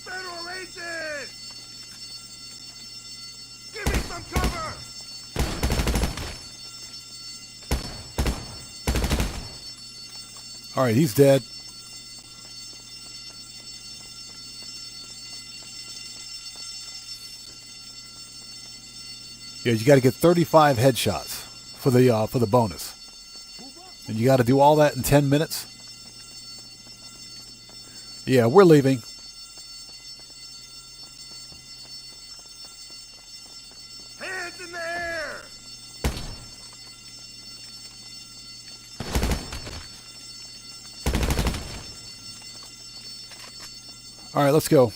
Federal agent! Give me some cover! All right, he's dead. Yeah, you got to get 35 headshots for the bonus, and you got to do all that in 10 minutes. Yeah, we're leaving. Hands in the air! All right, let's go.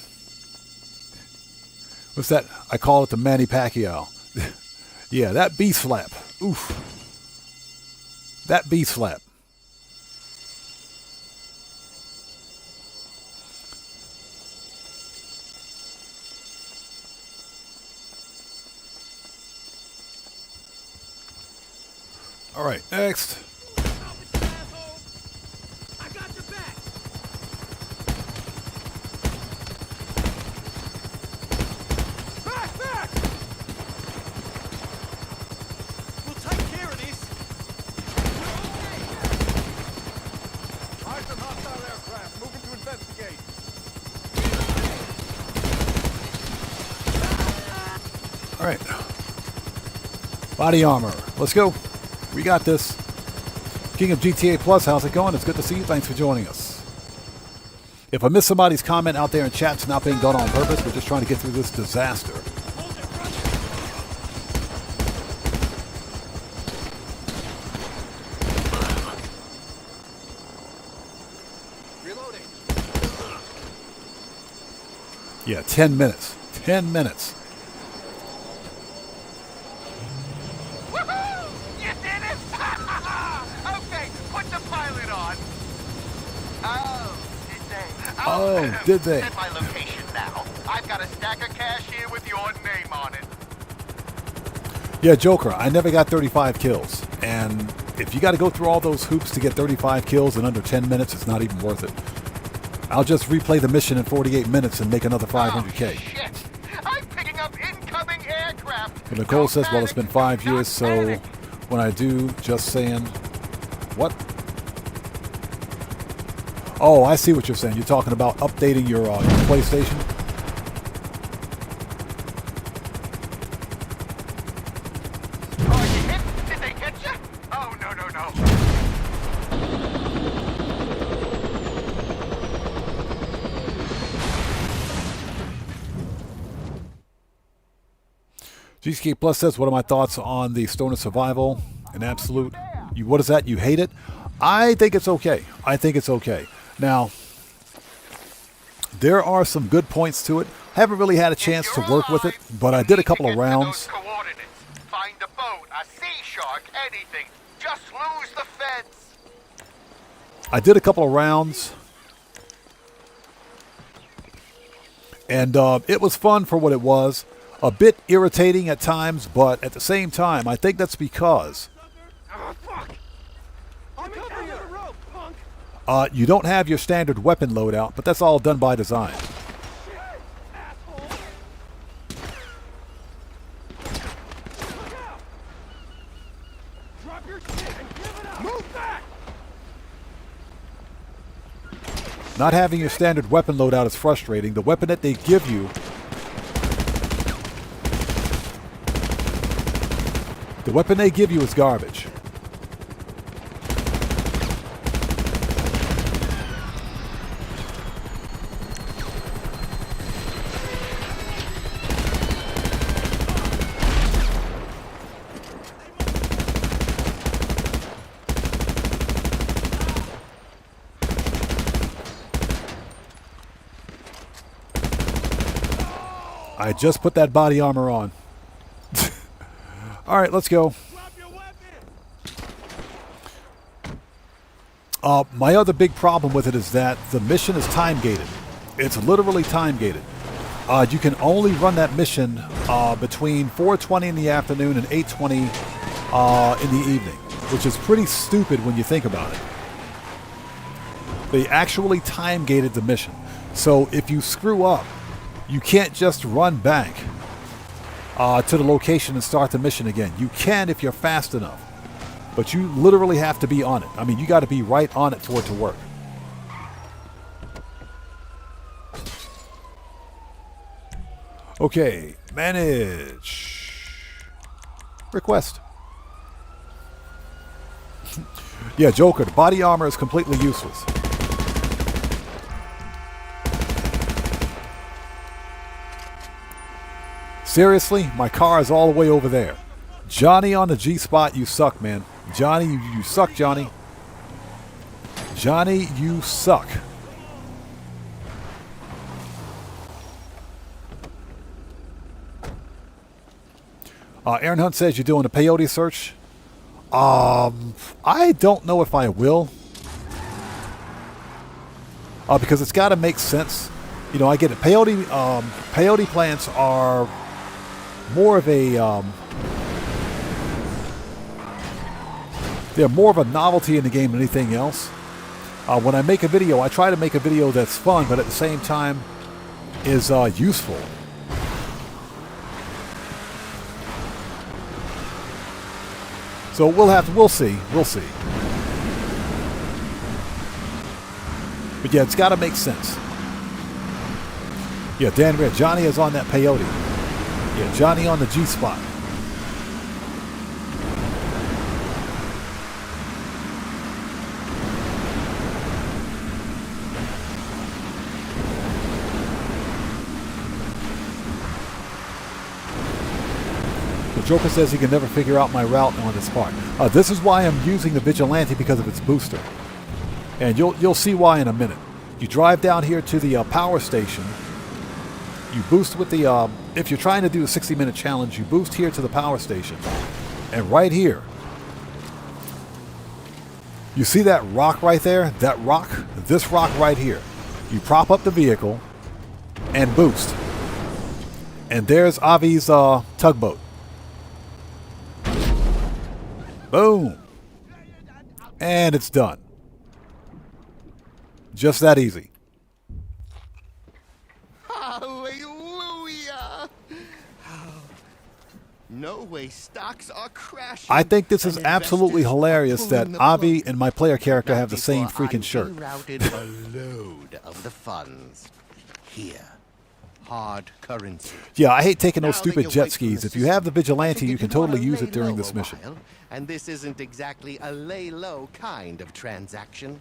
What's that? I call it the Manny Pacquiao. Yeah, that B slap. Oof. That B slap. right, next. I got your back. Back! We'll take care of this. Eyes on hostile aircraft. Moving to investigate. All right. Body armor. Let's go. We got this. King of GTA Plus, how's it going? It's good to see you. Thanks for joining us. If I miss somebody's comment out there in chat, it's not being done on purpose. We're just trying to get through this disaster. Reloading. Yeah, 10 minutes. 10 minutes. You did it! Okay, put the pilot on. Oh, did they? Set my location now. I've got a stack of cash here with your name on it. Yeah, Joker, I never got 35 kills. And if you got to go through all those hoops to get 35 kills in under 10 minutes, it's not even worth it. I'll just replay the mission in 48 minutes and make another 500K. Shit! I'm picking up incoming aircraft. And Nicole says, well, it's been 5 years, so when I do, just saying, what? Oh, I see what you're saying. You're talking about updating your PlayStation. Oh, you hit? Did they get you? Oh, no. GSK Plus says, what are my thoughts on the Stoner Survival? An absolute, what is that? You hate it? I think it's okay. I think it's okay. Now, there are some good points to it. Haven't really had a chance to work with it, but I did a couple of rounds. Find a boat, a sea shark, anything. Just lose the fence. I did a couple of rounds, and it was fun for what it was. A bit irritating at times, but at the same time, I think that's because you don't have your standard weapon loadout, but that's all done by design. Not having your standard weapon loadout is frustrating. The weapon that they give you, is garbage. I just put that body armor on. All right, let's go. My other big problem with it is that the mission is time-gated. It's literally time-gated. You can only run that mission between 4:20 in the afternoon and 8:20 in the evening, which is pretty stupid when you think about it. They actually time-gated the mission. So if you screw up, you can't just run back to the location and start the mission again. You can if you're fast enough, but you literally have to be on it. I mean, you got to be right on it for it to work. Okay, manage. Request. Yeah, Joker, the body armor is completely useless. Seriously, my car is all the way over there. Johnny on the G-spot, you suck, man. Johnny, you suck, Johnny. Johnny, you suck. Aaron Hunt says you're doing a peyote search. I don't know if I will. Because it's got to make sense. You know, I get it. Peyote plants are more of a They're more of a novelty in the game than anything else. When I make a video, I try to make a video that's fun, but at the same time is useful. So we'll see. But yeah, it's got to make sense. Yeah, Dan Red, Johnny is on that peyote. Yeah, Johnny on the G-spot. The Joker says he can never figure out my route on this part. This is why I'm using the Vigilante, because of its booster. And you'll see why in a minute. You drive down here to the power station. You boost with the, if you're trying to do a 60-minute challenge, you boost here to the power station. And right here, you see that rock right there? That rock? This rock right here. You prop up the vehicle and boost. And there's Avi's tugboat. Boom. And it's done. Just that easy. Hallelujah! No way stocks are crashing. I think this is absolutely hilarious that Avi and my player character have the same freaking shirt. Routed a load of the funds. Here. Hard currency. Yeah, I hate taking those stupid jet skis. If you have the Vigilante, you can totally use it during this mission. And this isn't exactly a lay-low kind of transaction.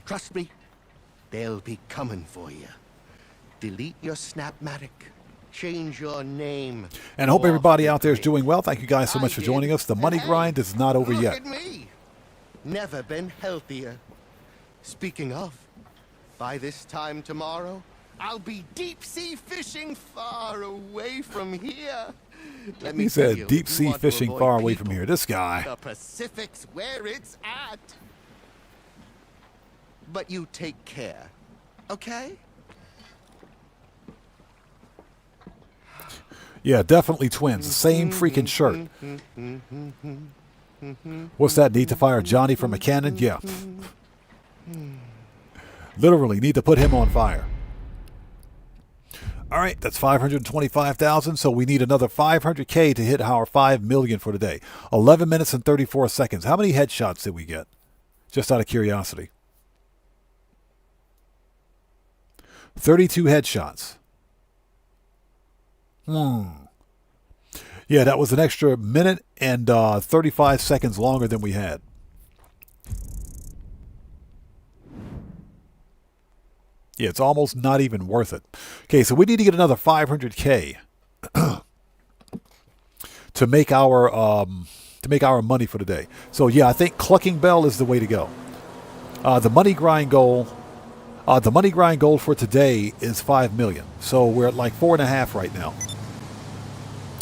Trust me, they'll be coming for you. Delete your Snapmatic. Change your name. And I hope everybody out there is doing well. Thank you guys so much for joining us. The money grind is not over yet. Look at me. Never been healthier. Speaking of, by this time tomorrow, I'll be deep-sea fishing far away from here. Let me He tell said you, deep if you sea want to fishing avoid far away people, from here. This guy. The Pacific's where it's at. But you take care, okay? Yeah, definitely twins. Same freaking shirt. What's that? Need to fire Johnny from a cannon? Yeah. Literally need to put him on fire. All right, that's 525,000. So we need another 500K to hit our 5 million for today. 11 minutes and 34 seconds. How many headshots did we get? Just out of curiosity. 32 headshots. Yeah, that was an extra minute and 35 seconds longer than we had. Yeah, it's almost not even worth it. Okay, so we need to get another 500K to make our money for the day. So yeah, I think Clucking Bell is the way to go. The money grind goal for today is 5 million. So we're at like 4.5 right now.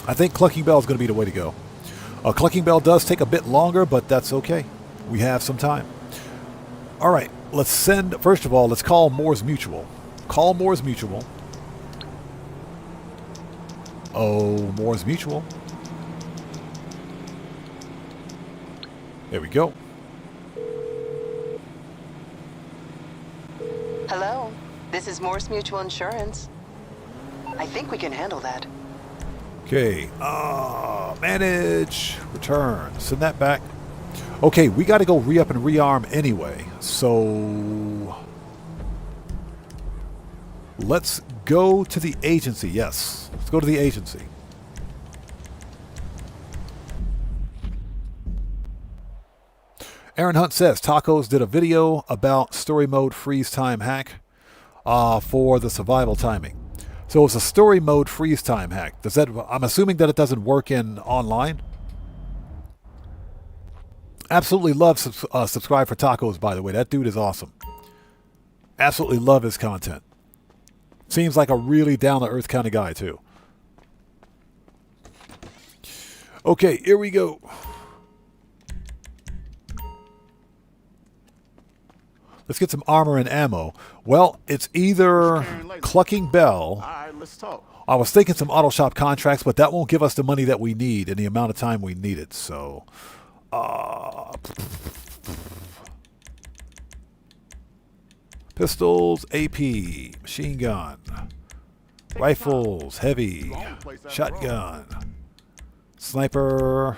I think Clucking Bell is going to be the way to go. Clucking Bell does take a bit longer, but that's okay. We have some time. All right. First of all, let's call Moore's Mutual. Call Moore's Mutual. Oh, Moore's Mutual. There we go. Hello, this is Morse Mutual Insurance. I think we can handle that. Okay, manage, return, send that back. Okay, we got to go re-up and rearm anyway, so let's go to the agency. Yes, let's go to the agency. Aaron Hunt says, Tacos did a video about story mode freeze time hack for the survival timing. So it's a story mode freeze time hack. I'm assuming that it doesn't work in online? Absolutely love subscribe for Tacos, by the way. That dude is awesome. Absolutely love his content. Seems like a really down-to-earth kind of guy, too. Okay, here we go. Let's get some armor and ammo. Well, it's either Clucking Bell. All right, let's talk. I was thinking some auto shop contracts, but that won't give us the money that we need in the amount of time we need it. So Pistols, AP, machine gun, rifles, heavy, shotgun, sniper,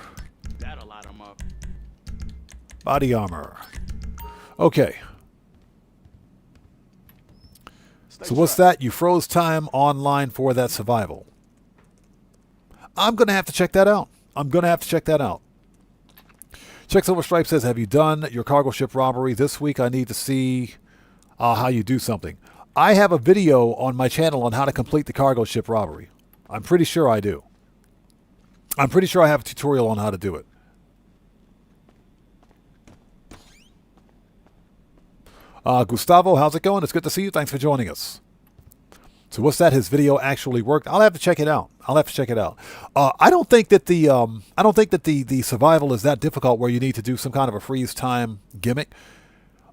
That'll light 'em up. body armor. Okay. So what's that? You froze time online for that survival. I'm going to have to check that out. Check Silver Stripe says, have you done your cargo ship robbery this week? I need to see how you do something. I have a video on my channel on how to complete the cargo ship robbery. I'm pretty sure I do. I'm pretty sure I have a tutorial on how to do it. Gustavo, how's it going? It's good to see you. Thanks for joining us. So what's that? His video actually worked. I'll have to check it out. I don't think that the survival is that difficult where you need to do some kind of a freeze time gimmick.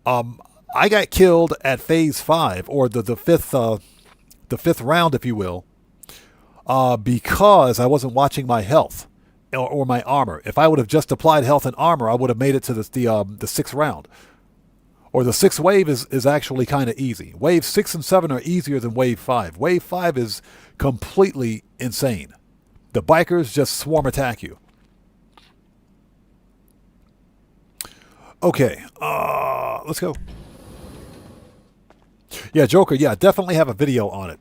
I got killed at phase 5 or the fifth round, if you will, because I wasn't watching my health or my armor. If I would have just applied health and armor, I would have made it to the 6th round. Or the 6th wave is actually kind of easy. Wave 6 and 7 are easier than Wave 5. Wave 5 is completely insane. The bikers just swarm attack you. Okay, let's go. Yeah, Joker, yeah, definitely have a video on it.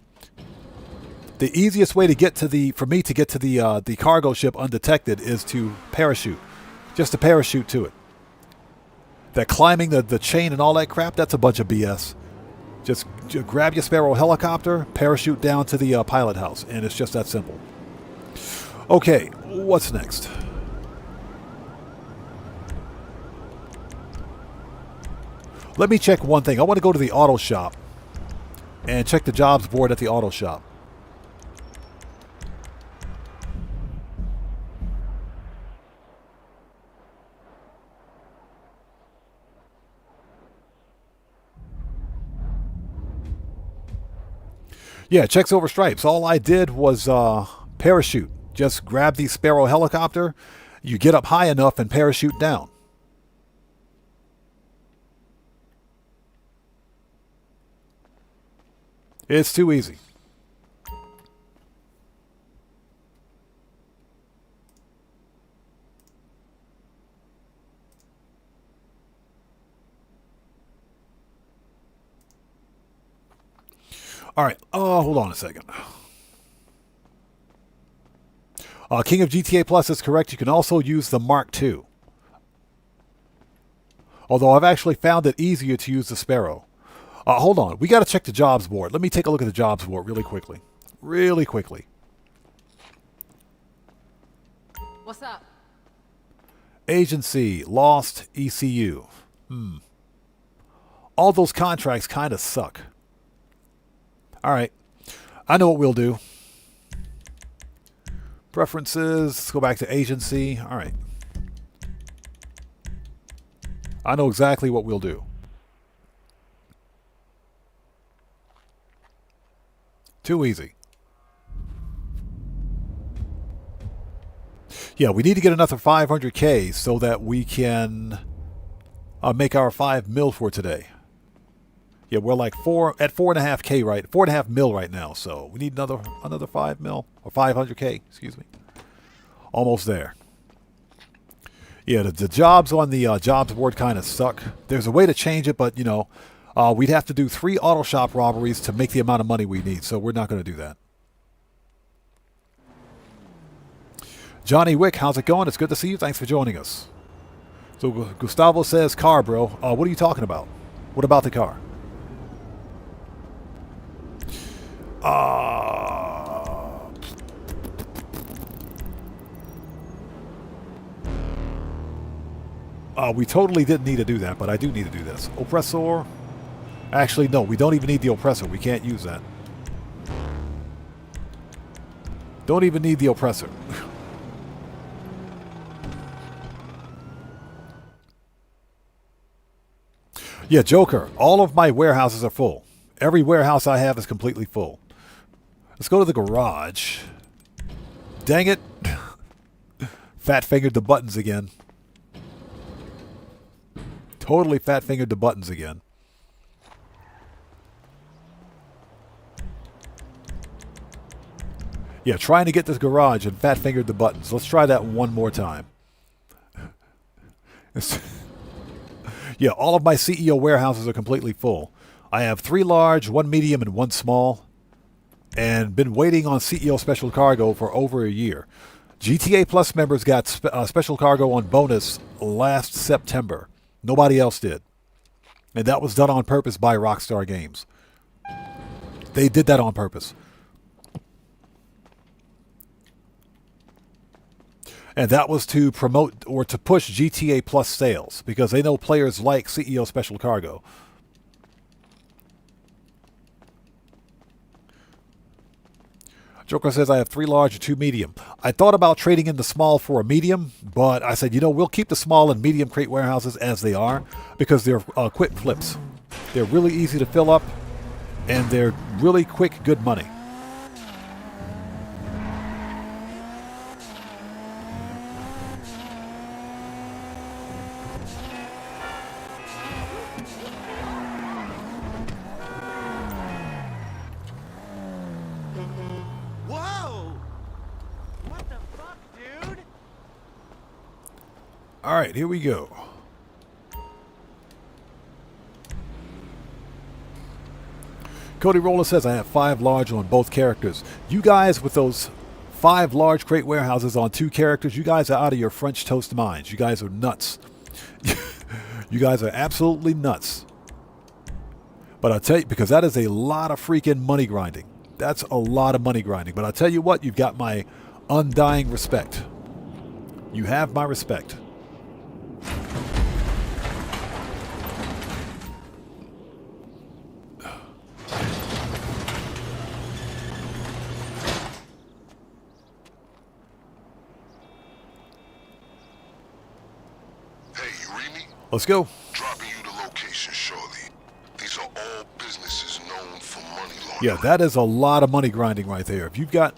The easiest way to get to for me to get to the cargo ship undetected is to parachute. Just to parachute to it. That climbing the chain and all that crap, that's a bunch of BS. Just grab your Sparrow helicopter, parachute down to the pilot house, and it's just that simple. Okay, what's next? Let me check one thing. I want to go to the auto shop and check the jobs board at the auto shop. Yeah, check Silver Stripes. All I did was parachute. Just grab the Sparrow helicopter. You get up high enough and parachute down. It's too easy. All right. Hold on a second. King of GTA Plus is correct. You can also use the Mark II. Although I've actually found it easier to use the Sparrow. Hold on. We got to check the jobs board. Let me take a look at the jobs board really quickly. What's up? Agency, Lost, ECU. All those contracts kind of suck. All right. I know what we'll do. Preferences. Let's go back to agency. All right. I know exactly what we'll do. Too easy. Yeah, we need to get another 500K so that we can make our 5 mil for today. Yeah, we're like at 4.5K, right? 4.5 mil right now. So we need another 5 mil or 500K. Excuse me. Almost there. Yeah, the jobs on the jobs board kind of suck. There's a way to change it, but you know, we'd have to do 3 auto shop robberies to make the amount of money we need. So we're not going to do that. Johnny Wick, how's it going? It's good to see you. Thanks for joining us. So Gustavo says, car, bro. What are you talking about? What about the car? We totally didn't need to do that, but I do need to do this. Oppressor. Actually, no, we don't even need the oppressor. We can't use that. Don't even need the oppressor. Yeah, Joker. All of my warehouses are full. Every warehouse I have is completely full. Let's go to the garage. Dang it. Fat fingered the buttons again. totally fat-fingered the buttons again. Yeah, trying to get this garage and fat-fingered the buttons. Let's try that one more time. Yeah, all of my CEO warehouses are completely full. I have 3 large, 1 medium, and 1 small. And been waiting on CEO Special Cargo for over a year. GTA Plus members got Special Cargo on bonus last September. Nobody else did. And that was done on purpose by Rockstar Games. They did that on purpose. And that was to promote or to push GTA Plus sales because they know players like CEO Special Cargo. Joker says, I have 3 large and 2 medium. I thought about trading in the small for a medium, but I said, you know, we'll keep the small and medium crate warehouses as they are because they're quick flips. They're really easy to fill up, and they're really quick, good money. All right, here we go. Cody Roller says, I have 5 large on both characters. You guys with those 5 large crate warehouses on 2 characters, you guys are out of your French toast minds. You guys are nuts. You guys are absolutely nuts. But I'll tell you, because that is a lot of freaking money grinding. That's a lot of money grinding. But I'll tell you what, you've got my undying respect. You have my respect. Let's go. Dropping you the location shortly. These are all businesses known for money laundering. Yeah, that is a lot of money grinding right there. If you've got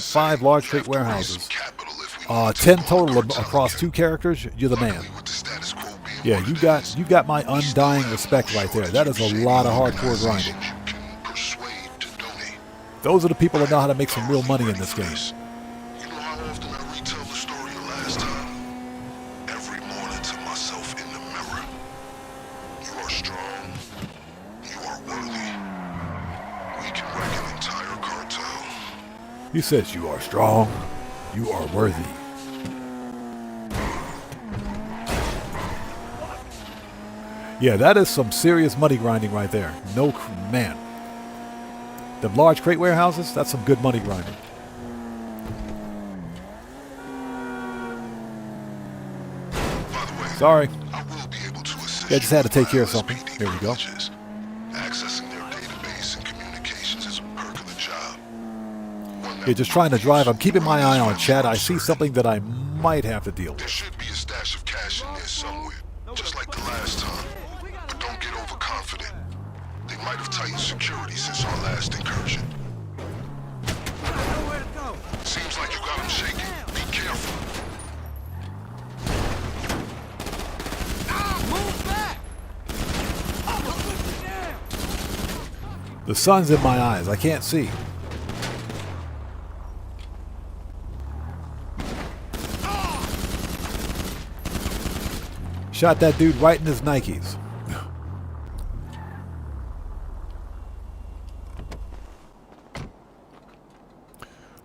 5 large crate warehouses, 10 total across 2 characters, you're the man. Yeah, you got my undying respect right there. That is a lot of hardcore grinding. Those are the people that know how to make some real money in this game. He says, you are strong, you are worthy. Yeah, that is some serious money grinding right there. No, man. The large crate warehouses, that's some good money grinding. Sorry. Yeah, just had to take care of something. There we go. Yeah, just trying to drive. I'm keeping my eye on chat. I see something that I might have to deal with. There should be a stash of cash in there somewhere, just like the last time. But don't get overconfident. They might have tightened security since our last incursion. Seems like you got them shaking. Be careful. The sun's in my eyes. I can't see. Shot that dude right in his Nikes.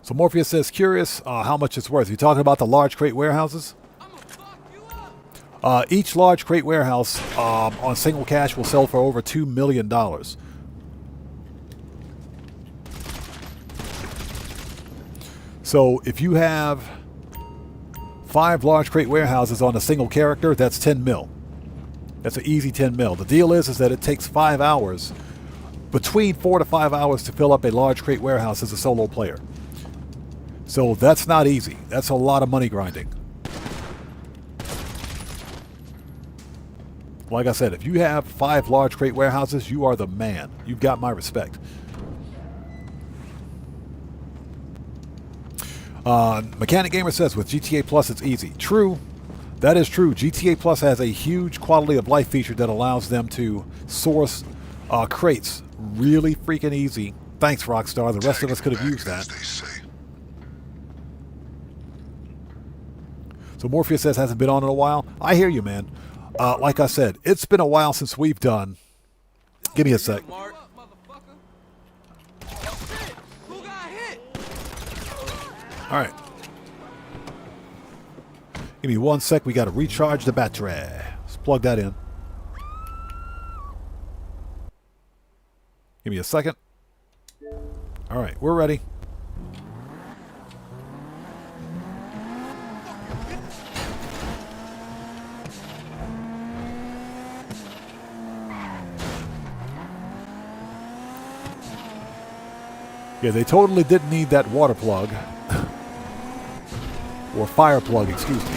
So Morpheus says, curious how much it's worth. You talking about the large crate warehouses? Each large crate warehouse on single cash will sell for over $2 million. So if you have 5 large crate warehouses on a single character, that's 10 mil. That's an easy 10 mil. The deal is that it takes 5 hours, between 4 to 5 hours to fill up a large crate warehouse as a solo player. So that's not easy. That's a lot of money grinding. Like I said, if you have 5 large crate warehouses, you are the man. You've got my respect. Mechanic Gamer says, with GTA Plus, it's easy. True, That is true. GTA Plus has a huge quality of life feature that allows them to source crates really freaking easy. Thanks, Rockstar. The rest of us could have used that. So Morpheus says hasn't been on in a while. I hear you, man. Like I said, it's been a while since we've done. Give me a sec. All right. Give me 1 sec. We got to recharge the battery. Let's plug that in. Give me a second. All right, we're ready. Yeah, they totally didn't need that water plug. Or fire plug, excuse me.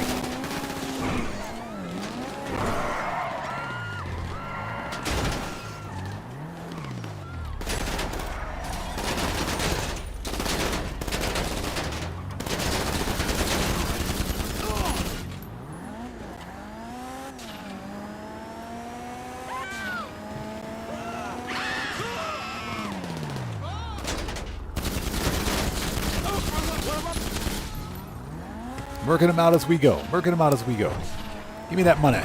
Working them out as we go. Working them out as we go. Give me that money.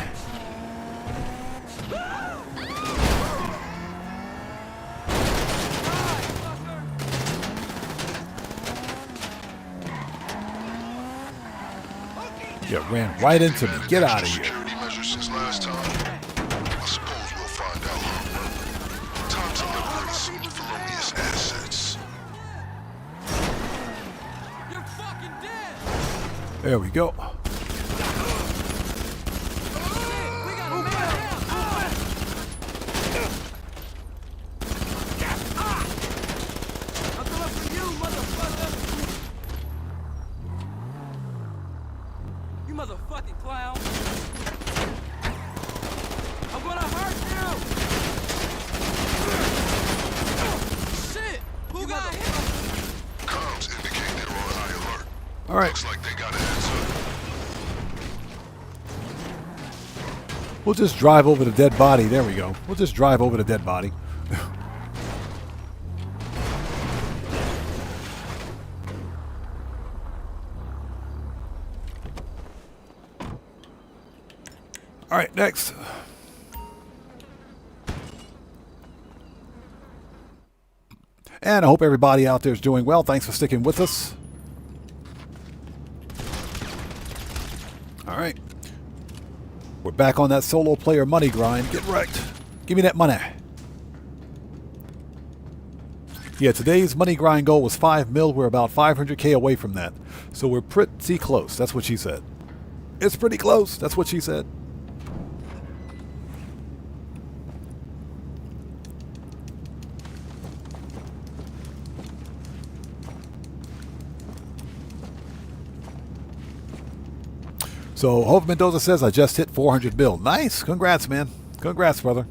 You ran right into me. Get out of here. Security measures since last time. I suppose we'll find out. Time to liberate some of the felonious assets. There we go. You motherfucking clown. I'm gonna hurt you. Shit! Who got hit? Comms indicate they're on high alert. All right. Looks like they got a heads up. We'll just drive over the dead body. There we go. We'll just drive over the dead body. All right, next. And I hope everybody out there is doing well. Thanks for sticking with us. All right. We're back on that solo player money grind. Get wrecked. Give me that money. Yeah, today's money grind goal was 5 mil. We're about 500K away from that. So we're pretty close. That's what she said. It's pretty close. That's what she said. So Hove Mendoza says, I just hit 400 mil. Nice. Congrats, man. Congrats, brother.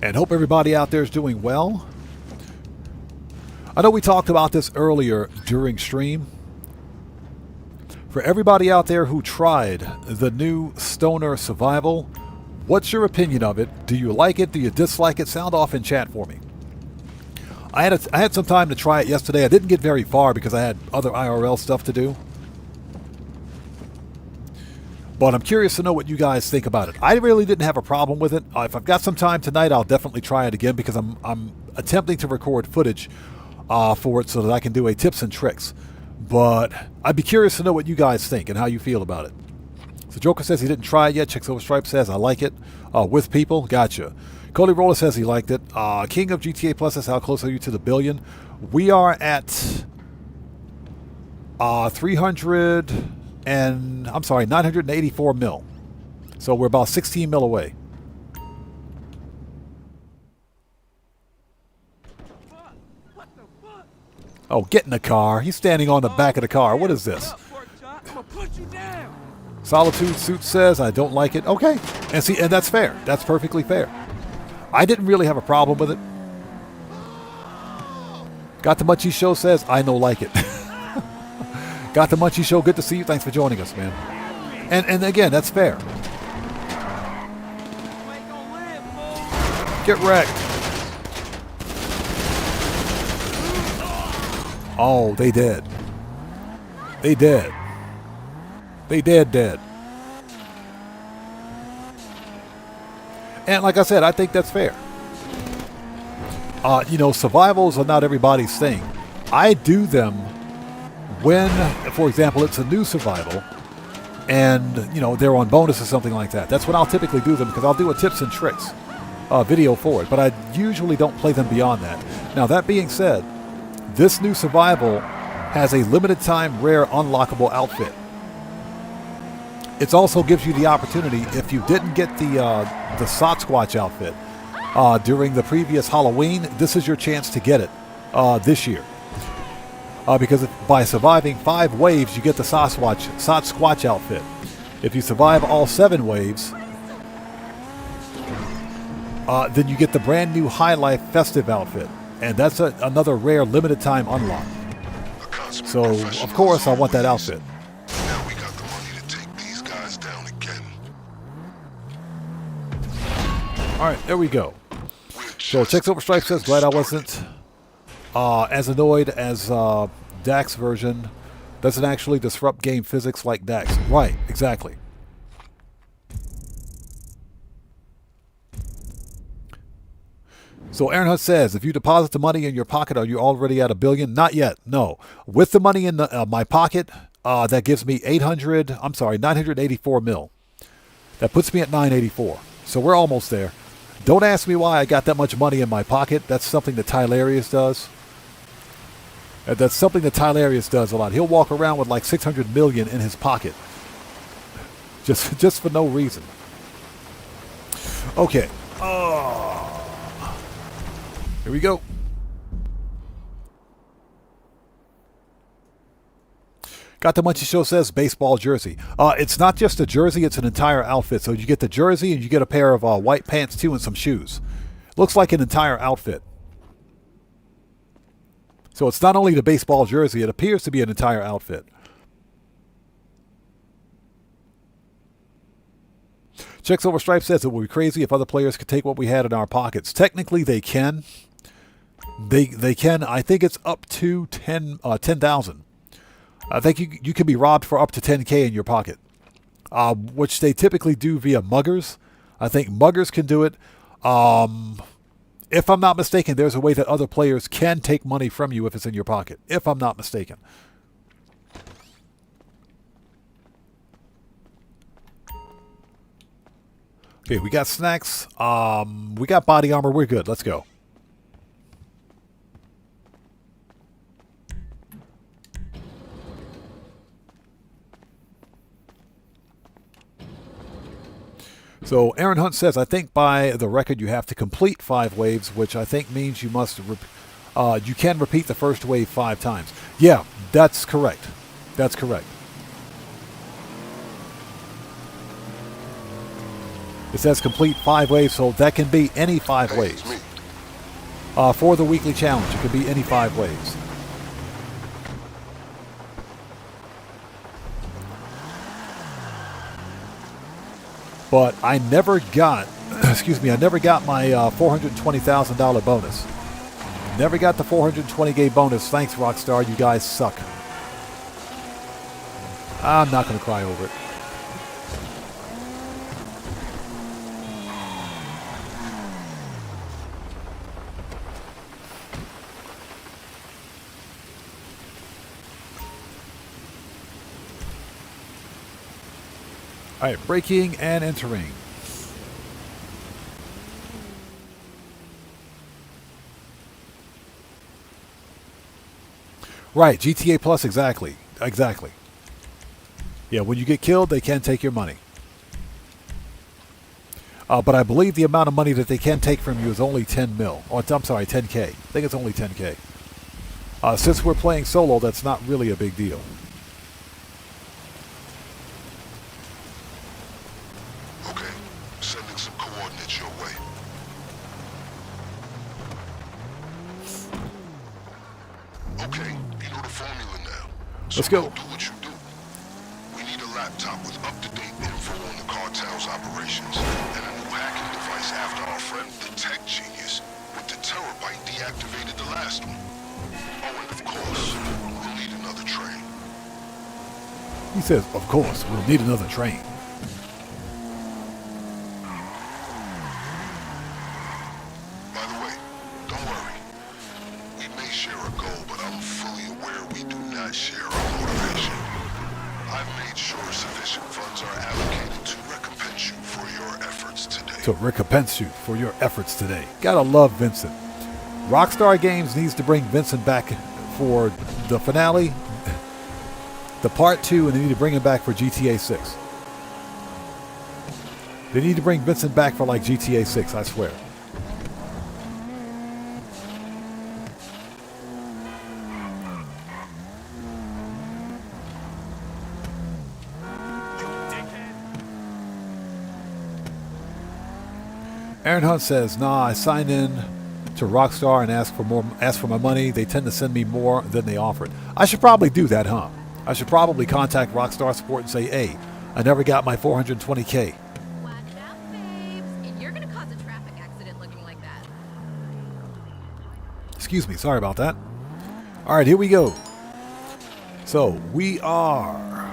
And hope everybody out there is doing well. I know we talked about this earlier during stream. For everybody out there who tried the new Stoner Survival, what's your opinion of it? Do you like it? Do you dislike it? Sound off in chat for me. I had some time to try it yesterday. I didn't get very far because I had other IRL stuff to do. But I'm curious to know what you guys think about it. I really didn't have a problem with it. If I've got some time tonight, I'll definitely try it again because I'm attempting to record footage for it so that I can do a tips and tricks. But I'd be curious to know what you guys think and how you feel about it. So Joker says he didn't try it yet. Chicks Over Stripe says, I like it. With people. Gotcha. Cody Roller says he liked it. King of GTA Plus says, how close are you to the billion? We are at 984 mil. So we're about 16 mil away. Oh, get in the car. He's standing on the back of the car. What is this? Solitude Suit says, I don't like it. Okay. And see, and that's fair. That's perfectly fair. I didn't really have a problem with it. Got the Munchie Show says, I no like it. Got the Munchie Show, good to see you. Thanks for joining us, man. And again, that's fair. Get wrecked. Oh, they dead. They dead. They dead. And like I said, I think that's fair. You know, survivals are not everybody's thing. I do them when, for example, it's a new survival and, you know, they're on bonus or something like that. That's when I'll typically do them because I'll do a tips and tricks video for it. But I usually don't play them beyond that. Now, that being said, this new survival has a limited time rare unlockable outfit. It also gives you the opportunity, if you didn't get the Sasquatch outfit during the previous Halloween, this is your chance to get it this year. Because by surviving 5 waves, you get the Sasquatch outfit. If you survive all 7 waves, then you get the brand new High Life Festive outfit. And that's another rare limited time unlock. So, of course, I want that outfit. Now we got the money to take these guys down again. Alright, there we go. So, Checks Over Stripe says, glad I wasn't as annoyed as Dax version. Doesn't actually disrupt game physics like Dax. Right, exactly. So Aaron Hunt says, if you deposit the money in your pocket, are you already at $1 billion? Not yet, no. With the money in my pocket, that gives me 984 mil. That puts me at 984. So we're almost there. Don't ask me why I got that much money in my pocket. That's something that Tylarius does. That's something that Tylarius does a lot. He'll walk around with like 600 million in his pocket. Just for no reason. Okay. Here we go. Got the Munchie Show says baseball jersey. It's not just a jersey, it's an entire outfit. So you get the jersey and you get a pair of white pants too and some shoes. Looks like an entire outfit. So it's not only the baseball jersey, it appears to be an entire outfit. Checks Over Stripe says it would be crazy if other players could take what we had in our pockets. Technically they can. They can. I think it's up to 10,000. I think you can be robbed for up to 10K in your pocket, which they typically do via muggers. I think muggers can do it. If I'm not mistaken, there's a way that other players can take money from you if it's in your pocket, if I'm not mistaken. Okay, we got snacks. We got body armor. We're good. Let's go. So Aaron Hunt says, I think by the record you have to complete 5 waves, which I think means you must you can repeat the first wave 5 times. Yeah, that's correct. That's correct. It says complete 5 waves, so that can be any 5 waves. For the weekly challenge, it could be any 5 waves. But I never got, excuse me, I never got my $420,000 bonus. Never got the 420K bonus. Thanks, Rockstar. You guys suck. I'm not going to cry over it. All right, breaking and entering. Right, GTA Plus, exactly. Exactly. Yeah, when you get killed, they can take your money. But I believe the amount of money that they can take from you is only 10 mil. Or, I'm sorry, 10K. I think it's only 10K. Since we're playing solo, that's not really a big deal. Let's go. Do what you do. We need a laptop with up-to-date info on the cartel's operations and a new hacking device after our friend, the tech genius, with the terabyte deactivated the last one. Oh, and of course, we'll need another train. He says, of course, we'll need another train. By the way, don't worry. We may share a goal, but I'm fully aware we do not share our motivation. I've made sure sufficient funds are allocated to recompense you for your efforts today. To recompense you for your efforts today. Gotta love Vincent. Rockstar Games needs to bring Vincent back for the finale, the part 2, and they need to bring him back for GTA 6. They need to bring Vincent back for like GTA 6, I swear. Aaron Hunt says, nah, I signed in to Rockstar and asked for my money. They tend to send me more than they offered. I should probably do that, huh? I should probably contact Rockstar Support and say, hey, I never got my 420K. Watch out, babes. And you're gonna cause a traffic accident looking like that. Excuse me, sorry about that. All right, here we go. So we are.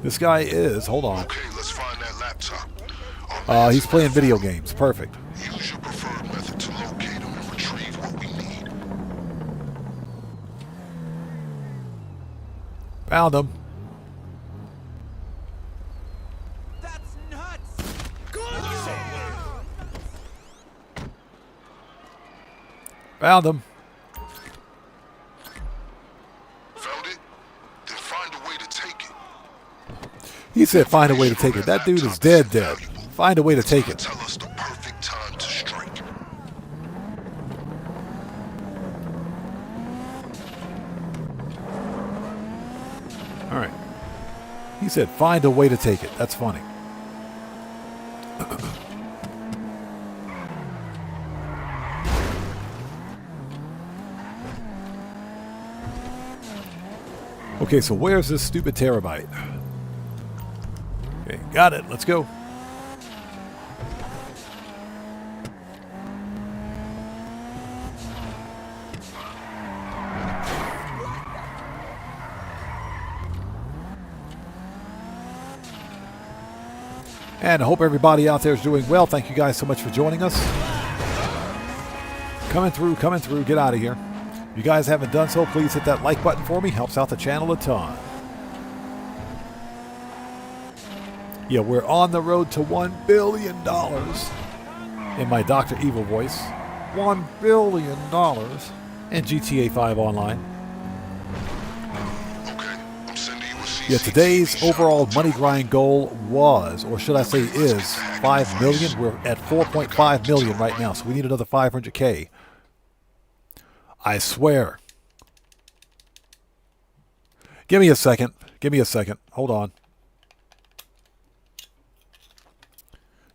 This guy is. Hold on. Okay, let's find that laptop. He's playing video games. Perfect. Use your preferred method to locate him and retrieve what we need. Found him. That's nuts! Found him. Found it? Then find a way to take it. He said find a way to take it. That dude is dead. Find a way to take it. Tell us the perfect time to strike. All right. He said find a way to take it. That's funny. Okay, so where's this stupid terabyte? Okay, got it. Let's go. And I hope everybody out there is doing well. Thank you guys so much for joining us. Coming through. Get out of here. If you guys haven't done so, please hit that like button for me. Helps out the channel a ton. Yeah, we're on the road to $1 billion. In my Dr. Evil voice. $1 billion in GTA 5 Online. Yeah, today's overall money grind goal was, or should I say is, 5 million. We're at 4.5 million right now, so we need another 500K. I swear. Give me a second. Hold on.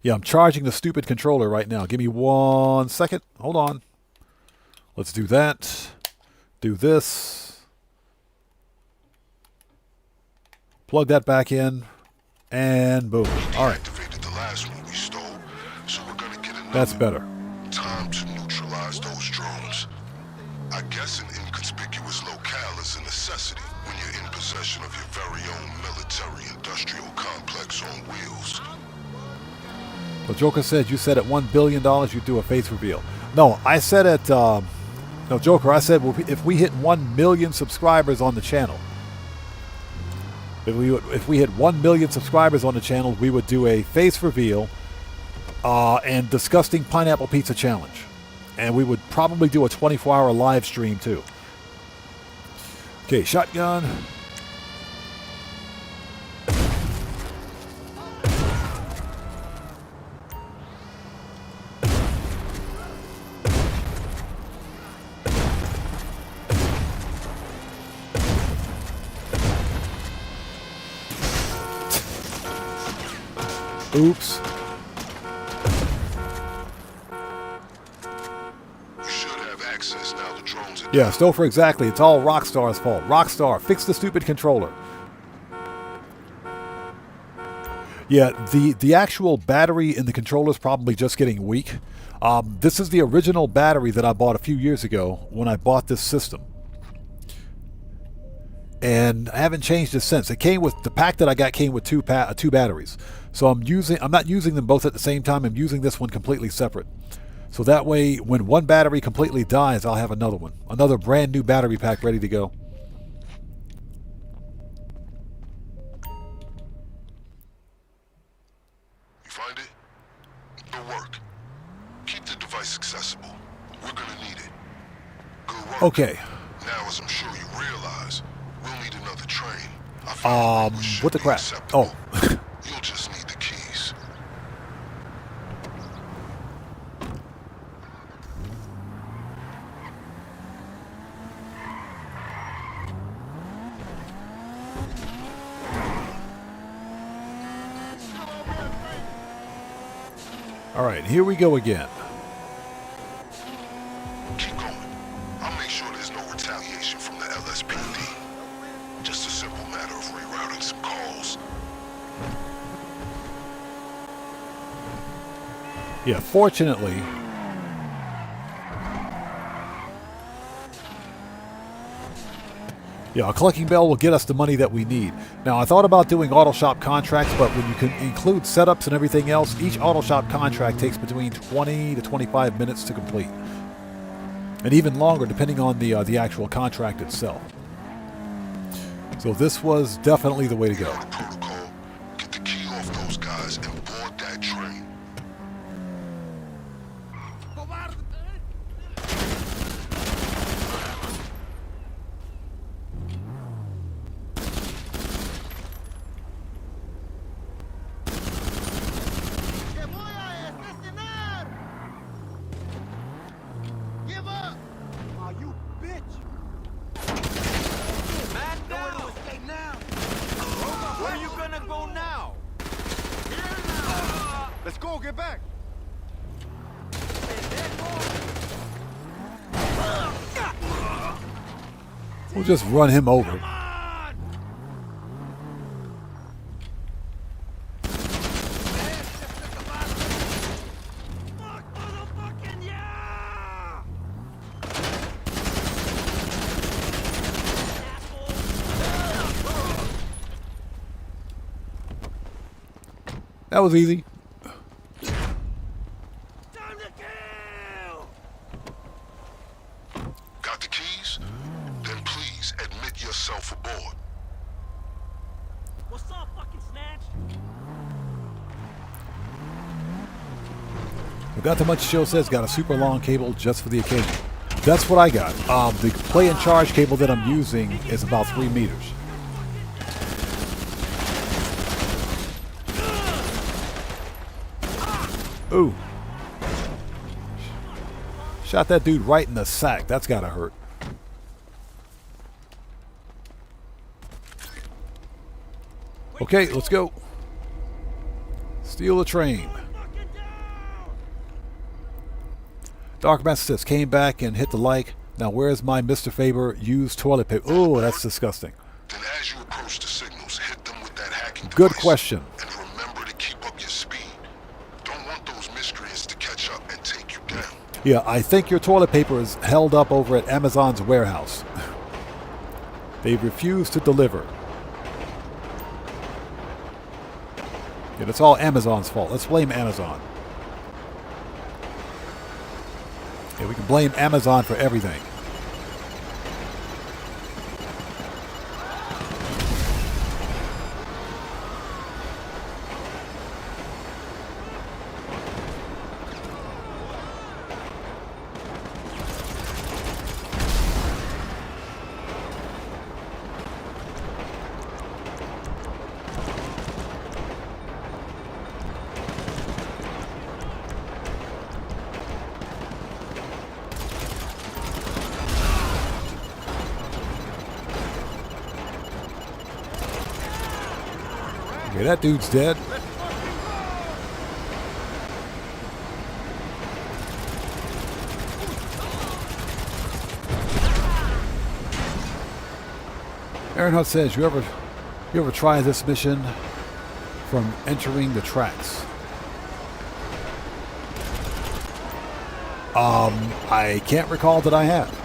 Yeah, I'm charging the stupid controller right now. Give me 1 second. Hold on. Let's do that. Do this. Plug that back in, and boom. All right. That's better. Time to neutralize those drones. I guess an inconspicuous locale is a necessity when you're in possession of your very own military-industrial complex on wheels. Well, Joker said you said at $1 billion you'd do a face reveal. No, I said at no, Joker. I said if we hit 1 million subscribers on the channel. If we hit 1 million subscribers on the channel, we would do a face reveal and disgusting pineapple pizza challenge. And we would probably do a 24-hour live stream too. Okay, shotgun. Oops. You should have access now the drones are Yeah, Stouffer, exactly. It's all Rockstar's fault. Rockstar, fix the stupid controller. Yeah, the actual battery in the controller is probably just getting weak. This is the original battery that I bought a few years ago when I bought this system. And I haven't changed it since. It came with, the pack that I got came with two batteries. So I'm not using them both at the same time. I'm using this one completely separate. So that way, when one battery completely dies, I'll have another one. Another brand new battery pack ready to go. You find it? Good work. Keep the device accessible. We're gonna need it. Good work. Okay. Now, as I'm sure you realize, we'll need another train. What the crap? Oh. You'll just need the keys. All right, here we go again. Keep going. I'll make sure there's no retaliation from the LSPD. Just a simple matter of rerouting some calls. Yeah, fortunately, yeah, a collecting bell will get us the money that we need. Now, I thought about doing auto shop contracts, but when you can include setups and everything else, each auto shop contract takes between 20 to 25 minutes to complete. And even longer depending on the actual contract itself. So this was definitely the way to go. Get the key off those guys and board that train. Let's go, get back! We'll just run him over. That was easy. Got the keys? Then please admit yourself aboard. What's up, fucking snatch? We got the much show says got a super long cable just for the occasion. That's what I got. The play and charge cable that I'm using is about 3 meters. Ooh. Shot that dude right in the sack. That's gotta hurt. Okay, let's go. Steal the train. Dark Master says, came back and hit the like. Now where's my Mr. Faber used toilet paper? Oh, that's disgusting. Then as you approach the signals, hit them with that hacking Good device. question. And remember to keep up your speed. Don't want those miscreants to catch up and take you down. Yeah, I think your toilet paper is held up over at Amazon's warehouse. They refuse to deliver. Yeah, it's all Amazon's fault. Let's blame Amazon. Yeah, we can blame Amazon for everything. Okay, that dude's dead. Aaron Hutt says, you ever try this mission from entering the tracks? I can't recall that I have.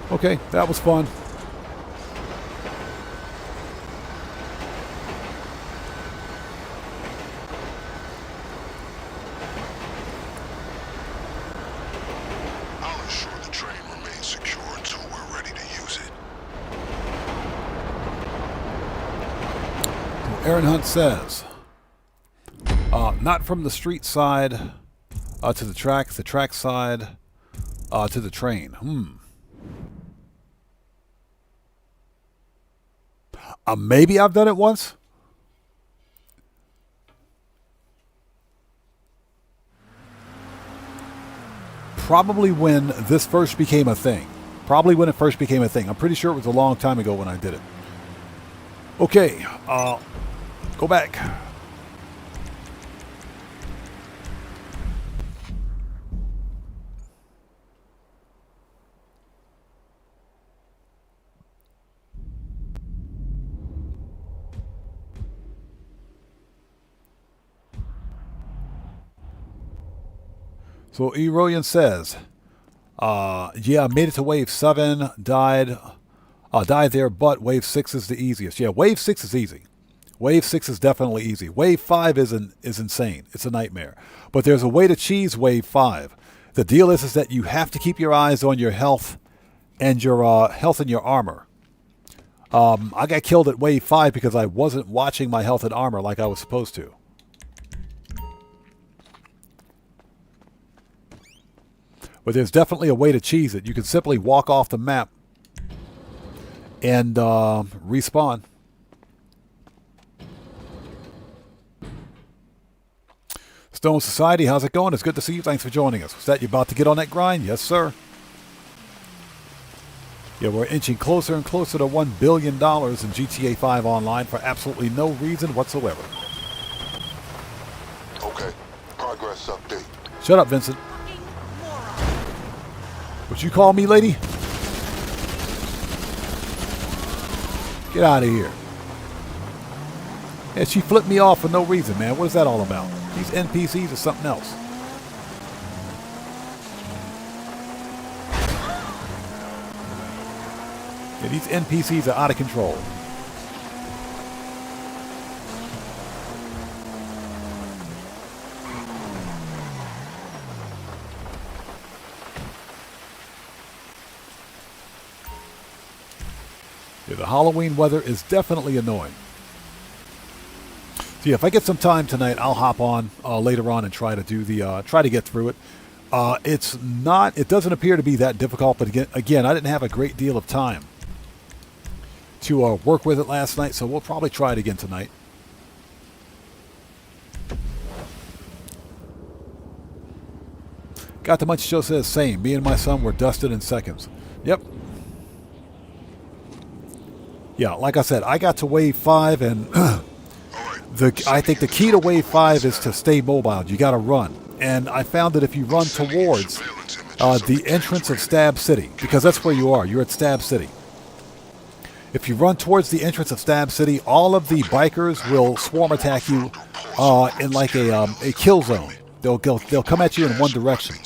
Okay, that was fun. I'll ensure the train remains secure until we're ready to use it. Aaron Hunt says, not from the street side to the track side to the train. Maybe I've done it once. Probably when this first became a thing. I'm pretty sure it was a long time ago when I did it. Okay, go back. So Eroyan says, yeah, I made it to wave 7, died there, but wave 6 is the easiest. Yeah, wave 6 is easy. Wave 6 is definitely easy. Wave 5 is insane. It's a nightmare. But there's a way to cheese wave 5. The deal is that you have to keep your eyes on your health and your armor. I got killed at wave 5 because I wasn't watching my health and armor like I was supposed to. But there's definitely a way to cheese it. You can simply walk off the map and respawn. Stone Society, how's it going? It's good to see you. Thanks for joining us. Was that you about to get on that grind? Yes, sir. Yeah, we're inching closer and closer to $1 billion in GTA 5 Online for absolutely no reason whatsoever. Okay, progress update. Shut up, Vincent. What you call me, lady? Get out of here. Yeah, she flipped me off for no reason, man. What is that all about? These NPCs are something else. Yeah, these NPCs are out of control. Yeah, the Halloween weather is definitely annoying. So yeah, if I get some time tonight, I'll hop on later on and try to do the try to get through it. It doesn't appear to be that difficult, but again, I didn't have a great deal of time to work with it last night, so we'll probably try it again tonight. Got the Munch Show says same. Me and my son were dusted in seconds. Yep. Yeah, like I said, I got to wave 5, and I think the key to wave 5 is to stay mobile. You got to run. And I found that if you run towards the entrance of Stab City, because that's where you are. You're at Stab City. If you run towards the entrance of Stab City, all of the bikers will swarm attack you in like a kill zone. They'll come at you in one direction,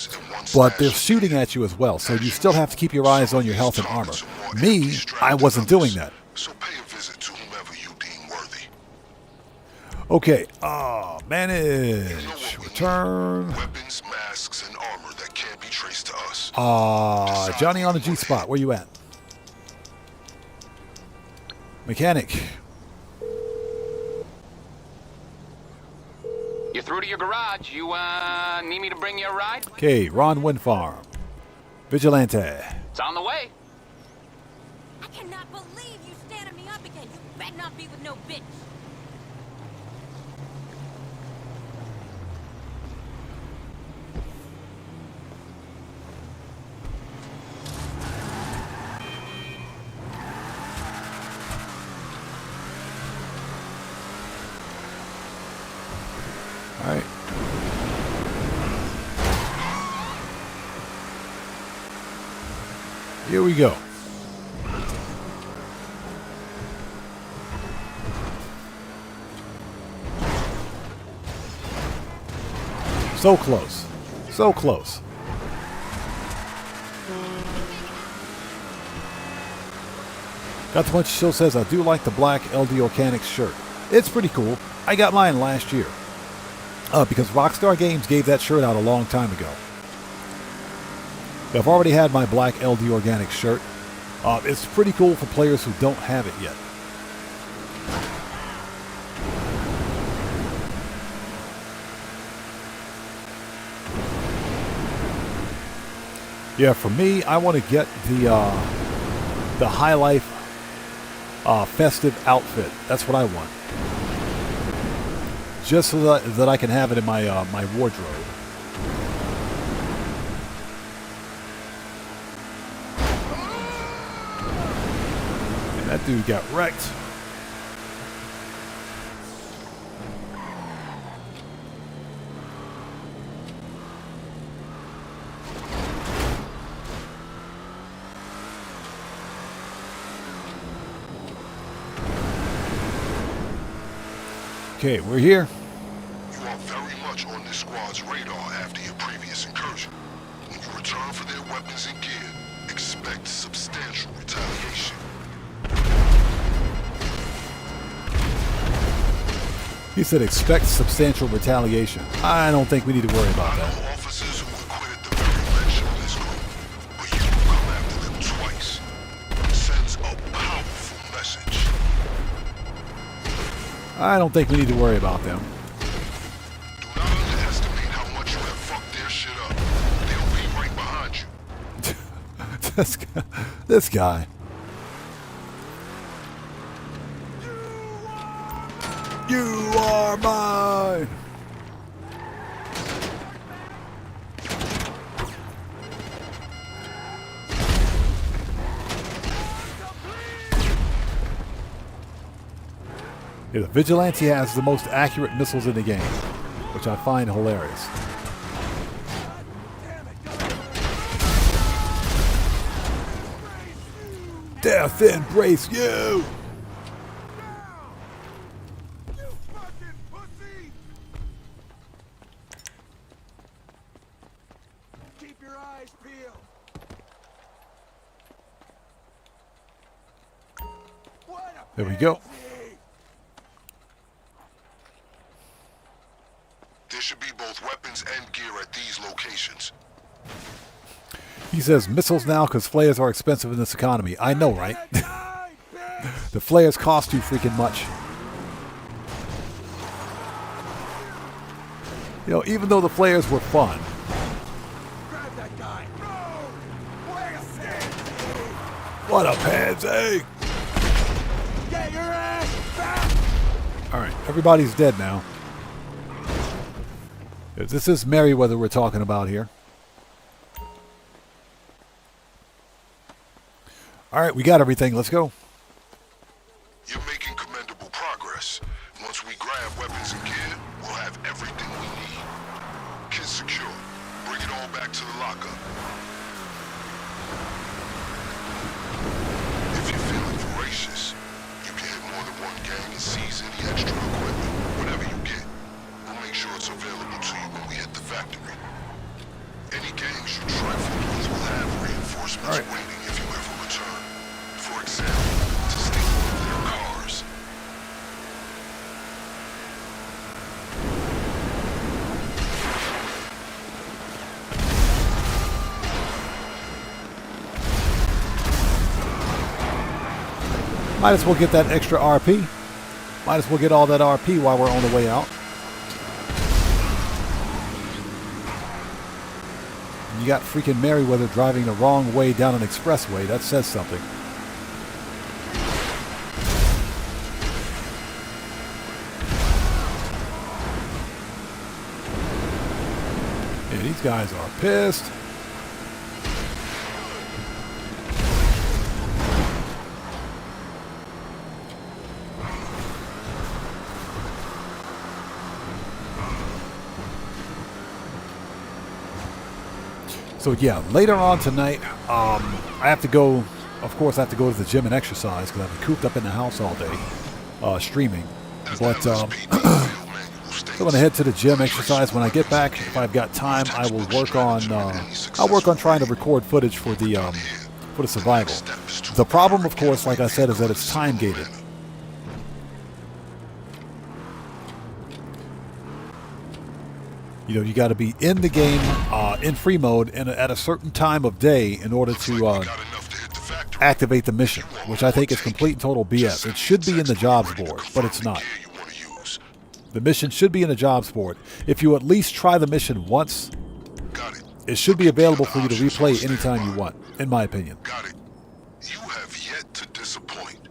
but they're shooting at you as well. So you still have to keep your eyes on your health and armor. Me, I wasn't doing that. So pay a visit to whomever you deem worthy. Okay, manage, return. Weapons, masks, and armor that can't be traced to us. Johnny on the G-spot, where you at? Mechanic. You're through to your garage. You, need me to bring you a ride? Okay, Ron Windfarm. Vigilante. It's on the way. I cannot believe you stand not be with no bitch. All right. Here we go. So close. So close. Got the bunch of show says, I do like the black LD Organics shirt. It's pretty cool. I got mine last year. Because Rockstar Games gave that shirt out a long time ago. I've already had my black LD Organics shirt. It's pretty cool for players who don't have it yet. Yeah, for me, I want to get the High Life festive outfit. That's what I want. Just so that I can have it in my my wardrobe. And that dude got wrecked. Okay, we're here. You are very much on this squad's radar after your previous incursion. When you return for their weapons and gear, expect substantial retaliation. He said expect substantial retaliation. I don't think we need to worry about that. Officers who acquitted the very mention of this group, but you will come after them twice. It sends a powerful message. I don't think we need to worry about them. Do not underestimate how much you have fucked their shit up. They'll be right behind you. This guy. You are mine. Yeah, the Vigilante has the most accurate missiles in the game, which I find hilarious. Death embrace you! Keep your eyes peeled. There we go. There should be both weapons and gear at these locations. He says missiles now because flares are expensive in this economy. I know, right? The flares cost too freaking much. You know, even though the flares were fun. Grab that guy. No! Wait a second. What a pansy! Get your ass back! Alright, everybody's dead now. This is Merryweather we're talking about here. Alright, we got everything. Let's go. You're making commendable progress. Once we grab weapons and gear, we'll have everything we need. Kit secure. Bring it all back to the lockup. If you're feeling voracious, you can hit more than one gang and seize any extra equipment. Whatever you get, we'll make sure it's available to you when we hit the factory. Any gangs you trifle with will have reinforcements waiting if you ever return. For example, to steal one of their cars. Might as well get that extra RP. Might as well get all that RP while we're on the way out. You got freaking Merryweather driving the wrong way down an expressway. That says something. These guys are pissed. So yeah, later on tonight, I have to go. Of course, I have to go to the gym and exercise because I've been cooped up in the house all day, streaming. But I'm going to head to the gym, exercise. When I get back, if I've got time, I will work on. I'll work on trying to record footage for the survival. The problem, of course, like I said, is that it's time gated. You know, you got to be in the game in free mode and at a certain time of day in order to activate the mission, which I think is complete and total BS. It should be in the jobs board, but it's not. The mission should be in the jobs board. If you at least try the mission once, it should be available for you to replay anytime you want, in my opinion. You have yet to disappoint.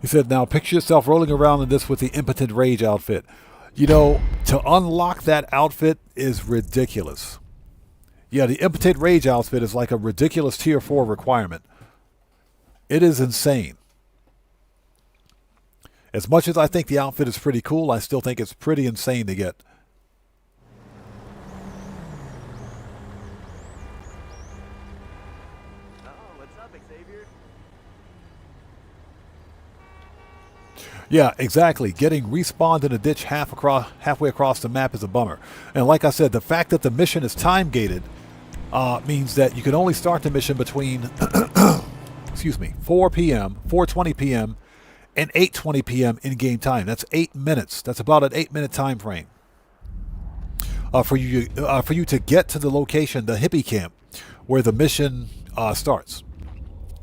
He said, now picture yourself rolling around in this with the Impotent Rage outfit. You know, to unlock that outfit is ridiculous. Yeah, the Impotent Rage outfit is like a ridiculous tier 4 requirement. It is insane. As much as I think the outfit is pretty cool, I still think it's pretty insane to get. Yeah, exactly. Getting respawned in a ditch halfway across the map is a bummer. And like I said, the fact that the mission is time gated means that you can only start the mission between 4 p.m., 4:20 p.m., and 8:20 p.m. in game time. That's 8 minutes. That's about an 8-minute time frame for you to get to the location, the hippie camp, where the mission starts.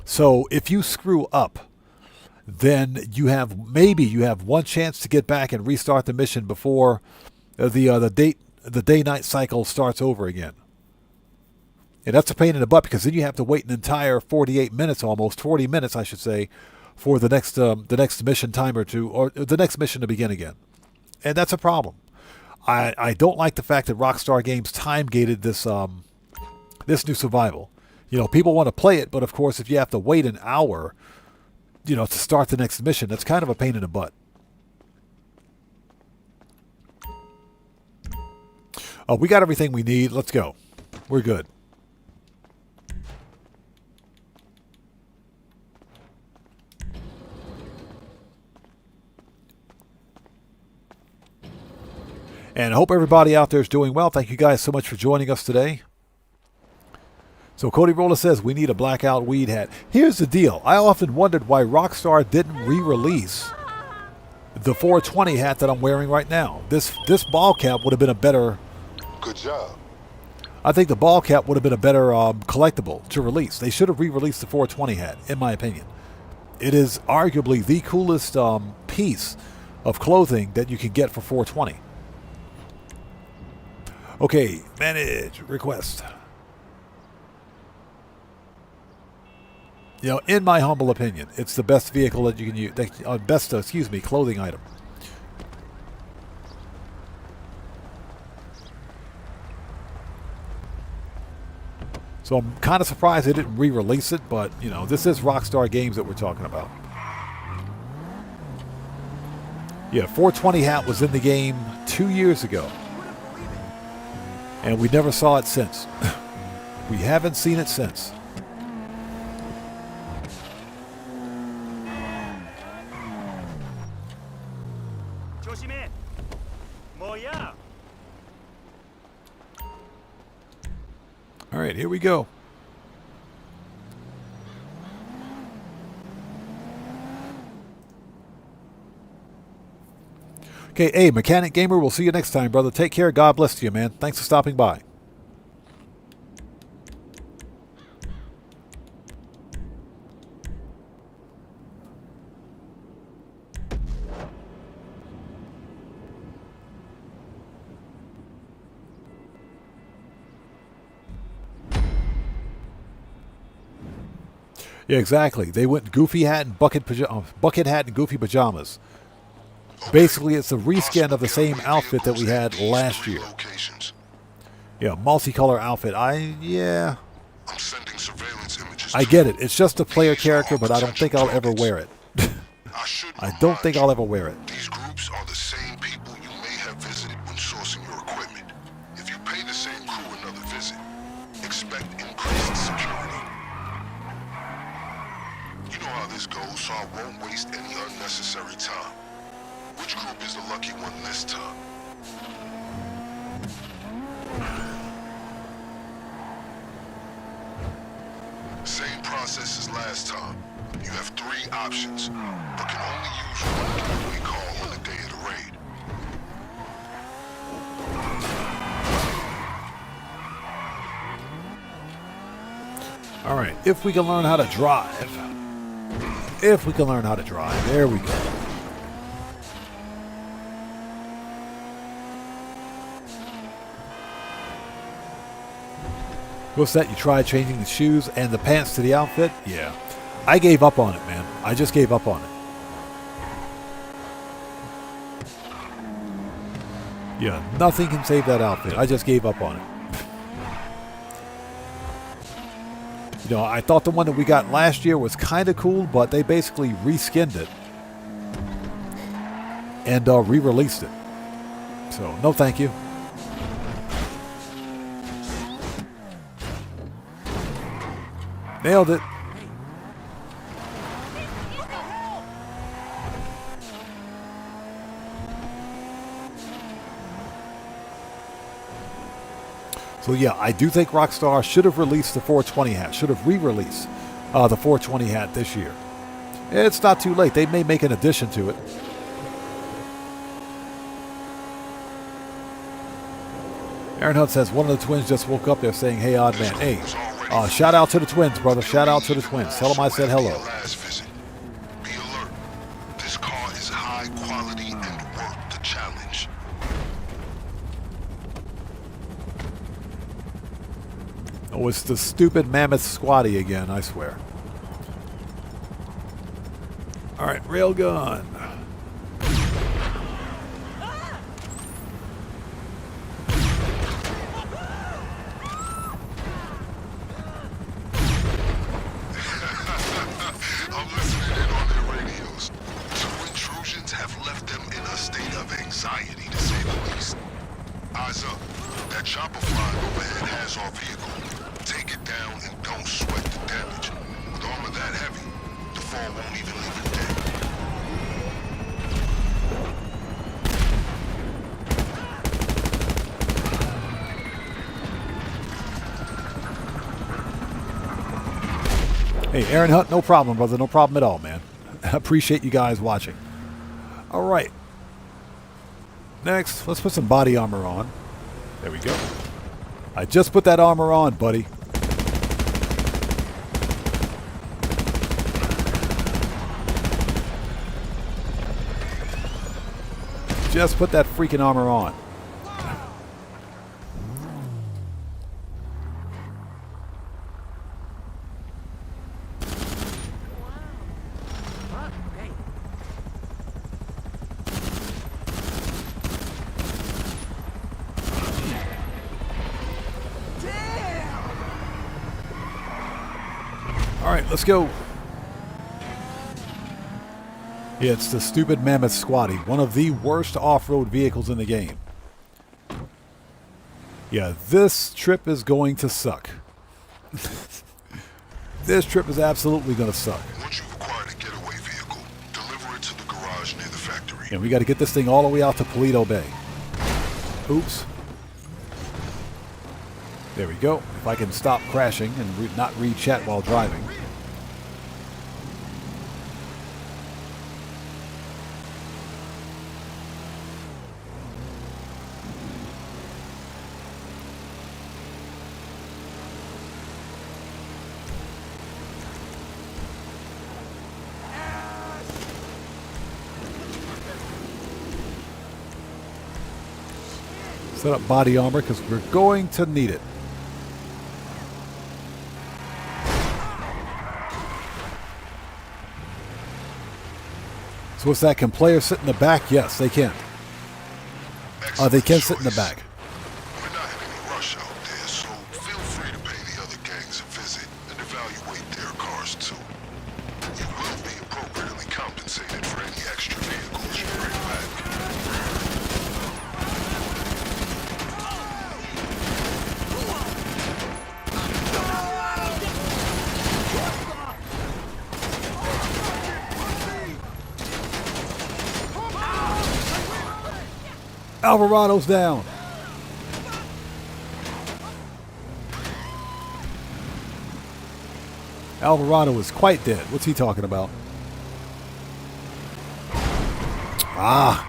So if you screw up, then you have one chance to get back and restart the mission before the day-night cycle starts over again. And that's a pain in the butt because then you have to wait an entire 48 minutes, almost 40 minutes, I should say, for the next mission timer or the next mission to begin again. And that's a problem. I don't like the fact that Rockstar Games time gated this new survival. You know, people want to play it, but of course, if you have to wait an hour, you know, to start the next mission, that's kind of a pain in the butt. Oh, we got everything we need. Let's go. We're good. And I hope everybody out there is doing well. Thank you guys so much for joining us today. So Cody Roller says, we need a blackout weed hat. Here's the deal. I often wondered why Rockstar didn't re-release the 420 hat that I'm wearing right now. This ball cap would have been a better... Good job. I think the ball cap would have been a better collectible to release. They should have re-released the 420 hat, in my opinion. It is arguably the coolest piece of clothing that you can get for 420. Okay, manage request. You know, in my humble opinion, it's the best vehicle that you can use. Clothing item. So I'm kind of surprised they didn't re-release it, but, you know, this is Rockstar Games that we're talking about. Yeah, 420 hat was in the game 2 years ago. And we never saw it since. We haven't seen it since. All right, here we go. Okay, hey, Mechanic Gamer, we'll see you next time, brother. Take care. God bless you, man. Thanks for stopping by. Yeah, exactly. They went Goofy hat and bucket hat and Goofy pajamas. Basically, it's a reskin of the same outfit that we had last year. Yeah, multicolor outfit. Yeah. I get it. It's just a player character, but I don't think I'll ever wear it. I don't think I'll ever wear it. These groups are the same people you may have visited when sourcing your equipment. If you pay the same crew another visit, expect increased security. You know how this goes, so I won't waste any unnecessary time. Which group is the lucky one this time? Same process as last time. You have 3 options, but can only use one getaway call on the day of the raid. Alright, if we can learn how to drive. If we can learn how to drive. There we go. What's that? You tried changing the shoes and the pants to the outfit? Yeah. I gave up on it, man. I just gave up on it. Yeah, nothing can save that outfit. I just gave up on it. You know, I thought the one that we got last year was kind of cool, but they basically reskinned it and re-released it. So, no thank you. Nailed it. So yeah, I do think Rockstar should have released the 420 hat. Should have re-released the 420 hat this year. It's not too late. They may make an addition to it. Aaron Hunt says one of the twins just woke up. They're saying, "Hey, odd man." Hey, shout out to the twins, brother. Shout out to the twins. Tell them I said hello. Be alert. This car is high quality and worth the challenge. Oh, it's the stupid mammoth squatty again, I swear. Alright, railgun. I'm listening in on their radios. 2 intrusions have left them in a state of anxiety, to say the least. Eyes up. That chopper flying overhead has our vehicle. Take it down and don't sweat the damage. With armor that heavy, the fall won't even leave it dead. Hey, Aaron Hunt, no problem, brother. No problem at all, man. I appreciate you guys watching. All right. Next, let's put some body armor on. There we go. I just put that armor on, buddy. Just put that freaking armor on. Alright, let's go. Yeah, it's the stupid Mammoth Squatty, one of the worst off-road vehicles in the game. Yeah, this trip is going to suck. This trip is absolutely going to suck. Once you've acquired a getaway vehicle, deliver it to the garage near the factory. And we got to get this thing all the way out to Paleto Bay. Oops. There we go. If I can stop crashing and not read chat while driving. Set up body armor because we're going to need it. So what's that? Can players sit in the back? Yes, they can. They can sit in the back. We're not in any rush out there, so feel free to pay the other gangs a visit and evaluate their cars too. You will be appropriately compensated for any extra vehicles you bring back. Alvarado's down. Alvarado is quite dead. What's he talking about? Ah.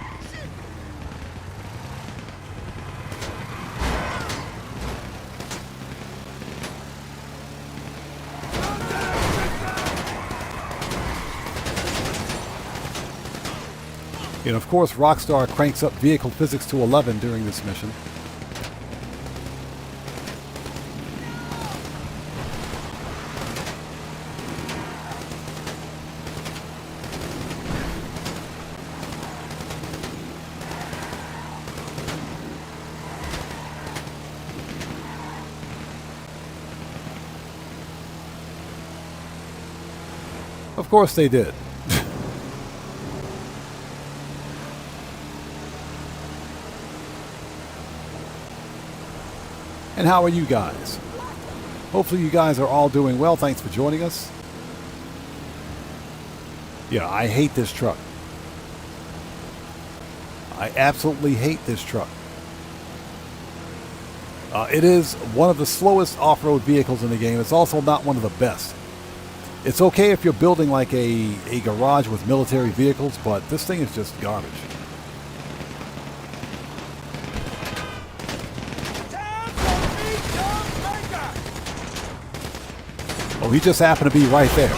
And of course, Rockstar cranks up vehicle physics to 11 during this mission. Of course they did. And how are you guys? Hopefully you guys are all doing well. Thanks for joining us. Yeah, I hate this truck. I absolutely hate this truck. It is one of the slowest off-road vehicles in the game. It's also not one of the best. It's okay if you're building like a garage with military vehicles, but this thing is just garbage. Oh, he just happened to be right there.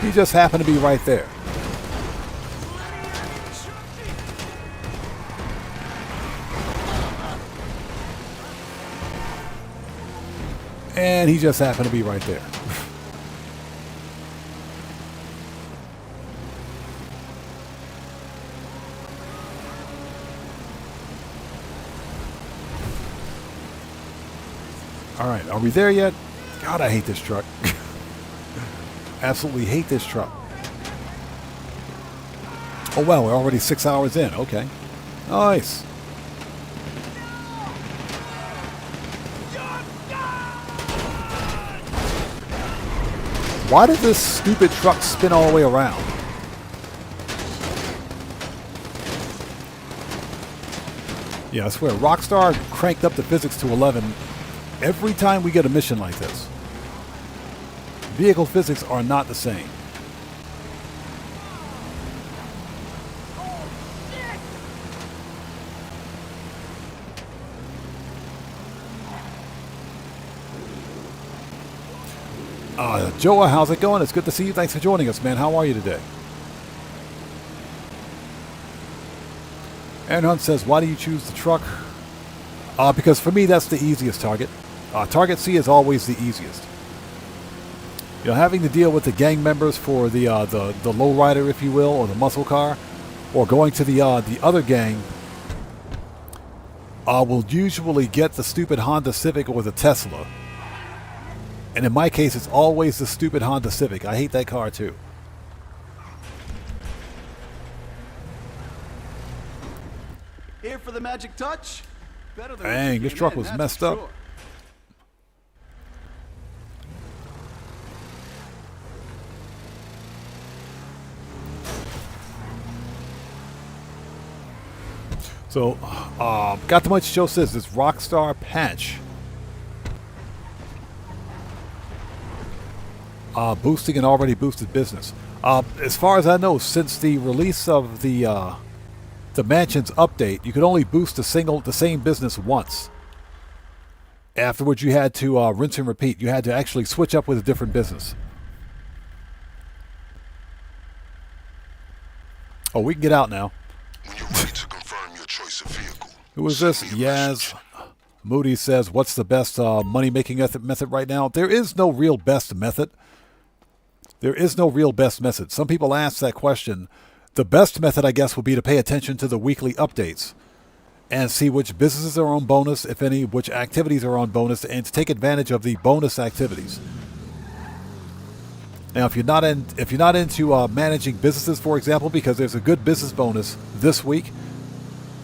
He just happened to be right there. And he just happened to be right there. All right, are we there yet? God, I hate this truck. Absolutely hate this truck. Oh, well, we're already 6 hours in. Okay. Nice. Why did this stupid truck spin all the way around? Yeah, I swear, Rockstar cranked up the physics to 11 every time we get a mission like this. Vehicle physics are not the same. Joa, how's it going? It's good to see you. Thanks for joining us, man. How are you today? Aaron Hunt says, why do you choose the truck? Because for me, that's the easiest target. Target C is always the easiest. You know, having to deal with the gang members for the lowrider, if you will, or the muscle car, or going to the other gang, will usually get the stupid Honda Civic or the Tesla. And in my case, it's always the stupid Honda Civic. I hate that car too. Here for the magic touch? Better than Dang, this truck was messed up. Sure. So, Got the Much Show says this Rockstar patch. Boosting an already boosted business. As far as I know, since the release of the Mansions update, you could only boost the same business once. Afterwards, you had to rinse and repeat. You had to actually switch up with a different business. Oh, we can get out now. When you're ready to confirm your choice of vehicle, Who is this? Yaz. Moody says, what's the best money-making method right now? There is no real best method. There is no real best method. Some people ask that question. The best method, I guess, would be to pay attention to the weekly updates and see which businesses are on bonus, if any, which activities are on bonus, and to take advantage of the bonus activities. Now, if you're not into managing businesses, for example, because there's a good business bonus this week,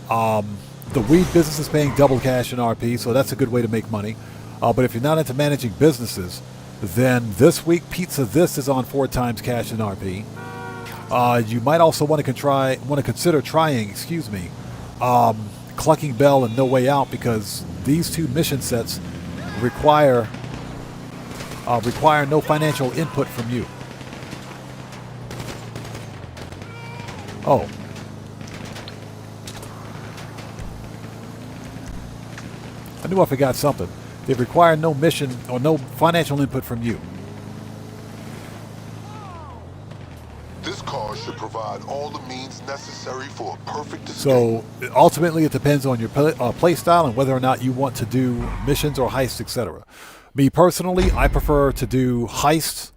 the weed business is paying double cash in RP, so that's a good way to make money. But if you're not into managing businesses, then this week Pizza This is on 4 times cash in RP. You might also want to consider trying, Clucking Bell and No Way Out, because these 2 mission sets require no financial input from you. Oh. I knew I forgot something. They require no mission or no financial input from you. This car should provide all the means necessary for a perfect escape. So ultimately, it depends on your play style and whether or not you want to do missions or heists, etc. Me personally, I prefer to do heists,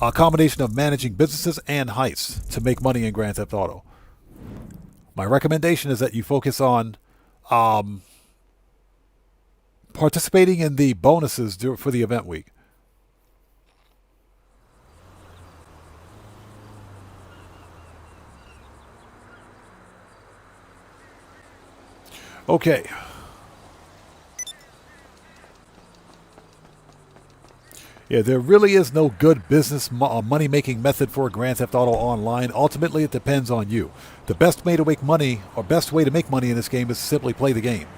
a combination of managing businesses and heists to make money in Grand Theft Auto. My recommendation is that you focus on participating in the bonuses for the event week. Okay. Yeah, there really is no good business money-making method for Grand Theft Auto Online. Ultimately, it depends on you. The best way to make money, or best way to make money in this game, is to simply play the game.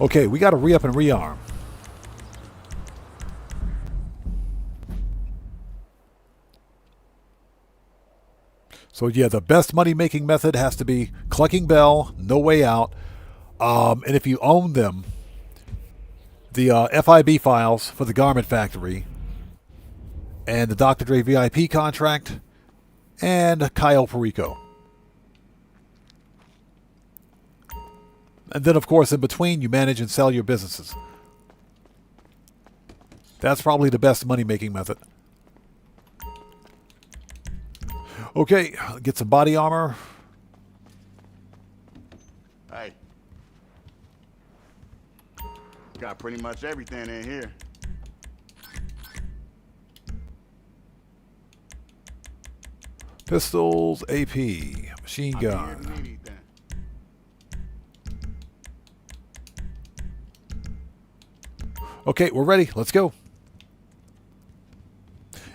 Okay, we got to re-up and rearm. So yeah, the best money-making method has to be Clucking Bell, No Way Out, and if you own them, the FIB files for the Garment Factory, and the Dr. Dre VIP contract, and Cayo Perico. And then, of course, in between, you manage and sell your businesses. That's probably the best money-making method. Okay, get some body armor. Hey. Got pretty much everything in here. Pistols, AP, machine gun. Okay, we're ready. Let's go.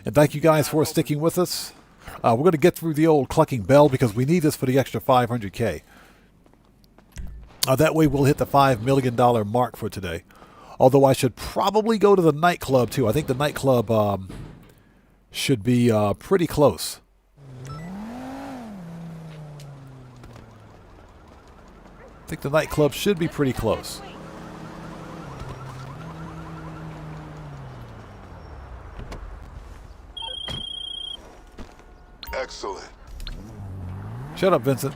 And thank you guys for sticking with us. We're going to get through the old Clucking Bell because we need this for the extra 500K. That way we'll hit the $5 million mark for today. Although I should probably go to the nightclub too. I think the nightclub should be pretty close. I think the nightclub should be pretty close. Excellent. Shut up, Vincent.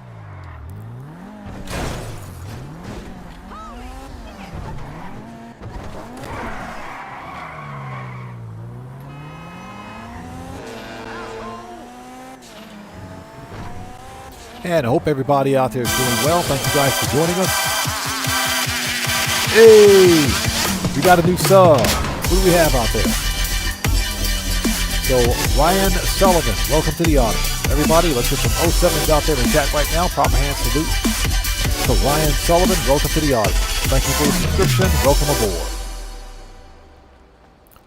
And I hope everybody out there is doing well. Thank you guys for joining us. Hey, we got a new sub. Who do we have out there? So, Ryan Sullivan, welcome to the audience. Everybody, let's get some 07s out there in chat right now. Proper hand salute. So, Ryan Sullivan, welcome to the audience. Thank you for the subscription. Welcome aboard.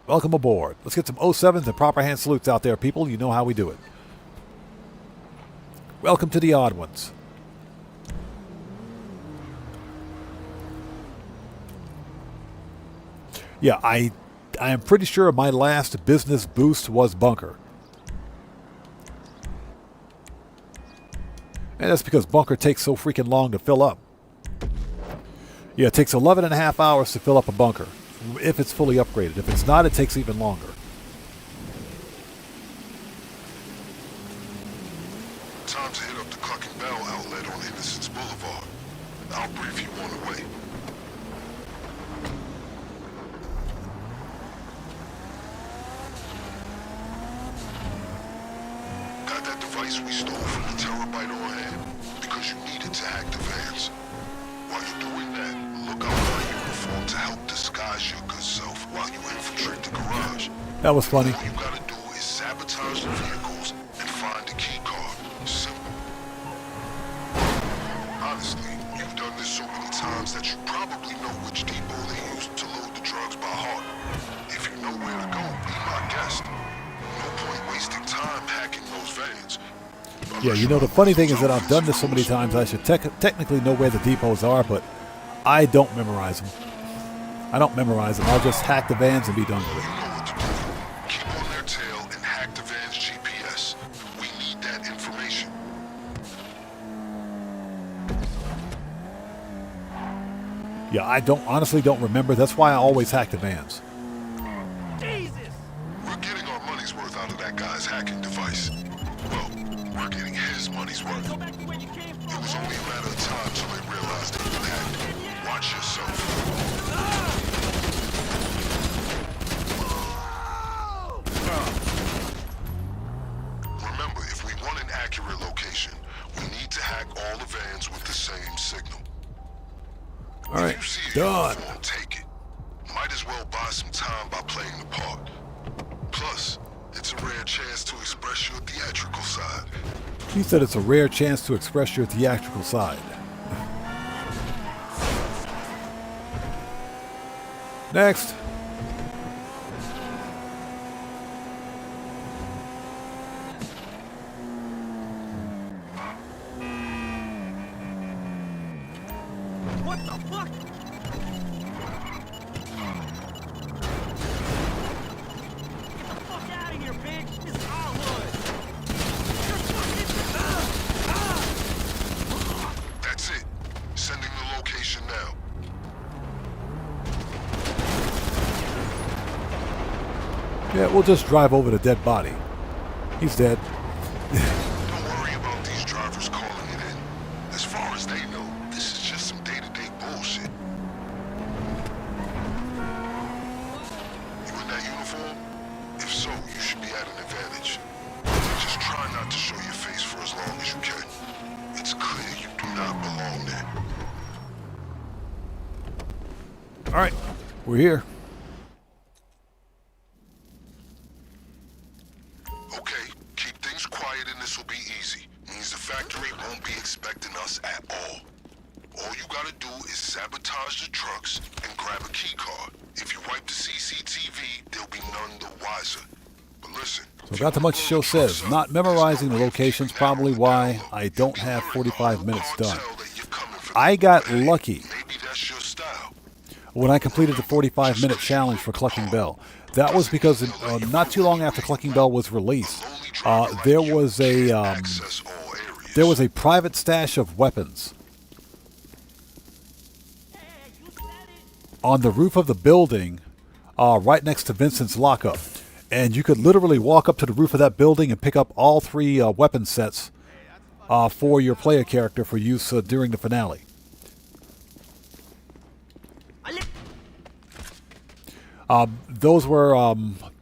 Welcome aboard. Let's get some 07s and proper hand salutes out there, people. You know how we do it. Welcome to the odd ones. Yeah, I am pretty sure my last business boost was Bunker. And that's because Bunker takes so freaking long to fill up. Yeah, it takes 11.5 hours to fill up a bunker, if it's fully upgraded. If it's not, it takes even longer. Time to hit up the Clucking Bell. device we stole from the terabyte on hand because you needed to hack the vans. While you're doing that, look out for a uniform to help disguise your good self while you infiltrate the garage. That was funny. All you gotta do is sabotage the vehicles and find the key card. Simple. Honestly, you've done this so many times that you probably know which depot they use to load the drugs by heart. If you know where to go, be my guest. No point wasting time hacking those vans. Yeah, you know, the funny thing is that I've done this so many times, I should technically know where the depots are, but I don't memorize them. I don't memorize them. I'll just hack the vans and be done with it. Keep on their tail and hack the van's GPS. We need that information. Yeah, I honestly don't remember. That's why I always hack the vans. We're getting our money's worth out of that guy's hacking device. Well, we're getting his money's worth. It was only a matter of time till they realized they were hacked. Watch yourself. Remember, if we want an accurate location, we need to hack all the vans with the same signal. All right, if you see a done. uniform, take it. Might as well buy some time by playing the part. Plus, it's a rare chance to express your theatrical side. He said it's a rare chance to express your theatrical side. Next. What the fuck? Get the fuck out of here, bitch! This is our hood! That's it. Sending the location now. Yeah, we'll just drive over the dead body. He's dead. Don't worry about these drivers calling it in. As far as they know, this is just some day-to-day bullshit. You in that uniform? If so, you should be at an advantage. Just try not to show your face for as long as you can. It's clear you do not belong there. All right, we're here. Okay, keep things quiet and this will be easy. Means the factory won't be expecting us at all. All you gotta do is sabotage the trucks and grab a key card. If you wipe the CCTV, they'll be none the wiser. But listen. So got to much show says. Not memorizing the locations, probably why I don't have 45 minutes done. I got lucky when I completed the 45-minute challenge for Clucking Bell. That was because not too long after Clucking Bell was released, there was a private stash of weapons on the roof of the building right next to Vincent's lockup. And you could literally walk up to the roof of that building and pick up all 3 weapon sets for your player character for use during the finale. Those were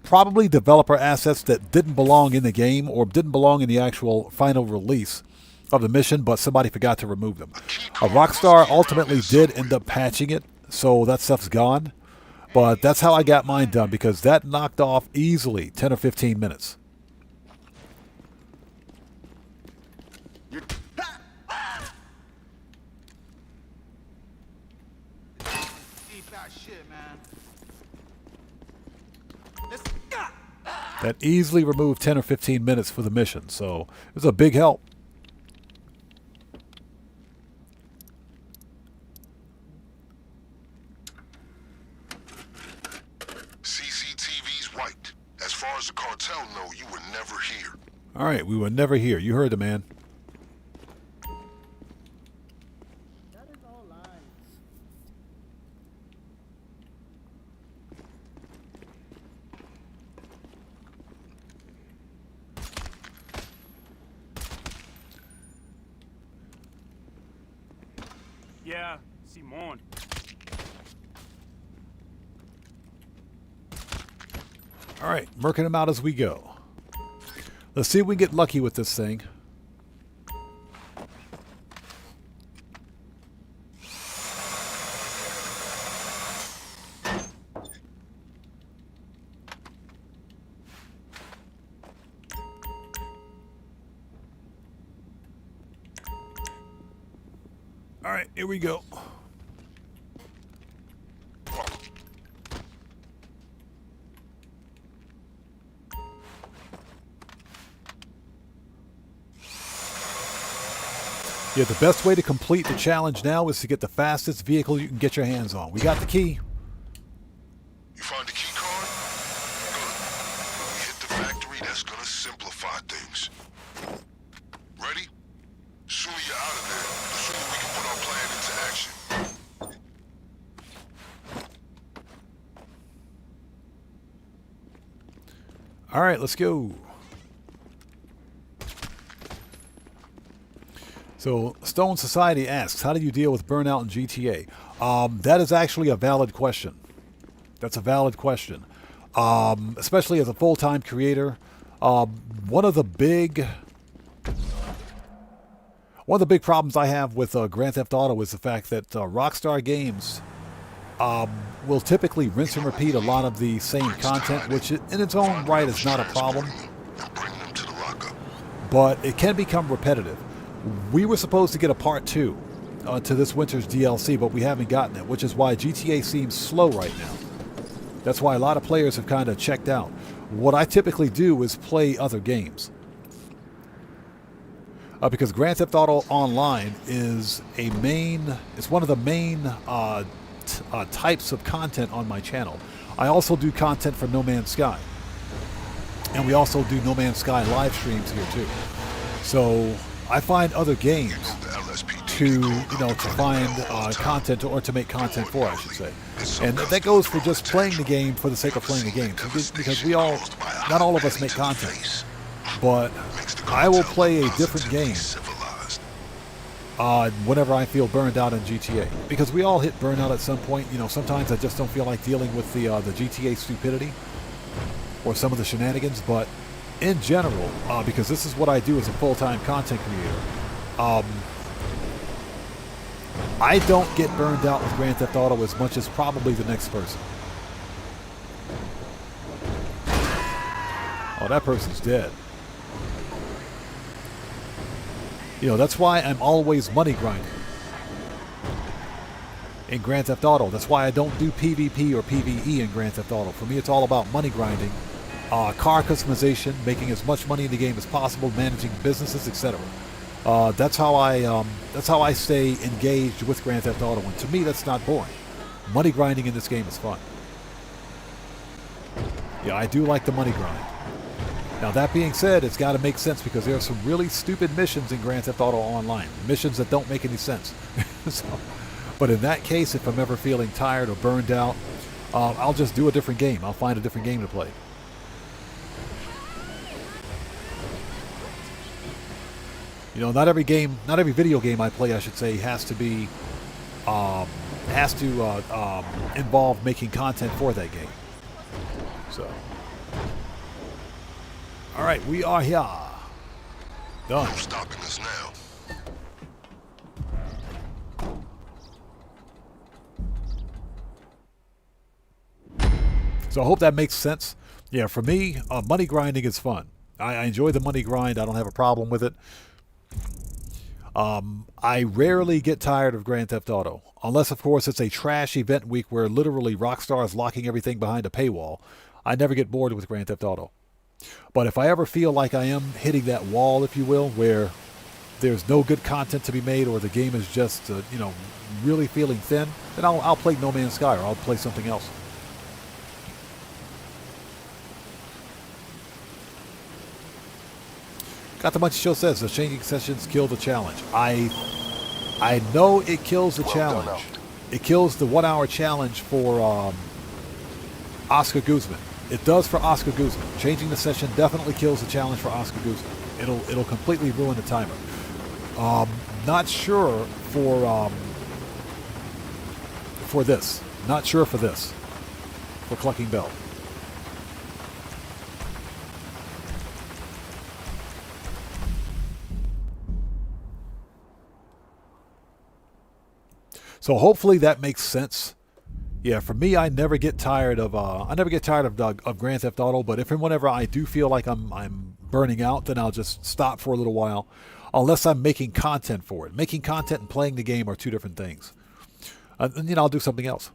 probably developer assets that didn't belong in the game or didn't belong in the actual final release of the mission, but somebody forgot to remove them. Rockstar ultimately did end up patching it, so that stuff's gone. But that's how I got mine done, because that knocked off easily 10 or 15 minutes. Eat that shit, man. That easily removed 10 or 15 minutes for the mission, so it was a big help. CCTV's wiped. As far as the cartel know, you were never here. All right, we were never here. You heard the man. Yeah, Simon. All right, murking them out as we go. Let's see if we get lucky with this thing. All right, here we go. Yeah, the best way to complete the challenge now is to get the fastest vehicle you can get your hands on. We got the key. You find the key card? Good. When we hit the factory, that's gonna simplify things. Ready? Sooner you're out of there, the sooner we can put our plan into action. All right, let's go. So, Stone Society asks, how do you deal with burnout in GTA? That is actually a valid question. That's a valid question. Especially as a full-time creator. One of the big problems I have with Grand Theft Auto is the fact that Rockstar Games will typically rinse and repeat a lot of the same content, which in its own right is not a problem. But it can become repetitive. We were supposed to get a part 2 to this winter's DLC, but we haven't gotten it, which is why GTA seems slow right now. That's why a lot of players have kind of checked out. What I typically do is play other games. Because Grand Theft Auto Online is it's one of the main types of content on my channel. I also do content for No Man's Sky. And we also do No Man's Sky live streams here too. So I find other games to find content or to make content for, I should say. And that goes for just playing the game for the sake of playing the game. Because not all of us make content. But I will play a different game whenever I feel burned out in GTA. Because we all hit burnout at some point. Sometimes I just don't feel like dealing with the GTA stupidity or some of the shenanigans. But in general, because this is what I do as a full-time content creator, I don't get burned out with Grand Theft Auto as much as probably the next person. Oh, that person's dead. That's why I'm always money grinding in Grand Theft Auto. That's why I don't do PvP or PvE in Grand Theft Auto. For me, it's all about money grinding, car customization, making as much money in the game as possible, managing businesses, etc. That's how I stay engaged with Grand Theft Auto. And to me, that's not boring. Money grinding in this game is fun. Yeah, I do like the money grind. Now, that being said, it's got to make sense because there are some really stupid missions in Grand Theft Auto Online. Missions that don't make any sense. But in that case, if I'm ever feeling tired or burned out, I'll just do a different game. I'll find a different game to play. Not every video game I play, I should say, has to involve making content for that game. So. All right, we are here. Done. No stopping us now. So I hope that makes sense. Yeah, for me, money grinding is fun. I enjoy the money grind. I don't have a problem with it. I rarely get tired of Grand Theft Auto. Unless, of course, it's a trash event week where literally Rockstar is locking everything behind a paywall. I never get bored with Grand Theft Auto. But if I ever feel like I am hitting that wall, if you will, where there's no good content to be made or the game is just, really feeling thin, then I'll play No Man's Sky or I'll play something else. Got the Munchie Show says the changing sessions kill the challenge. I know it kills the challenge. It kills the 1 hour challenge for Oscar Guzman. It does for Oscar Guzman. Changing the session definitely kills the challenge for Oscar Guzman. It'll completely ruin the timer. Not sure for this. Not sure for this. For Clucking Bell. So hopefully that makes sense. Yeah, for me, I never get tired of Grand Theft Auto. But if and whenever I do feel like I'm burning out, then I'll just stop for a little while. unless I'm making content for it. Making content and playing the game are two different things. And you know, I'll do something else.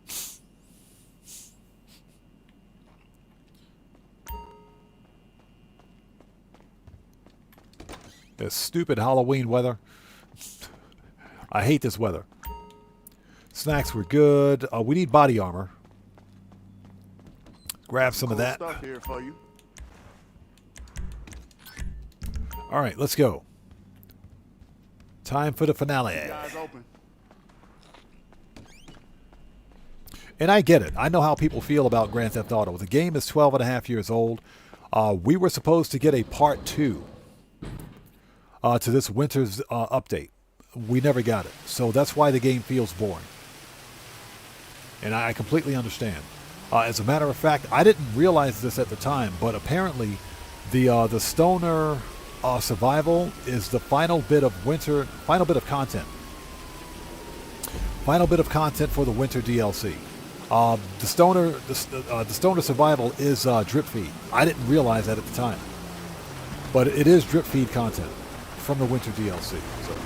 This stupid Halloween weather. I hate this weather. Snacks were good. We need body armor. Grab some of that. Stuff here for you. All right, let's go. Time for the finale. Guys open. And I get it. I know how people feel about Grand Theft Auto. The game is 12 and a half years old. We were supposed to get a part 2 to this winter's update. We never got it. So that's why the game feels boring. And I completely understand. As a matter of fact, I didn't realize this at the time, but apparently the Stoner Survival is the final bit of content. Final bit of content for the winter DLC. The Stoner Survival is drip feed. I didn't realize that at the time, but it is drip feed content from the winter DLC. So.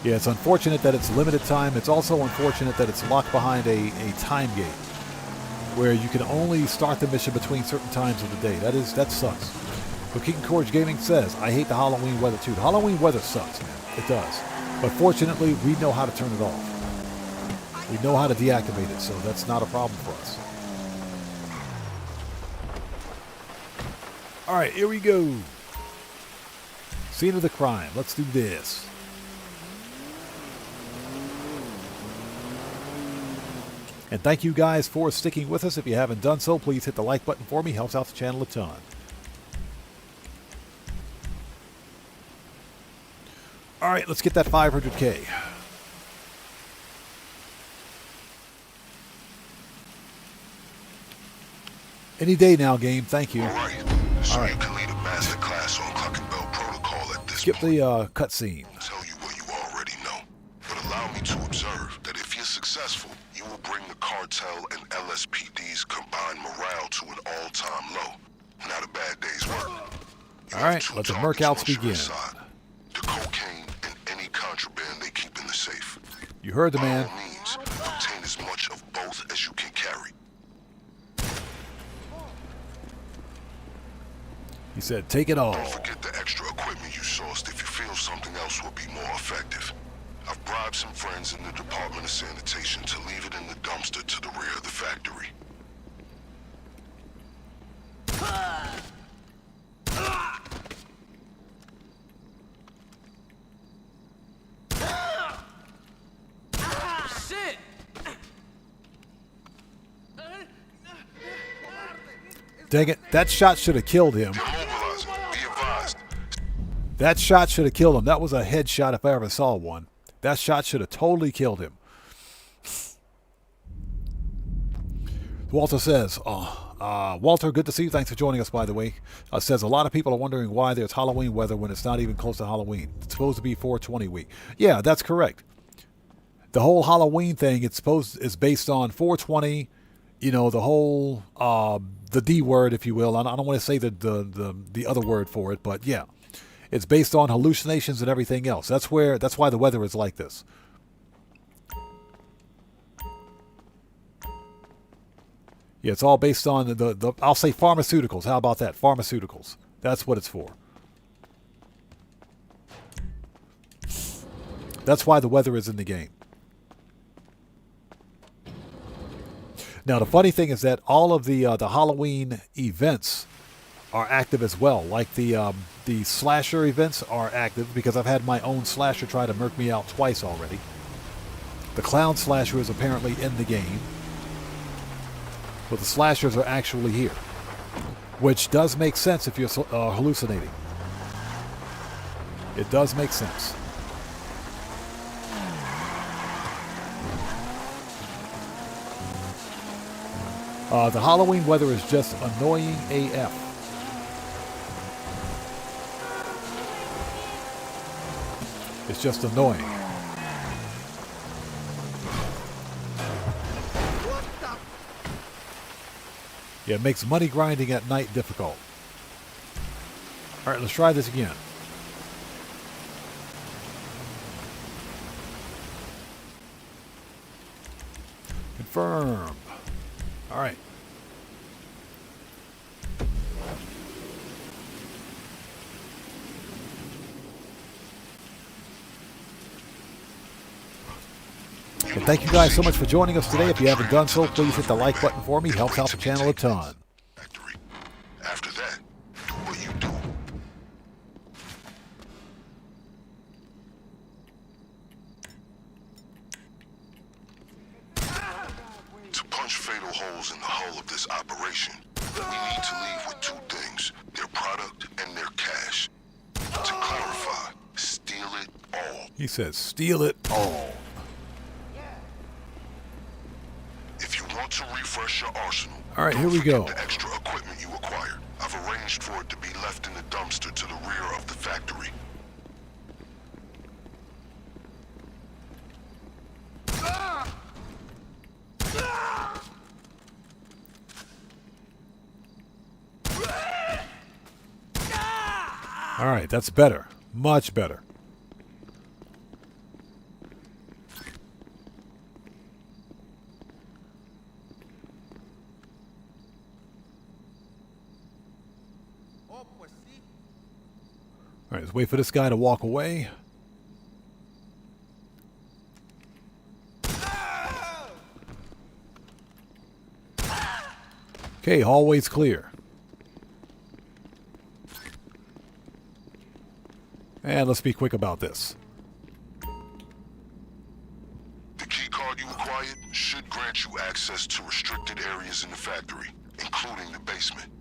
Yeah, it's unfortunate that it's limited time. It's also unfortunate that it's locked behind a time gate where you can only start the mission between certain times of the day. That sucks. But King Courage Gaming says, I hate the Halloween weather too. The Halloween weather sucks, man. It does. But fortunately, we know how to turn it off. We know how to deactivate it, so that's not a problem for us. All right, here we go. Scene of the crime. Let's do this. And thank you guys for sticking with us. If you haven't done so, please hit the like button for me. Helps out the channel a ton. All right, let's get that 500K. Any day now, game. Thank you. All right. So you can lead a master class on Cluck and Bell protocol at this Skip point. the cutscene. I'll tell you what you already know. But allow me to observe that if you're successful, you will bring the cartel and LSPD's combined morale to an all-time low. Not a bad day's work. All right, let the Merkouts begin. The cocaine and any contraband they keep in the safe. You heard the man. By all means, obtain as much of both as you can carry. He said, take it all. Don't forget the extra equipment you sourced if you feel something else will be more effective. I've bribed some friends in the Department of Sanitation to leave it in the dumpster to the rear of the factory. Shit! Dang it, that shot should have killed him. That shot should have killed him. That was a headshot if I ever saw one. That shot should have totally killed him. Walter says, Walter, good to see you. Thanks for joining us, by the way. Says a lot of people are wondering why there's Halloween weather when it's not even close to Halloween. It's supposed to be 420 week. Yeah, that's correct. The whole Halloween thing, is based on 420. You know, the whole the D word, if you will. I don't want to say the other word for it, but yeah, it's based on hallucinations and everything else. That's why the weather is like this. Yeah, it's all based on the I'll say pharmaceuticals. How about that? Pharmaceuticals. That's what it's for. That's why the weather is in the game. Now, the funny thing is that all of the Halloween events are active as well. Like the slasher events are active because I've had my own slasher try to murk me out twice already. The clown slasher is apparently in the game. But the slashers are actually here. Which does make sense if you're hallucinating. It does make sense. The Halloween weather is just annoying AF. It's just annoying. Yeah, it makes money grinding at night difficult. All right, let's try this again. Confirm. All right. And thank you guys so much for joining us today. If you haven't done so, please hit the like button for me. It helps out the channel a ton. After that, do what you do. To punch fatal holes in the hull of this operation, we need to leave with two things: their product and their cash. To clarify, steal it all. He says, steal it all. If you want to refresh your arsenal, all right, here we go. The extra equipment you acquired. I've arranged for it to be left in the dumpster to the rear of the factory. All right, that's better. Much better. All right, let's wait for this guy to walk away. Okay, hallway's clear. And let's be quick about this. The key card you acquired should grant you access to restricted areas in the factory, including the basement.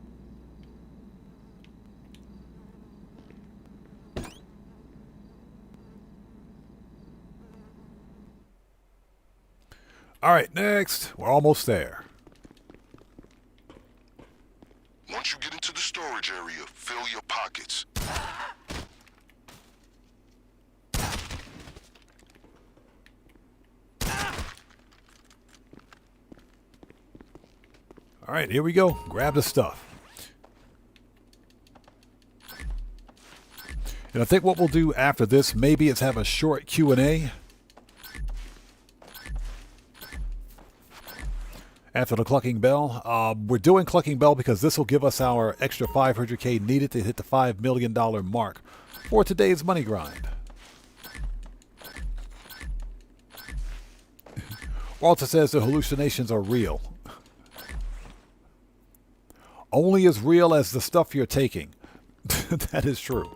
All right, next. We're almost there. Once you get into the storage area, fill your pockets. All right, here we go. Grab the stuff. And I think what we'll do after this, maybe is have a short Q&A. After the clucking bell. We're doing clucking bell because this will give us our extra 500K needed to hit the $5 million mark for today's money grind. Walter says the hallucinations are real. Only as real as the stuff you're taking. That is true.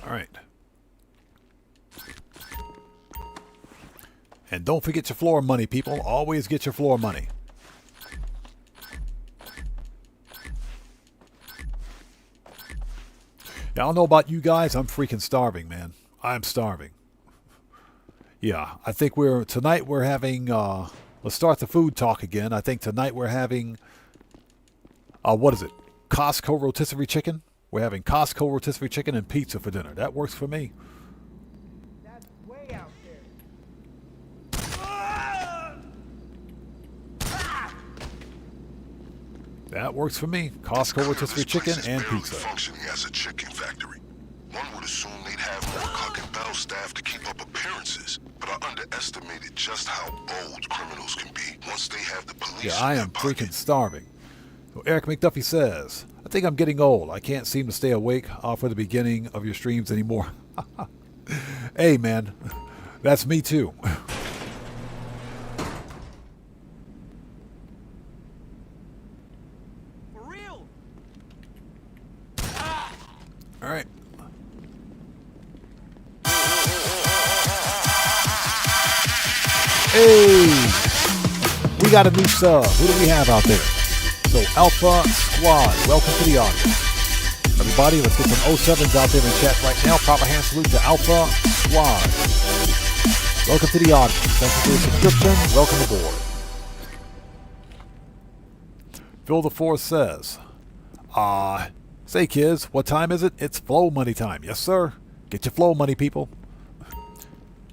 All right. And don't forget your floor money, people. Always get your floor money. I don't know about you guys. I'm freaking starving, man. I'm starving. Yeah, I think tonight we're having, let's start the food talk again. I think tonight we're having, what is it? Costco rotisserie chicken. We're having Costco rotisserie chicken and pizza for dinner. That works for me. That's way out there. That works for me. Costco rotisserie chicken and pizza. Functioning as a chicken factory. One would assume they'd have more Cluck and Bell staff to keep up appearances, but I underestimated just how bold criminals can be once they have the police. Yeah, I am freaking starving. So Eric McDuffie says, I think I'm getting old. I can't seem to stay awake for the beginning of your streams anymore. Hey, man, that's me too. For real? All right. Hey, we got a new sub. Who do we have out there? So Alpha Squad, welcome to the audience. Everybody, let's get some 07s out there in chat right now. Proper hand salute to Alpha Squad. Welcome to the audience. Thank you for your subscription. Welcome aboard. Phil the Force says, Say, kids, what time is it? It's flow money time. Yes, sir. Get your flow money, people.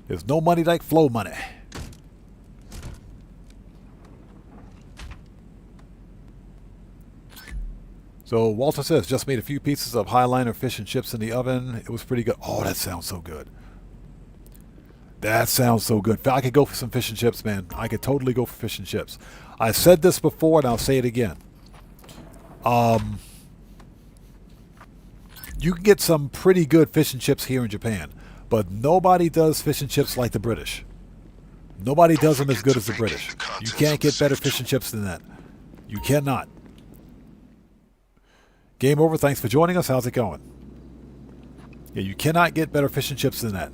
There's no money like flow money. So Walter says, just made a few pieces of Highliner fish and chips in the oven. It was pretty good. Oh, that sounds so good. That sounds so good. I could go for some fish and chips, man. I could totally go for fish and chips. I said this before, and I'll say it again. You can get some pretty good fish and chips here in Japan, but nobody does fish and chips like the British. Nobody does them as good as the British. You can't get better fish and chips than that. You cannot. Game over. Thanks for joining us. How's it going? Yeah, you cannot get better fish and chips than that.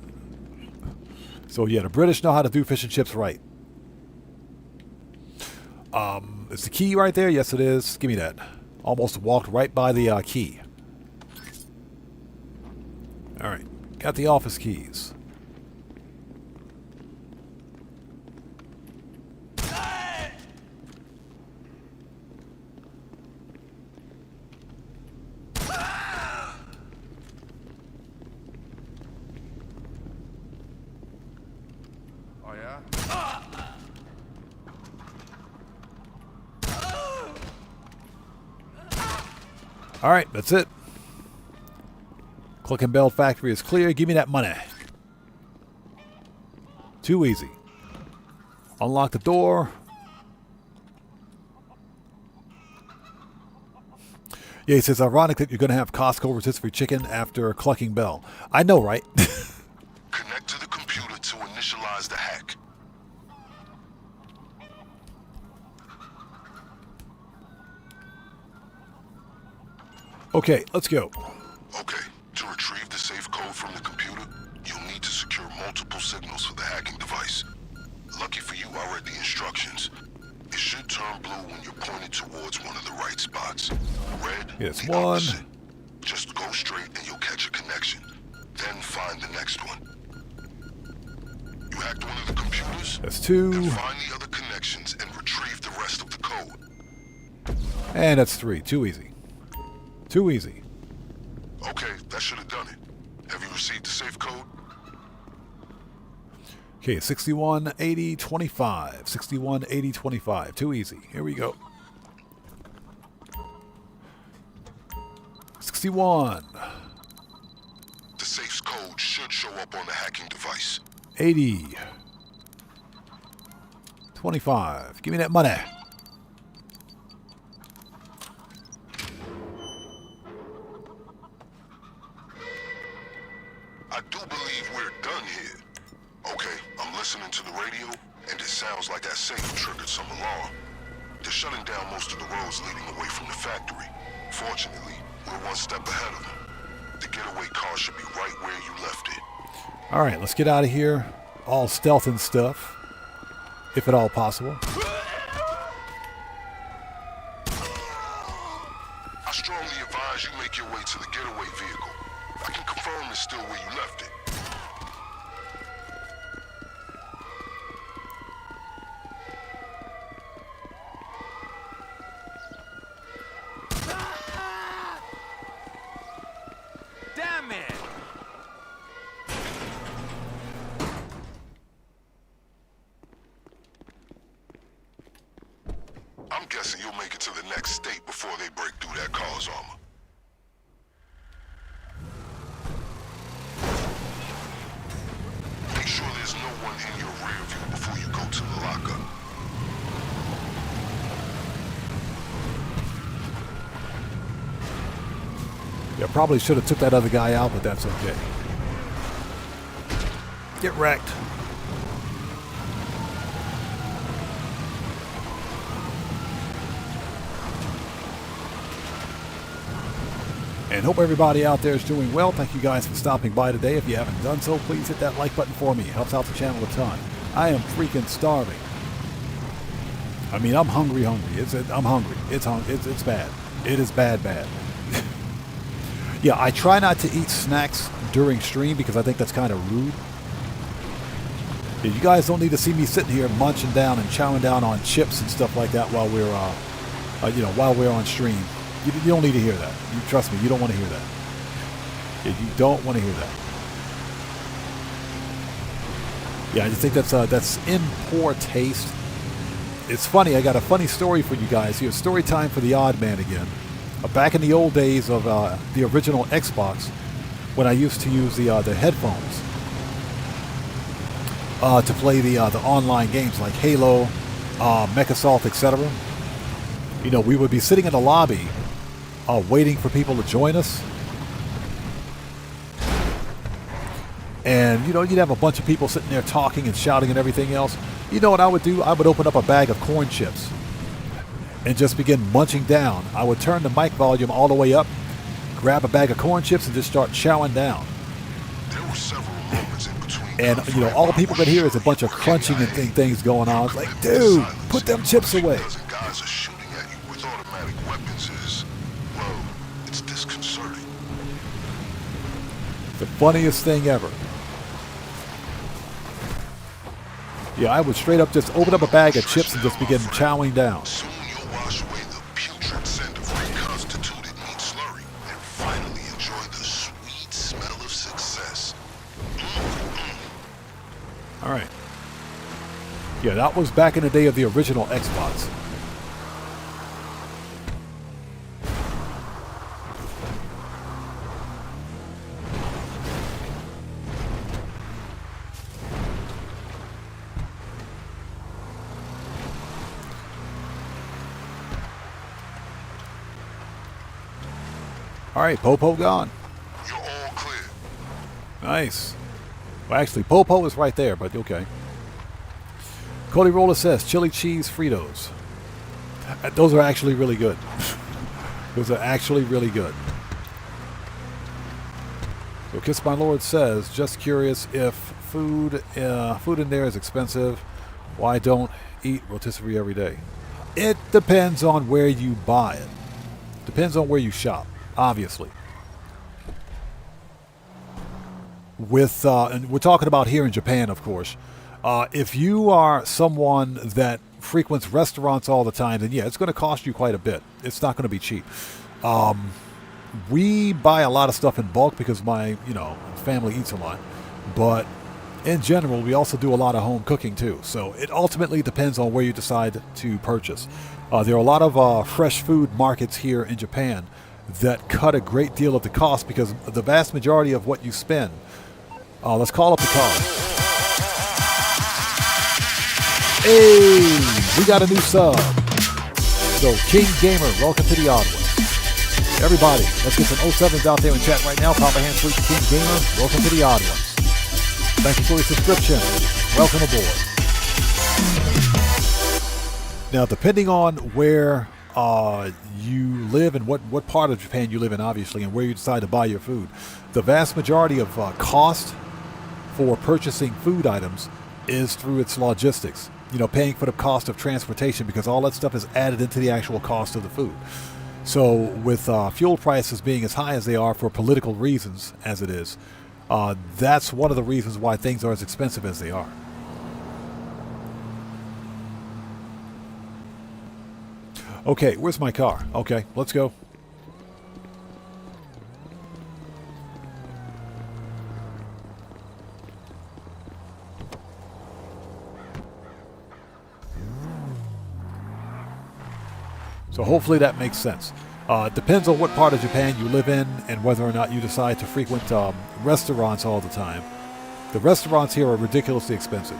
So yeah, the British know how to do fish and chips right. Is the key right there? Yes, it is. Give me that. Almost walked right by the key. All right, got the office keys. All right, that's it. Click and Bell factory is clear. Give me that money. Too easy. Unlock the door. Yeah, he says, ironic that you're going to have Costco rotisserie chicken after Clucking Bell. I know, right? Connect to the computer to initialize the hack. Okay, let's go. Okay, to retrieve the safe code from the computer, you'll need to secure multiple signals for the hacking device. Lucky for you, I read the instructions. It should turn blue when you're pointed towards one of the right spots. Red, it's the one. opposite. Just go straight and you'll catch a connection. Then find the next one. You hacked one of the computers? That's two. Then find the other connections and retrieve the rest of the code. And that's three. Too easy. Too easy. Okay, that should have done it. Have you received the safe code? Okay, 618025. 618025. Too easy. Here we go. 61. The safe's code should show up on the hacking device. 80. 25. Give me that money. I do believe we're done here. Okay, I'm listening to the radio, and it sounds like that safe triggered some alarm. They're shutting down most of the roads leading away from the factory. Fortunately, we're one step ahead of them. The getaway car should be right where you left it. All right, let's get out of here. All stealth and stuff, if at all possible. I strongly advise you make your way to the getaway vehicle. I can confirm it's still where you left it. Damn it! I'm guessing you'll make it to the next state before they break through that car's armor. Make sure there's no one in your rear view before you go to the lockup. Yeah, probably should have took that other guy out, but that's okay. Get wrecked. And hope everybody out there is doing well. Thank you guys for stopping by today. If you haven't done so, please hit that like button for me. It helps out the channel a ton. I am freaking starving. I mean, I'm hungry. I'm hungry. It's bad. It is bad. Yeah, I try not to eat snacks during stream because I think that's kind of rude. Yeah, you guys don't need to see me sitting here munching down and chowing down on chips and stuff like that while we're, while we're on stream. You don't need to hear that. You trust me, you don't want to hear that. Yeah, you don't want to hear that. Yeah, I just think that's in poor taste. It's funny, I got a funny story for you guys here. Story time for the odd man again. Back in the old days of the original Xbox, when I used to use the headphones to play the online games like Halo, Mech Assault, etc. You know, we would be sitting in the lobby waiting for people to join us. And, you know, you'd have a bunch of people sitting there talking and shouting and everything else. You know what I would do? I would open up a bag of corn chips and just begin munching down. I would turn the mic volume all the way up, grab a bag of corn chips, and just start chowing down. There were several moments in between. And, you know, all people could hear is a bunch of crunching and things going on. It's like, dude, put them chips away. Guys are shooting at you with automatic weapons is, well, it's disconcerting. The funniest thing ever. Yeah, I would straight up just open up a bag of chips and just begin chowing down. Soon you'll wash away the putrid scent of reconstituted meat slurry and finally enjoy the sweet smell of success. All right. Yeah, that was back in the day of the original Xbox. All right, Popo gone. You're all clear. Nice. Well, actually, Popo is right there, but okay. Cody Roller says chili cheese Fritos. Those are actually really good. Those are actually really good. So Kiss My Lord says, just curious if food in there is expensive. Why don't eat rotisserie every day? It depends on where you buy it. Depends on where you shop. Obviously. With and we're talking about here in Japan, of course. If you are someone that frequents restaurants all the time, then yeah, it's going to cost you quite a bit. It's not going to be cheap. We buy a lot of stuff in bulk because my family eats a lot. But in general, we also do a lot of home cooking too. So it ultimately depends on where you decide to purchase. There are a lot of fresh food markets here in Japan that cut a great deal of the cost because the vast majority of what you spend. Let's call up the car. Hey, we got a new sub. So King Gamer, welcome to the Odd Ones. Everybody, let's get some 07s out there in chat right now. Pop a hand for King Gamer, welcome to the Odd Ones. Thank you for your subscription. Welcome aboard. Now, depending on where you live and what part of Japan you live in, obviously, and where you decide to buy your food, the vast majority of cost for purchasing food items is through its logistics. Paying for the cost of transportation, because all that stuff is added into the actual cost of the food. So with fuel prices being as high as they are for political reasons as it is, that's one of the reasons why things are as expensive as they are. Okay, where's my car? Okay, let's go. So hopefully that makes sense. It depends on what part of Japan you live in and whether or not you decide to frequent restaurants all the time. The restaurants here are ridiculously expensive.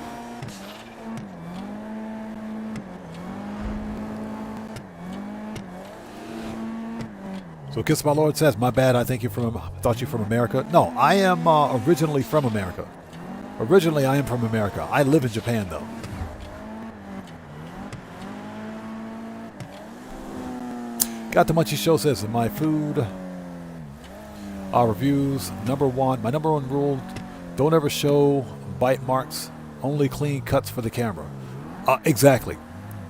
So Kiss My Lord says, my bad, I thought you're from America. No, I am originally from America. Originally, I am from America. I live in Japan, though. Got the Munchie Show says, my food reviews, my number one rule, don't ever show bite marks, only clean cuts for the camera. Exactly.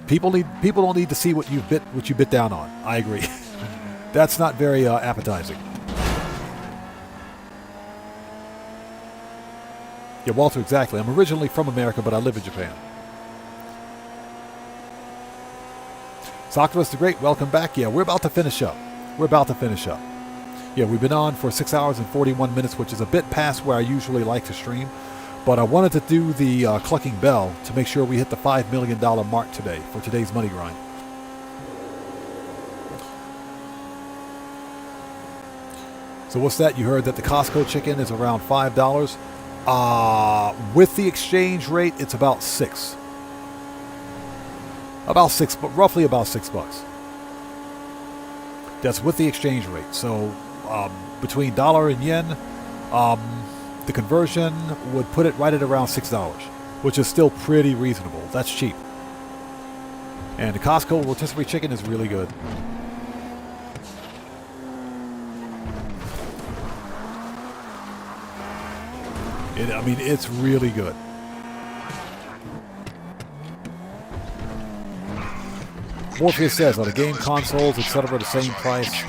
People don't need to see what you bit down on. I agree. That's not very appetizing. Yeah, Walter, exactly. I'm originally from America, but I live in Japan. Socrates the Great, welcome back. Yeah, we're about to finish up. we're about to finish up. Yeah, we've been on for 6 hours and 41 minutes, which is a bit past where I usually like to stream. But I wanted to do the clucking bell to make sure we hit the $5 million mark today for today's money grind. So what's that? You heard that the Costco chicken is around $5. With the exchange rate, it's about $6. About $6, but roughly about $6. That's with the exchange rate. So between dollar and yen, the conversion would put it right at around $6, which is still pretty reasonable. That's cheap. And the Costco rotisserie chicken is really good. I mean, it's really good. Morpheus says, are the game consoles, etc., the same price?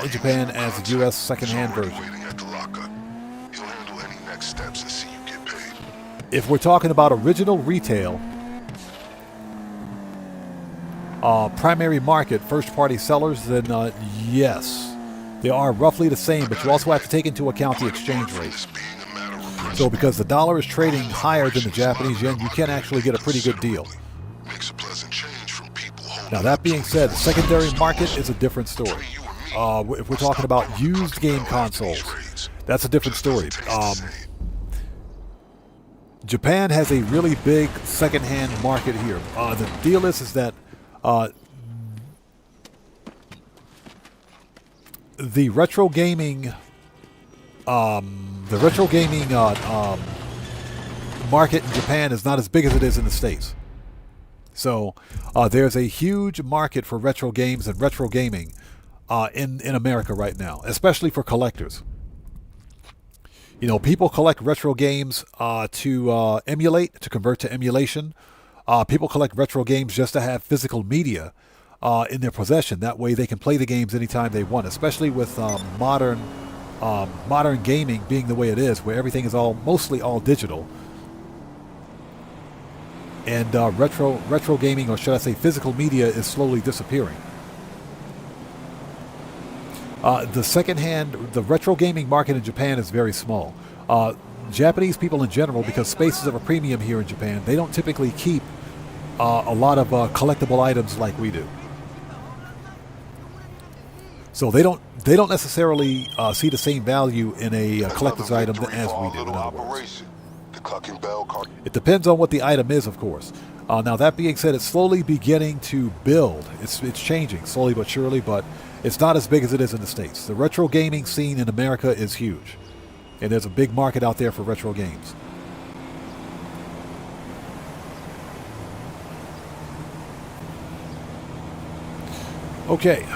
In Japan as the U.S. second-hand version. If we're talking about original retail, primary market, first-party sellers, then yes. They are roughly the same, but you also have to take into account the exchange rate. So because the dollar is trading higher than the Japanese yen, you can actually get a pretty good deal. Now that being said, the secondary market is a different story. If we're talking about used game consoles, that's a different story. Japan has a really big second-hand market here. The deal is that the retro gaming market in Japan is not as big as it is in the States. So there's a huge market for retro games and retro gaming in America right now, especially for collectors. You know, people collect retro games to emulate, to convert to emulation. People collect retro games just to have physical media in their possession. That way they can play the games anytime they want, especially with modern gaming being the way it is, where everything is mostly all digital. And retro gaming, or should I say physical media, is slowly disappearing. The retro gaming market in Japan is very small. Japanese people in general, because space is of a premium here in Japan, they don't typically keep a lot of collectible items like we do. So they don't necessarily see the same value in a collector's item as we do. In other words, it depends on what the item is, of course. Now that being said, it's slowly beginning to build. It's changing slowly but surely, but it's not as big as it is in the States. The retro gaming scene in America is huge, and there's a big market out there for retro games. Okay.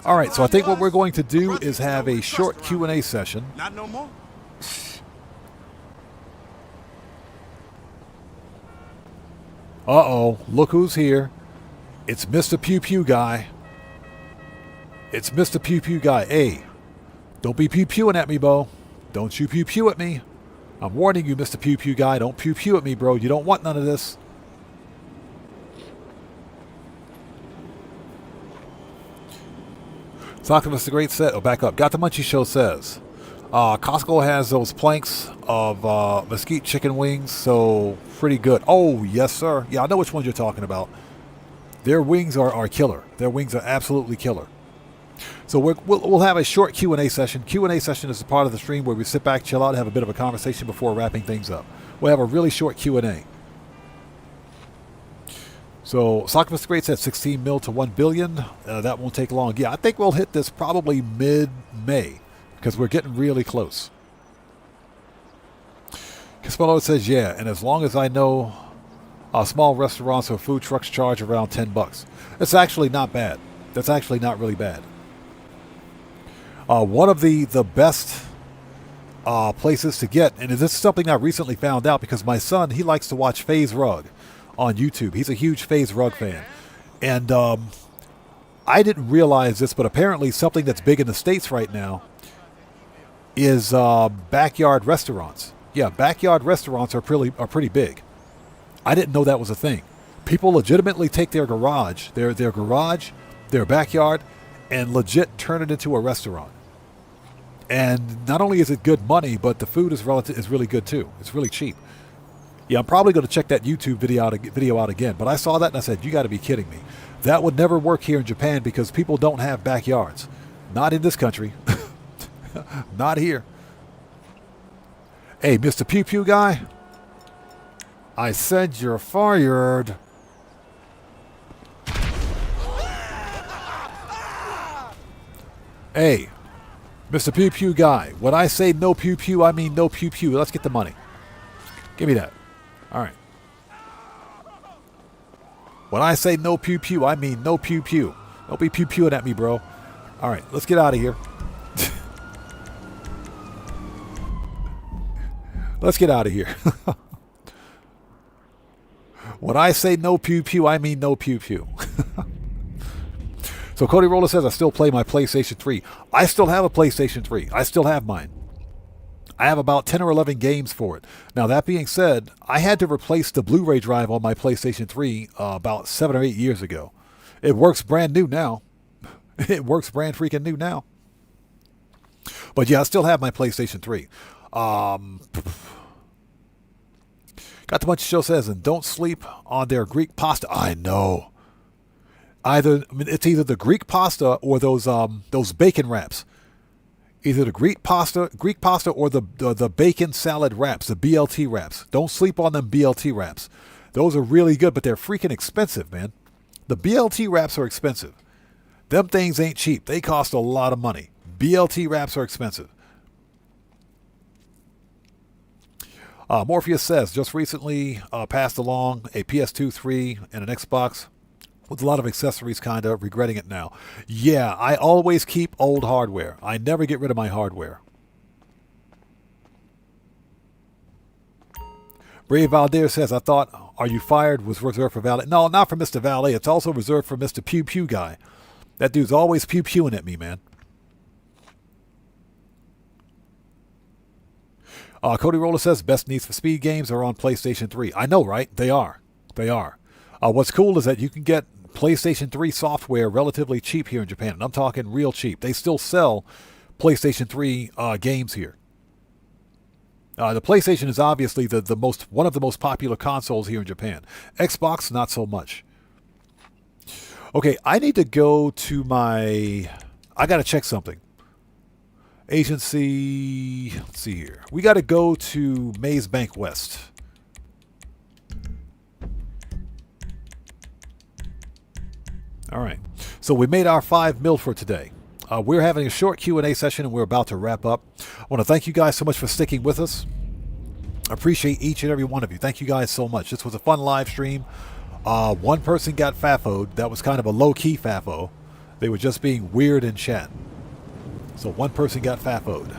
All right, so I think what we're going to do is have a short Q&A session. Not no more. Uh-oh, look who's here. It's Mr. Pew Pew Guy. It's Mr. Pew Pew Guy. Hey, don't be pew pewing at me, Bo. Don't you pew pew at me. I'm warning you, Mr. Pew Pew Guy. Don't pew pew at me, bro. You don't want none of this. Optimus the Great said, back up. Got the Munchie Show says, Costco has those planks of mesquite chicken wings, so pretty good. Oh, yes, sir. Yeah, I know which ones you're talking about. Their wings are killer. Their wings are absolutely killer. So we'll have a short Q&A session. Q&A session is a part of the stream where we sit back, chill out, and have a bit of a conversation before wrapping things up. We'll have a really short Q&A. So, Optimus the Great said 16 mil to 1 billion. That won't take long. Yeah, I think we'll hit this probably mid-May because we're getting really close. Caspello says, yeah, and as long as I know, small restaurants or food trucks charge around $10. That's actually not bad. That's actually not really bad. One of the best places to get, and this is something I recently found out because my son, he likes to watch FaZe Rug on YouTube. He's a huge FaZe Rug fan. And I didn't realize this, but apparently something that's big in the States right now is backyard restaurants. Yeah, backyard restaurants are pretty big. I didn't know that was a thing. People legitimately take their garage, their backyard, and legit turn it into a restaurant. And not only is it good money, but the food is really good too. It's really cheap. Yeah, I'm probably going to check that YouTube video out again. But I saw that and I said, you got to be kidding me. That would never work here in Japan because people don't have backyards. Not in this country. Not here. Hey, Mr. Pew Pew guy. I said you're fired. Hey, Mr. Pew Pew guy. When I say no pew pew, I mean no pew pew. Let's get the money. Give me that. All right. When I say no pew pew, I mean no pew pew. Don't be pew pewing at me, bro. All right, let's get out of here. Let's get out of here. When I say no pew pew, I mean no pew pew. So Cody Roller says, I still play my PlayStation 3. I still have a PlayStation 3. I still have mine. I have about 10 or 11 games for it. Now, that being said, I had to replace the Blu-ray drive on my PlayStation 3 about 7 or 8 years ago. It works brand new now. It works brand freaking new now. But yeah, I still have my PlayStation 3. Got the Bunch of Show says, and don't sleep on their Greek pasta. I know. It's either the Greek pasta or those bacon wraps. Either the Greek pasta or the bacon salad wraps, the BLT wraps. Don't sleep on them BLT wraps. Those are really good, but they're freaking expensive, man. The BLT wraps are expensive. Them things ain't cheap. They cost a lot of money. BLT wraps are expensive. Morpheus says, just recently passed along a PS2, 3, and an Xbox with a lot of accessories, kind of regretting it now. Yeah, I always keep old hardware. I never get rid of my hardware. Brave Valdir says, I thought, are you fired was reserved for Valet. No, not for Mr. Valet. It's also reserved for Mr. Pew Pew guy. That dude's always pew pewing at me, man. Cody Roller says, best Needs for Speed games are on PlayStation 3. I know, right? They are. They are. What's cool is that you can get PlayStation 3 software relatively cheap here in Japan. And I'm talking real cheap. They still sell PlayStation 3 games here. The PlayStation is obviously one of the most popular consoles here in Japan. Xbox, not so much. Okay, I need to go to I got to check something. Agency, let's see here. We got to go to Maze Bank West. All right. So we made our 5 mil for today. We're having a short Q&A session and we're about to wrap up. I want to thank you guys so much for sticking with us. I appreciate each and every one of you. Thank you guys so much. This was a fun live stream. One person got FAFO'd. That was kind of a low-key FAFO. They were just being weird in chat. So one person got FAFO'd.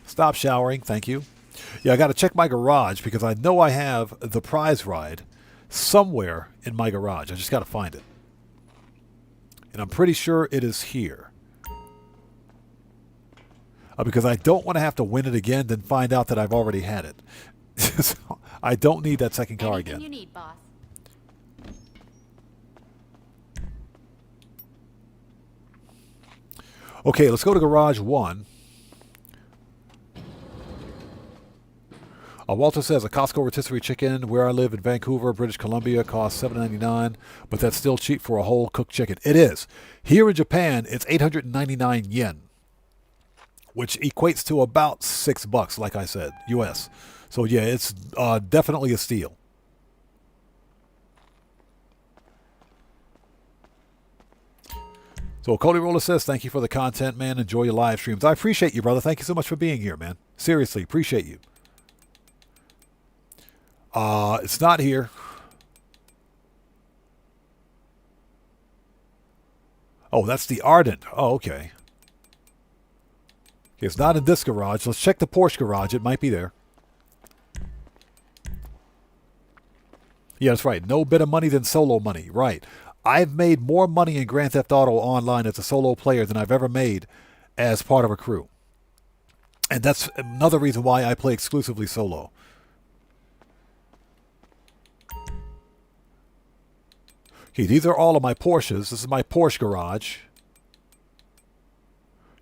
Stop showering. Thank you. Yeah, I got to check my garage because I know I have the prize ride somewhere in my garage. I just got to find it. And I'm pretty sure it is here. Because I don't want to have to win it again, then find out that I've already had it. So I don't need that second car again. You need, boss. Okay, let's go to Garage 1. Walter says, a Costco rotisserie chicken where I live in Vancouver, British Columbia, costs $7.99, but that's still cheap for a whole cooked chicken. It is. Here in Japan, it's 899 yen, which equates to about $6, like I said, US. So yeah, it's definitely a steal. So Cody Roller says, thank you for the content, man. Enjoy your live streams. I appreciate you, brother. Thank you so much for being here, man. Seriously, appreciate you. It's not here. Oh, that's the Ardent. Oh, okay. It's not in this garage. Let's check the Porsche garage. It might be there. Yeah, that's right. No better money than solo money. Right. I've made more money in Grand Theft Auto Online as a solo player than I've ever made as part of a crew. And that's another reason why I play exclusively solo. Okay, these are all of my Porsches. This is my Porsche garage.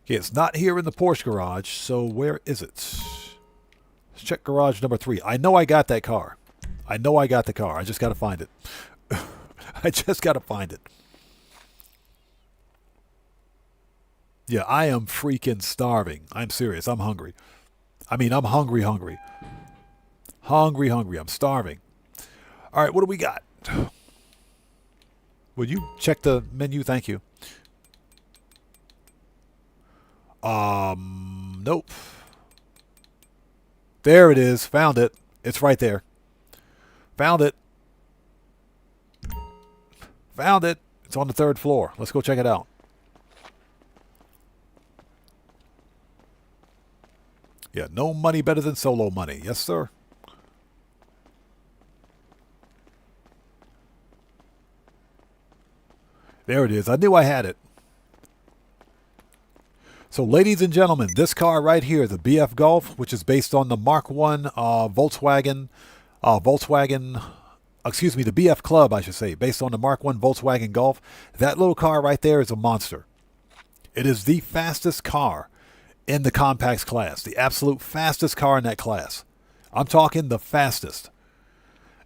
Okay, it's not here in the Porsche garage, so where is it? Let's check garage number 3. I know I got that car. I know I got the car. I just got to find it. I just got to find it. Yeah, I am freaking starving. I'm serious. I'm hungry. I mean, I'm hungry. Hungry. I'm starving. All right, what do we got? Would you check the menu? Thank you. Nope. There it is. Found it. It's right there. Found it. Found it. It's on the 3rd floor. Let's go check it out. Yeah, no money better than solo money. Yes, sir. There it is. I knew I had it. So, ladies and gentlemen, this car right here, the BF Golf, which is based on the Mark 1 Volkswagen, excuse me, the BF Club, I should say, based on the Mark 1 Volkswagen Golf. That little car right there is a monster. It is the fastest car in the compacts class, the absolute fastest car in that class. I'm talking the fastest.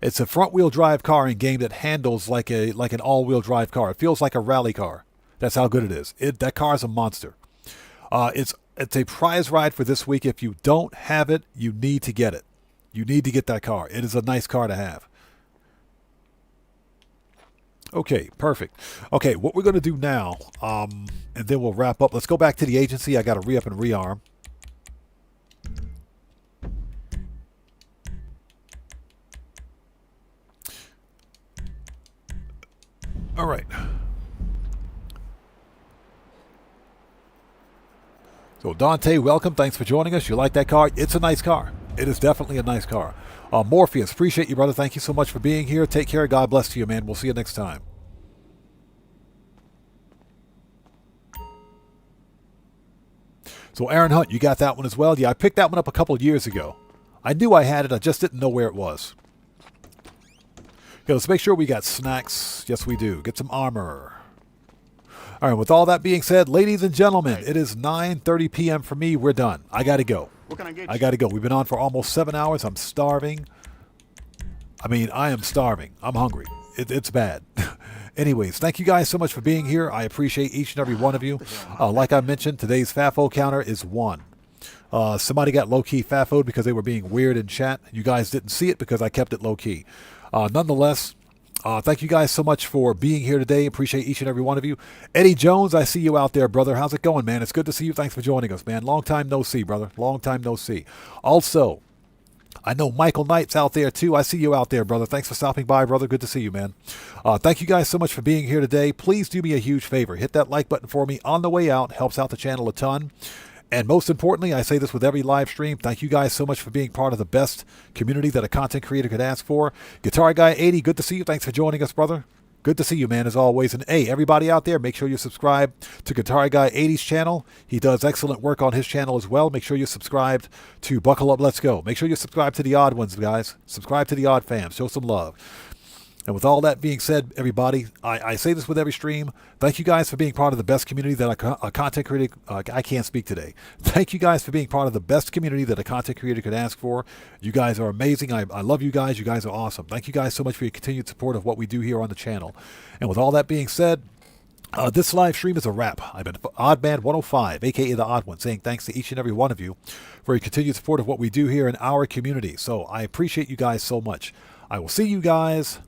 It's a front-wheel drive car in game that handles like an all-wheel drive car. It feels like a rally car. That's how good it is. That car is a monster. It's a prize ride for this week. If you don't have it, you need to get it. You need to get that car. It is a nice car to have. Okay, perfect. Okay, what we're going to do now, and then we'll wrap up. Let's go back to the agency. I got to re-up and rearm. All right. So Dante, welcome. Thanks for joining us. You like that car? It's a nice car. It is definitely a nice car. Morpheus, appreciate you, brother. Thank you so much for being here. Take care. God bless to you, man. We'll see you next time. So Aaron Hunt, you got that one as well? Yeah, I picked that one up a couple of years ago. I knew I had it. I just didn't know where it was. Okay, let's make sure we got snacks. Yes, we do. Get some armor. All right, with all that being said, ladies and gentlemen, it is 9:30 p.m. for me. We're done. I got to go. What can I get you? I got to go. We've been on for almost 7 hours. I'm starving. I mean, I am starving. I'm hungry. It's bad. Anyways, thank you guys so much for being here. I appreciate each and every one of you. Like I mentioned, today's FAFO counter is 1. Somebody got low-key FAFO'd because they were being weird in chat. You guys didn't see it because I kept it low-key. Nonetheless, thank you guys so much for being here today. Appreciate each and every one of you. Eddie Jones, I see you out there, brother. How's it going, man? It's good to see you. Thanks for joining us, man. Long time no see, brother. Long time no see. Also, I know Michael Knight's out there, too. I see you out there, brother. Thanks for stopping by, brother. Good to see you, man. Thank you guys so much for being here today. Please do me a huge favor. Hit that like button for me on the way out. Helps out the channel a ton. And most importantly, I say this with every live stream, thank you guys so much for being part of the best community that a content creator could ask for. Guitar Guy 80, good to see you. Thanks for joining us, brother. Good to see you, man, as always. And hey, everybody out there, make sure you subscribe to Guitar Guy 80's channel. He does excellent work on his channel as well. Make sure you're subscribed to Buckle Up, Let's Go. Make sure you subscribe to the Odd Ones, guys. Subscribe to the Odd Fam. Show some love. And with all that being said, everybody, I say this with every stream. Thank you guys for being part of the best community that a content creator, I can't speak today. Thank you guys for being part of the best community that a content creator could ask for. You guys are amazing. I love you guys. You guys are awesome. Thank you guys so much for your continued support of what we do here on the channel. And with all that being said, this live stream is a wrap. I've been Oddman105, a.k.a. The Odd One, saying thanks to each and every one of you for your continued support of what we do here in our community. So I appreciate you guys so much. I will see you guys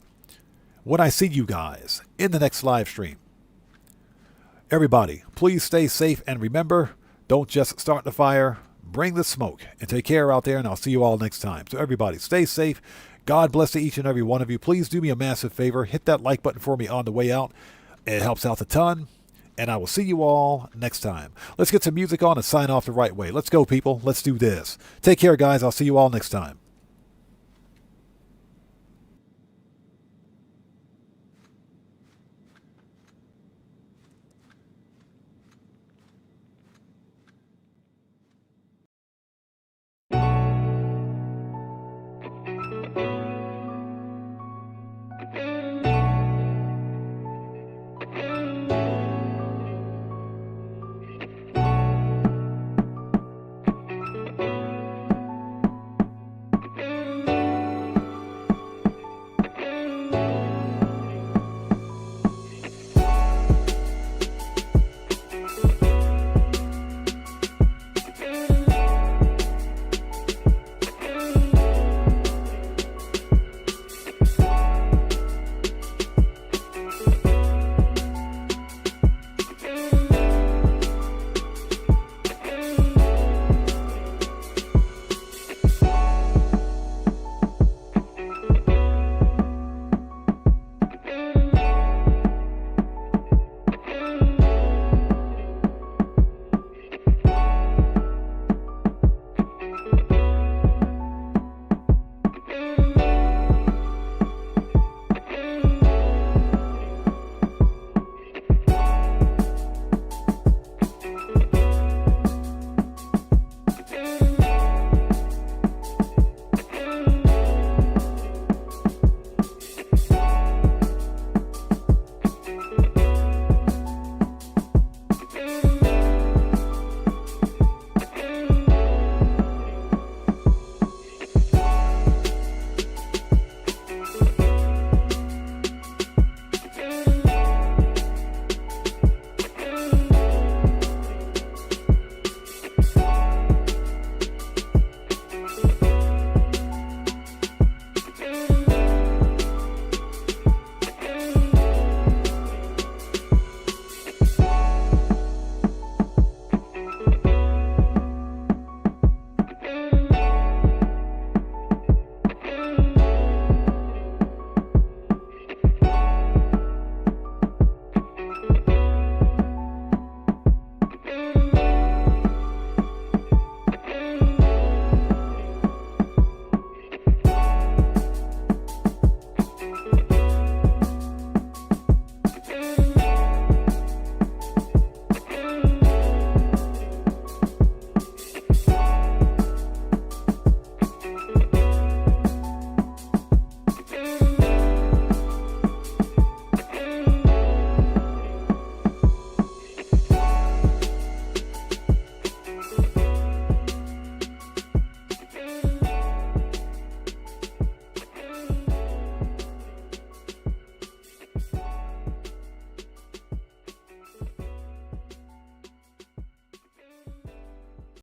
when I see you guys in the next live stream. Everybody, please stay safe and remember, don't just start the fire, bring the smoke, and take care out there, and I'll see you all next time. So everybody, stay safe. God bless to each and every one of you. Please do me a massive favor. Hit that like button for me on the way out. It helps out a ton, and I will see you all next time. Let's get some music on and sign off the right way. Let's go, people. Let's do this. Take care, guys. I'll see you all next time.